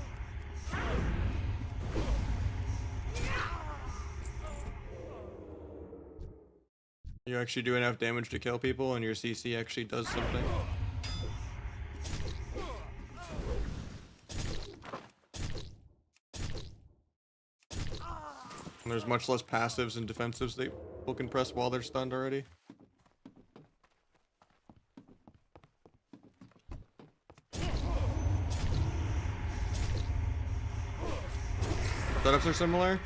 You actually do enough damage to kill people and your CC actually does something. And there's much less passives and defensives that people can press while they're stunned already. Setups are similar?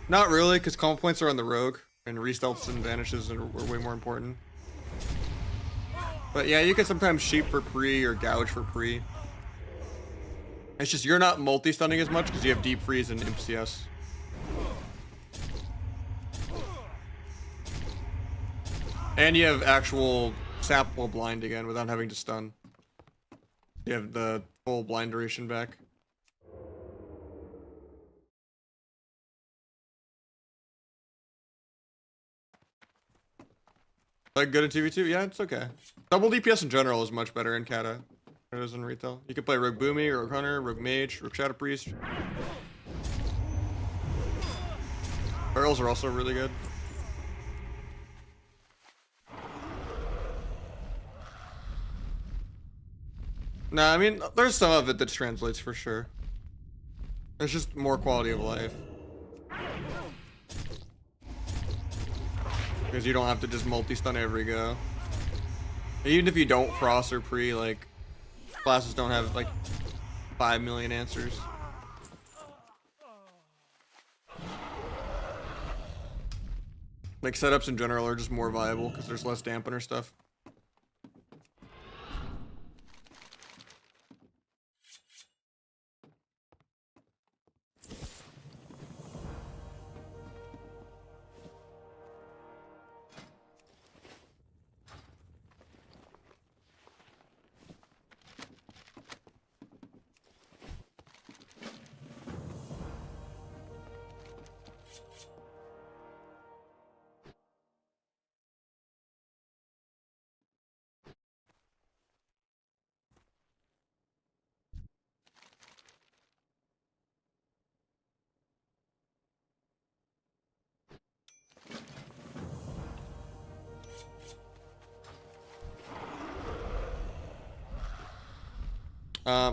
Not really, because combo points are on the rogue, and re-stealths and vanishes are way more important. But yeah, you can sometimes sheep for pre or gouge for pre. It's just you're not multi-stunning as much because you have deep freeze and imp CS. And you have actual sap while blind again without having to stun. You have the full blind duration back. Like good in TV2? Yeah, it's okay. Double DPS in general is much better in CATA than it is in retail. You can play Rogue Boomy, Rogue Hunter, Rogue Mage, Rogue Shadow Priest. Barrels are also really good. Nah, I mean, there's some of it that translates for sure. It's just more quality of life. Because you don't have to just multi-stun every go. Even if you don't cross or pre, like, classes don't have, like, 5 million answers. Like, setups in general are just more viable because there's less dampener stuff.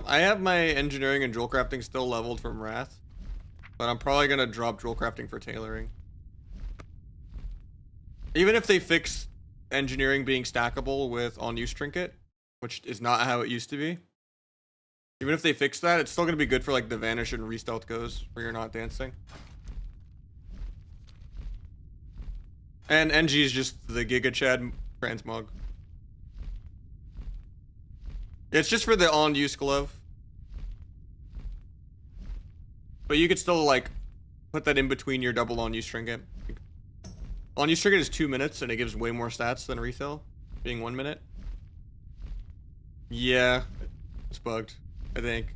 I have my engineering and jewel crafting still leveled from Wrath, but I'm probably gonna drop jewel crafting for tailoring. Even if they fix engineering being stackable with on-use trinket, which is not how it used to be, Even if they fix that, it's still gonna be good for like the vanish and restealth goes where you're not dancing. And NG is just the Giga Chad transmog. It's just for the on-use glove. But you could still like put that in between your double on-use trinket. On-use trinket is 2 minutes and it gives way more stats than refill, being 1 minute. Yeah, it's bugged, I think.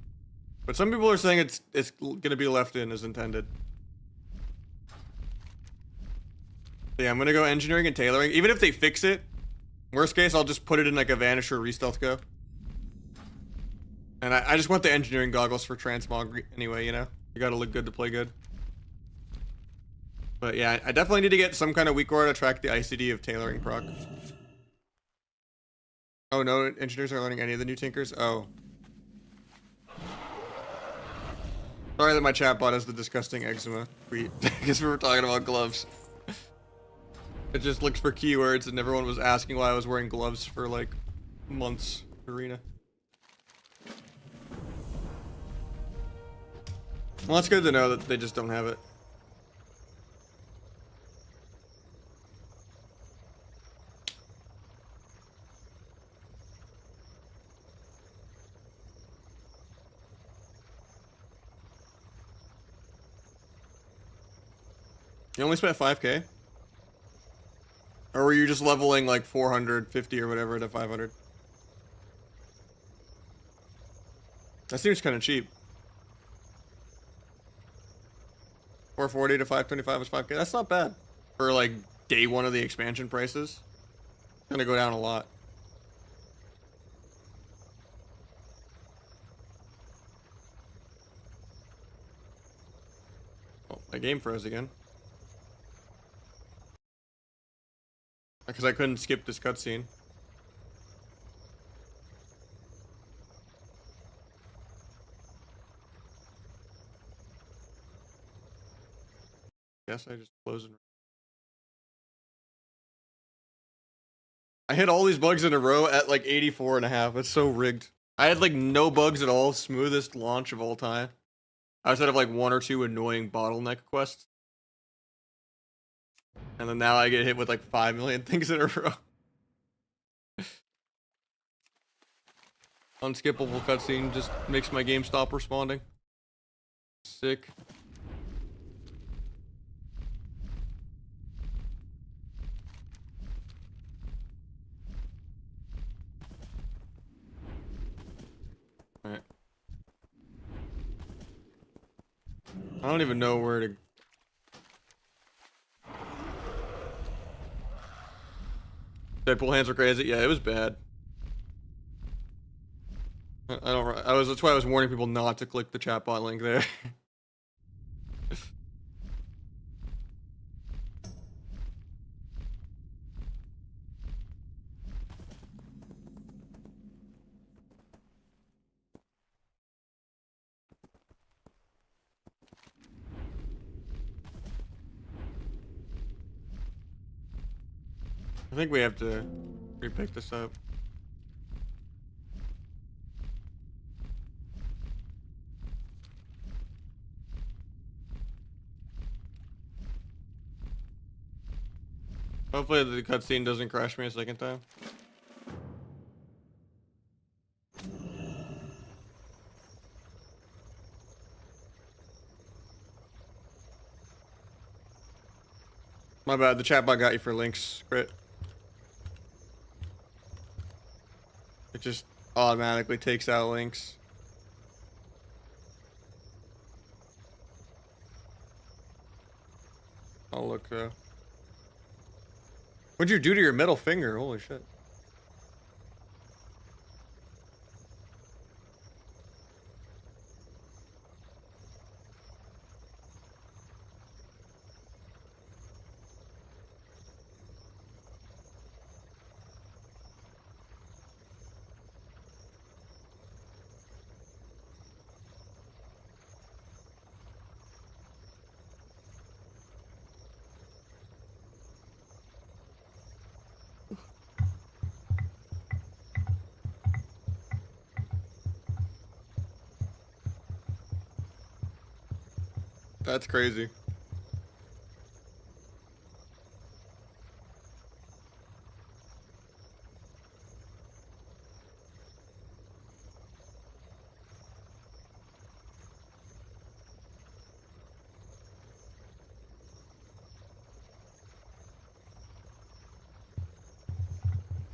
But some people are saying it's gonna be left in as intended. So yeah, I'm gonna go engineering and tailoring. Even if they fix it, worst case, I'll just put it in like a vanish or restealth go. And I just want the engineering goggles for transmog anyway, you know? You gotta look good to play good. But yeah, I definitely need to get some kind of weak aura to track the ICD of tailoring proc. Oh no, engineers aren't learning any of the new tinkers? Oh. Sorry that my chatbot has the disgusting eczema tweet. Because we were talking about gloves. It just looks for keywords and everyone was asking why I was wearing gloves for like months. Arena. Well, it's good to know that they just don't have it. You only spent 5k? Or were you just leveling like 450 or whatever to 500? That seems kind of cheap. 440 to 525 is 5k. That's not bad. For like day one of the expansion prices. It's gonna go down a lot. Oh, my game froze again. Because I couldn't skip this cutscene. Guess I just closed it. I hit all these bugs in a row at like 84.5. It's so rigged. I had like no bugs at all. Smoothest launch of all time. Outside of like 1 or 2 annoying bottleneck quests. And then now I get hit with like 5 million things in a row. Unskippable cutscene just makes my game stop responding. Sick. Alright. I don't even know where to... Deadpool hands were crazy. Yeah, it was bad. That's why I was warning people not to click the chatbot link there. I think we have to repick this up. Hopefully the cutscene doesn't crash me a second time. My bad, the chatbot got you for links, Crit. It just automatically takes out links. I'll look though. What'd you do to your middle finger? Holy shit. That's crazy.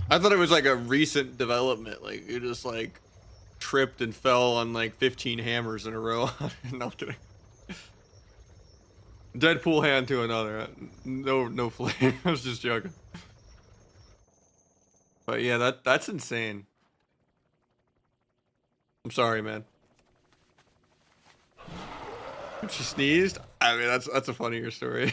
I thought it was like a recent development. Like you just like tripped and fell on like 15 hammers in a row. No kidding. Deadpool hand to another. No flame. I was just joking. But yeah, that's insane. I'm sorry, man. She sneezed. I mean, that's a funnier story.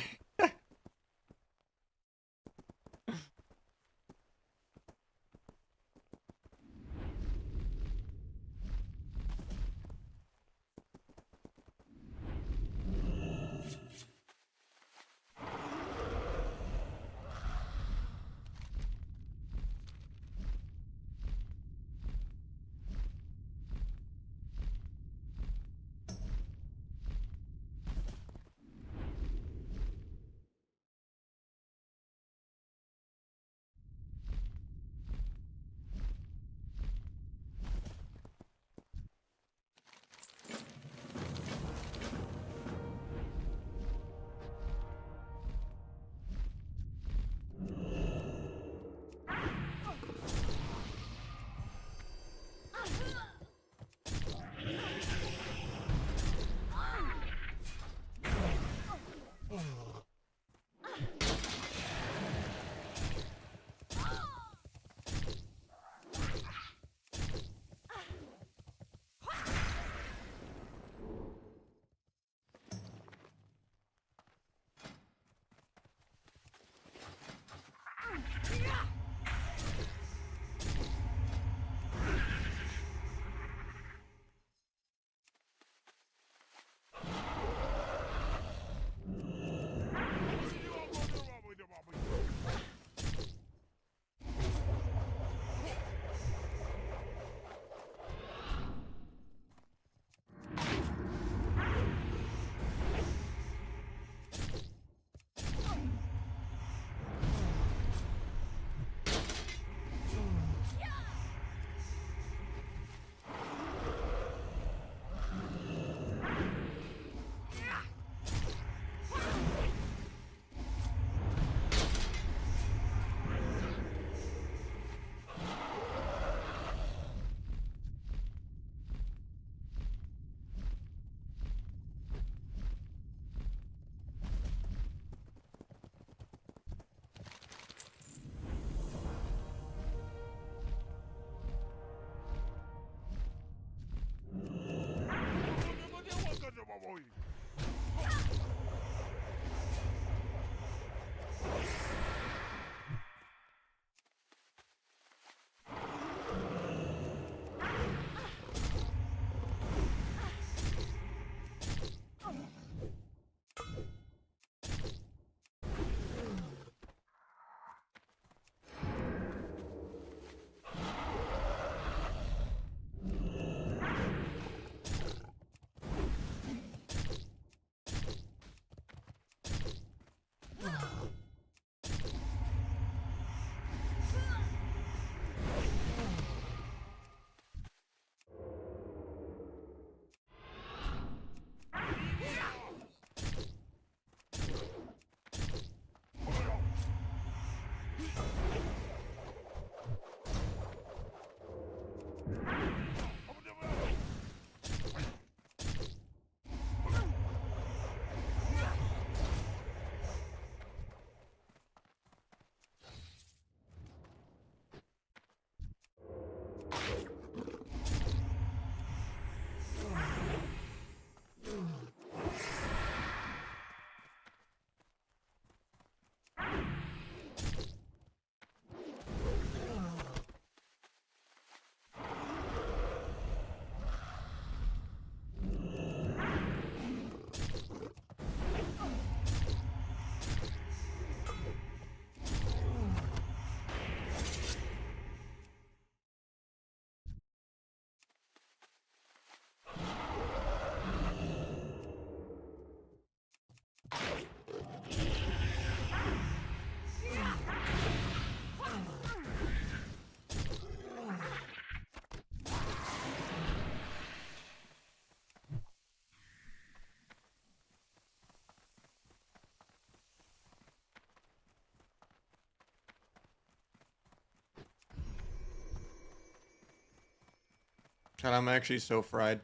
God, I'm actually so fried.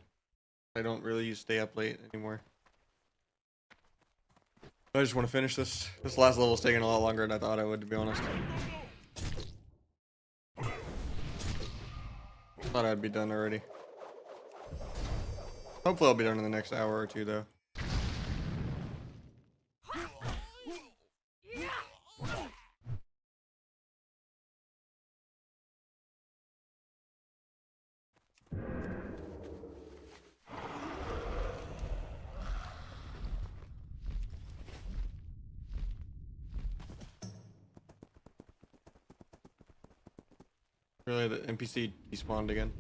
I don't really stay up late anymore. I just want to finish this. This last level's taking a lot longer than I thought I would, to be honest. Thought I'd be done already. Hopefully I'll be done in the next hour or two, though. Really, the NPC despawned again.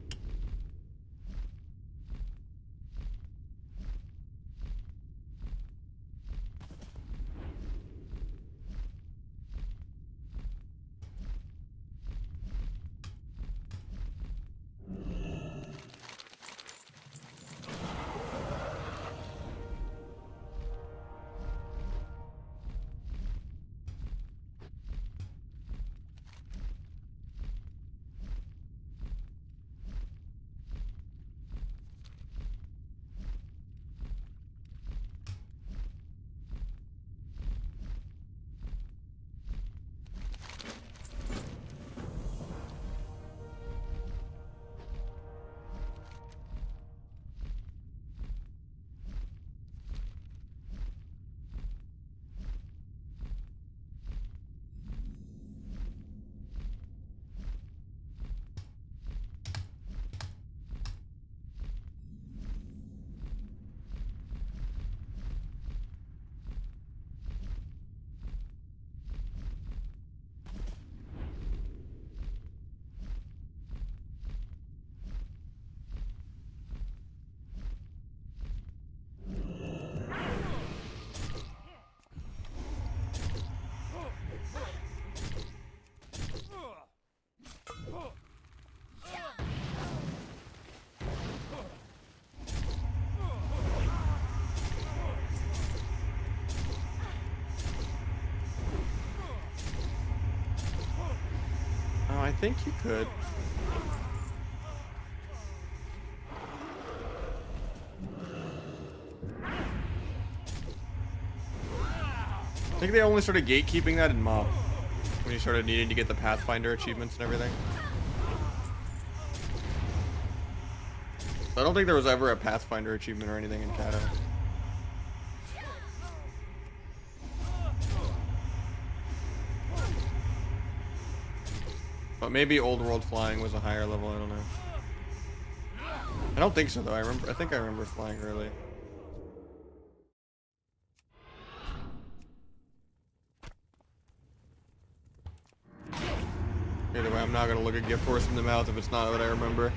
Oh, I think you could. I think they only started gatekeeping that in Mob. When you started needing to get the Pathfinder achievements and everything. I don't think there was ever a Pathfinder achievement or anything in CATA. But maybe Old World Flying was a higher level, I don't know. I don't think so though, I think I remember flying early. Either way, I'm not gonna look a gift horse in the mouth if it's not what I remember.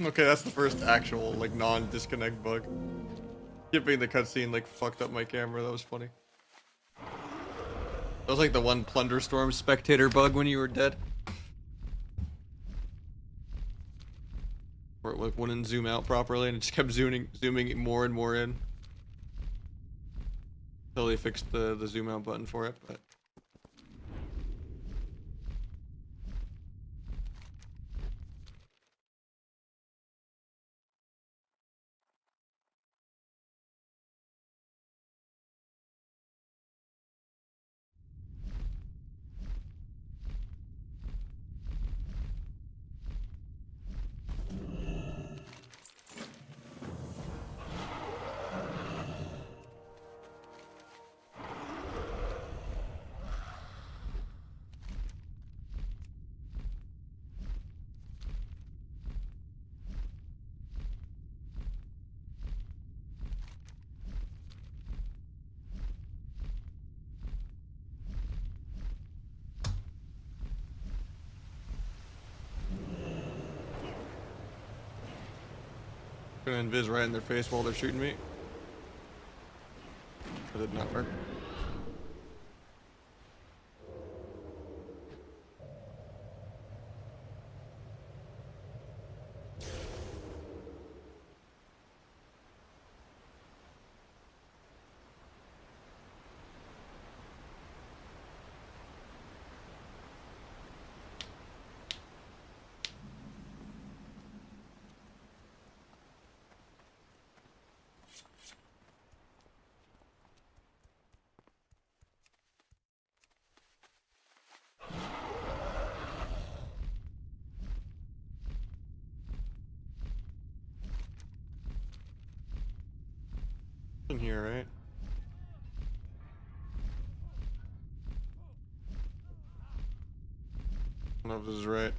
Okay, that's the first actual, like, non-disconnect bug. Skipping the cutscene, like, fucked up my camera. That was funny. That was like the one Plunderstorm spectator bug when you were dead. Where it, like, wouldn't zoom out properly and it just kept zooming more and more in. Until they fixed the zoom out button for it, but... Gonna invis right in their face while they're shooting me. That did not work. In here, right? I don't know if this is right.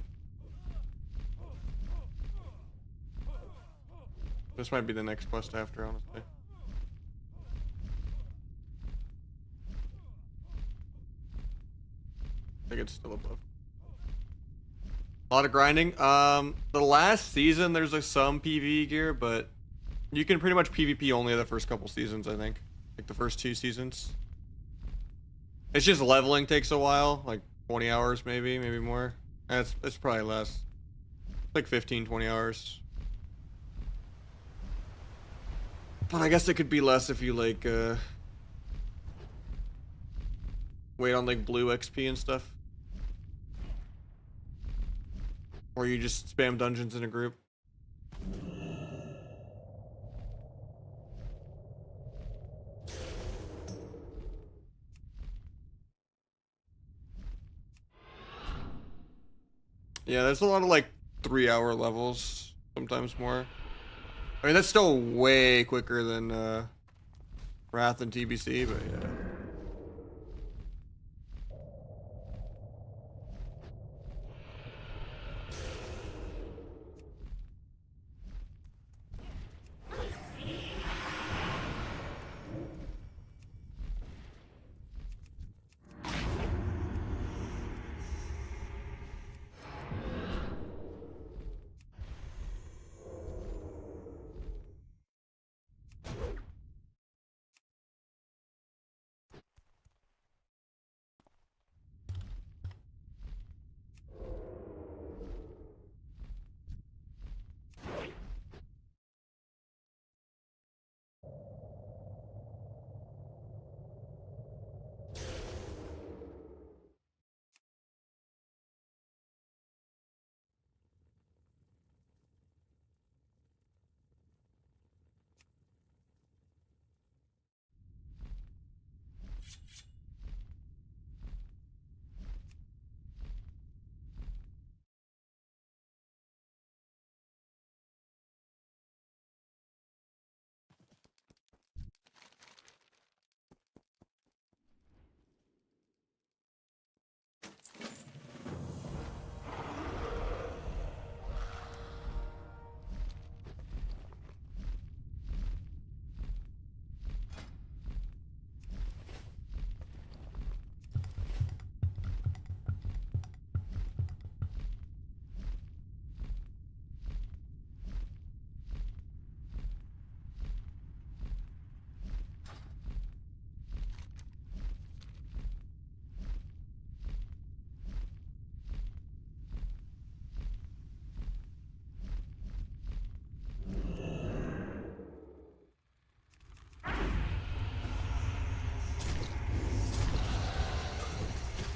This might be the next quest after, honestly. I think it's still above. A lot of grinding. The last season there's like some PvE gear, but you can pretty much PvP only the first couple seasons, I think. Like the first 2 seasons. It's just leveling takes a while, like 20 hours maybe more. It's probably less. Like 15, 20 hours. But I guess it could be less if you like wait on like blue XP and stuff. Or you just spam dungeons in a group. Yeah, there's a lot of like 3-hour levels, sometimes more. I mean, that's still way quicker than Wrath and TBC, but yeah.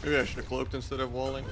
Maybe I should have cloaked instead of walling.